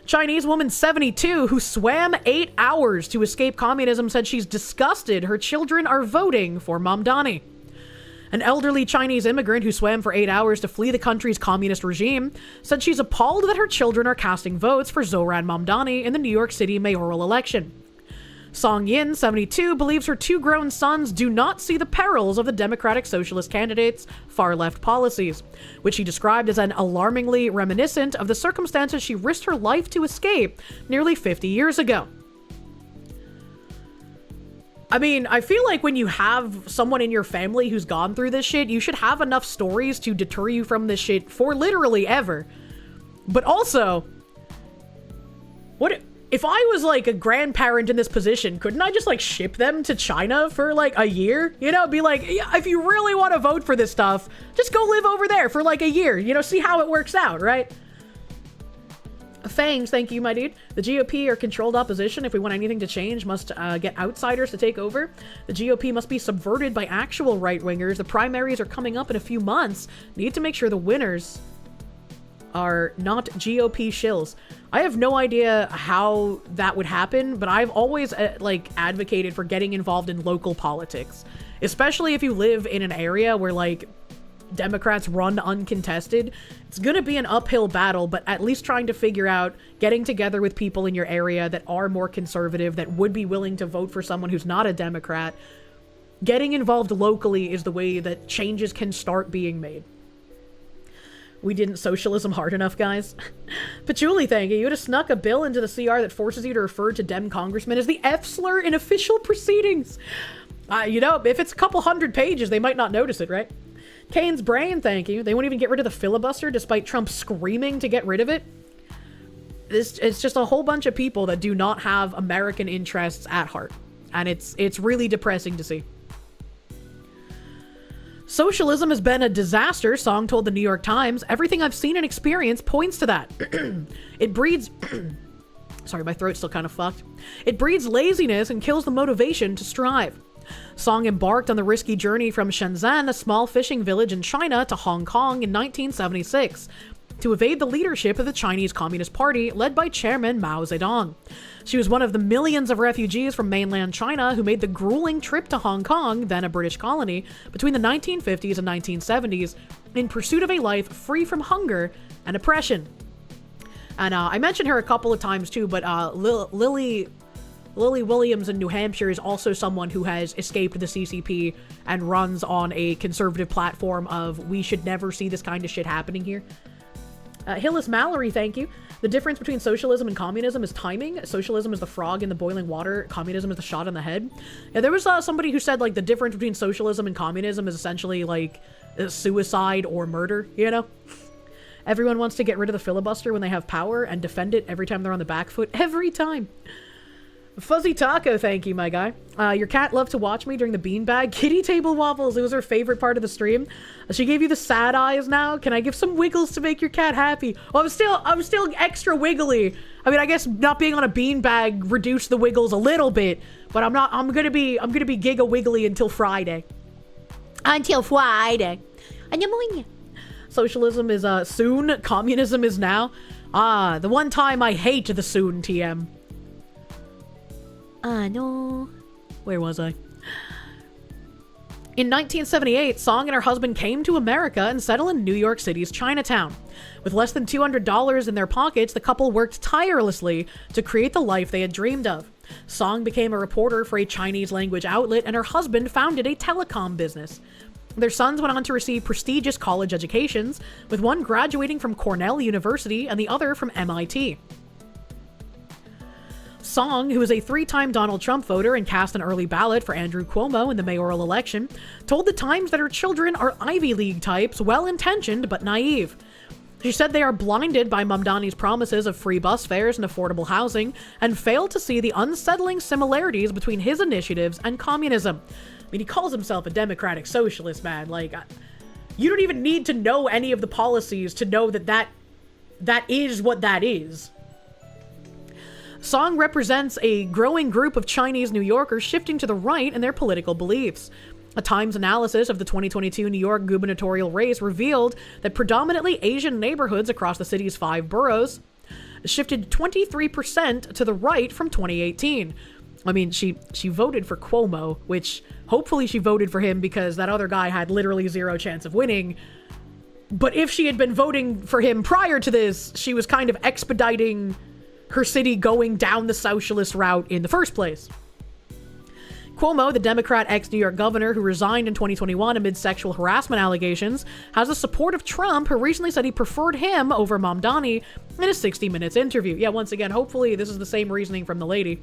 A: Chinese woman 72 who swam 8 hours to escape communism said she's disgusted her children are voting for Mamdani. An elderly Chinese immigrant who swam for 8 hours to flee the country's communist regime said she's appalled that her children are casting votes for Zohran Mamdani in the New York City mayoral election. Song Yin, 72, believes her 2 grown sons do not see the perils of the Democratic Socialist candidate's far-left policies, which she described as an alarmingly reminiscent of the circumstances she risked her life to escape nearly 50 years ago. I mean, I feel like when you have someone in your family who's gone through this shit, you should have enough stories to deter you from this shit for literally ever. But also, what if I was like a grandparent in this position? Couldn't I just like ship them to China for like a year? You know, be like, yeah, if you really want to vote for this stuff, just go live over there for like a year, you know, see how it works out, right? Fangs, thank you, my dude. The GOP are controlled opposition. If we want anything to change, must get outsiders to take over. The GOP must be subverted by actual right-wingers. The primaries are coming up in a few months. Need to make sure the winners are not GOP shills. I have no idea how that would happen, but I've always like advocated for getting involved in local politics, especially if you live in an area where like Democrats run uncontested. It's gonna be an uphill battle, but at least trying to figure out getting together with people in your area that are more conservative, that would be willing to vote for someone who's not a Democrat, Getting involved locally is the way that changes can start being made. We didn't socialism hard enough, guys. Patchouli, thank you. You would have snuck a bill into the CR that forces you to refer to Dem congressmen as the F slur in official proceedings. You know, if it's a couple hundred pages, they might not notice it, right? Kane's brain, thank you. They won't even get rid of the filibuster despite Trump screaming to get rid of it. It's just a whole bunch of people that do not have American interests at heart. And it's really depressing to see. Socialism has been a disaster, Song told the New York Times. Everything I've seen and experienced points to that. It breeds... Sorry, my throat's still kind of fucked. It breeds laziness and kills the motivation to strive. Song embarked on the risky journey from Shenzhen, a small fishing village in China, to Hong Kong in 1976 to evade the leadership of the Chinese Communist Party led by Chairman Mao Zedong. She was one of the millions of refugees from mainland China who made the grueling trip to Hong Kong, then a British colony, between the 1950s and 1970s in pursuit of a life free from hunger and oppression. And I mentioned her a couple of times too, but Lily Williams in New Hampshire is also someone who has escaped the CCP and runs on a conservative platform of we should never see this kind of shit happening here. Hillis Mallory, thank you. The difference between socialism and communism is timing. Socialism is the frog in the boiling water. Communism is the shot in the head. Yeah, there was somebody who said, like, the difference between socialism and communism is essentially, like, suicide or murder, you know? Everyone wants to get rid of the filibuster when they have power and defend it every time they're on the back foot. Every time. Fuzzy Taco, thank you, my guy. Your cat loved to watch me during the beanbag. Kitty table waffles, it was her favorite part of the stream. She gave you the sad eyes now. Can I give some wiggles to make your cat happy? Well, I'm still extra wiggly. I mean, I guess not being on a beanbag reduced the wiggles a little bit, but I'm gonna be giga wiggly until Friday. Until Friday. Socialism is soon. Communism is now. The one time I hate the soon, TM. No. Where was I? In 1978, Song and her husband came to America and settled in New York City's Chinatown. With less than $200 in their pockets, the couple worked tirelessly to create the life they had dreamed of. Song became a reporter for a Chinese language outlet, and her husband founded a telecom business. Their sons went on to receive prestigious college educations, with one graduating from Cornell University and the other from MIT. Song, who is a 3-time Donald Trump voter and cast an early ballot for Andrew Cuomo in the mayoral election, told the Times that her children are Ivy League types, well-intentioned but naive. She said they are blinded by Mamdani's promises of free bus fares and affordable housing, and fail to see the unsettling similarities between his initiatives and communism. I mean, he calls himself a democratic socialist, man. Like, you don't even need to know any of the policies to know that is what that is. Song represents a growing group of Chinese New Yorkers shifting to the right in their political beliefs. A Times analysis of the 2022 New York gubernatorial race revealed that predominantly Asian neighborhoods across the city's 5 boroughs shifted 23% to the right from 2018. I mean, she voted for Cuomo, which hopefully she voted for him because that other guy had literally zero chance of winning. But if she had been voting for him prior to this, she was kind of expediting her city going down the socialist route in the first place. Cuomo, the Democrat ex-New York governor who resigned in 2021 amid sexual harassment allegations, has the support of Trump, who recently said he preferred him over Mamdani in a 60 Minutes interview. Yeah, once again, hopefully this is the same reasoning from the lady.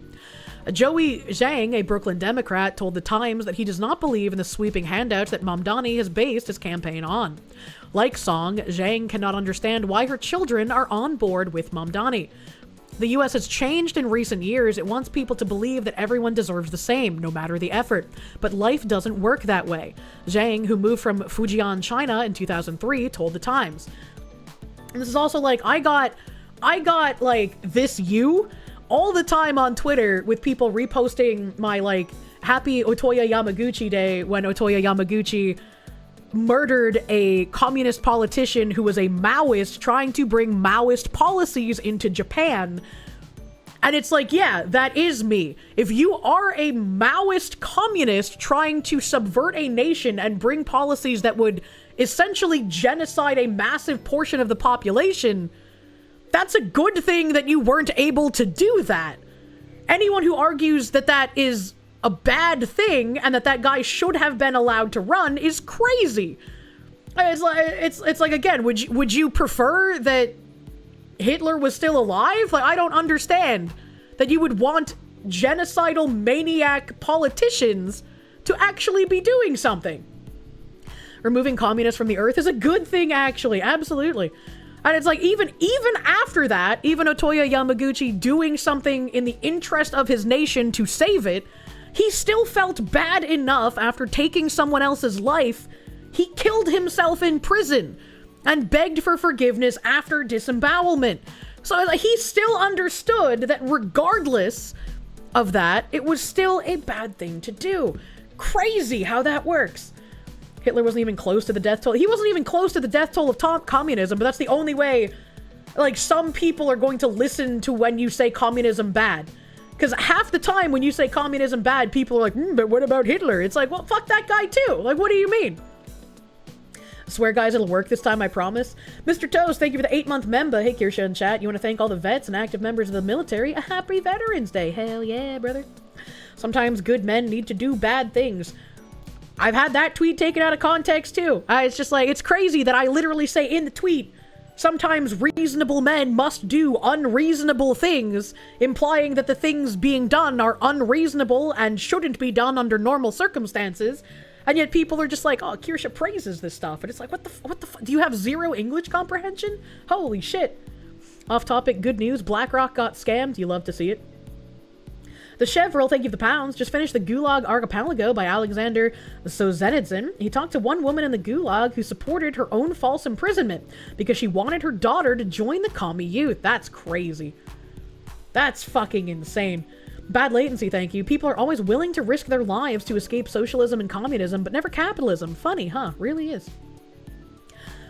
A: Joey Zhang, a Brooklyn Democrat, told The Times that he does not believe in the sweeping handouts that Mamdani has based his campaign on. Like Song, Zhang cannot understand why her children are on board with Mamdani. The U.S. has changed in recent years. It wants people to believe that everyone deserves the same, no matter the effort. But life doesn't work that way. Zhang, who moved from Fujian, China in 2003, told The Times. And this is also like, I got like this all the time on Twitter with people reposting my like happy Otoya Yamaguchi day when Otoya Yamaguchi murdered a communist politician who was a Maoist trying to bring Maoist policies into Japan. And it's like, yeah, that is me. If you are a Maoist communist trying to subvert a nation and bring policies that would essentially genocide a massive portion of the population, that's a good thing that you weren't able to do that. Anyone who argues that that is a bad thing and that guy should have been allowed to run is crazy. It's like, again, would you prefer that Hitler was still alive? Like, I don't understand that you would want genocidal maniac politicians to actually be doing something. Removing communists from the earth is a good thing, actually. Absolutely. And it's like, even after that, even Otoya Yamaguchi doing something in the interest of his nation to save it, he still felt bad enough after taking someone else's life. He killed himself in prison and begged for forgiveness after disembowelment. So he still understood that regardless of that, it was still a bad thing to do. Crazy how that works. Hitler wasn't even close to the death toll. He wasn't even close to the death toll of communism, but that's the only way, like, some people are going to listen to when you say communism bad. Because half the time when you say communism bad, people are like, but what about Hitler? It's like, well, fuck that guy too. Like, what do you mean? I swear, guys, it'll work this time, I promise. Mr. Toast, thank you for the 8-month member. Hey, Kirsche in chat. You want to thank all the vets and active members of the military? A happy Veterans Day. Hell yeah, brother. Sometimes good men need to do bad things. I've had that tweet taken out of context, too. It's just like, it's crazy that I literally say in the tweet, sometimes reasonable men must do unreasonable things, implying that the things being done are unreasonable and shouldn't be done under normal circumstances. And yet people are just like, oh, Kirsche praises this stuff. And it's like, what the do you have zero English comprehension? Holy shit. Off topic, good news. BlackRock got scammed. You love to see it. The Chevrolet, thank you for the pounds. Just finished the Gulag Archipelago by Alexander Solzhenitsyn. He talked to one woman in the Gulag who supported her own false imprisonment because she wanted her daughter to join the commie youth. That's crazy. That's fucking insane. Bad latency, thank you. People are always willing to risk their lives to escape socialism and communism, but never capitalism. Funny, huh? Really is.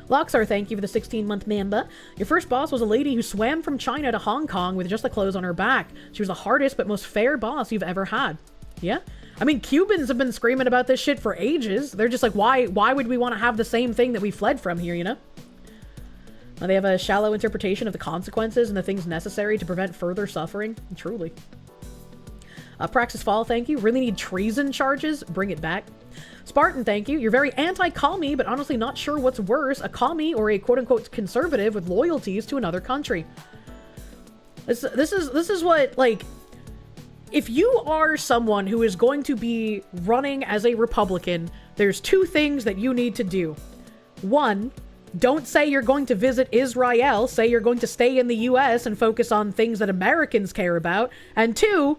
A: Loxar, thank you for the 16-month member. Your first boss was a lady who swam from China to Hong Kong with just the clothes on her back. She was the hardest but most fair boss you've ever had. Yeah? I mean, Cubans have been screaming about this shit for ages. They're just like, why would we want to have the same thing that we fled from here, you know? They have a shallow interpretation of the consequences and the things necessary to prevent further suffering. Truly. Praxis Fall, thank you. Really need treason charges? Bring it back. Spartan, thank you. You're very anti-commie, but honestly not sure what's worse, a commie or a quote-unquote conservative with loyalties to another country. This is what, like, if you are someone who is going to be running as a Republican, there's two things that you need to do. One, don't say you're going to visit Israel. Say you're going to stay in the US and focus on things that Americans care about. And two,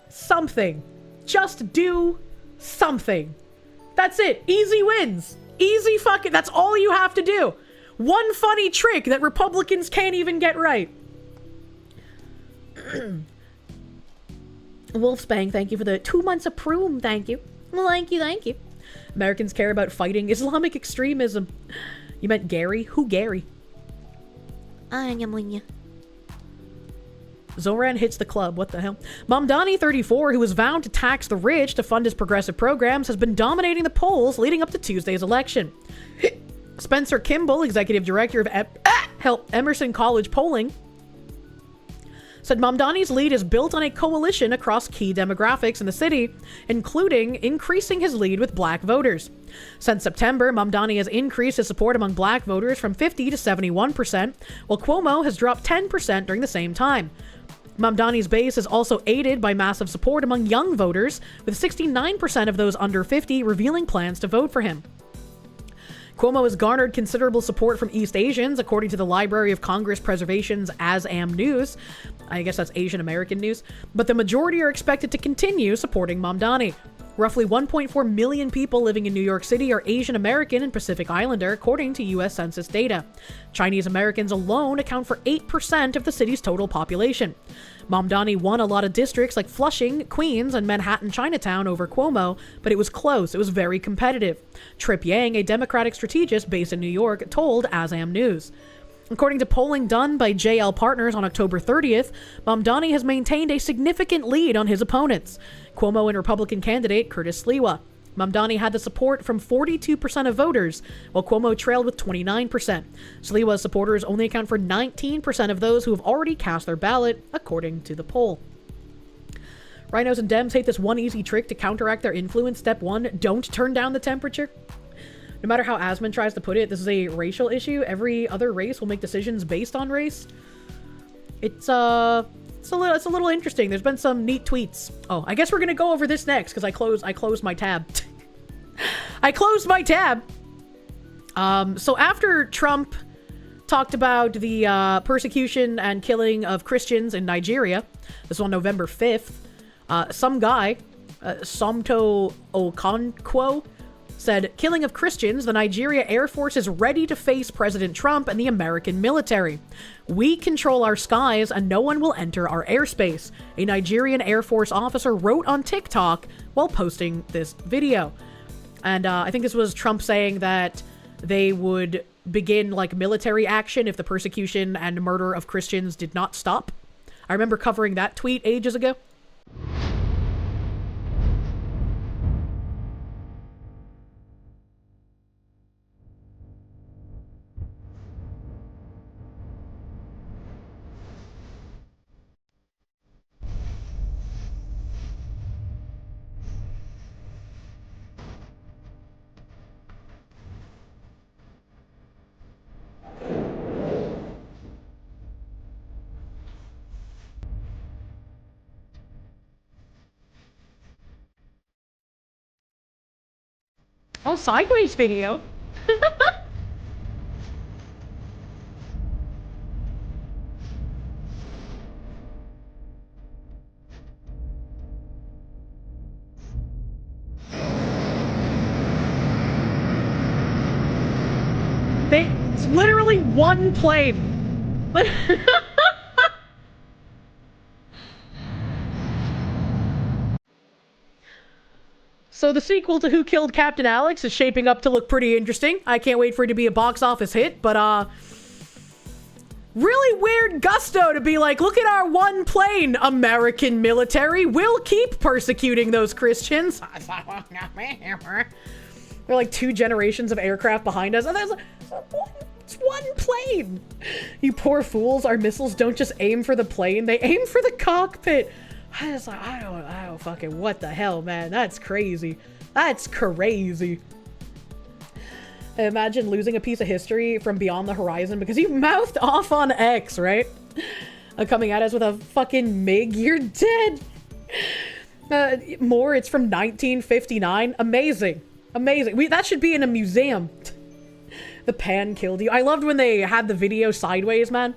A: something. Just do something. That's it. Easy wins. Easy fucking... That's all you have to do. One funny trick that Republicans can't even get right. Wolfsbang, thank you for the 2 months of Proom. Thank you. Thank you, thank you. Americans care about fighting Islamic extremism. You meant Gary? Who Gary? Zoran hits the club. What the hell? Mamdani, 34, who was vowed to tax the rich to fund his progressive programs, has been dominating the polls leading up to Tuesday's election. Spencer Kimball, executive director of Emerson College Polling, said Mamdani's lead is built on a coalition across key demographics in the city, including increasing his lead with black voters. Since September, Mamdani has increased his support among black voters from 50 to 71%, while Cuomo has dropped 10% during the same time. Mamdani's base is also aided by massive support among young voters, with 69% of those under 50 revealing plans to vote for him. Cuomo has garnered considerable support from East Asians, according to the Library of Congress Preservation's ASAM News. I guess that's Asian American news. But the majority are expected to continue supporting Mamdani. Roughly 1.4 million people living in New York City are Asian American and Pacific Islander, according to U.S. Census data. Chinese Americans alone account for 8% of the city's total population. Mamdani won a lot of districts like Flushing, Queens, and Manhattan Chinatown over Cuomo, but it was close. It was very competitive. Trip Yang, a Democratic strategist based in New York, told ASAM News. According to polling done by JL Partners on October 30th, Mamdani has maintained a significant lead on his opponents, Cuomo and Republican candidate Curtis Sliwa. Mamdani had the support from 42% of voters, while Cuomo trailed with 29%. Sliwa's supporters only account for 19% of those who have already cast their ballot, according to the poll. Rhinos and Dems hate this one easy trick to counteract their influence. Step 1, don't turn down the temperature. No matter how Asmund tries to put it, this is a racial issue. Every other race will make decisions based on race. It's a little interesting. There's been some neat tweets. Oh, I guess we're gonna go over this next because I closed my tab. I closed my tab. So after Trump talked about the persecution and killing of Christians in Nigeria, this was on November 5th, some guy, Somto Okonkwo, said, "Killing of Christians, the Nigeria Air Force is ready to face President Trump and the American military. We control our skies and no one will enter our airspace," a Nigerian Air Force officer wrote on TikTok while posting this video. And I think this was Trump saying that they would begin like military action if the persecution and murder of Christians did not stop. I remember covering that tweet ages ago. Oh, sideways video. It's literally one plane. So the sequel to Who Killed Captain Alex is shaping up to look pretty interesting. I can't wait for it to be a box office hit, but really weird gusto to be like, look at our one plane, American military. We'll keep persecuting those Christians. They're like 2 generations of aircraft behind us. It's one plane. You poor fools. Our missiles don't just aim for the plane. They aim for the cockpit. I was like, I don't fucking, what the hell, man? That's crazy. That's crazy. Imagine losing a piece of history from beyond the horizon because you mouthed off on X, right? Coming at us with a fucking MiG. You're dead. More, it's from 1959. Amazing. Amazing. That should be in a museum. The pan killed you. I loved when they had the video sideways, man.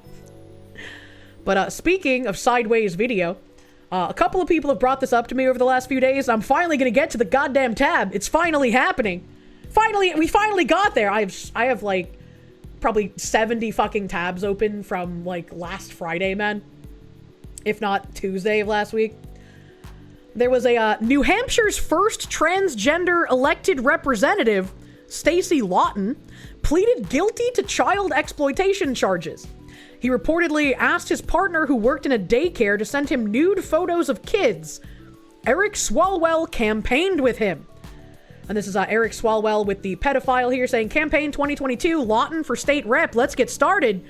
A: But speaking of sideways video, a couple of people have brought this up to me over the last few days. I'm finally gonna get to the goddamn tab. It's finally happening. We finally got there. I have like probably 70 fucking tabs open from like last Friday, man. If not Tuesday of last week. There was a New Hampshire's first transgender elected representative, Stacey Lawton, pleaded guilty to child exploitation charges. He reportedly asked his partner who worked in a daycare to send him nude photos of kids. Eric Swalwell campaigned with him. And this is Eric Swalwell with the pedophile here saying, campaign 2022, Lawton for state rep. Let's get started.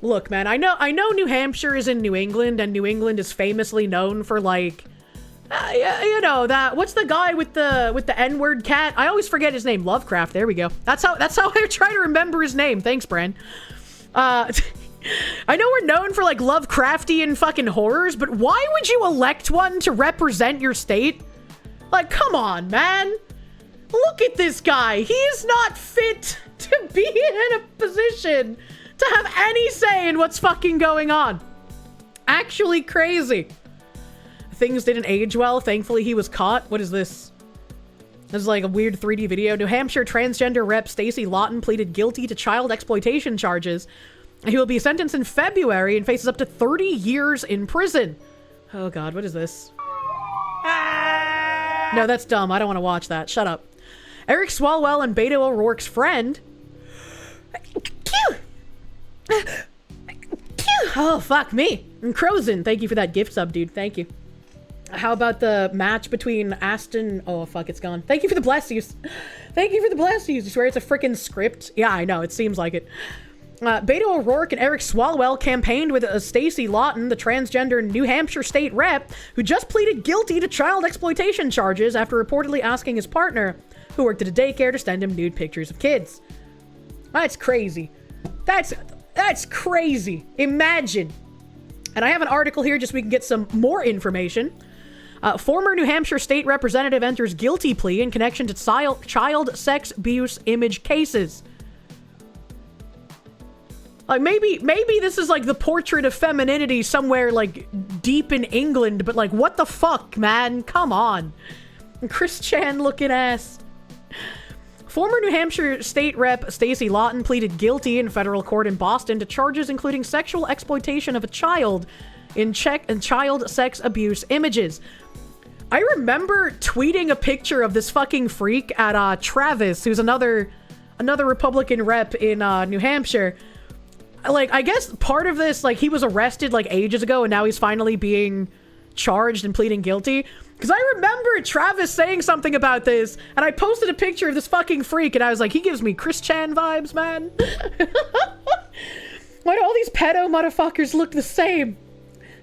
A: Look, man, I know New Hampshire is in New England, and New England is famously known for like, you know, that, what's the guy with the N-word cat? I always forget his name. Lovecraft. There we go. That's how I try to remember his name. Thanks, Bran. I know we're known for like Lovecraftian fucking horrors, but why would you elect one to represent your state? Like, come on, man. Look at this guy. He is not fit to be in a position to have any say in what's fucking going on. Actually crazy. Things didn't age well. Thankfully, he was caught. What is this? This is like a weird 3D video. New Hampshire transgender rep Stacey Lawton pleaded guilty to child exploitation charges. He will be sentenced in February and faces up to 30 years in prison. Oh God, what is this? No, that's dumb. I don't want to watch that. Shut up. Eric Swalwell and Beto O'Rourke's friend. Oh, fuck me. And Crozen, thank you for that gift sub, dude. Thank you. How about the match between Aston... Oh, fuck, it's gone. Thank you for the bless yous. Thank you for the bless yous. You swear it's a freaking script? Yeah, I know. It seems like it. Beto O'Rourke and Eric Swalwell campaigned with Stacey Lawton, the transgender New Hampshire state rep, who just pleaded guilty to child exploitation charges after reportedly asking his partner, who worked at a daycare, to send him nude pictures of kids. That's crazy. That's crazy. Imagine. And I have an article here just so we can get some more information. Former New Hampshire state representative enters guilty plea in connection to child sex abuse image cases. Like, maybe this is like the portrait of femininity somewhere like deep in England, but like, what the fuck, man? Come on. Chris Chan looking ass. Former New Hampshire state rep Stacey Lawton pleaded guilty in federal court in Boston to charges including sexual exploitation of a child in child sex abuse images. I remember tweeting a picture of this fucking freak at Travis, who's another Republican rep in New Hampshire. Like, I guess part of this, like, he was arrested like ages ago and now he's finally being charged and pleading guilty. Because I remember Travis saying something about this, and I posted a picture of this fucking freak, and I was like, he gives me Chris Chan vibes, man. Why do all these pedo motherfuckers look the same?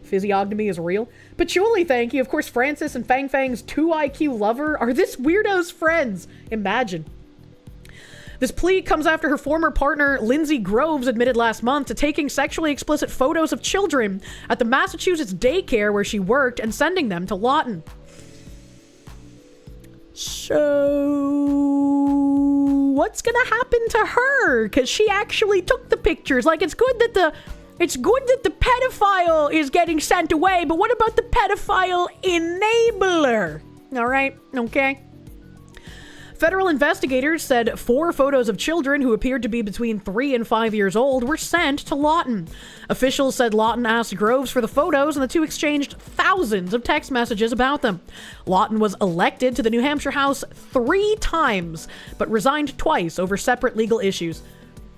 A: Physiognomy is real. Patchouli, thank you. Of course, Francis and Fang Fang's 2IQ lover are this weirdo's friends. Imagine. This plea comes after her former partner, Lindsay Groves, admitted last month to taking sexually explicit photos of children at the Massachusetts daycare where she worked and sending them to Lawton. So, what's gonna happen to her? Because she actually took the pictures. Like, it's good that the pedophile is getting sent away, but what about the pedophile enabler? All right, okay. Federal investigators said 4 photos of children who appeared to be between 3 and 5 years old were sent to Lawton. Officials said Lawton asked Groves for the photos and the two exchanged thousands of text messages about them. Lawton was elected to the New Hampshire House 3 times, but resigned twice over separate legal issues.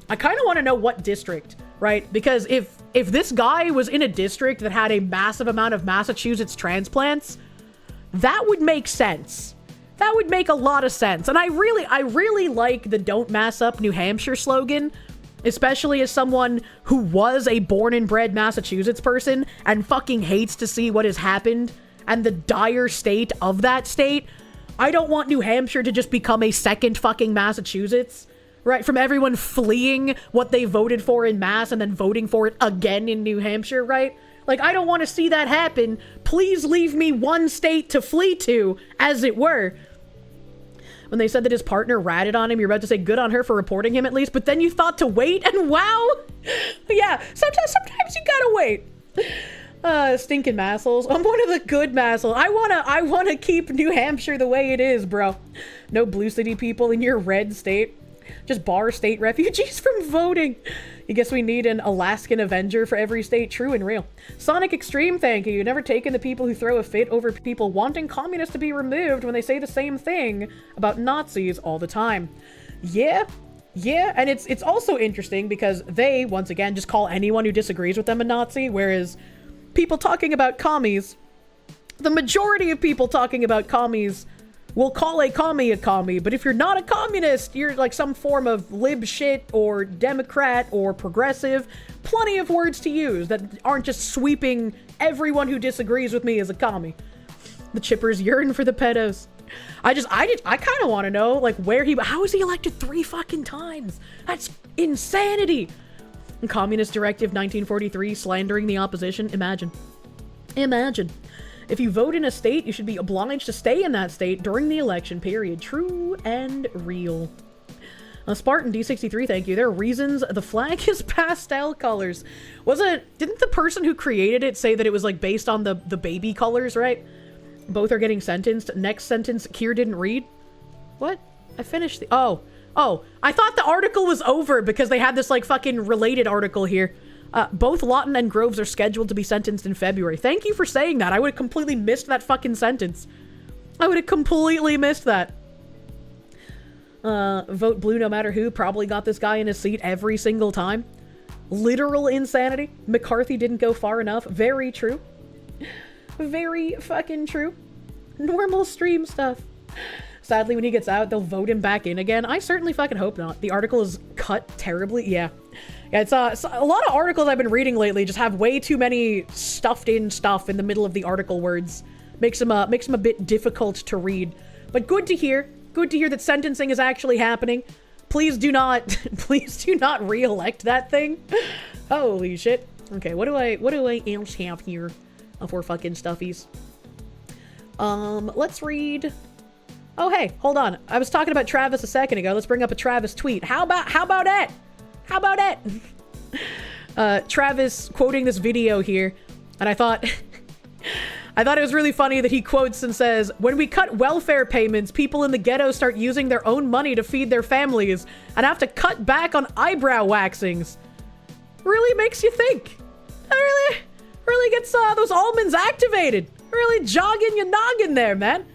A: I kind of want to know what district, right? Because if this guy was in a district that had a massive amount of Massachusetts transplants, that would make sense. That would make a lot of sense. And I really like the "Don't Mass Up New Hampshire" slogan, especially as someone who was a born and bred Massachusetts person and fucking hates to see what has happened and the dire state of that state. I don't want New Hampshire to just become a second fucking Massachusetts, right? From everyone fleeing what they voted for in mass and then voting for it again in New Hampshire, right? Like, I don't want to see that happen. Please leave me one state to flee to, as it were. When they said that his partner ratted on him, you're about to say good on her for reporting him at least, but then you thought to wait, and wow. Yeah, sometimes you gotta wait. Stinking massholes. I'm one of the good massholes. I wanna keep New Hampshire the way it is, bro. No Blue City people in your red state. Just bar state refugees from voting. You guess we need an Alaskan Avenger for every state. True and real. Sonic Extreme, thank you. You've never taken the people who throw a fit over people wanting communists to be removed when they say the same thing about Nazis all the time. Yeah, and it's also interesting because they, once again, just call anyone who disagrees with them a Nazi, whereas people talking about commies, the majority of people talking about commies will call a commie, but if you're not a communist, you're like some form of lib shit or Democrat or progressive. Plenty of words to use that aren't just sweeping everyone who disagrees with me as a commie. The chippers yearn for the pedos. I kind of want to know, like, how is he elected 3 fucking times? That's insanity. And Communist Directive 1943, slandering the opposition. Imagine. If you vote in a state, you should be obliged to stay in that state during the election period. True and real. Spartan D63, thank you. There are reasons the flag is pastel colors. Didn't the person who created it say that it was like based on the baby colors, right? Both are getting sentenced. Next sentence, Kier didn't read. What? I finished the... Oh, I thought the article was over because they had this like fucking related article here. Both Lawton and Groves are scheduled to be sentenced in February. Thank you for saying that. I would have completely missed that fucking sentence. I would have completely missed that. Vote blue no matter who probably got this guy in his seat every single time. Literal insanity. McCarthy didn't go far enough. Very true. Very fucking true. Normal stream stuff. Sadly, when he gets out, they'll vote him back in again. I certainly fucking hope not. The article is cut terribly. Yeah. Yeah, it's a lot of articles I've been reading lately just have way too many stuffed in stuff in the middle of the article words. Makes them a bit difficult to read. But good to hear. Good to hear that sentencing is actually happening. Please do not re-elect that thing. Holy shit. Okay, what do I else have here for fucking stuffies? Let's read. Oh, hey, hold on. I was talking about Travis a second ago. Let's bring up a Travis tweet. How about that? How about that? Travis quoting this video here, and I thought it was really funny that he quotes and says, "When we cut welfare payments, people in the ghetto start using their own money to feed their families and have to cut back on eyebrow waxings." Really makes you think. That really gets those almonds activated. Really jogging your noggin there, man.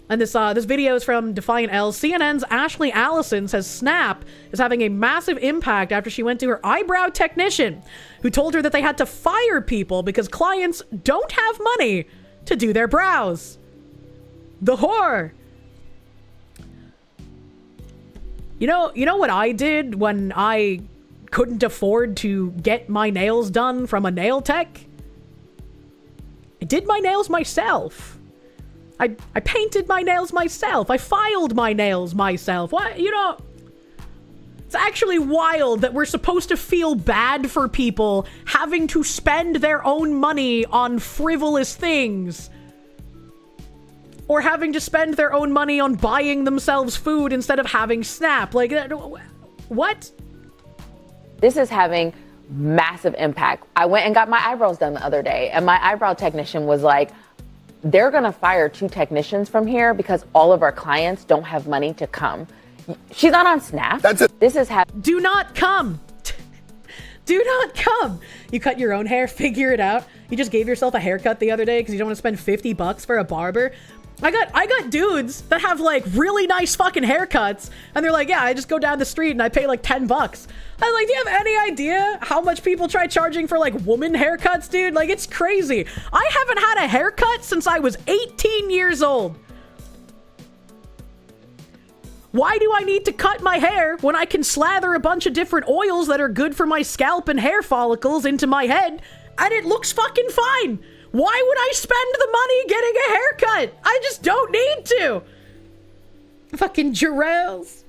A: And this video is from Defiant L. CNN's Ashley Allison says Snap is having a massive impact after she went to her eyebrow technician, who told her that they had to fire people because clients don't have money to do their brows. The horror. You know what I did when I couldn't afford to get my nails done from a nail tech? I did my nails myself. I painted my nails myself. I filed my nails myself. What? It's actually wild that we're supposed to feel bad for people having to spend their own money on frivolous things. Or having to spend their own money on buying themselves food instead of having Snap. Like, what?
N: This is having massive impact. I went and got my eyebrows done the other day, and my eyebrow technician was like, they're gonna fire 2 technicians from here because all of our clients don't have money to come. She's not on Snap. That's it. This is
A: Do not come. Do not come. You cut your own hair, figure it out. You just gave yourself a haircut the other day because you don't want to spend $50 for a barber. I got dudes that have like really nice fucking haircuts, and they're like, yeah, I just go down the street and I pay like $10. I'm like, do you have any idea how much people try charging for like woman haircuts, dude? Like, it's crazy. I haven't had a haircut since I was 18 years old. Why do I need to cut my hair when I can slather a bunch of different oils that are good for my scalp and hair follicles into my head, and it looks fucking fine? Why would I spend the money getting a haircut? I just don't need to. Fucking Jarrell's.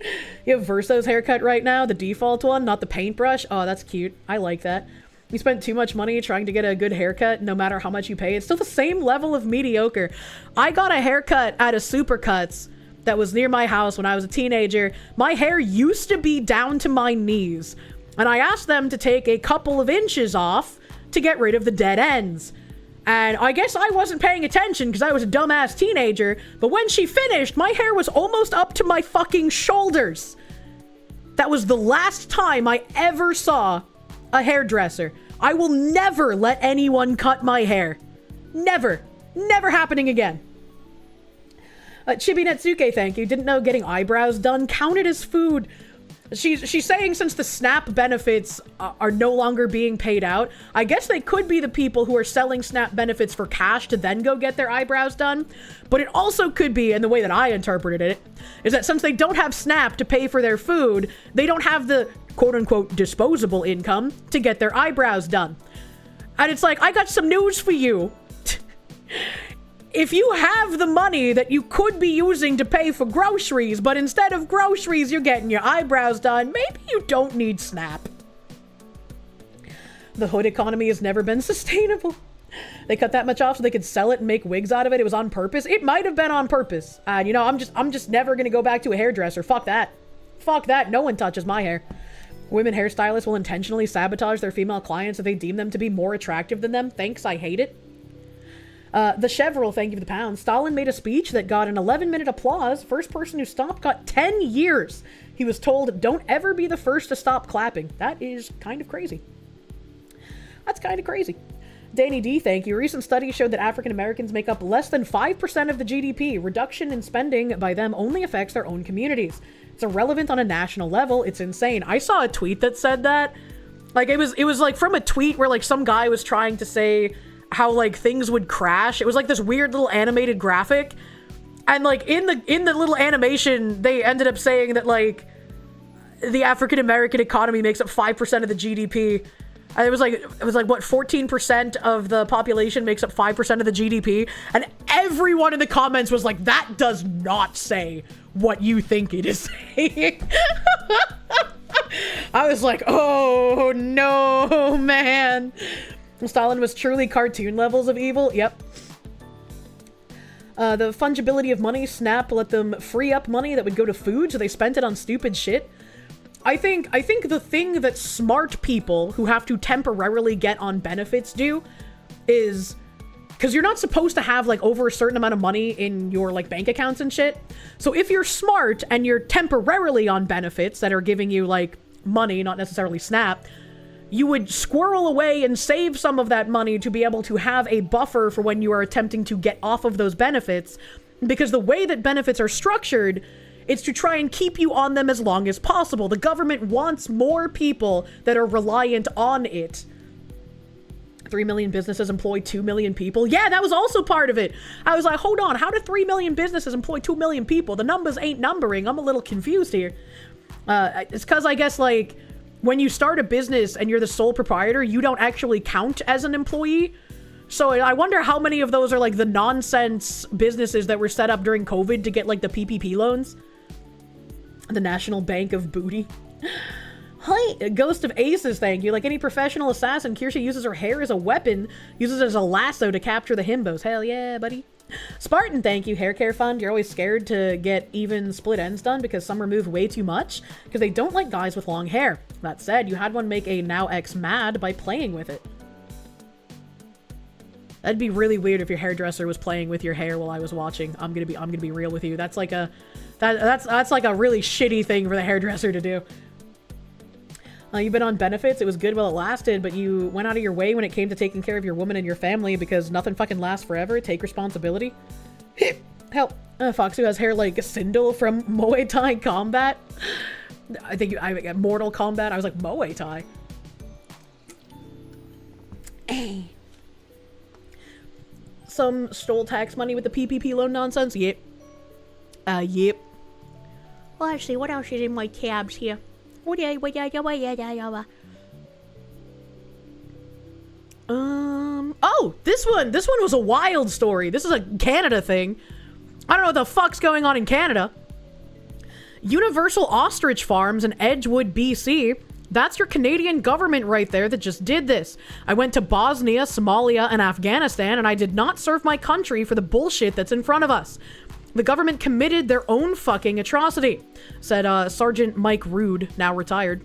A: You have Verso's haircut right now, the default one, not the paintbrush. Oh, that's cute. I like that. You spent too much money trying to get a good haircut, no matter how much you pay. It's still the same level of mediocre. I got a haircut at a Supercuts that was near my house when I was a teenager. My hair used to be down to my knees, and I asked them to take a couple of inches off to get rid of the dead ends. And I guess I wasn't paying attention because I was a dumbass teenager, but when she finished, my hair was almost up to my fucking shoulders. That was the last time I ever saw a hairdresser. I will never let anyone cut my hair. Never. Never happening again. Chibi Netsuke, thank you. Didn't know getting eyebrows done counted as food. She's saying since the Snap benefits are no longer being paid out, I guess they could be the people who are selling Snap benefits for cash to then go get their eyebrows done. But it also could be, and the way that I interpreted it, is that since they don't have Snap to pay for their food, they don't have the quote-unquote disposable income to get their eyebrows done. And it's like, I got some news for you. If you have the money that you could be using to pay for groceries, but instead of groceries, you're getting your eyebrows done, maybe you don't need Snap. The hood economy has never been sustainable. They cut that much off so they could sell it and make wigs out of it. It was on purpose. It might have been on purpose. And you know, I'm just never gonna go back to a hairdresser. Fuck that. Fuck that. No one touches my hair. Women hairstylists will intentionally sabotage their female clients if they deem them to be more attractive than them. Thanks, I hate it. The Chevrolet, thank you for the pound. Stalin made a speech that got an 11-minute applause. First person who stopped got 10 years. He was told, don't ever be the first to stop clapping. That is kind of crazy. That's kind of crazy. Danny D, thank you. A recent study showed that African Americans make up less than 5% of the GDP. Reduction in spending by them only affects their own communities. It's irrelevant on a national level. It's insane. I saw a tweet that said that. Like, it was like from a tweet where like some guy was trying to say how like things would crash. It was like this weird little animated graphic, and like in the little animation they ended up saying that like the African American economy makes up 5% of the GDP. And it was like what, 14% of the population makes up 5% of the GDP, and everyone in the comments was like, that does not say what you think it is saying. I was like, oh no, man. Stalin was truly cartoon levels of evil. Yep. The fungibility of money. Snap let them free up money that would go to food, so they spent it on stupid shit. I think the thing that smart people who have to temporarily get on benefits do is, because you're not supposed to have like over a certain amount of money in your like bank accounts and shit. So if you're smart and you're temporarily on benefits that are giving you like money, not necessarily SNAP, you would squirrel away and save some of that money to be able to have a buffer for when you are attempting to get off of those benefits. Because the way that benefits are structured, it's to try and keep you on them as long as possible. The government wants more people that are reliant on it. 3 million businesses employ 2 million people. Yeah, that was also part of it. I was like, hold on, how do 3 million businesses employ 2 million people? The numbers ain't numbering. I'm a little confused here. It's because I guess, like, when you start a business and you're the sole proprietor, you don't actually count as an employee. So I wonder how many of those are, like, the nonsense businesses that were set up during COVID to get, like, the PPP loans. The National Bank of Booty. Hi, Ghost of Aces, thank you. Like any professional assassin, Kirsche uses her hair as a weapon, uses it as a lasso to capture the himbos. Hell yeah, buddy. Spartan, thank you. Hair care fund. You're always scared to get even split ends done because some remove way too much because they don't like guys with long hair. That said, you had one make a now ex mad by playing with it. That'd be really weird if your hairdresser was playing with your hair while I was watching. I'm gonna be real with you. That's like a that's like a really shitty thing for the hairdresser to do. You've been on benefits. It was good while it lasted, but you went out of your way when it came to taking care of your woman and your family because nothing fucking lasts forever. Take responsibility. Help. Foxu has hair like Sindel from Muay Thai Combat. I think I Mortal Kombat. I was like, Muay Thai. Some stole tax money with the PPP loan nonsense. Yep. Yep. Well, actually, what else is in my tabs here? Oh, this one was a wild story. This is a Canada thing. I don't know what the fuck's going on in Canada. Universal Ostrich Farms in Edgewood, BC. That's your Canadian government right there that just did this. I went to Bosnia, Somalia, and Afghanistan, and I did not serve my country for the bullshit that's in front of us. The government committed their own fucking atrocity, said Sergeant Mike Rude, now retired.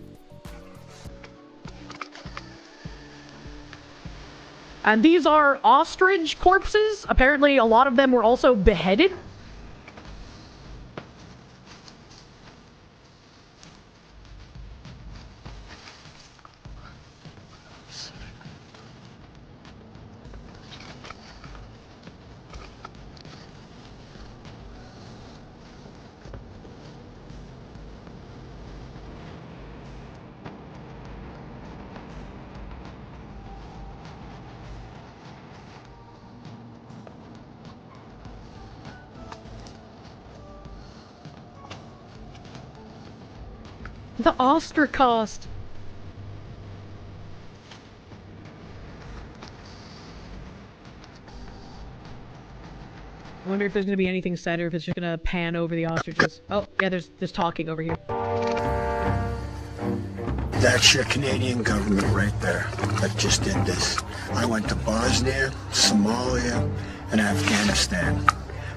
A: And these are ostrich corpses. Apparently a lot of them were also beheaded. The ostracost. I wonder if there's gonna be anything said or if it's just gonna pan over the ostriches. Oh, yeah, there's talking over here.
O: That's your Canadian government right there that just did this. I went to Bosnia, Somalia, and Afghanistan.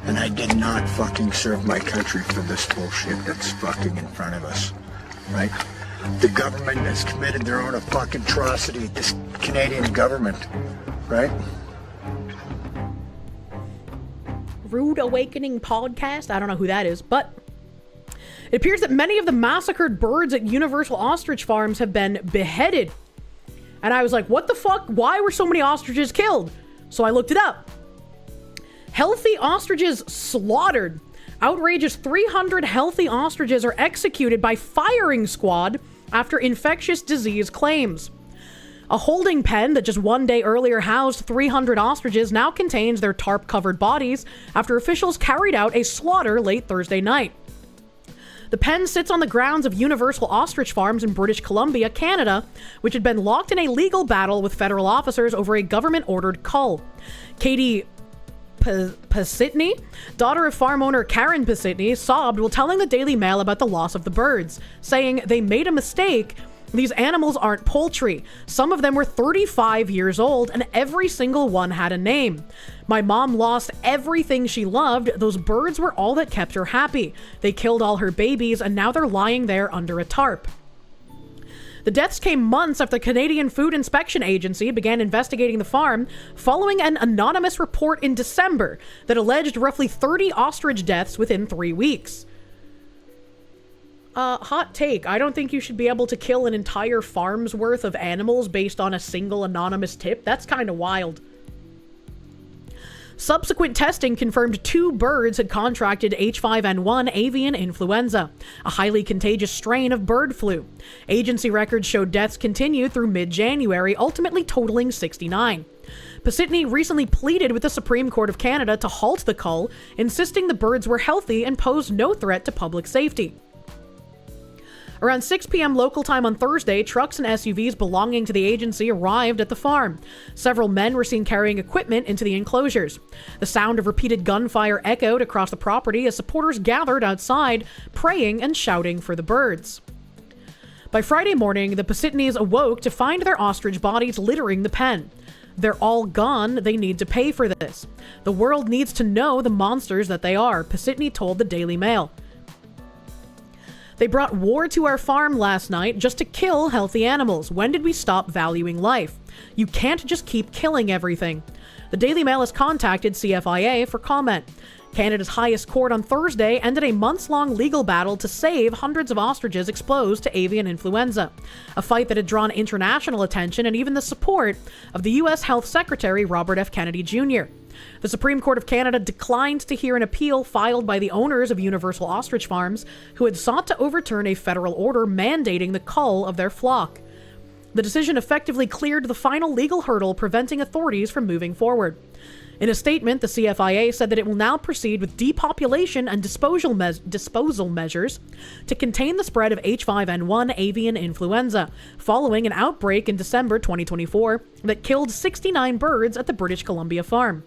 O: And I did not fucking serve my country for this bullshit that's fucking in front of us. Right? The government has committed their own fucking atrocity, this Canadian government, right?
A: Rude Awakening podcast? I don't know who that is, but it appears that many of the massacred birds at Universal Ostrich Farms have been beheaded. And I was like, what the fuck? Why were so many ostriches killed? So I looked it up. Healthy ostriches slaughtered. Outrageous 300 healthy ostriches are executed by firing squad after infectious disease claims. A holding pen that just one day earlier housed 300 ostriches now contains their tarp-covered bodies after officials carried out a slaughter late Thursday night. The pen sits on the grounds of Universal Ostrich Farms in British Columbia, Canada, which had been locked in a legal battle with federal officers over a government-ordered cull. Katie Pasitny, daughter of farm owner Karen Pasitny, sobbed while telling the Daily Mail about the loss of the birds, saying they made a mistake. These animals aren't poultry. Some of them were 35 years old, and every single one had a name. My mom lost everything she loved. Those birds were all that kept her happy. They killed all her babies, and now they're lying there under a tarp. The deaths came months after the Canadian Food Inspection Agency began investigating the farm following an anonymous report in December that alleged roughly 30 ostrich deaths within 3 weeks. Hot take. I don't think you should be able to kill an entire farm's worth of animals based on a single anonymous tip. That's kind of wild. Subsequent testing confirmed 2 birds had contracted H5N1 avian influenza, a highly contagious strain of bird flu. Agency records showed deaths continued through mid-January, ultimately totaling 69. Pasitny recently pleaded with the Supreme Court of Canada to halt the cull, insisting the birds were healthy and posed no threat to public safety. Around 6 p.m. local time on Thursday, trucks and SUVs belonging to the agency arrived at the farm. Several men were seen carrying equipment into the enclosures. The sound of repeated gunfire echoed across the property as supporters gathered outside, praying and shouting for the birds. By Friday morning, the Pasitnys awoke to find their ostrich bodies littering the pen. They're all gone. They need to pay for this. The world needs to know the monsters that they are, Pasitny told the Daily Mail. They brought war to our farm last night just to kill healthy animals. When did we stop valuing life? You can't just keep killing everything. The Daily Mail has contacted CFIA for comment. Canada's highest court on Thursday ended a months-long legal battle to save hundreds of ostriches exposed to avian influenza, a fight that had drawn international attention and even the support of the U.S. Health Secretary Robert F. Kennedy Jr. The Supreme Court of Canada declined to hear an appeal filed by the owners of Universal Ostrich Farms, who had sought to overturn a federal order mandating the cull of their flock. The decision effectively cleared the final legal hurdle preventing authorities from moving forward. In a statement, the CFIA said that it will now proceed with depopulation and disposal measures to contain the spread of H5N1 avian influenza, following an outbreak in December 2024 that killed 69 birds at the British Columbia farm.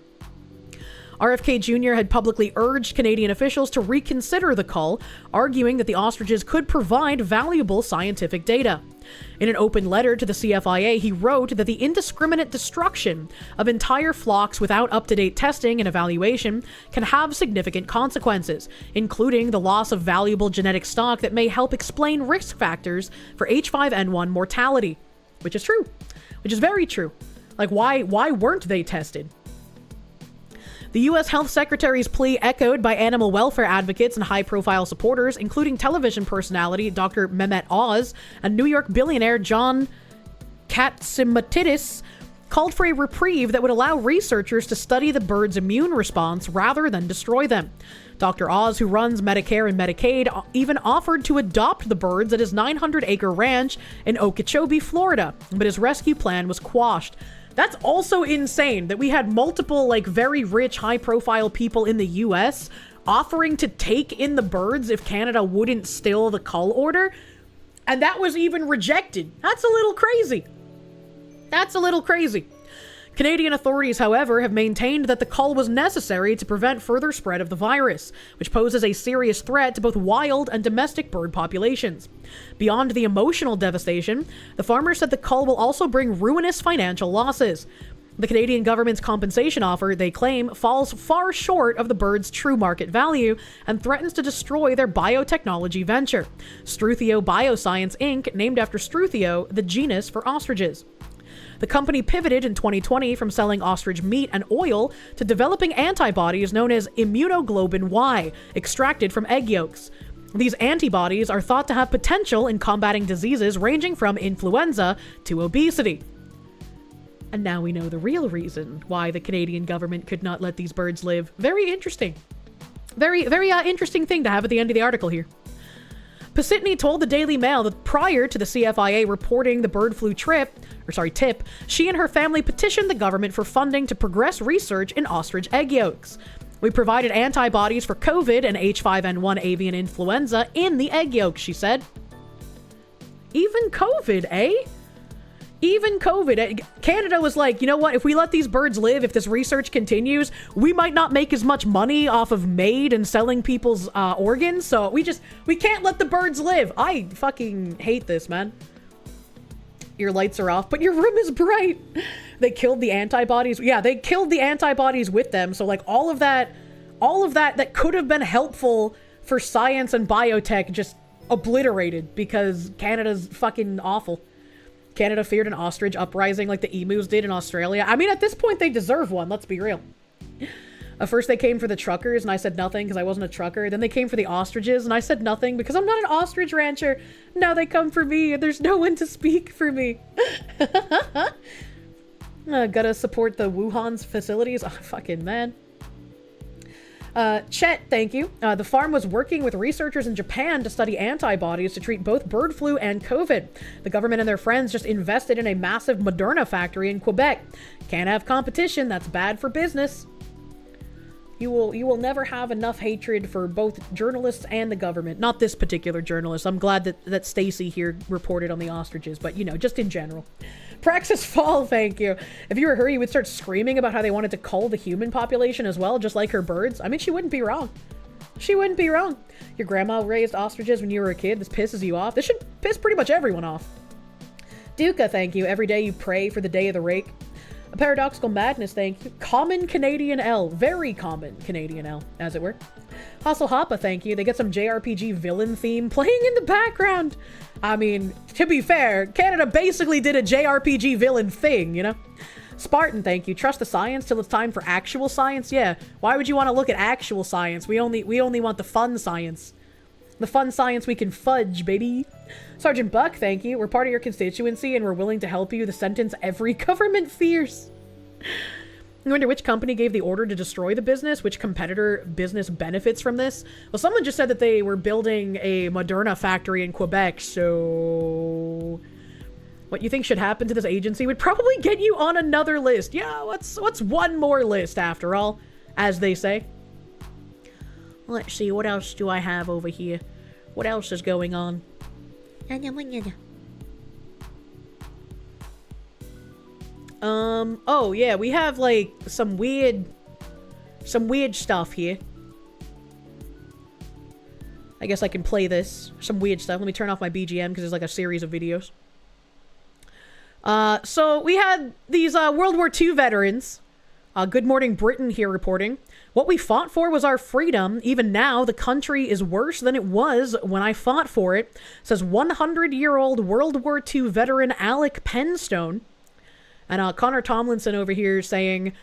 A: RFK Jr. had publicly urged Canadian officials to reconsider the cull, arguing that the ostriches could provide valuable scientific data. In an open letter to the CFIA, he wrote that the indiscriminate destruction of entire flocks without up-to-date testing and evaluation can have significant consequences, including the loss of valuable genetic stock that may help explain risk factors for H5N1 mortality. Which is true. Which is very true. Like, why weren't they tested? The U.S. Health Secretary's plea echoed by animal welfare advocates and high-profile supporters, including television personality Dr. Mehmet Oz and New York billionaire John Katsimatidis, called for a reprieve that would allow researchers to study the birds' immune response rather than destroy them. Dr. Oz, who runs Medicare and Medicaid, even offered to adopt the birds at his 900-acre ranch in Okeechobee, Florida, but his rescue plan was quashed. That's also insane that we had multiple, like, very rich, high-profile people in the U.S. offering to take in the birds if Canada wouldn't still the cull order, and that was even rejected. That's a little crazy. That's a little crazy. Canadian authorities, however, have maintained that the cull was necessary to prevent further spread of the virus, which poses a serious threat to both wild and domestic bird populations. Beyond the emotional devastation, the farmers said the cull will also bring ruinous financial losses. The Canadian government's compensation offer, they claim, falls far short of the birds' true market value and threatens to destroy their biotechnology venture, Struthio Bioscience Inc., named after Struthio, the genus for ostriches. The company pivoted in 2020 from selling ostrich meat and oil to developing antibodies known as immunoglobulin Y, extracted from egg yolks. These antibodies are thought to have potential in combating diseases ranging from influenza to obesity. And now we know the real reason why the Canadian government could not let these birds live. Very interesting. Very interesting thing to have at the end of the article here. Pasitny told the Daily Mail that prior to the CFIA reporting the bird flu tip, she and her family petitioned the government for funding to progress research in ostrich egg yolks. We provided antibodies for COVID and H5N1 avian influenza in the egg yolk, she said. Even COVID, eh? Even COVID. Canada was like, you know what? If we let these birds live, if this research continues, we might not make as much money off of maid and selling people's organs. So we can't let the birds live. I fucking hate this, man. Your lights are off, but your room is bright. They killed the antibodies. Yeah, they killed the antibodies with them. So like all of that that could have been helpful for science and biotech just obliterated because Canada's fucking awful. Canada feared an ostrich uprising like the emus did in Australia. I mean, at this point, they deserve one. Let's be real. First, they came for the truckers, and I said nothing because I wasn't a trucker. Then they came for the ostriches, and I said nothing because I'm not an ostrich rancher. Now they come for me, and there's no one to speak for me. Gotta support the Wuhan's facilities. Oh, fucking man. Chet, thank you. The farm was working with researchers in Japan to study antibodies to treat both bird flu and COVID. The government and their friends just invested in a massive Moderna factory in Quebec. Can't have competition. That's bad for business. You will never have enough hatred for both journalists and the government. Not this particular journalist. I'm glad that Stacy here reported on the ostriches, but you know, just in general. Praxis Fall, thank you. If you were her, you would start screaming about how they wanted to cull the human population as well, just like her birds. I mean, she wouldn't be wrong. She wouldn't be wrong. Your grandma raised ostriches when you were a kid. This pisses you off. This should piss pretty much everyone off. Duca, thank you. Every day you pray for the day of the rake. A paradoxical madness, thank you. Common Canadian L. Very common Canadian L, as it were. Hustle Hoppa, thank you. They get some JRPG villain theme playing in the background. I mean, to be fair, Canada basically did a JRPG villain thing, you know? Spartan, thank you. Trust the science till it's time for actual science? Yeah. Why would you want to look at actual science? We only want the fun science. The fun science we can fudge, baby. Sergeant Buck, thank you. We're part of your constituency and we're willing to help you. The sentence every government fears. I wonder which company gave the order to destroy the business? Which competitor business benefits from this? Well, someone just said that they were building a Moderna factory in Quebec, so... What you think should happen to this agency would probably get you on another list. Yeah, what's one more list after all, as they say. Let's see, what else do I have over here? What else is going on? Oh yeah, we have like some weird stuff here. I guess I can play this. Some weird stuff. Let me turn off my BGM because there's like a series of videos. So we had these World War II veterans. Good Morning Britain here reporting. What we fought for was our freedom. Even now, the country is worse than it was when I fought for it, says 100-year-old World War II veteran Alec Penstone. And Connor Tomlinson over here saying,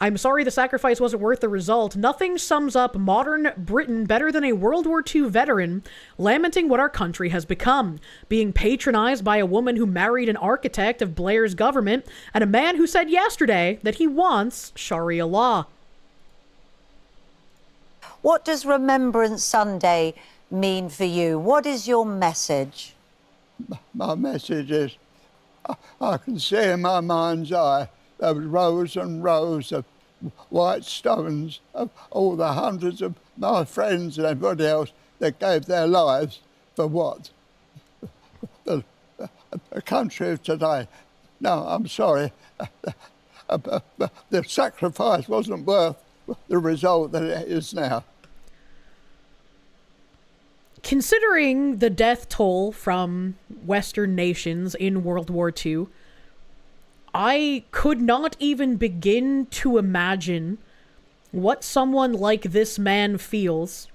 A: I'm sorry the sacrifice wasn't worth the result. Nothing sums up modern Britain better than a World War II veteran lamenting what our country has become, being patronized by a woman who married an architect of Blair's government, and a man who said yesterday that he wants Sharia law.
P: What does Remembrance Sunday mean for you? What is your message?
Q: My message is, I can see in my mind's eye those rows and rows of white stones of all the hundreds of my friends and everybody else that gave their lives for what? The country of today. No, I'm sorry. The sacrifice wasn't worth the result that it is now.
A: Considering the death toll from Western nations in World War II, I could not even begin to imagine what someone like this man feels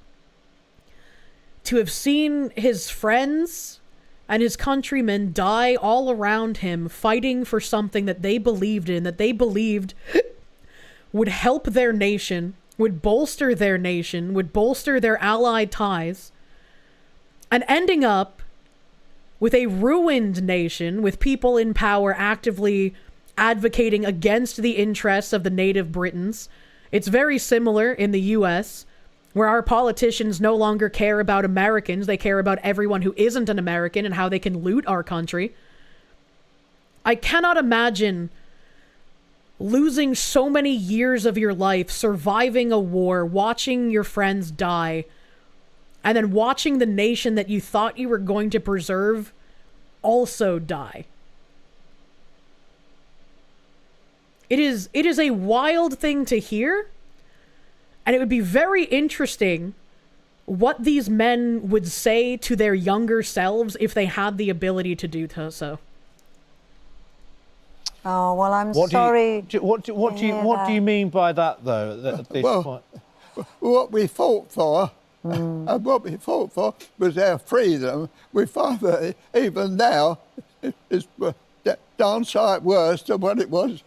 A: to have seen his friends and his countrymen die all around him fighting for something that they believed in, that they believed would help their nation, would bolster their nation, would bolster their allied ties, and ending up with a ruined nation, with people in power actively advocating against the interests of the native Britons. It's very similar in the US, where our politicians no longer care about Americans. They care about everyone who isn't an American and how they can loot our country. I cannot imagine losing so many years of your life, surviving a war, watching your friends die, and then watching the nation that you thought you were going to preserve also die. It is a wild thing to hear, and it would be very interesting what these men would say to their younger selves if they had the ability to do so.
P: Oh, well, I'm
R: What
P: sorry.
R: What do you mean by that, though? At this point?
Q: What we fought for, and what we fought for was our freedom. We find that even now it's downsight worse than what it was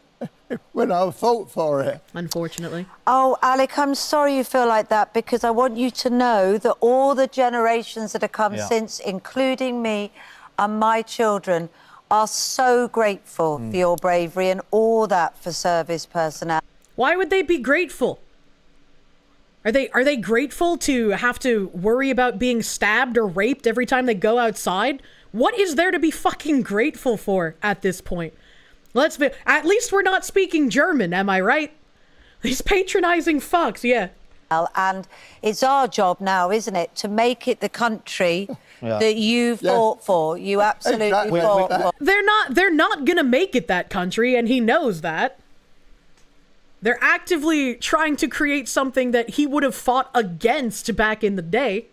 Q: when I fought for it.
A: Unfortunately.
P: Oh, Alec, I'm sorry you feel like that, because I want you to know that all the generations that have come since, including me and my children, are so grateful for your bravery and all that for service personnel.
A: Why would they be grateful? Are they grateful to have to worry about being stabbed or raped every time they go outside? What is there to be fucking grateful for at this point? At least we're not speaking German, am I right? These patronizing fucks, yeah.
P: And it's our job now, isn't it, to make it the country that you fought for. You absolutely fought for.
A: They're not gonna make it that country, and he knows that. They're actively trying to create something that he would have fought against back in the day.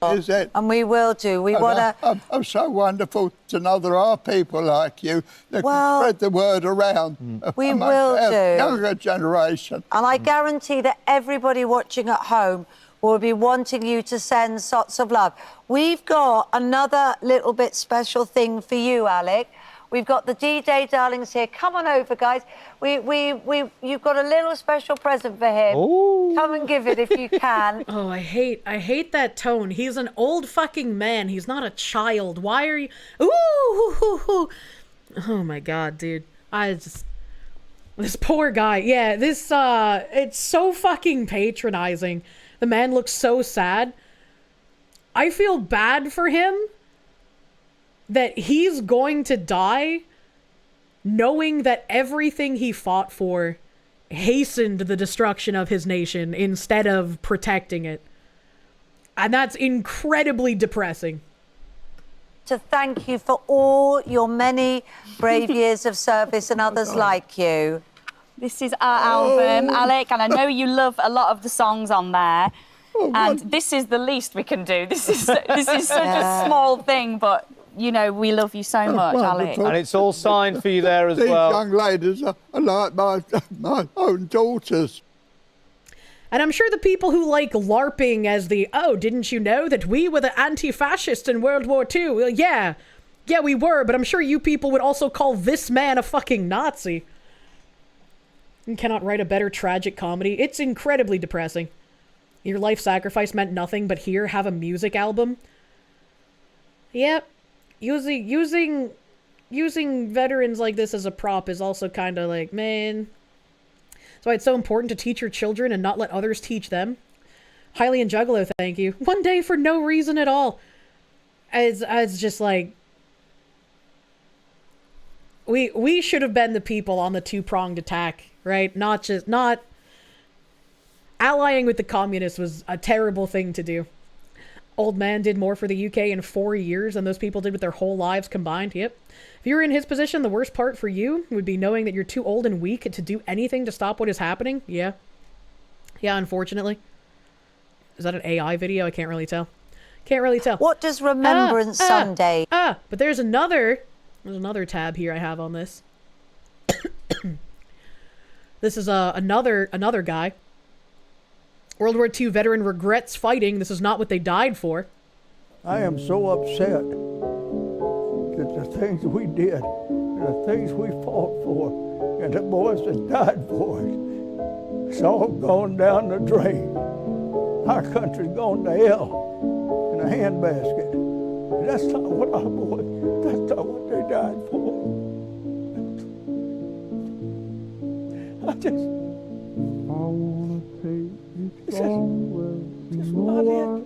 Q: Is it?
P: And we will do. We want to...
Q: I'm so wonderful to know there are people like you that can spread the word around.
P: We will do.
Q: Younger generation.
P: And I guarantee that everybody watching at home will be wanting you to send lots of love. We've got another little bit special thing for you, Alec. We've got the D-Day darlings here. Come on over, guys. You've got a little special present for him. Ooh. Come and give it if you can.
A: Oh, I hate that tone. He's an old fucking man. He's not a child. Why are you... Ooh! Oh my god, dude. This poor guy. Yeah, this, it's so fucking patronizing. The man looks so sad. I feel bad for him that he's going to die knowing that everything he fought for hastened the destruction of his nation instead of protecting it. And that's incredibly depressing.
P: To thank you for all your many brave years of service and others like you.
S: This is our album, Alec, and I know you love a lot of the songs on there. And this is the least we can do. This is such a small thing, but you know, we love you so much, Alec.
R: And it's all signed for you there as
Q: These
R: well.
Q: young ladies are like my own daughters.
A: And I'm sure the people who like LARPing as the, oh, didn't you know that we were the anti-fascists in World War II? Well, yeah, we were, but I'm sure you people would also call this man a fucking Nazi. You cannot write a better tragic comedy. It's incredibly depressing. Your life sacrifice meant nothing, but here, have a music album. Yep. Using veterans like this as a prop is also kind of like, man. That's why it's so important to teach your children and not let others teach them. Highly and Juggalo, thank you. One day for no reason at all. It's just like, we should have been the people on the two-pronged attack, right? Not allying with the communists was a terrible thing to do. Old man did more for the UK in 4 years than those people did with their whole lives combined. Yep. If you were in his position, the worst part for you would be knowing that you're too old and weak to do anything to stop what is happening. Yeah. Yeah, unfortunately. Is that an AI video? I can't really tell. Can't really tell.
P: What does Remembrance Sunday...
A: but there's another tab here I have on this. This is another guy. World War II veteran regrets fighting. This is not what they died for.
T: I am so upset that the things we did, and the things we fought for, and the boys that died for it, it's all gone down the drain. Our country's gone to hell in a handbasket. And that's not what our boys, that's not what they died for. I wanna take you somewhere. Just not it.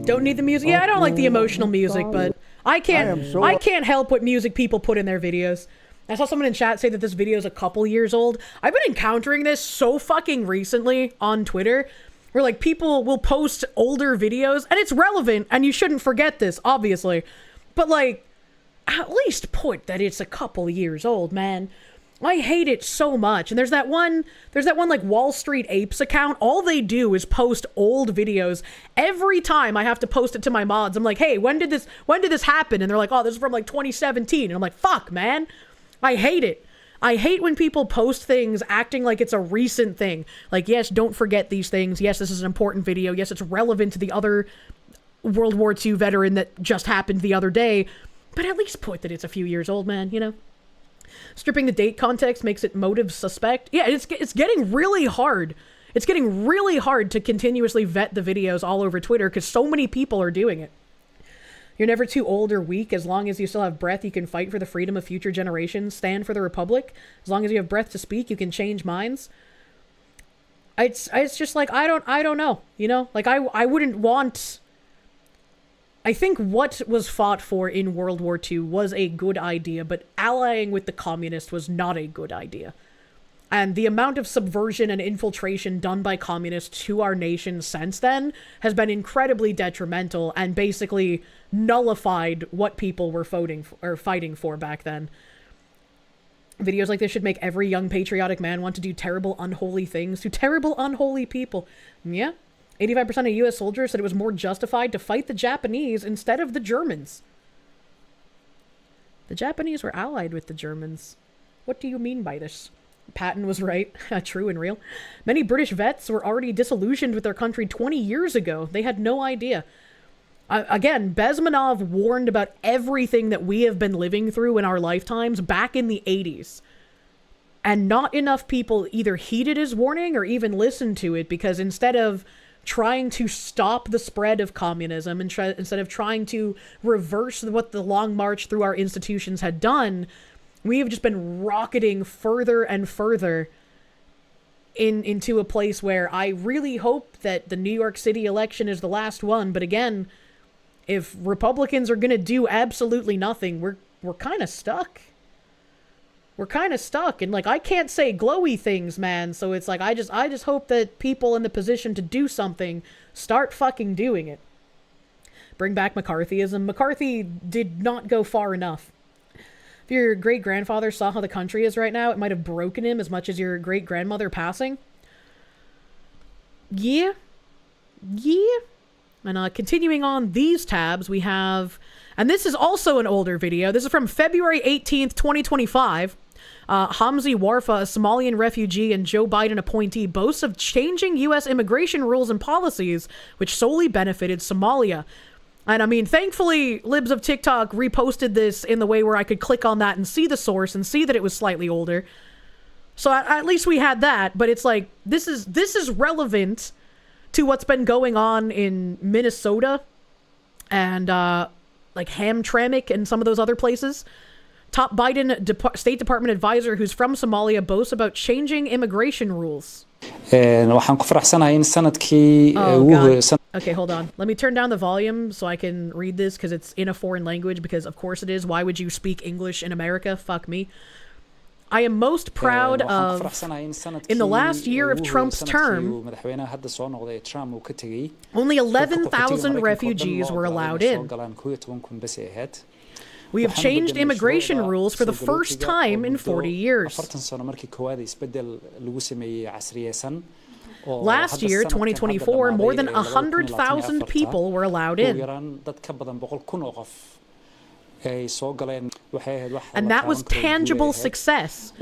A: Don't need the music. Yeah, I don't like the emotional music, but I can't help what music people put in their videos. I saw someone in chat say that this video is a couple years old. I've been encountering this so fucking recently on Twitter, where like people will post older videos and it's relevant and you shouldn't forget this, obviously. But like, at least put that it's a couple years old, man. I hate it so much. And there's that one like Wall Street Apes account. All they do is post old videos. Every time I have to post it to my mods, I'm like, hey, when did this happen? And they're like, oh, this is from like 2017. And I'm like, fuck, man. I hate it. I hate when people post things acting like it's a recent thing. Like, yes, don't forget these things. Yes, this is an important video. Yes, it's relevant to the other World War II veteran that just happened the other day. But at least put that it's a few years old, man, you know? Stripping the date context makes it motive suspect. Yeah, it's getting really hard. It's getting really hard to continuously vet the videos all over Twitter because so many people are doing it. You're never too old or weak. As long as you still have breath, you can fight for the freedom of future generations. Stand for the Republic. As long as you have breath to speak, you can change minds. It's just like, I don't know, you know? Like, I wouldn't want... I think what was fought for in World War II was a good idea, but allying with the communists was not a good idea. And the amount of subversion and infiltration done by communists to our nation since then has been incredibly detrimental and basically nullified what people were fighting for back then. Videos like this should make every young patriotic man want to do terrible, unholy things to terrible, unholy people. Yeah. 85% of U.S. soldiers said it was more justified to fight the Japanese instead of the Germans. The Japanese were allied with the Germans. What do you mean by this? Patton was right. True and real. Many British vets were already disillusioned with their country 20 years ago. They had no idea. Again, Bezmenov warned about everything that we have been living through in our lifetimes back in the 80s. And not enough people either heeded his warning or even listened to it because instead of trying to stop the spread of communism and instead of trying to reverse what the long march through our institutions had done, we have just been rocketing further and further into a place where I really hope that the New York City election is the last one. But again, if Republicans are going to do absolutely nothing, we're kind of stuck. We're kind of stuck, and like I can't say glowy things, man. So it's like I just hope that people in the position to do something start fucking doing it. Bring back McCarthyism. McCarthy did not go far enough. If your great-grandfather saw how the country is right now, it might have broken him as much as your great-grandmother passing. Yeah. And continuing on these tabs, we have, and this is also an older video. This is from February 18th, 2025. Hamzi Warfa, a Somalian refugee and Joe Biden appointee, boasts of changing U.S. immigration rules and policies, which solely benefited Somalia. And I mean, thankfully, Libs of TikTok reposted this in the way where I could click on that and see the source and see that it was slightly older. So at least we had that, but it's like, this is relevant to what's been going on in Minnesota and like Hamtramck and some of those other places. Top Biden State Department advisor who's from Somalia boasts about changing immigration rules. Oh, God. Okay, hold on. Let me turn down the volume so I can read this because it's in a foreign language, because of course it is. Why would you speak English in America? Fuck me. I am most proud of, in the last year of Trump's term, only 11,000 refugees were allowed in. We have changed immigration rules for the first time in 40 years. Last year, 2024, more than 100,000 people were allowed in. And that was tangible success.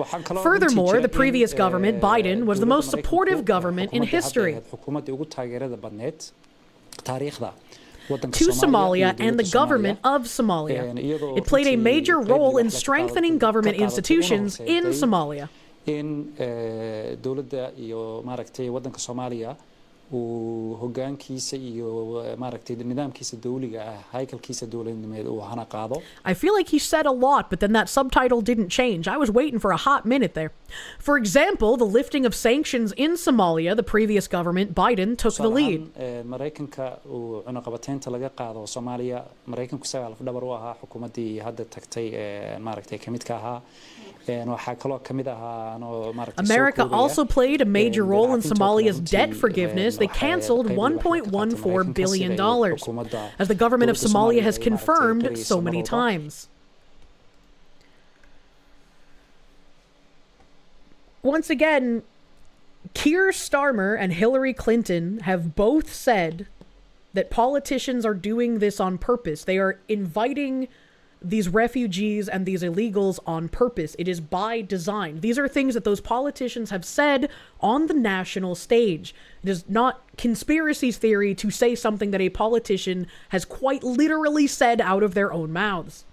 A: Furthermore, the previous government, Biden, was the most supportive government in history to Somalia and the government of Somalia. It played a major role in strengthening government institutions in Somalia.
U: uu hoggaankiisa iyo maaragtay nidaamkiisa dawliga ah haykalkiisa dawladnimeed uu hana qaado.
A: I feel like he said a lot, but then that subtitle didn't change. I was waiting for a hot minute there. For example, the lifting of sanctions in Somalia, the previous government, Biden, took the lead.
U: Maraykanka uu cunaqabateynta laga qaado Soomaaliya, Maraykanku isaga laf dhabar u ahaa xukuumaddii hadda tagtay maaragtay ka mid ka ahaa.
A: America also played a major role in Somalia's debt forgiveness. They canceled $1.14 billion, as the government of Somalia has confirmed so many times. Once again, Keir Starmer and Hillary Clinton have both said that politicians are doing this on purpose. They are inviting these refugees and these illegals on purpose. It is by design. These are things that those politicians have said on the national stage. It is not conspiracy theory to say something that a politician has quite literally said out of their own mouths.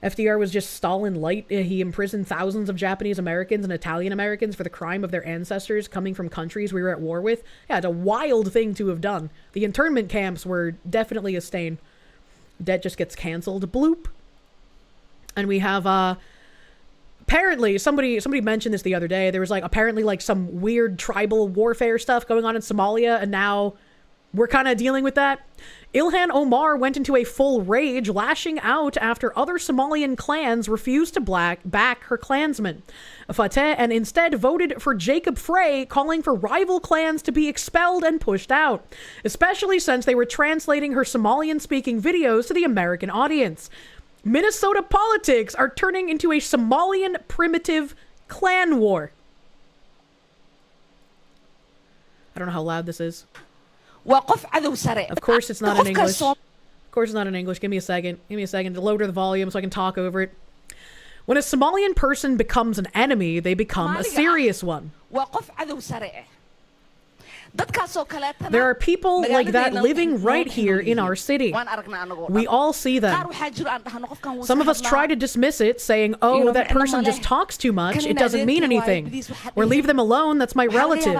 A: FDR was just Stalin light. He imprisoned thousands of Japanese Americans and Italian Americans for the crime of their ancestors coming from countries we were at war with. Yeah, it's a wild thing to have done. The internment camps were definitely a stain. Debt just gets canceled. Bloop. And we have apparently somebody mentioned this the other day. There was like apparently like some weird tribal warfare stuff going on in Somalia, and now we're kind of dealing with that. Ilhan Omar went into a full rage, lashing out after other Somalian clans refused to back her clansmen, Fateh, and instead voted for Jacob Frey, calling for rival clans to be expelled and pushed out, especially since they were translating her Somalian-speaking videos to the American audience. Minnesota politics are turning into a Somalian primitive clan war. I don't know how loud this is. Of course it's not in English. Of course it's not in English. Give me a second. Give me a second to lower the volume so I can talk over it. When a Somalian person becomes an enemy, they become a serious one. There are people like that living right here in our city. We all see them. Some of us try to dismiss it, saying, oh, that person just talks too much, it doesn't mean anything. Or leave them alone, that's my relative.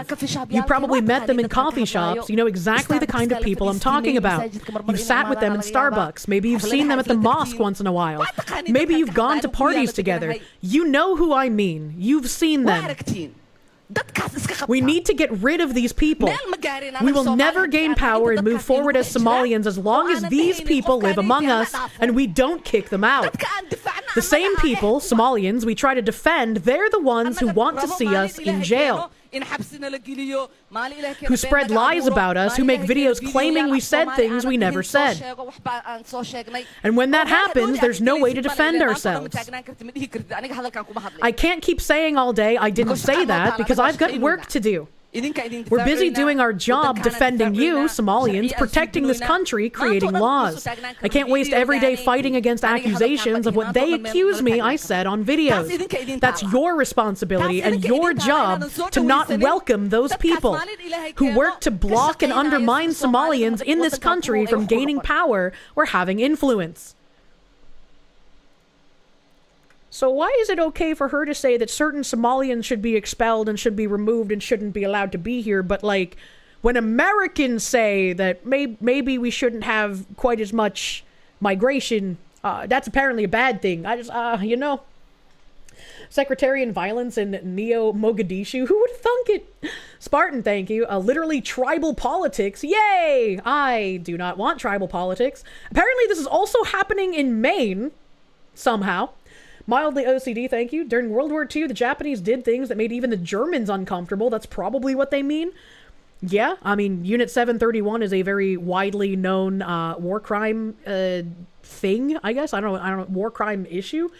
A: You probably met them in coffee shops, you know exactly the kind of people I'm talking about. You've sat with them in Starbucks, maybe you've seen them at the mosque once in a while. Maybe you've gone to parties together. You know who I mean. You've seen them. We need to get rid of these people. We will never gain power and move forward as Somalians as long as these people live among us and we don't kick them out. The same people, Somalians, we try to defend, they're the ones who want to see us in jail, who spread lies about us, who make videos claiming we said things we never said. And when that happens, there's no way to defend ourselves. I can't keep saying all day, I didn't say that, because I've got work to do. We're busy doing our job defending you, Somalians, protecting this country, creating laws. I can't waste every day fighting against accusations of what they accuse me I said on videos. That's your responsibility and your job to not welcome those people who work to block and undermine Somalians in this country from gaining power or having influence. So why is it okay for her to say that certain Somalians should be expelled and should be removed and shouldn't be allowed to be here, but like when Americans say that maybe we shouldn't have quite as much migration, that's apparently a bad thing. I just, you know, sectarian violence in Neo-Mogadishu, who would have thunk it? Spartan, thank you. Literally tribal politics, yay! I do not want tribal politics. Apparently this is also happening in Maine, somehow. Mildly OCD, thank you. During World War II, the Japanese did things that made even the Germans uncomfortable. That's probably what they mean. Yeah, I mean, Unit 731 is a very widely known war crime thing, I guess. I don't know, war crime issue.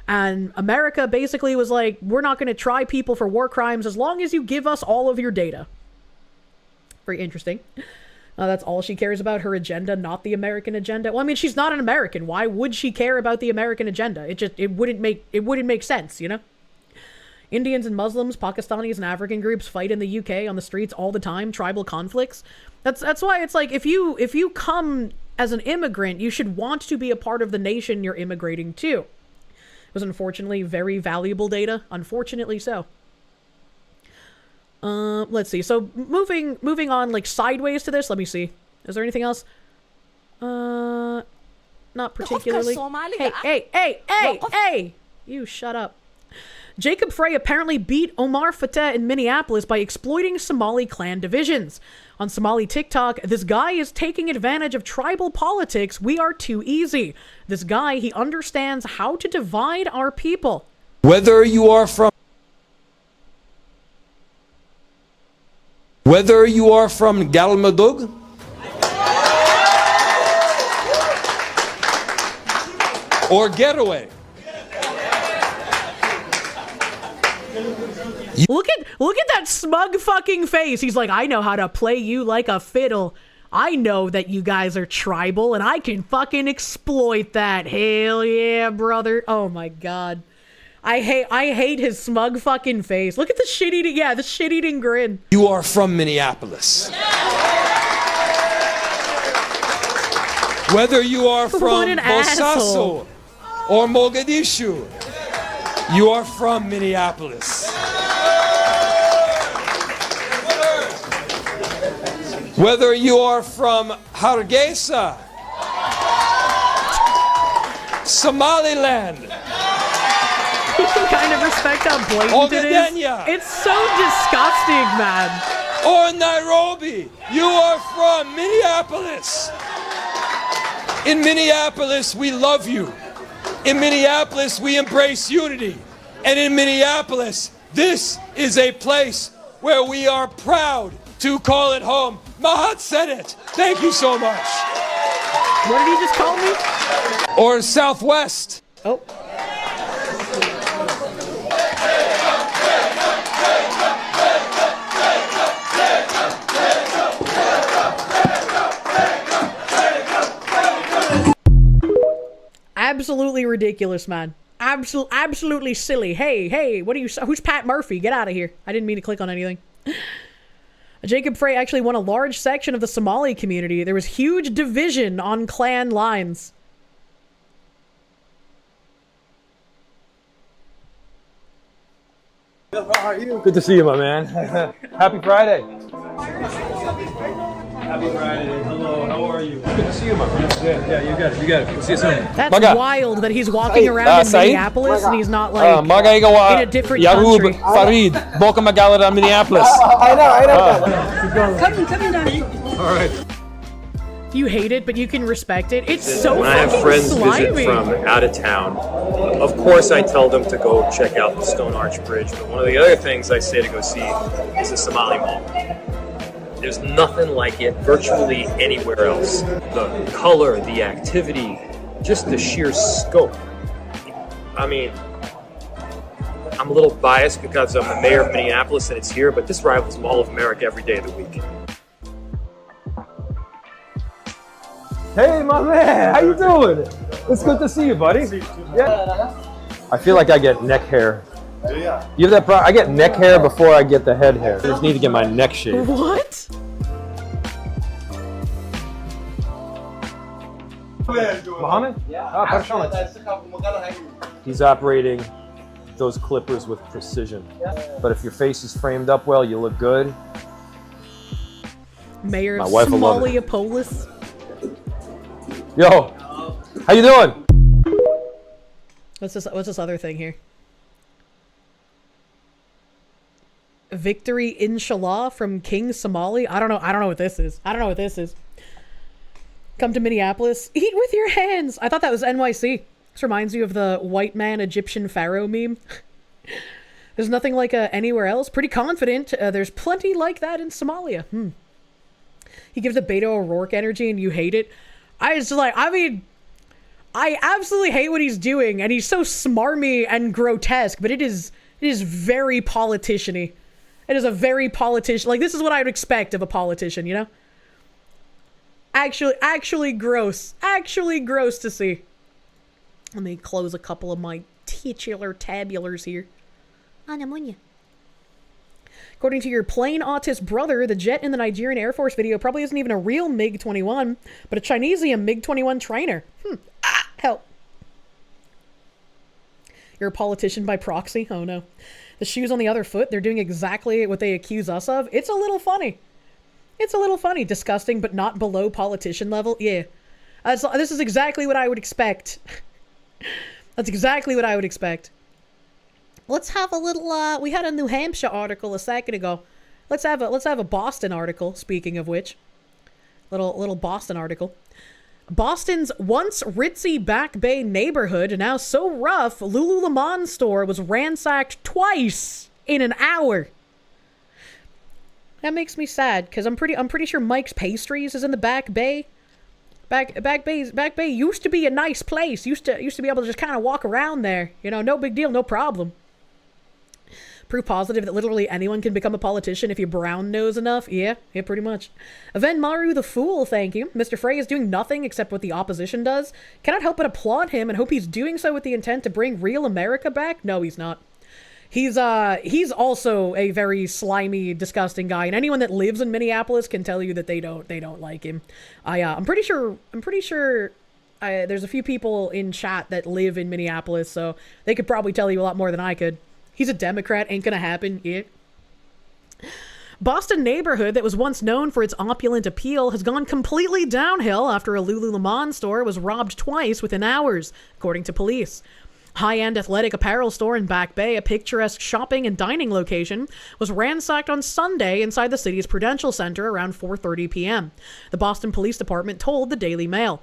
A: And America basically was like, we're not going to try people for war crimes as long as you give us all of your data. Very interesting. That's all she cares about, her agenda, not the American agenda. Well, I mean, she's not an American. Why would she care about the American agenda? It wouldn't make sense, you know? Indians and Muslims, Pakistanis and African groups fight in the UK on the streets all the time, tribal conflicts. That's why it's like, if you come as an immigrant, you should want to be a part of the nation you're immigrating to. It was unfortunately very valuable data, unfortunately so. Let's see. So moving on like sideways to this. Let me see. Is there anything else? Not particularly. Hey! You shut up. Jacob Frey apparently beat Omar Fateh in Minneapolis by exploiting Somali clan divisions. On Somali TikTok, this guy is taking advantage of tribal politics. We are too easy. This guy, he understands how to divide our people.
C: Whether you are from Galmudug or Getaway.
A: Look at that smug fucking face. He's like, I know how to play you like a fiddle. I know that you guys are tribal and I can fucking exploit that. Hell yeah, brother. Oh my god. I hate his smug fucking face. Look at the shit-eating, the shit-eating grin.
C: You are from Minneapolis. Whether you are from Bosaso or Mogadishu, you are from Minneapolis. Whether you are from Hargeisa, Somaliland,
A: You can kind of respect how blatant it is. It's so disgusting, man.
C: Or Nairobi, you are from Minneapolis. In Minneapolis, we love you. In Minneapolis, we embrace unity. And in Minneapolis, this is a place where we are proud to call it home. Mahat said it. Thank you so much.
A: What did he just call me?
C: Or Southwest.
A: Oh. Absolutely ridiculous, man. Absolutely silly. Hey, what are you? Who's Pat Murphy? Get out of here. I didn't mean to click on anything. Jacob Frey actually won a large section of the Somali community. There was huge division on clan lines.
V: How are you? Good to see you, my man. Happy Friday. Happy Friday. Hello, how are you? Good to see you, my friend. Yeah, you got it. We'll see you soon.
A: That's wild that he's walking around in Minneapolis and he's not like in a different country.
V: Farid, Boca Magala, Minneapolis.
J: I know.
A: Come down.
V: All right.
A: You hate it, but you can respect it. It's so
W: when I have friends
A: slimy.
W: visit from out of town, of course I tell them to go check out the Stone Arch Bridge, but one of the other things I say to go see is the Somali Mall. There's nothing like it virtually anywhere else. The color, the activity, just the sheer scope. I mean, I'm a little biased because I'm the mayor of Minneapolis and it's here, but this rivals Mall of America every day of the week.
V: Hey, my man, how you doing? It's good to see you, buddy. Yeah. I feel like I get neck hair. You have that problem? I get neck hair before I get the head hair. I just need to get my neck shaved.
A: What?
V: Mohammed? He's operating those clippers with precision. But if your face is framed up well, you look good.
A: Mayor
V: My
A: of
V: wife will love it.
A: Somaliapolis.
V: Yo, how you doing?
A: What's this other thing here? Victory Inshallah from King Somali. I don't know what this is. Come to Minneapolis, eat with your hands. I thought that was NYC. This reminds you of the white man Egyptian pharaoh meme. There's nothing like anywhere else. Pretty confident. There's plenty like that in Somalia. He gives a Beto O'Rourke energy and you hate it. I absolutely hate what he's doing, and he's so smarmy and grotesque, but it is very politician-y. It is a very politician, like this is what I would expect of a politician, you know? Actually gross to see. Let me close a couple of my titular tabulars here. According to your plain autist brother, the jet in the Nigerian Air Force video probably isn't even a real MiG-21, but a Chinesium MiG-21 trainer. Help. You're a politician by proxy? Oh no. The shoes on the other foot, they're doing exactly what they accuse us of. It's a little funny. It's a little funny. Disgusting, but not below politician level. Yeah. This is exactly what I would expect. That's exactly what I would expect. Let's have a little, we had a New Hampshire article a second ago. Let's have a Boston article, speaking of which. Little Boston article. Boston's once ritzy Back Bay neighborhood, now so rough, Lululemon store was ransacked twice in an hour. That makes me sad, because I'm pretty sure Mike's Pastries is in the Back Bay. Back Bay used to be a nice place. Used to be able to just kind of walk around there. You know, no big deal, no problem. Proof positive that literally anyone can become a politician if you brown nose enough. Yeah, pretty much. Aven Maru the Fool, thank you. Mr. Frey is doing nothing except what the opposition does. Cannot help but applaud him and hope he's doing so with the intent to bring real America back. No, he's not. He's also a very slimy, disgusting guy, and anyone that lives in Minneapolis can tell you that they don't like him. I'm pretty sure there's a few people in chat that live in Minneapolis, so they could probably tell you a lot more than I could. He's a Democrat, ain't gonna happen. Yeah. Boston neighborhood that was once known for its opulent appeal has gone completely downhill after a Lululemon store was robbed twice within hours, according to police. High-end athletic apparel store in Back Bay, a picturesque shopping and dining location, was ransacked on Sunday inside the city's Prudential Center around 4:30 p.m. The Boston Police Department told the Daily Mail.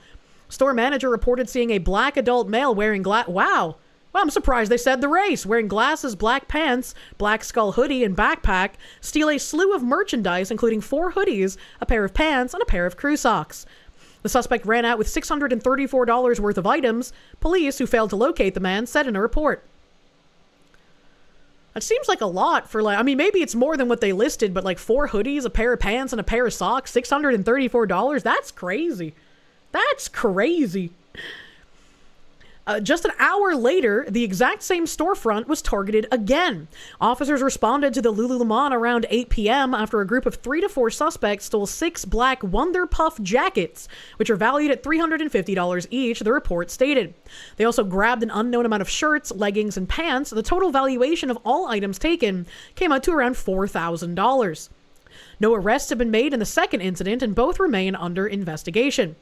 A: Store manager reported seeing a black adult male wearing Wow, I'm surprised they said the race. Wearing glasses, black pants, black skull hoodie, and backpack, steal a slew of merchandise, including 4 hoodies, a pair of pants, and a pair of crew socks. The suspect ran out with $634 worth of items, police, who failed to locate the man, said in a report. That seems like a lot for, like, I mean, maybe it's more than what they listed, but like 4 hoodies, a pair of pants, and a pair of socks, $634? That's crazy. That's crazy. Just an hour later, the exact same storefront was targeted again. Officers responded to the Lululemon around 8 p.m. after a group of 3 to 4 suspects stole 6 black Wonder Puff jackets, which are valued at $350 each, the report stated. They also grabbed an unknown amount of shirts, leggings, and pants. The total valuation of all items taken came out to around $4,000. No arrests have been made in the second incident, and both remain under investigation.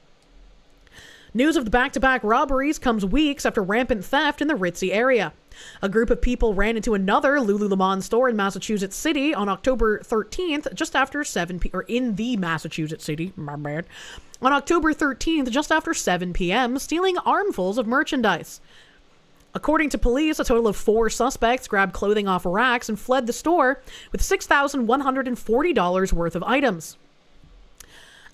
A: News of the back-to-back robberies comes weeks after rampant theft in the ritzy area. A group of people ran into another Lululemon store in Massachusetts City on October 13th, just after 7 p.m. or in the Massachusetts City, my bad. On October 13th, just after 7 p.m., stealing armfuls of merchandise. According to police, a total of 4 suspects grabbed clothing off racks and fled the store with $6,140 worth of items.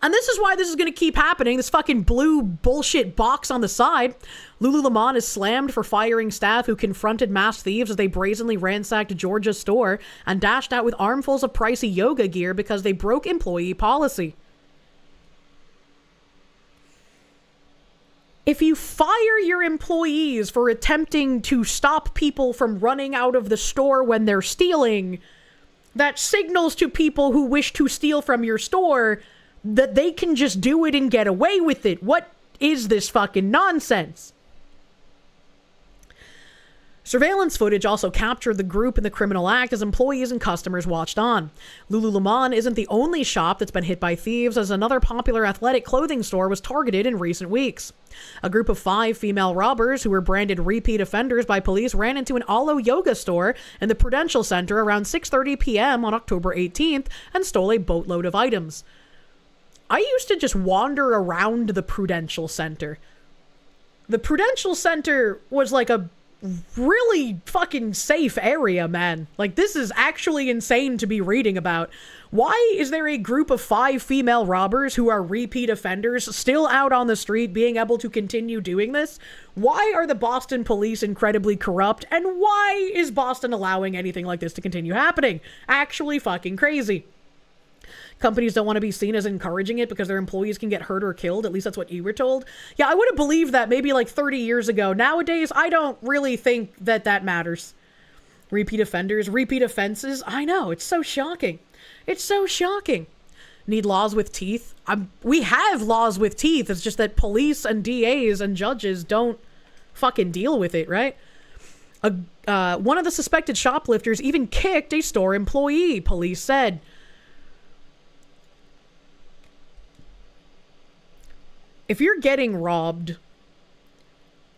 A: And this is why this is going to keep happening. This fucking blue bullshit box on the side. Lululemon is slammed for firing staff who confronted masked thieves as they brazenly ransacked Georgia's store and dashed out with armfuls of pricey yoga gear because they broke employee policy. If you fire your employees for attempting to stop people from running out of the store when they're stealing, that signals to people who wish to steal from your store that they can just do it and get away with it. What is this fucking nonsense? Surveillance footage also captured the group in the criminal act as employees and customers watched on. Lululemon isn't the only shop that's been hit by thieves, as another popular athletic clothing store was targeted in recent weeks. A group of 5 female robbers who were branded repeat offenders by police ran into an Alo yoga store in the Prudential Center around 6:30 p.m. on October 18th and stole a boatload of items. I used to just wander around the Prudential Center. The Prudential Center was like a really fucking safe area, man. Like, this is actually insane to be reading about. Why is there a group of 5 female robbers who are repeat offenders still out on the street being able to continue doing this? Why are the Boston police incredibly corrupt? And why is Boston allowing anything like this to continue happening? Actually fucking crazy. Companies don't want to be seen as encouraging it because their employees can get hurt or killed. At least that's what you were told. Yeah, I would have believed that maybe like 30 years ago. Nowadays, I don't really think that matters. Repeat offenders, repeat offenses. I know, it's so shocking. It's so shocking. Need laws with teeth? We have laws with teeth. It's just that police and DAs and judges don't fucking deal with it, right? One of the suspected shoplifters even kicked a store employee, police said. If you're getting robbed,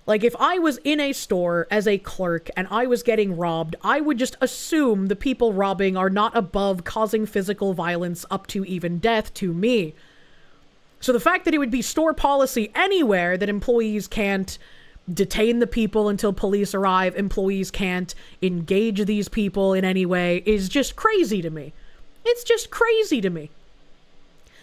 A: like if I was in a store as a clerk and I was getting robbed, I would just assume the people robbing are not above causing physical violence up to even death to me. So the fact that it would be store policy anywhere that employees can't detain the people until police arrive, employees can't engage these people in any way, is just crazy to me. It's just crazy to me.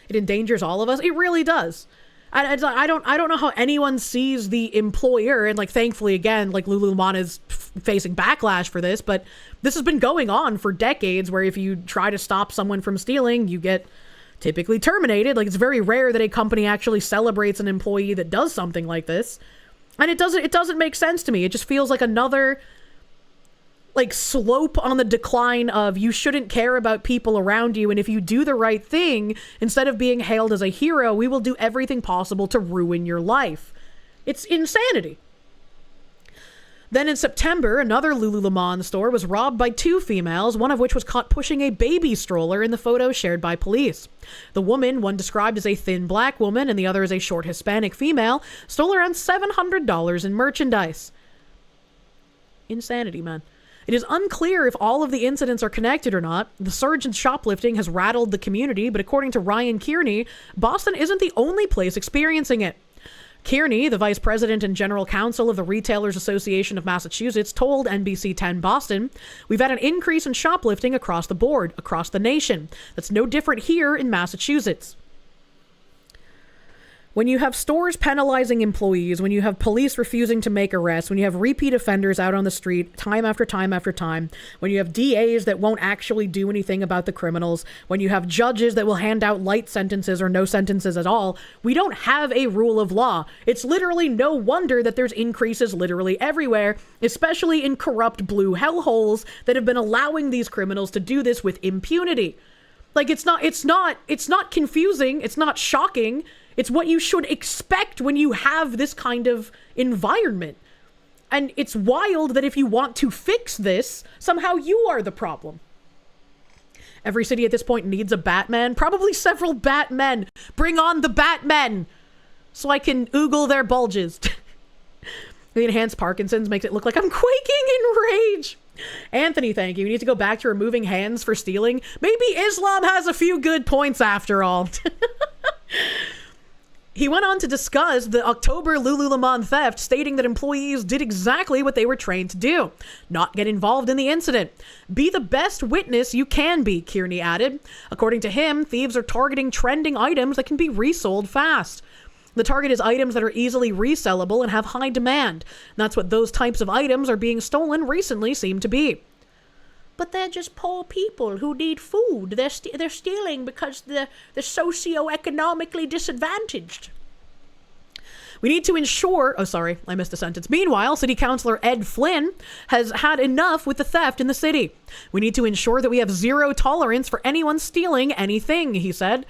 A: It endangers all of us. It really does. I don't know how anyone sees the employer, and like thankfully again, like Lululemon is facing backlash for this, but this has been going on for decades where if you try to stop someone from stealing, you get typically terminated. Like it's very rare that a company actually celebrates an employee that does something like this. And it doesn't make sense to me. It just feels like another like slope on the decline of you shouldn't care about people around you, and if you do the right thing, instead of being hailed as a hero, we will do everything possible to ruin your life. It's insanity. Then in September, another Lululemon store was robbed by 2 females, one of which was caught pushing a baby stroller in the photo shared by police. The woman, one described as a thin black woman and the other as a short Hispanic female, stole around $700 in merchandise. Insanity, man. It is unclear if all of the incidents are connected or not. The surge in shoplifting has rattled the community, but according to Ryan Kearney, Boston isn't the only place experiencing it. Kearney, the vice president and general counsel of the Retailers Association of Massachusetts, told NBC 10 Boston, "We've had an increase in shoplifting across the board, across the nation. That's no different here in Massachusetts." When you have stores penalizing employees, when you have police refusing to make arrests, when you have repeat offenders out on the street time after time after time, when you have DAs that won't actually do anything about the criminals, when you have judges that will hand out light sentences or no sentences at all, we don't have a rule of law. It's literally no wonder that there's increases literally everywhere, especially in corrupt blue hellholes that have been allowing these criminals to do this with impunity. Like it's not confusing, it's not shocking. It's what you should expect when you have this kind of environment. And it's wild that if you want to fix this, somehow you are the problem. Every city at this point needs a Batman. Probably several Batmen. Bring on the Batmen! So I can oogle their bulges. The enhanced Parkinson's makes it look like I'm quaking in rage. Anthony, thank you. We need to go back to removing hands for stealing. Maybe Islam has a few good points after all. He went on to discuss the October Lululemon theft, stating that employees did exactly what they were trained to do, not get involved in the incident. Be the best witness you can be, Kearney added. According to him, thieves are targeting trending items that can be resold fast. The target is items that are easily resellable and have high demand. And that's what those types of items are being stolen recently seem to be. But they're just poor people who need food. They're stealing because they're socioeconomically disadvantaged. We need to ensure... Oh, sorry, I missed a sentence. Meanwhile, City Councilor Ed Flynn has had enough with the theft in the city. We need to ensure that we have zero tolerance for anyone stealing anything, he said.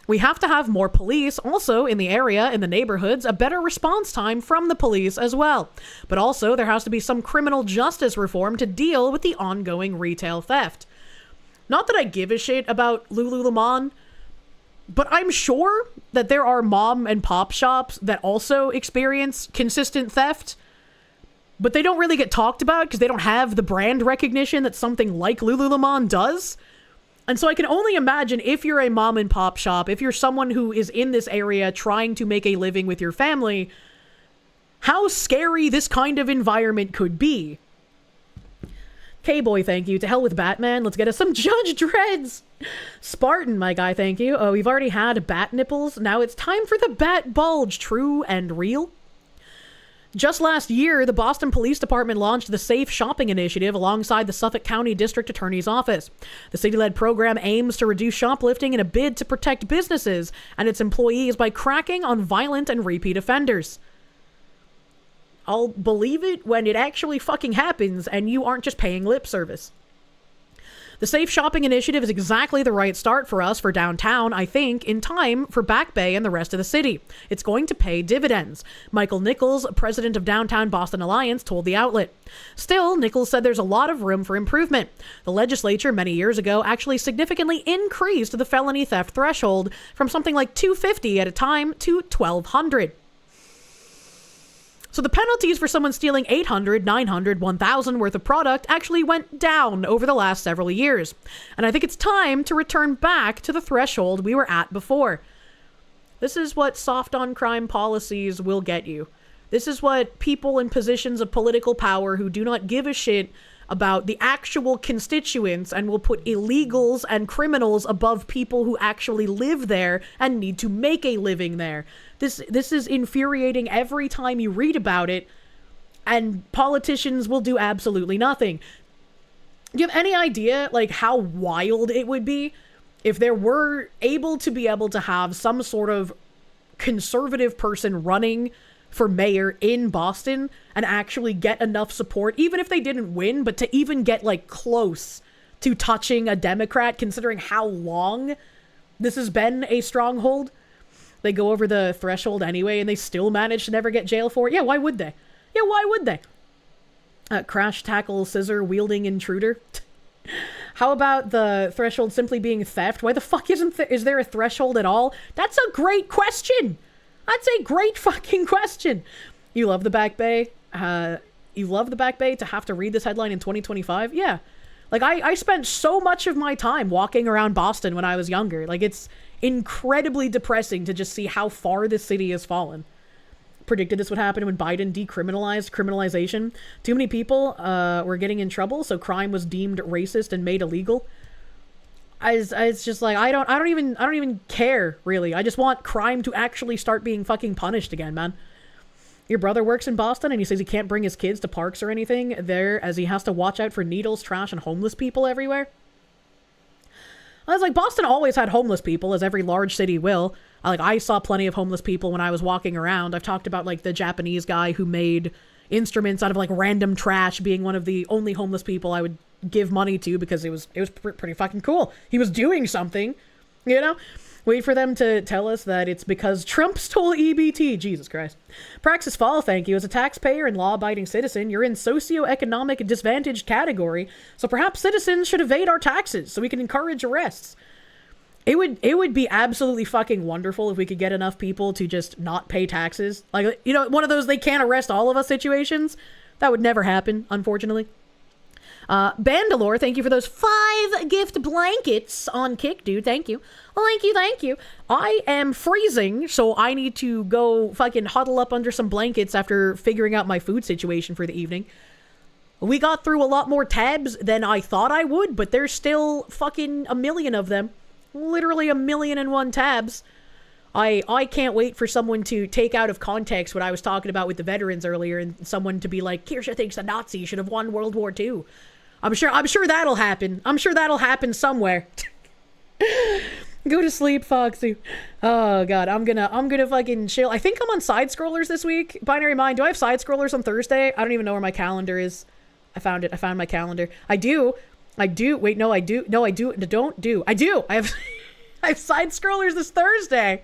A: We have to have more police, also in the area, in the neighborhoods, a better response time from the police as well. But also, there has to be some criminal justice reform to deal with the ongoing retail theft. Not that I give a shit about Lululemon, but I'm sure that there are mom and pop shops that also experience consistent theft, but they don't really get talked about because they don't have the brand recognition that something like Lululemon does. And so I can only imagine if you're a mom and pop shop, if you're someone who is in this area trying to make a living with your family, how scary this kind of environment could be. K-Boy, thank you. To hell with Batman. Let's get us some Judge Dreads. Spartan, my guy, thank you. Oh, we've already had bat nipples. Now it's time for the bat bulge. True and real. Just last year, the Boston Police Department launched the Safe Shopping Initiative alongside the Suffolk County District Attorney's Office. The city-led program aims to reduce shoplifting in a bid to protect businesses and its employees by cracking on violent and repeat offenders. I'll believe it when it actually fucking happens and you aren't just paying lip service. The safe shopping initiative is exactly the right start for us for downtown, I think, in time for Back Bay and the rest of the city. It's going to pay dividends. Michael Nichols, president of Downtown Boston Alliance, told the outlet. Still, Nichols said there's a lot of room for improvement. The legislature many years ago actually significantly increased the felony theft threshold from something like $250 at a time to $1,200. So the penalties for someone stealing $800, $900, $1,000 worth of product actually went down over the last several years. And I think it's time to return back to the threshold we were at before. This is what soft on crime policies will get you. This is what people in positions of political power who do not give a shit about the actual constituents and will put illegals and criminals above people who actually live there and need to make a living there. This is infuriating every time you read about it, and politicians will do absolutely nothing. Do you have any idea, like, how wild it would be if there were able to have some sort of conservative person running for mayor in Boston and actually get enough support, even if they didn't win, but to even get, like, close to touching a Democrat, considering how long this has been a stronghold? They go over the threshold anyway, and they still manage to never get jail for it. Yeah, why would they? Yeah, why would they? Crash tackle scissor wielding intruder. How about the threshold simply being theft? Why the fuck is there a threshold at all? That's a great question. That's a great fucking question. You love the Back Bay? You love the Back Bay to have to read this headline in 2025? Yeah. Like, I spent so much of my time walking around Boston when I was younger. Like, it's incredibly depressing to just see how far this city has fallen. Predicted this would happen when Biden decriminalized criminalization. Too many people were getting in trouble, so crime was deemed racist and made illegal. It's just like, I don't even care, really. I just want crime to actually start being fucking punished again, man. Your brother works in Boston and he says he can't bring his kids to parks or anything there as he has to watch out for needles, trash, and homeless people everywhere. I was like, Boston always had homeless people, as every large city will. I saw plenty of homeless people when I was walking around. I've talked about, like, the Japanese guy who made instruments out of, like, random trash being one of the only homeless people I would give money to because it was pretty fucking cool. He was doing something, you know? Wait for them to tell us that it's because Trump stole EBT. Jesus Christ. Praxis Fall, thank you. As a taxpayer and law-abiding citizen, you're in socioeconomic disadvantaged category, so perhaps citizens should evade our taxes so we can encourage arrests. It would be absolutely fucking wonderful if we could get enough people to just not pay taxes. Like, you know, one of those they can't arrest all of us situations. That would never happen, unfortunately. Bandalore, thank you for those 5 gift blankets on Kick, dude. Thank you. Thank you. I am freezing, so I need to go fucking huddle up under some blankets after figuring out my food situation for the evening. We got through a lot more tabs than I thought I would, but there's still fucking a million of them. Literally 1,000,001 tabs. I can't wait for someone to take out of context what I was talking about with the veterans earlier and someone to be like, Kirsche thinks the Nazis should have won World War II. I'm sure that'll happen. I'm sure that'll happen somewhere. Go to sleep, Foxy. Oh god, I'm gonna fucking chill. I think I'm on side scrollers this week. Binary Mind, do I have side scrollers on Thursday? I don't even know where my calendar is. I found it. I found my calendar. I do. Wait, no, I do. No, I do. Don't do. I do. I have I have side scrollers this Thursday.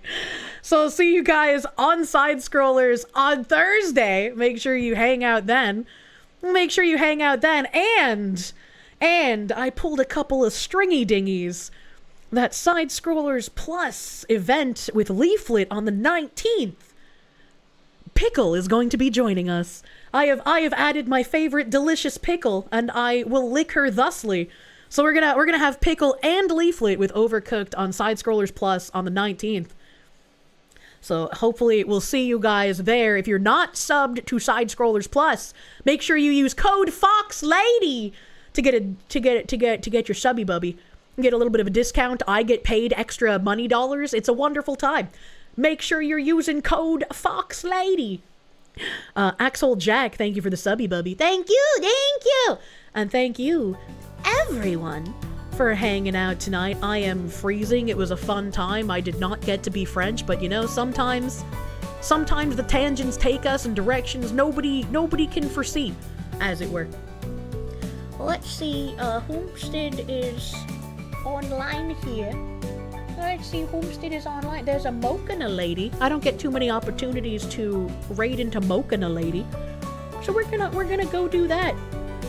A: So I'll see you guys on side scrollers on Thursday. Make sure you hang out then. And I pulled a couple of stringy dingies. That Side Scrollers Plus event with Leaflet on the 19th. Pickle is going to be joining us. I have added my favorite delicious pickle, and I will lick her thusly. So we're gonna have Pickle and Leaflet with Overcooked on Side Scrollers Plus on the 19th. So hopefully we'll see you guys there. If you're not subbed to Side Scrollers Plus, make sure you use code FOXLADY to get your subby bubby. Get a little bit of a discount. I get paid extra money dollars. It's a wonderful time. Make sure you're using code FOXLADY. Axel Jack, thank you for the subby bubby. Thank you. And thank you, everyone, for hanging out tonight. I am freezing. It was a fun time. I did not get to be French, but you know, sometimes the tangents take us in directions nobody can foresee, as it were. Let's see, Homestead is online here. Let's see, Homestead is online. There's a Mokana lady. I don't get too many opportunities to raid into Mokana lady. So we're gonna go do that.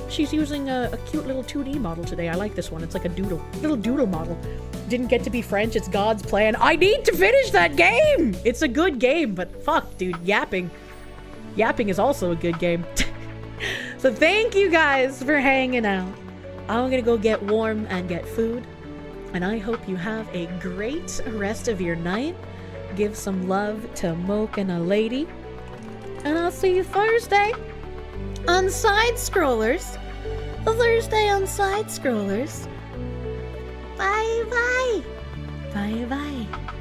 A: She's using a cute little 2D model today. I like this one. It's like a little doodle model. Didn't get to be French. It's God's plan. I need to finish that game. It's a good game, but fuck, dude, yapping is also a good game. So thank you guys for hanging out. I'm gonna go get warm and get food. And I hope you have a great rest of your night. Give some love to Moke and a lady. And I'll see you Thursday on Side Scrollers. Thursday on Side Scrollers. Bye bye. Bye bye.